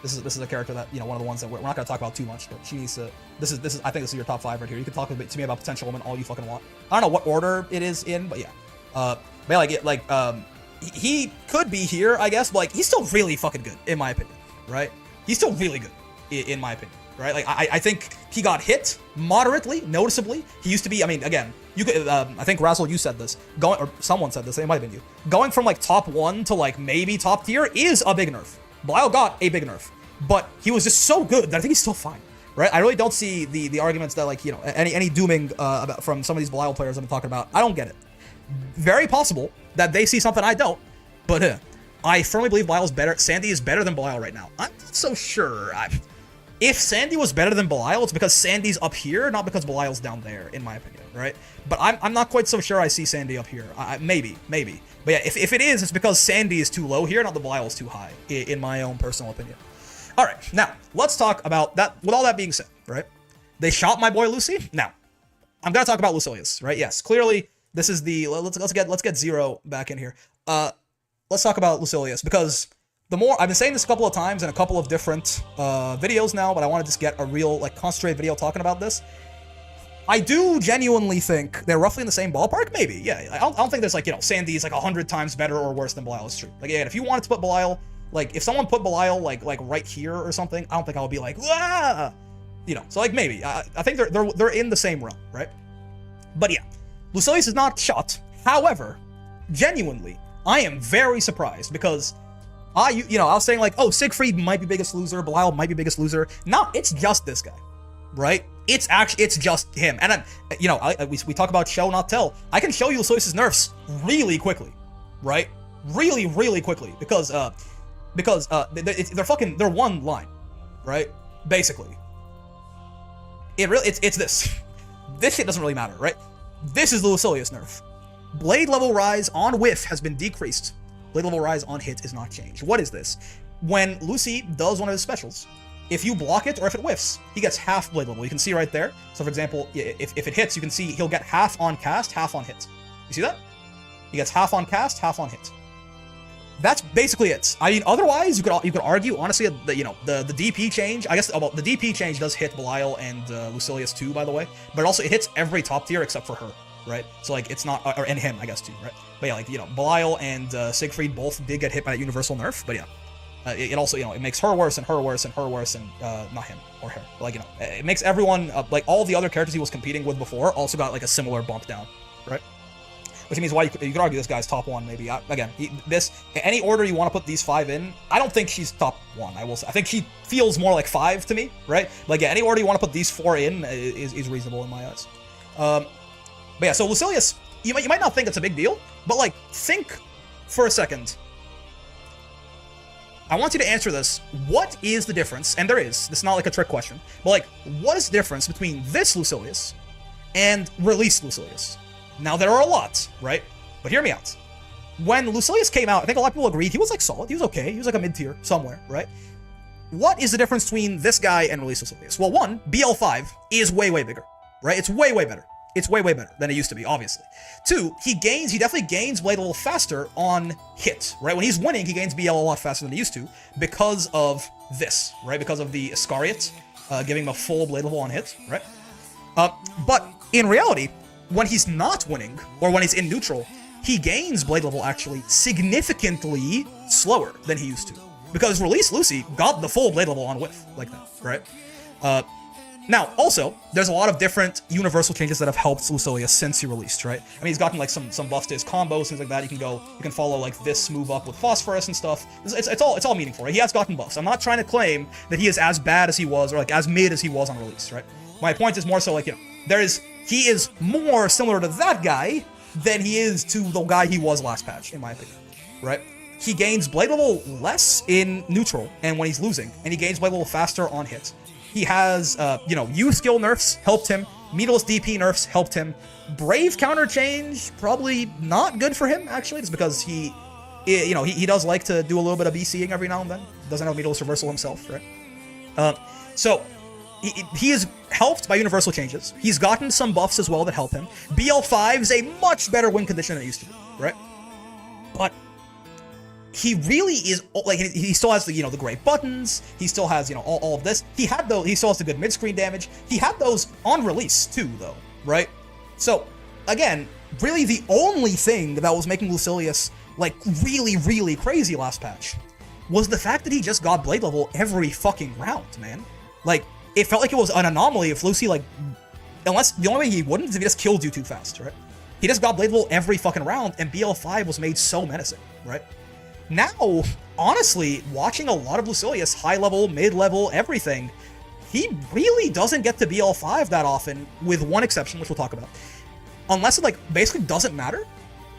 this is a character that, one of the ones that we're not going to talk about too much, but she needs to... I think this is your top 5 right here. You can talk to me about Potential Woman all you fucking want. I don't know what order it is in, but yeah. He could be here, I guess, but, like, he's still really fucking good, in my opinion, right? He's still really good, in my opinion, right? Like, I think he got hit moderately, noticeably. He used to be, I mean, again, you could, I think, Razzle, you said this, or someone said this, it might have been you. Going from, like, top 1 to, like, maybe top tier is a big nerf. Blyle got a big nerf, but he was just so good that I think he's still fine, right? I really don't see the arguments that, like, any dooming from some of these Blyle players I've been talking about. I don't get it. Very possible that they see something I don't, but I firmly believe Blyle is better. Sandy is better than Blyle right now. I'm not so sure. If Sandy was better than Blyle, it's because Sandy's up here, not because Blyle's down there, in my opinion, right? But I'm not quite so sure I see Sandy up here. Maybe. But yeah, if it is, it's because Sandy is too low here, not the Blyle is too high, in my own personal opinion. All right, now, let's talk about that. With all that being said, right? They shot my boy Lucy. Now, I'm going to talk about Lucilius, right? Yes, clearly... This is the let's get Zero back in here. Let's talk about Lucilius, because the more I've been saying this a couple of times in a couple of different videos now, but I want to just get a real, like, concentrated video talking about this. I do genuinely think they're roughly in the same ballpark. Maybe, yeah. I don't think there's, like, Sandy's like 100 times better or worse than Belial. It's true. Like, again, if you wanted to put Belial, like, if someone put Belial like right here or something, I don't think I would be like, ah! So, like, maybe I think they're in the same realm, right? But yeah. Lucilius is not shot. However, genuinely, I am very surprised because I was saying, like, oh, Siegfried might be biggest loser, Belial might be biggest loser. No, it's just this guy, right? It's just him. And we talk about show not tell. I can show you Lucilius's nerfs really quickly, right? Really, really quickly because they're one line, right? Basically, it's this. This shit doesn't really matter, right? This is the Lucilius nerf. Blade level rise on whiff has been decreased. Blade level rise on hit is not changed. What is this? When Lucy does one of his specials, if you block it or if it whiffs, he gets half blade level. You can see right there. So for example, if it hits, you can see he'll get half on cast, half on hit. You see that? He gets half on cast, half on hit. That's basically it. I mean, otherwise, you could argue, honestly, that, the DP change, I guess, well, the DP change does hit Belial and Lucilius too, by the way, but also it hits every top tier except for her, right? So, like, it's not, and him, I guess, too, right? But yeah, like, Belial and Siegfried both did get hit by that universal nerf, but yeah. It also, it makes her worse and her worse and her worse and, not him or her. But, like, it makes everyone, like, all the other characters he was competing with before also got, like, a similar bump down, right? Which means why you could argue this guy's top 1, maybe. Again, any order you want to put these 5 in, I don't think she's top 1, I will say. I think he feels more like 5 to me, right? Like, yeah, any order you want to put these 4 in is reasonable in my eyes. But yeah, so Lucilius, you might not think it's a big deal, but, like, think for a second. I want you to answer this. What is the difference? And there is. This is not like a trick question. But, like, what is the difference between this Lucilius and released Lucilius? Now, there are a lot, right? But hear me out. When Lucilius came out, I think a lot of people agreed he was, like, solid. He was okay. He was, like, a mid-tier somewhere, right? What is the difference between this guy and released Lucilius? Well, one, BL5 is way, way bigger, right? It's way, way better. It's way, way better than it used to be, obviously. 2, he definitely gains Blade a little faster on hit, right? When he's winning, he gains BL a lot faster than he used to because of this, right? Because of the Iscariot giving him a full Blade level on hit, right? But in reality, when he's not winning, or when he's in neutral, he gains Blade level actually significantly slower than he used to. Because Release Lucy got the full Blade level on whiff, like that, right? Now, also, there's a lot of different universal changes that have helped Lucilius since he released, right? I mean, he's gotten, like, some buffs to his combos, things like that. You can follow, like, this move up with Phosphorus and stuff. It's all meaningful, right? He has gotten buffs. I'm not trying to claim that he is as bad as he was, or, like, as mid as he was on release, right? My point is more so, like, he is more similar to that guy than he is to the guy he was last patch, in my opinion, right? he gains blade level less in neutral and when he's losing, and he gains blade level faster on hit. He has, U skill nerfs helped him, meatless DP nerfs helped him. Brave counter change, probably not good for him, actually, just because he does like to do a little bit of BCing every now and then. Doesn't have meatless reversal himself, right? So he is helped by universal changes. He's gotten some buffs as well that help him. BL5 is a much better win condition than it used to be, right? But he really is, like, he still has the great buttons. He still has, all of this. He still has the good mid-screen damage. He had those on release too, though, right? So, again, really the only thing that was making Lucilius, like, really, really crazy last patch was the fact that he just got blade level every fucking round, man. Like, it felt like it was an anomaly if Lucy, like, unless the only way he wouldn't is if he just killed you too fast, right? He just got blade level every fucking round, and BL5 was made so menacing, right? Now, honestly, watching a lot of Lucilius, high level, mid level, everything, he really doesn't get to BL5 that often, with one exception, which we'll talk about. Unless it, like, basically doesn't matter.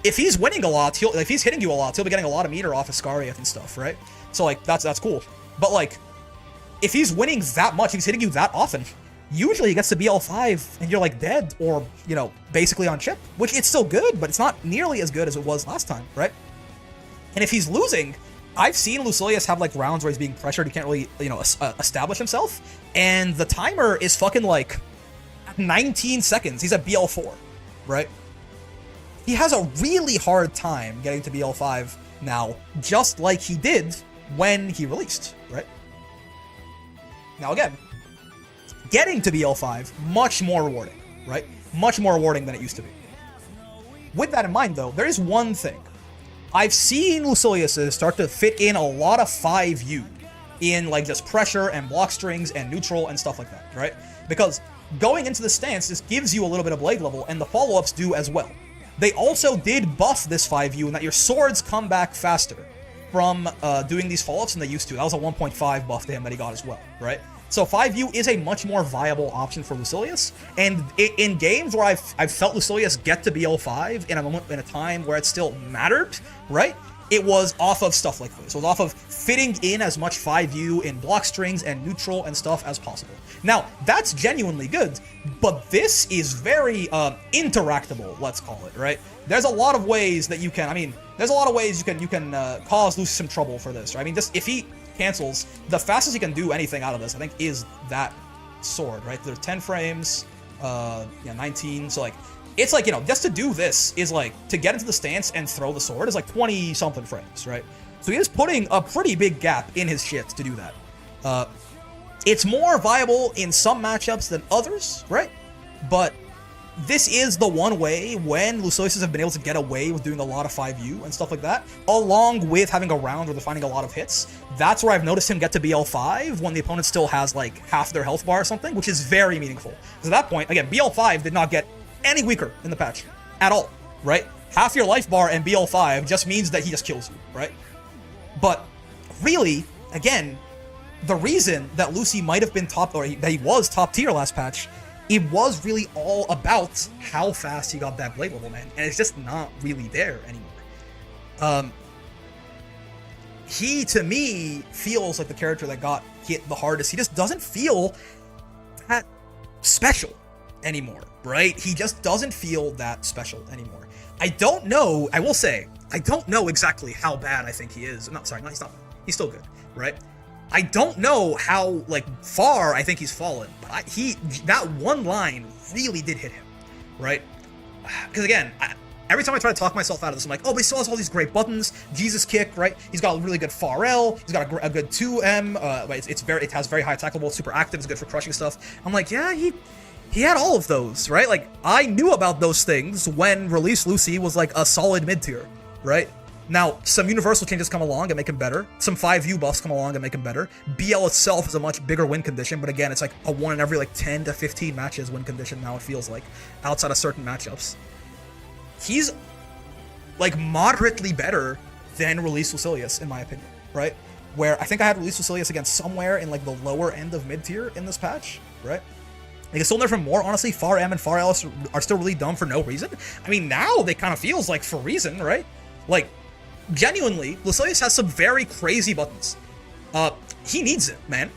If he's winning a lot, if he's hitting you a lot, he'll be getting a lot of meter off Iscariot and stuff, right? So, like, that's cool. But, like, if he's winning that much, if he's hitting you that often, usually he gets to BL5 and you're, like, dead or, basically on chip, which it's still good, but it's not nearly as good as it was last time, right? And if he's losing, I've seen Lucilius have, like, rounds where he's being pressured, he can't really, establish himself, and the timer is fucking, like, 19 seconds. He's at BL4, right? He has a really hard time getting to BL5 now, just like he did when he released, right? Now, again, getting to BL5, much more rewarding, right? Much more rewarding than it used to be. With that in mind, though, there is one thing. I've seen Lucilius start to fit in a lot of 5U in, like, just pressure and block strings and neutral and stuff like that, right? Because going into the stance just gives you a little bit of blade level, and the follow-ups do as well. They also did buff this 5U in that your swords come back faster from doing these follow-ups than they used to. That was a 1.5 buff to him that he got as well, right? So 5U is a much more viable option for Lucilius, and in games where I've felt Lucilius get to BL5 in a time where it still mattered, right? It was off of stuff like this. It was off of fitting in as much 5U in block strings and neutral and stuff as possible. Now, that's genuinely good, but this is very interactable, let's call it, right? There's a lot of ways that you can, there's a lot of ways you can cause Lucy some trouble for this, right? I mean, just if he cancels, the fastest he can do anything out of this, I think, is that sword, right? There's 10 frames, 19, so, like, it's like, just to do this is, like, to get into the stance and throw the sword is, like, 20-something frames, right? So he is putting a pretty big gap in his shit to do that. It's more viable in some matchups than others, right? But this is the one way when Lucilius have been able to get away with doing a lot of 5U and stuff like that, along with having a round where they're finding a lot of hits. That's where I've noticed him get to BL5 when the opponent still has, like, half their health bar or something, which is very meaningful. Because at that point, again, BL5 did not get any weaker in the patch at all, right? Half your life bar and BL5 just means that he just kills you, right? But really, again, the reason that Lucy might have been top, or that he was top tier last patch, it was really all about how fast he got that blade level, man, and it's just not really there anymore. He, to me, feels like the character that got hit the hardest. He just doesn't feel that special anymore, right? He just doesn't feel that special anymore. I don't know, I will say, I don't know exactly how bad I think he is. No, sorry, no, he's not. He's still good, right? I don't know how, like, far I think he's fallen, but that one line really did hit him, right? Because again, every time I try to talk myself out of this, I'm like, oh, but he still has all these great buttons, Jesus kick, right? He's got a really good far L, he's got a good 2M, it has very high attackable, super active, it's good for crushing stuff. I'm like, yeah, he had all of those, right? Like, I knew about those things when Release Lucy was, like, a solid mid-tier, right? Now, some universal changes come along and make him better. Some 5U buffs come along and make him better. BL itself is a much bigger win condition, but again, it's like a 1 in every, like, 10 to 15 matches win condition now, it feels like, outside of certain matchups. He's, like, moderately better than Release Lucilius, in my opinion, right? Where I think I had Release Lucilius against somewhere in, like, the lower end of mid-tier in this patch, right? Like, it's still there for more, honestly. Far M and Far L are still really dumb for no reason. I mean, now they kind of feels like for reason, right? Like, genuinely, Lucilius has some very crazy buttons. He needs it, man.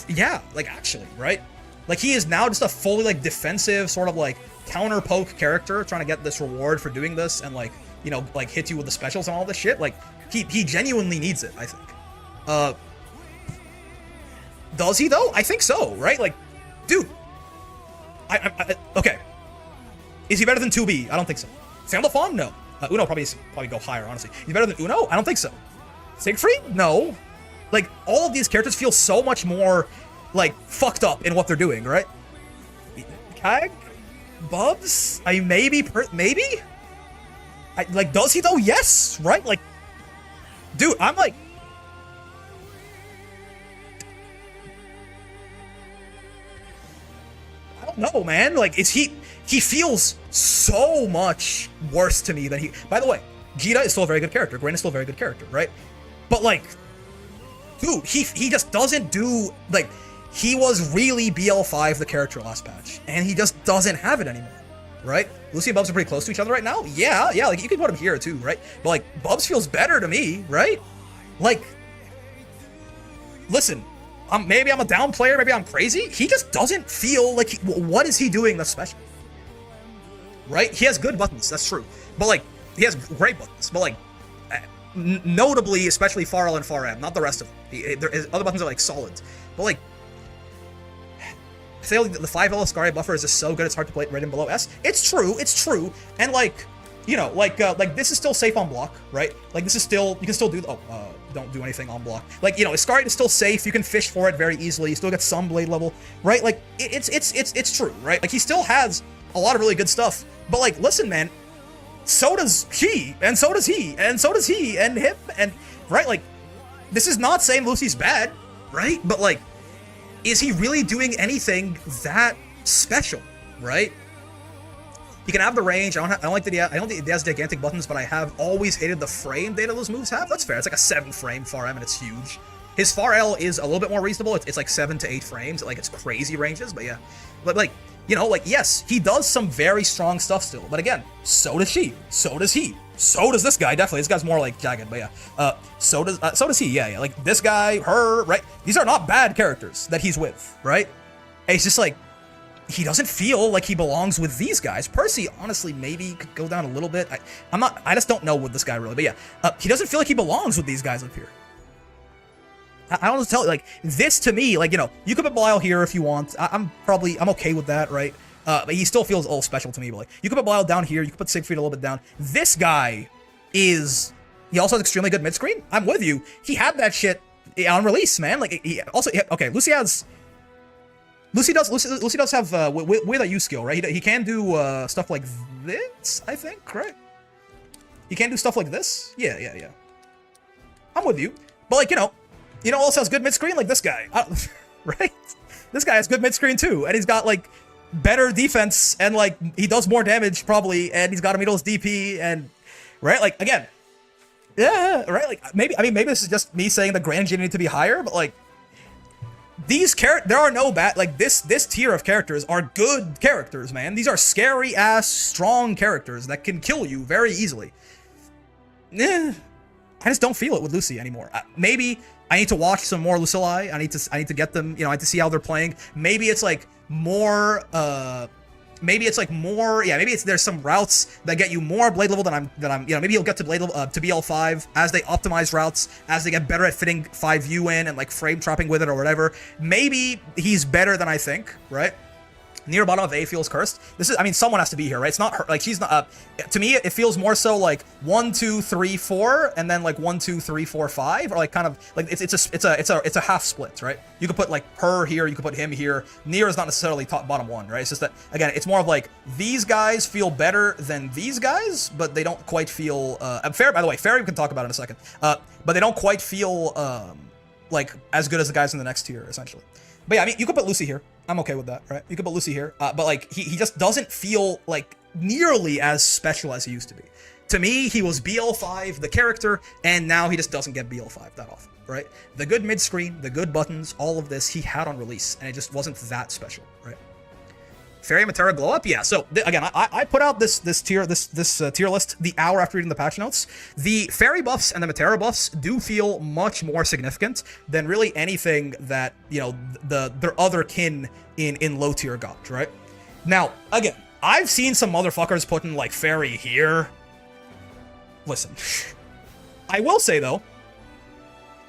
Yeah, like, actually, right? Like, he is now just a fully, like, defensive, sort of, like, counter-poke character, trying to get this reward for doing this, and, like, you know, like, hit you with the specials and all this shit. Like, he genuinely needs it, I think. Does he, though? I think so, right? Like, dude. Okay. Is he better than 2B? I don't think so. Sandalphon? No. Uno probably go higher, honestly. He's better than Uno? I don't think so. Siegfried? No. Like, all of these characters feel so much more, like, fucked up in what they're doing, right? Kag? Bubs? I mean, maybe? Like, does he, though? Yes, right? Like, dude, I'm like... I don't know, man. Like, is he... He feels so much worse to me than he... By the way, Gita is still a very good character. Gwen is still a very good character, right? But, like... Dude, he just doesn't do... Like, he was really BL5 the character last patch. And he just doesn't have it anymore, right? Lucy and Bubs are pretty close to each other right now. Yeah, like, you can put him here, too, right? But, like, Bubs feels better to me, right? Like... Listen... maybe I'm a down player, maybe I'm crazy. He just doesn't feel like... what is he doing that's special? Right? He has good buttons, that's true. But, like, he has great buttons. But, like, notably, especially far L and far M, not the rest of them. Other buttons are, like, solid. But, like, I feel like the 5L Ascaria buffer is just so good, it's hard to play it right in below S. It's true. And, like, you know, like this is still safe on block, right? Like, this is still, you can still do, don't do anything on block. Like, you know, Ascaria is still safe, you can fish for it very easily, you still get some blade level, right? Like, it's true, right? Like, he still has a lot of really good stuff. But, like, listen, man, so does he, and so does he, and so does he, and him, and, right? Like, this is not saying Lucy's bad, right? But, like, is he really doing anything that special, right? He can have the range. I don't think he has gigantic buttons, but I have always hated the frame data those moves have. That's fair. It's like a 7 frame far M, and it's huge. His far L is a little bit more reasonable. It's like 7 to 8 frames. Like, it's crazy ranges, but yeah. But, like, you know, like, yes, he does some very strong stuff still. But again, so does she. So does he. So does this guy, definitely. This guy's more, like, jagged, but yeah. So does he, yeah. Like, this guy, her, right? These are not bad characters that he's with, right? And it's just, like, he doesn't feel like he belongs with these guys. Percy, honestly, maybe could go down a little bit. I just don't know with this guy, really. But yeah, he doesn't feel like he belongs with these guys up here. I don't know to tell you, like, this to me, like, you know, you could put Belial here if you want. I'm okay with that, right? But he still feels a little special to me, but, like, you could put Belial down here, you could put Siegfried a little bit down. This guy he also has extremely good mid-screen. I'm with you. He had that shit on release, man. Like, okay, Lucy does have, with a U skill, right? He can do, stuff like this, I think, right? He can do stuff like this? Yeah. I'm with you. But, like, you know, also has good mid-screen, like this guy, right? This guy has good mid-screen too, and he's got, like, better defense, and, like, he does more damage, probably, and he's got a Meadle's DP, and, right? Like, again, yeah, right? Like, maybe this is just me saying the Grand Genie need to be higher, but, like, there are no bad, like, this tier of characters are good characters, man. These are scary-ass, strong characters that can kill you very easily. I just don't feel it with Lucy anymore. Maybe I need to watch some more Lucilii. I need to get them, you know, I need to see how they're playing. Maybe it's like more, maybe there's some routes that get you more blade level than I'm, you know, maybe you'll get to blade level, to BL5 as they optimize routes, as they get better at fitting 5U in and, like, frame trapping with it or whatever. Maybe he's better than I think, right? Near bottom of A feels cursed. This is, I mean, someone has to be here, right? It's not her, like, she's not, to me, it feels more so like 1, 2, 3, 4, and then, like, 1, 2, 3, 4, 5, or, like, kind of, like, it's a half split, right? You could put, like, her here, you could put him here. Near is not necessarily top, bottom 1, right? It's just that, again, it's more of, like, these guys feel better than these guys, but they don't quite feel, fair, by the way, Fairy we can talk about in a second, but they don't quite feel, like, as good as the guys in the next tier, essentially. But yeah, I mean, you could put Lucy here. I'm okay with that, right? You could put Lucy here. But, like, he just doesn't feel, like, nearly as special as he used to be. To me, he was BL5, the character, and now he just doesn't get BL5 that often, right? The good mid-screen, the good buttons, all of this he had on release, and it just wasn't that special, right? Fairy Matera glow up, yeah. So again, I put out this tier list the hour after reading the patch notes. The Fairy buffs and the Matera buffs do feel much more significant than really anything that, you know, their other kin in low tier got, right? Now, again, I've seen some motherfuckers putting like Fairy here. Listen, I will say though,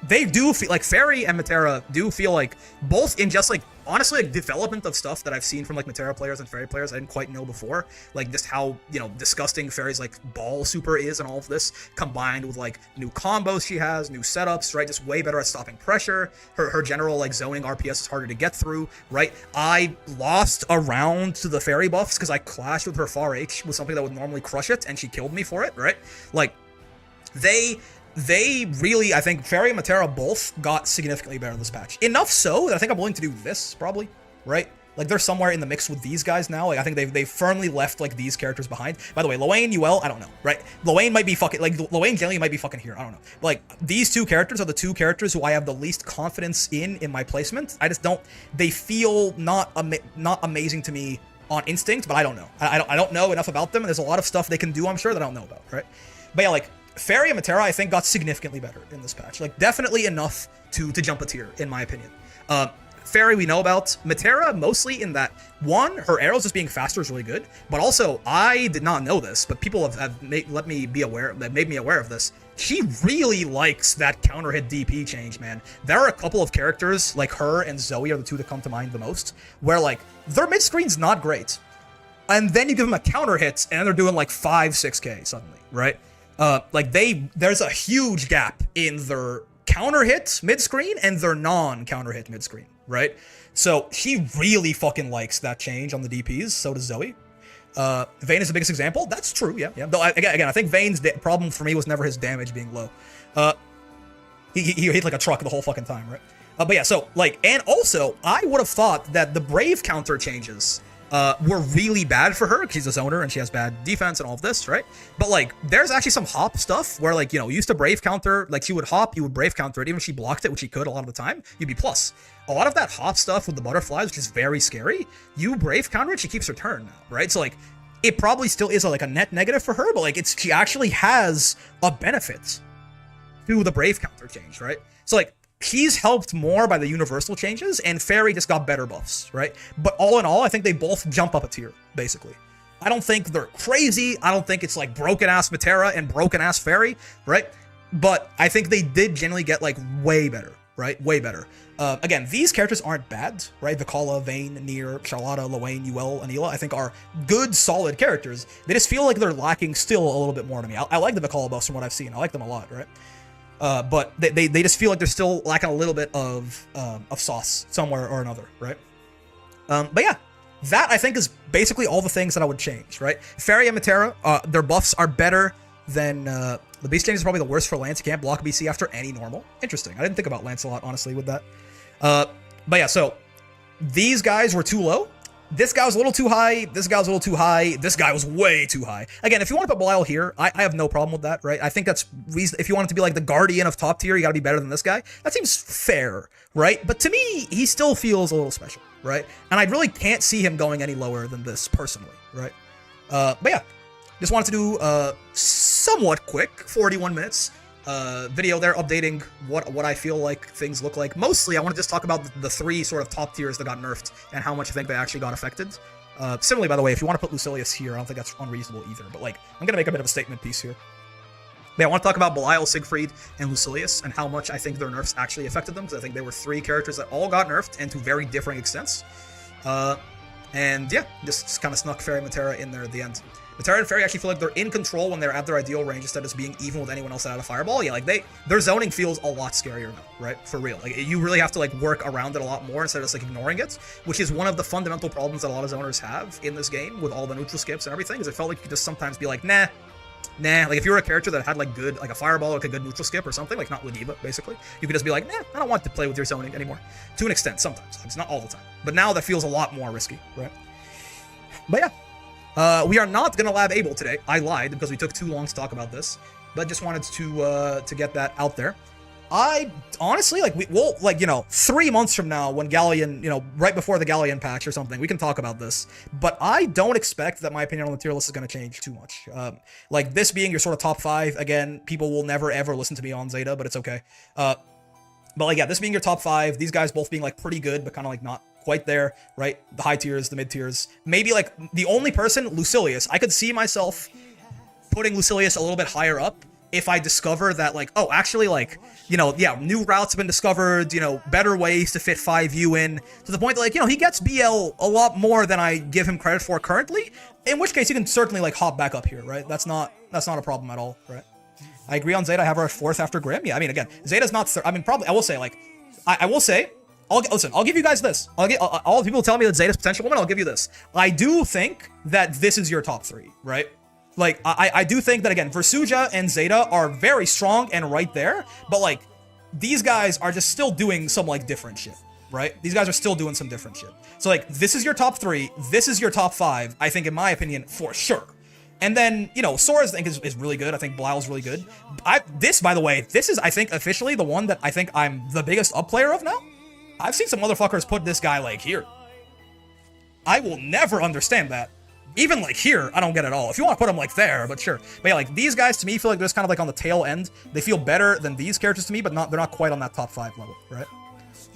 they do feel like Fairy and Matera do feel like both in just like honestly like development of stuff that I've seen from like Matera players and Fairy players I didn't quite know before, like just how, you know, disgusting Fairy's like ball super is and all of this, combined with like new combos she has, new setups, right? Just way better at stopping pressure. Her general like zoning RPS is harder to get through, right? I lost a round to the Fairy buffs because I clashed with her far H with something that would normally crush it and she killed me for it, right? Like they really, I think, Fairy and Matera both got significantly better this patch. Enough so that I think I'm willing to do this, probably, right? Like, they're somewhere in the mix with these guys now. Like, I think they've firmly left, like, these characters behind. By the way, Loane, UL, I don't know, right? Loane might be fucking, like, Loane generally might be fucking here. I don't know. But, like, these two characters are the two characters who I have the least confidence in my placement. I just don't, they feel not amazing to me on instinct, but I don't know. I don't know enough about them, and there's a lot of stuff they can do, I'm sure, that I don't know about, right? But yeah, like, Fairy and Matera, I think, got significantly better in this patch. Like, definitely enough to jump a tier, in my opinion. Fairy we know about. Matera, mostly in that, one, her arrows just being faster is really good, but also, I did not know this, but people have made me aware of this. She really likes that counter hit DP change, man. There are a couple of characters, like her and Zoe are the two that come to mind the most, where, like, their mid-screen's not great. And then you give them a counter hit, and they're doing, like, 5-6k suddenly, right? Like, there's a huge gap in their counter hit mid-screen and their non-counter hit mid-screen, right? So she really fucking likes that change on the DPs, so does Zoe. Vayne is the biggest example. That's true, yeah. Though, again, I think Vayne's problem for me was never his damage being low. He hit like a truck the whole fucking time, right? But yeah, so, like, and also, I would have thought that the Brave counter changes were really bad for her because she's a zoner and she has bad defense and all of this, right? But like, there's actually some hop stuff where, like, you know, used to Brave counter, like she would hop, you would Brave counter it, even if she blocked it, which she could a lot of the time, you'd be plus. A lot of that hop stuff with the butterflies, which is very scary, you Brave counter it, she keeps her turn now, right? So like, it probably still is like a net negative for her, but like, she actually has a benefit to the Brave counter change, right? So like, he's helped more by the universal changes, and Fairy just got better buffs, right? But all in all, I think they both jump up a tier, basically. I don't think they're crazy. I don't think it's like broken-ass Matera and broken-ass Fairy, right? But I think they did generally get, like, way better, right? Way better. Again, these characters aren't bad, right? Vikala, Vayne, Nier, Charlotta, Loane, UL, Anila, I think are good, solid characters. They just feel like they're lacking still a little bit more to me. I like the Vikala buffs from what I've seen. I like them a lot, right? But they just feel like they're still lacking a little bit of sauce somewhere or another, right? But yeah, that I think is basically all the things that I would change, right? Fairy and Matera, their buffs are better than the Beast change is probably the worst for Lance. You can't block BC after any normal. Interesting. I didn't think about Lance a lot, honestly, with that. But yeah, so these guys were too low. This guy was a little too high. This guy was a little too high. This guy was way too high. Again, if you want to put Belial here, I have no problem with that, right? I think that's reason. If you want it to be like the guardian of top tier, you got to be better than this guy. That seems fair, right? But to me, he still feels a little special, right? And I really can't see him going any lower than this personally, right? But yeah, just wanted to do somewhat quick 41 minutes video there, updating what I feel like things look like. Mostly, I want to just talk about the three sort of top tiers that got nerfed and how much I think they actually got affected. Similarly, by the way, if you want to put Lucilius here, I don't think that's unreasonable either. But like, I'm gonna make a bit of a statement piece here. But yeah, I want to talk about Belial, Siegfried, and Lucilius and how much I think their nerfs actually affected them, because I think they were three characters that all got nerfed and to very differing extents. And yeah, just kind of snuck Fairy and Matera in there at the end. Matera and Fairy actually feel like they're in control when they're at their ideal range instead of just being even with anyone else that had a fireball. Yeah, like their zoning feels a lot scarier now, right? For real. Like, you really have to like work around it a lot more instead of just like ignoring it, which is one of the fundamental problems that a lot of zoners have in this game with all the neutral skips and everything, is it felt like you could just sometimes be like, nah. Like if you were a character that had like good, like a fireball or like a good neutral skip or something, like not Ladiva, basically, you could just be like, nah, I don't want to play with your zoning anymore. To an extent, sometimes. It's not all the time. But now that feels a lot more risky, right? But yeah. We are not gonna lab Abel today. I lied because we took too long to talk about this, but just wanted to get that out there. I honestly, like, we'll, like, 3 months from now when Galleon, right before the Galleon patch or something, we can talk about this. But I don't expect that my opinion on the tier list is going to change too much. Like, this being your sort of top 5, again, people will never ever listen to me on Zeta, but it's okay. But, like, yeah, this being your top 5, these guys both being, like, pretty good, but kind of, like, not quite there, right? The high tiers, the mid tiers. Maybe, like, the only person, Lucilius. I could see myself putting Lucilius a little bit higher up if I discover that, like, oh, actually, like, yeah, new routes have been discovered, better ways to fit 5U in, to the point that, like, he gets BL a lot more than I give him credit for currently, in which case you can certainly, like, hop back up here, right? That's not a problem at all, right? I agree on Zeta. I have her at 4th after Grim. Yeah, I mean, again, Zeta's not, probably, I will say, like, I will say, listen, I'll give you guys this. All the people tell me that Zeta's potential woman, I'll give you this. I do think that this is your top 3, right? Like, I do think that, again, Versuja and Zeta are very strong and right there, but, like, these guys are just still doing some, like, different shit, right? These guys are still doing some different shit. So, like, this is your top 3, this is your top 5, I think, in my opinion, for sure. And then, Sora's, I think, is really good. I think Blile's really good. This, by the way, this is, I think, officially the one that I think I'm the biggest up player of now. I've seen some motherfuckers put this guy, like, here. I will never understand that. Even, like, here, I don't get it all. If you want to put them, like, there, but sure. But yeah, like, these guys, to me, feel like they're just kind of, like, on the tail end. They feel better than these characters to me, but they're not quite on that top 5 level, right?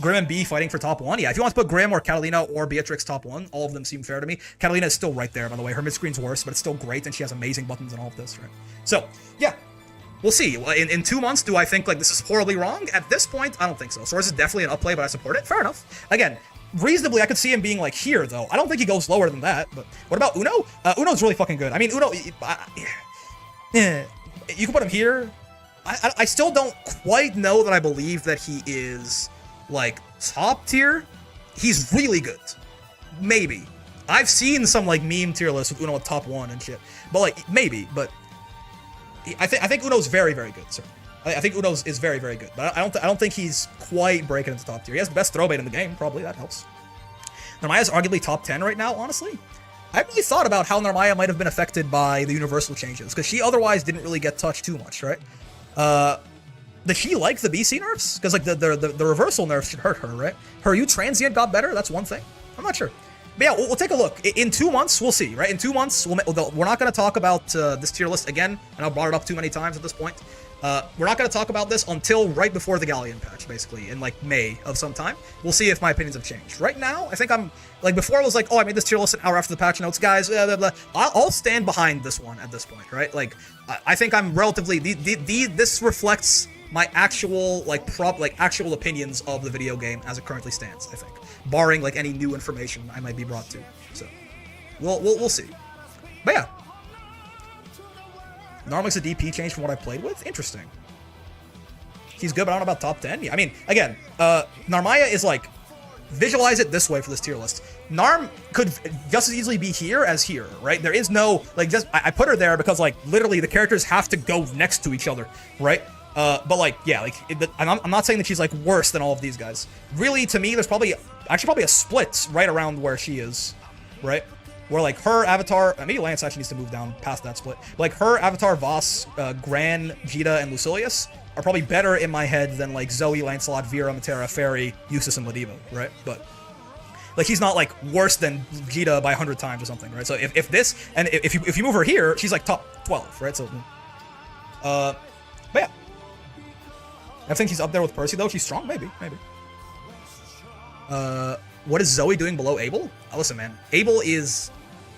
Grim and B fighting for top 1. Yeah, if you want to put Grim or Catalina or Beatrix top 1, all of them seem fair to me. Catalina is still right there, by the way. Her mid-screen's worse, but it's still great, and she has amazing buttons and all of this, right? So, yeah. We'll see. In 2 months, do I think, like, this is horribly wrong? At this point, I don't think so. Sora's is definitely an up play, but I support it. Fair enough. Again, reasonably, I could see him being, like, here, though. I don't think he goes lower than that, but what about Uno? Uno's really fucking good. I mean, Uno, you can put him here. I still don't quite know that I believe that he is, like, top tier. He's really good. Maybe. I've seen some, like, meme tier lists with Uno at top 1 and shit. But, like, maybe, but I think Uno's very, very good, sir. I think Uno's is very, very good, but I don't think he's quite breaking into top tier. He has the best throw bait in the game, probably. That helps. Narmaya's arguably top 10 right now, honestly. I haven't really thought about how Narmaya might have been affected by the universal changes, because she otherwise didn't really get touched too much, right? Did she like the BC nerfs? Because, like, the reversal nerfs should hurt her, right? Her U transient got better, that's one thing. I'm not sure. But yeah, we'll take a look. In 2 months, we'll see, right? In 2 months, we're not going to talk about this tier list again, and I've brought it up too many times at this point. We're not going to talk about this until right before the Galleon patch, basically, in, like, May of some time. We'll see if my opinions have changed. Right now, I think I'm, like, before I was like, oh, I made this tier list an hour after the patch notes, guys, blah, blah, blah. I'll stand behind this one at this point, right? Like, I think I'm relatively, this reflects my actual, like, actual opinions of the video game as it currently stands, I think. Barring, like, any new information I might be brought to. So, we'll see. But yeah. Narmik's a DP change from what I played with? Interesting. He's good, but I don't know about top 10. Yeah, I mean, again, Narmaya is, like, visualize it this way for this tier list. Narm could just as easily be here as here, right? There is no, like, just, I put her there because, like, literally the characters have to go next to each other, right? But, like, yeah, like, I'm not saying that she's, like, worse than all of these guys. Really, to me, there's probably a split right around where she is, right? Where, like, her avatar, maybe Lance actually needs to move down past that split. But, like, her avatar, Voss, Gran, Vegeta, and Lucilius are probably better in my head than, like, Zoe, Lancelot, Vera, Matera, Fairy, Eustace, and Lediva, right? But, like, she's not, like, worse than Vegeta by 100 times or something, right? So if this, and if you move her here, she's, like, top 12, right? So, but yeah. I think she's up there with Percy, though. She's strong, maybe. What is Zoe doing below Abel? Listen, man, Abel is,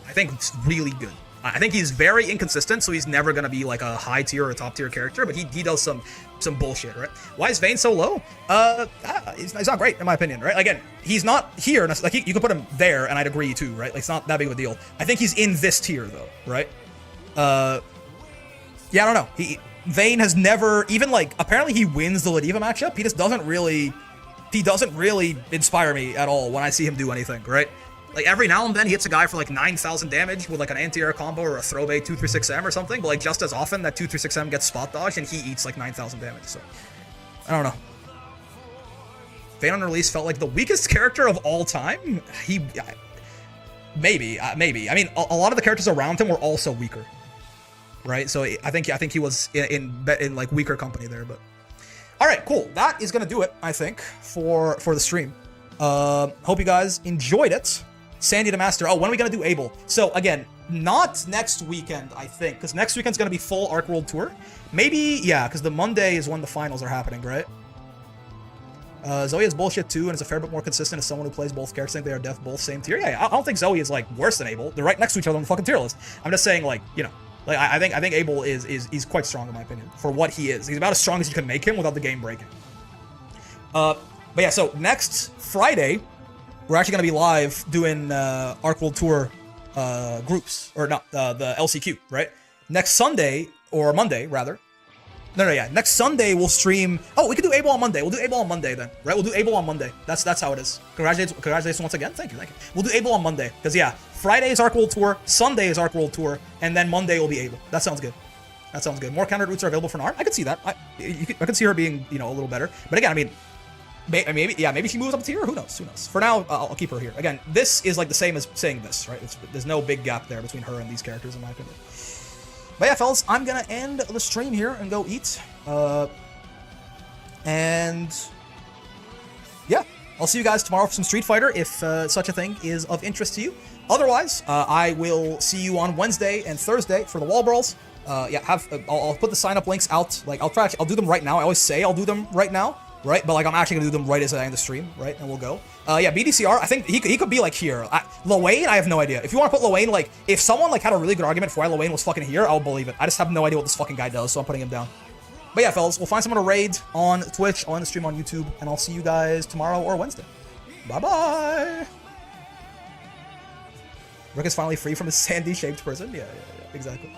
I think, really good. I think he's very inconsistent, so he's never gonna be like a high tier or a top tier character, but he does some bullshit, right? Why is Vayne so low? He's not great in my opinion, right? Again, he's not here. Like, you could put him there, and I'd agree too, right? Like, it's not that big of a deal. I think he's in this tier though, right? Yeah, I don't know. Vayne has never even, like, apparently he wins the Lediva matchup. He just doesn't really inspire me at all when I see him do anything, right? Like, every now and then he hits a guy for, like, 9,000 damage with, like, an anti-air combo or a throwbait 236M or something, but, like, just as often that 236M gets spot dodged and he eats, like, 9,000 damage, so I don't know. Vayne on release felt like the weakest character of all time? Maybe. I mean, a lot of the characters around him were also weaker, right? So I think he was in like, weaker company there, but All right, cool. That is gonna do it, I think, for the stream. Hope you guys enjoyed it. Sandy the Master. Oh, when are we gonna do Abel? So again, not next weekend, I think, because next weekend's gonna be full Arc World Tour. Maybe, yeah, because the Monday is when the finals are happening, right? Zoe is bullshit too, and is a fair bit more consistent as someone who plays both characters. I think they are both same tier. Yeah, I don't think Zoe is like worse than Abel. They're right next to each other on the fucking tier list. I'm just saying, like, you know, like I think Abel is quite strong in my opinion for what he is. He's about as strong as you can make him without the game breaking. But yeah, so next Friday, we're actually gonna be live doing Arc World Tour groups, or not the LCQ, right? Next Sunday or Monday rather. No, yeah. Next Sunday we'll stream. Oh, we could do Abel on Monday. We'll do Abel on Monday then, right? We'll do Abel on Monday. That's how it is. Congratulations once again. Thank you. We'll do Abel on Monday because yeah, Friday is Arc World Tour, Sunday is Arc World Tour, and then Monday will be Abel. That sounds good. That sounds good. More countered routes are available for Nar. I could see that. I could see her being, you know, a little better. But again, I mean, maybe she moves up a tier. Who knows? Who knows? For now, I'll keep her here. Again, this is like the same as saying this, right? There's no big gap there between her and these characters, in my opinion. But yeah, fellas, I'm gonna end the stream here and go eat. And yeah, I'll see you guys tomorrow for some Street Fighter if such a thing is of interest to you. Otherwise, I will see you on Wednesday and Thursday for the Wall Brawls. Yeah, I'll put the sign up links out. Like I'll do them right now. I always say I'll do them right now, right? But like I'm actually gonna do them right as I end the stream, right? And we'll go. Yeah, BDCR. I think he could be like here. Lowain, I have no idea. If you want to put Lowain, like if someone like had a really good argument for why Lowain was fucking here, I'll believe it. I just have no idea what this fucking guy does, so I'm putting him down. But yeah, fellas, we'll find someone to raid on Twitch, I'll end the stream on YouTube, and I'll see you guys tomorrow or Wednesday. Bye-bye! Rick is finally free from his sandy-shaped prison? Yeah, exactly.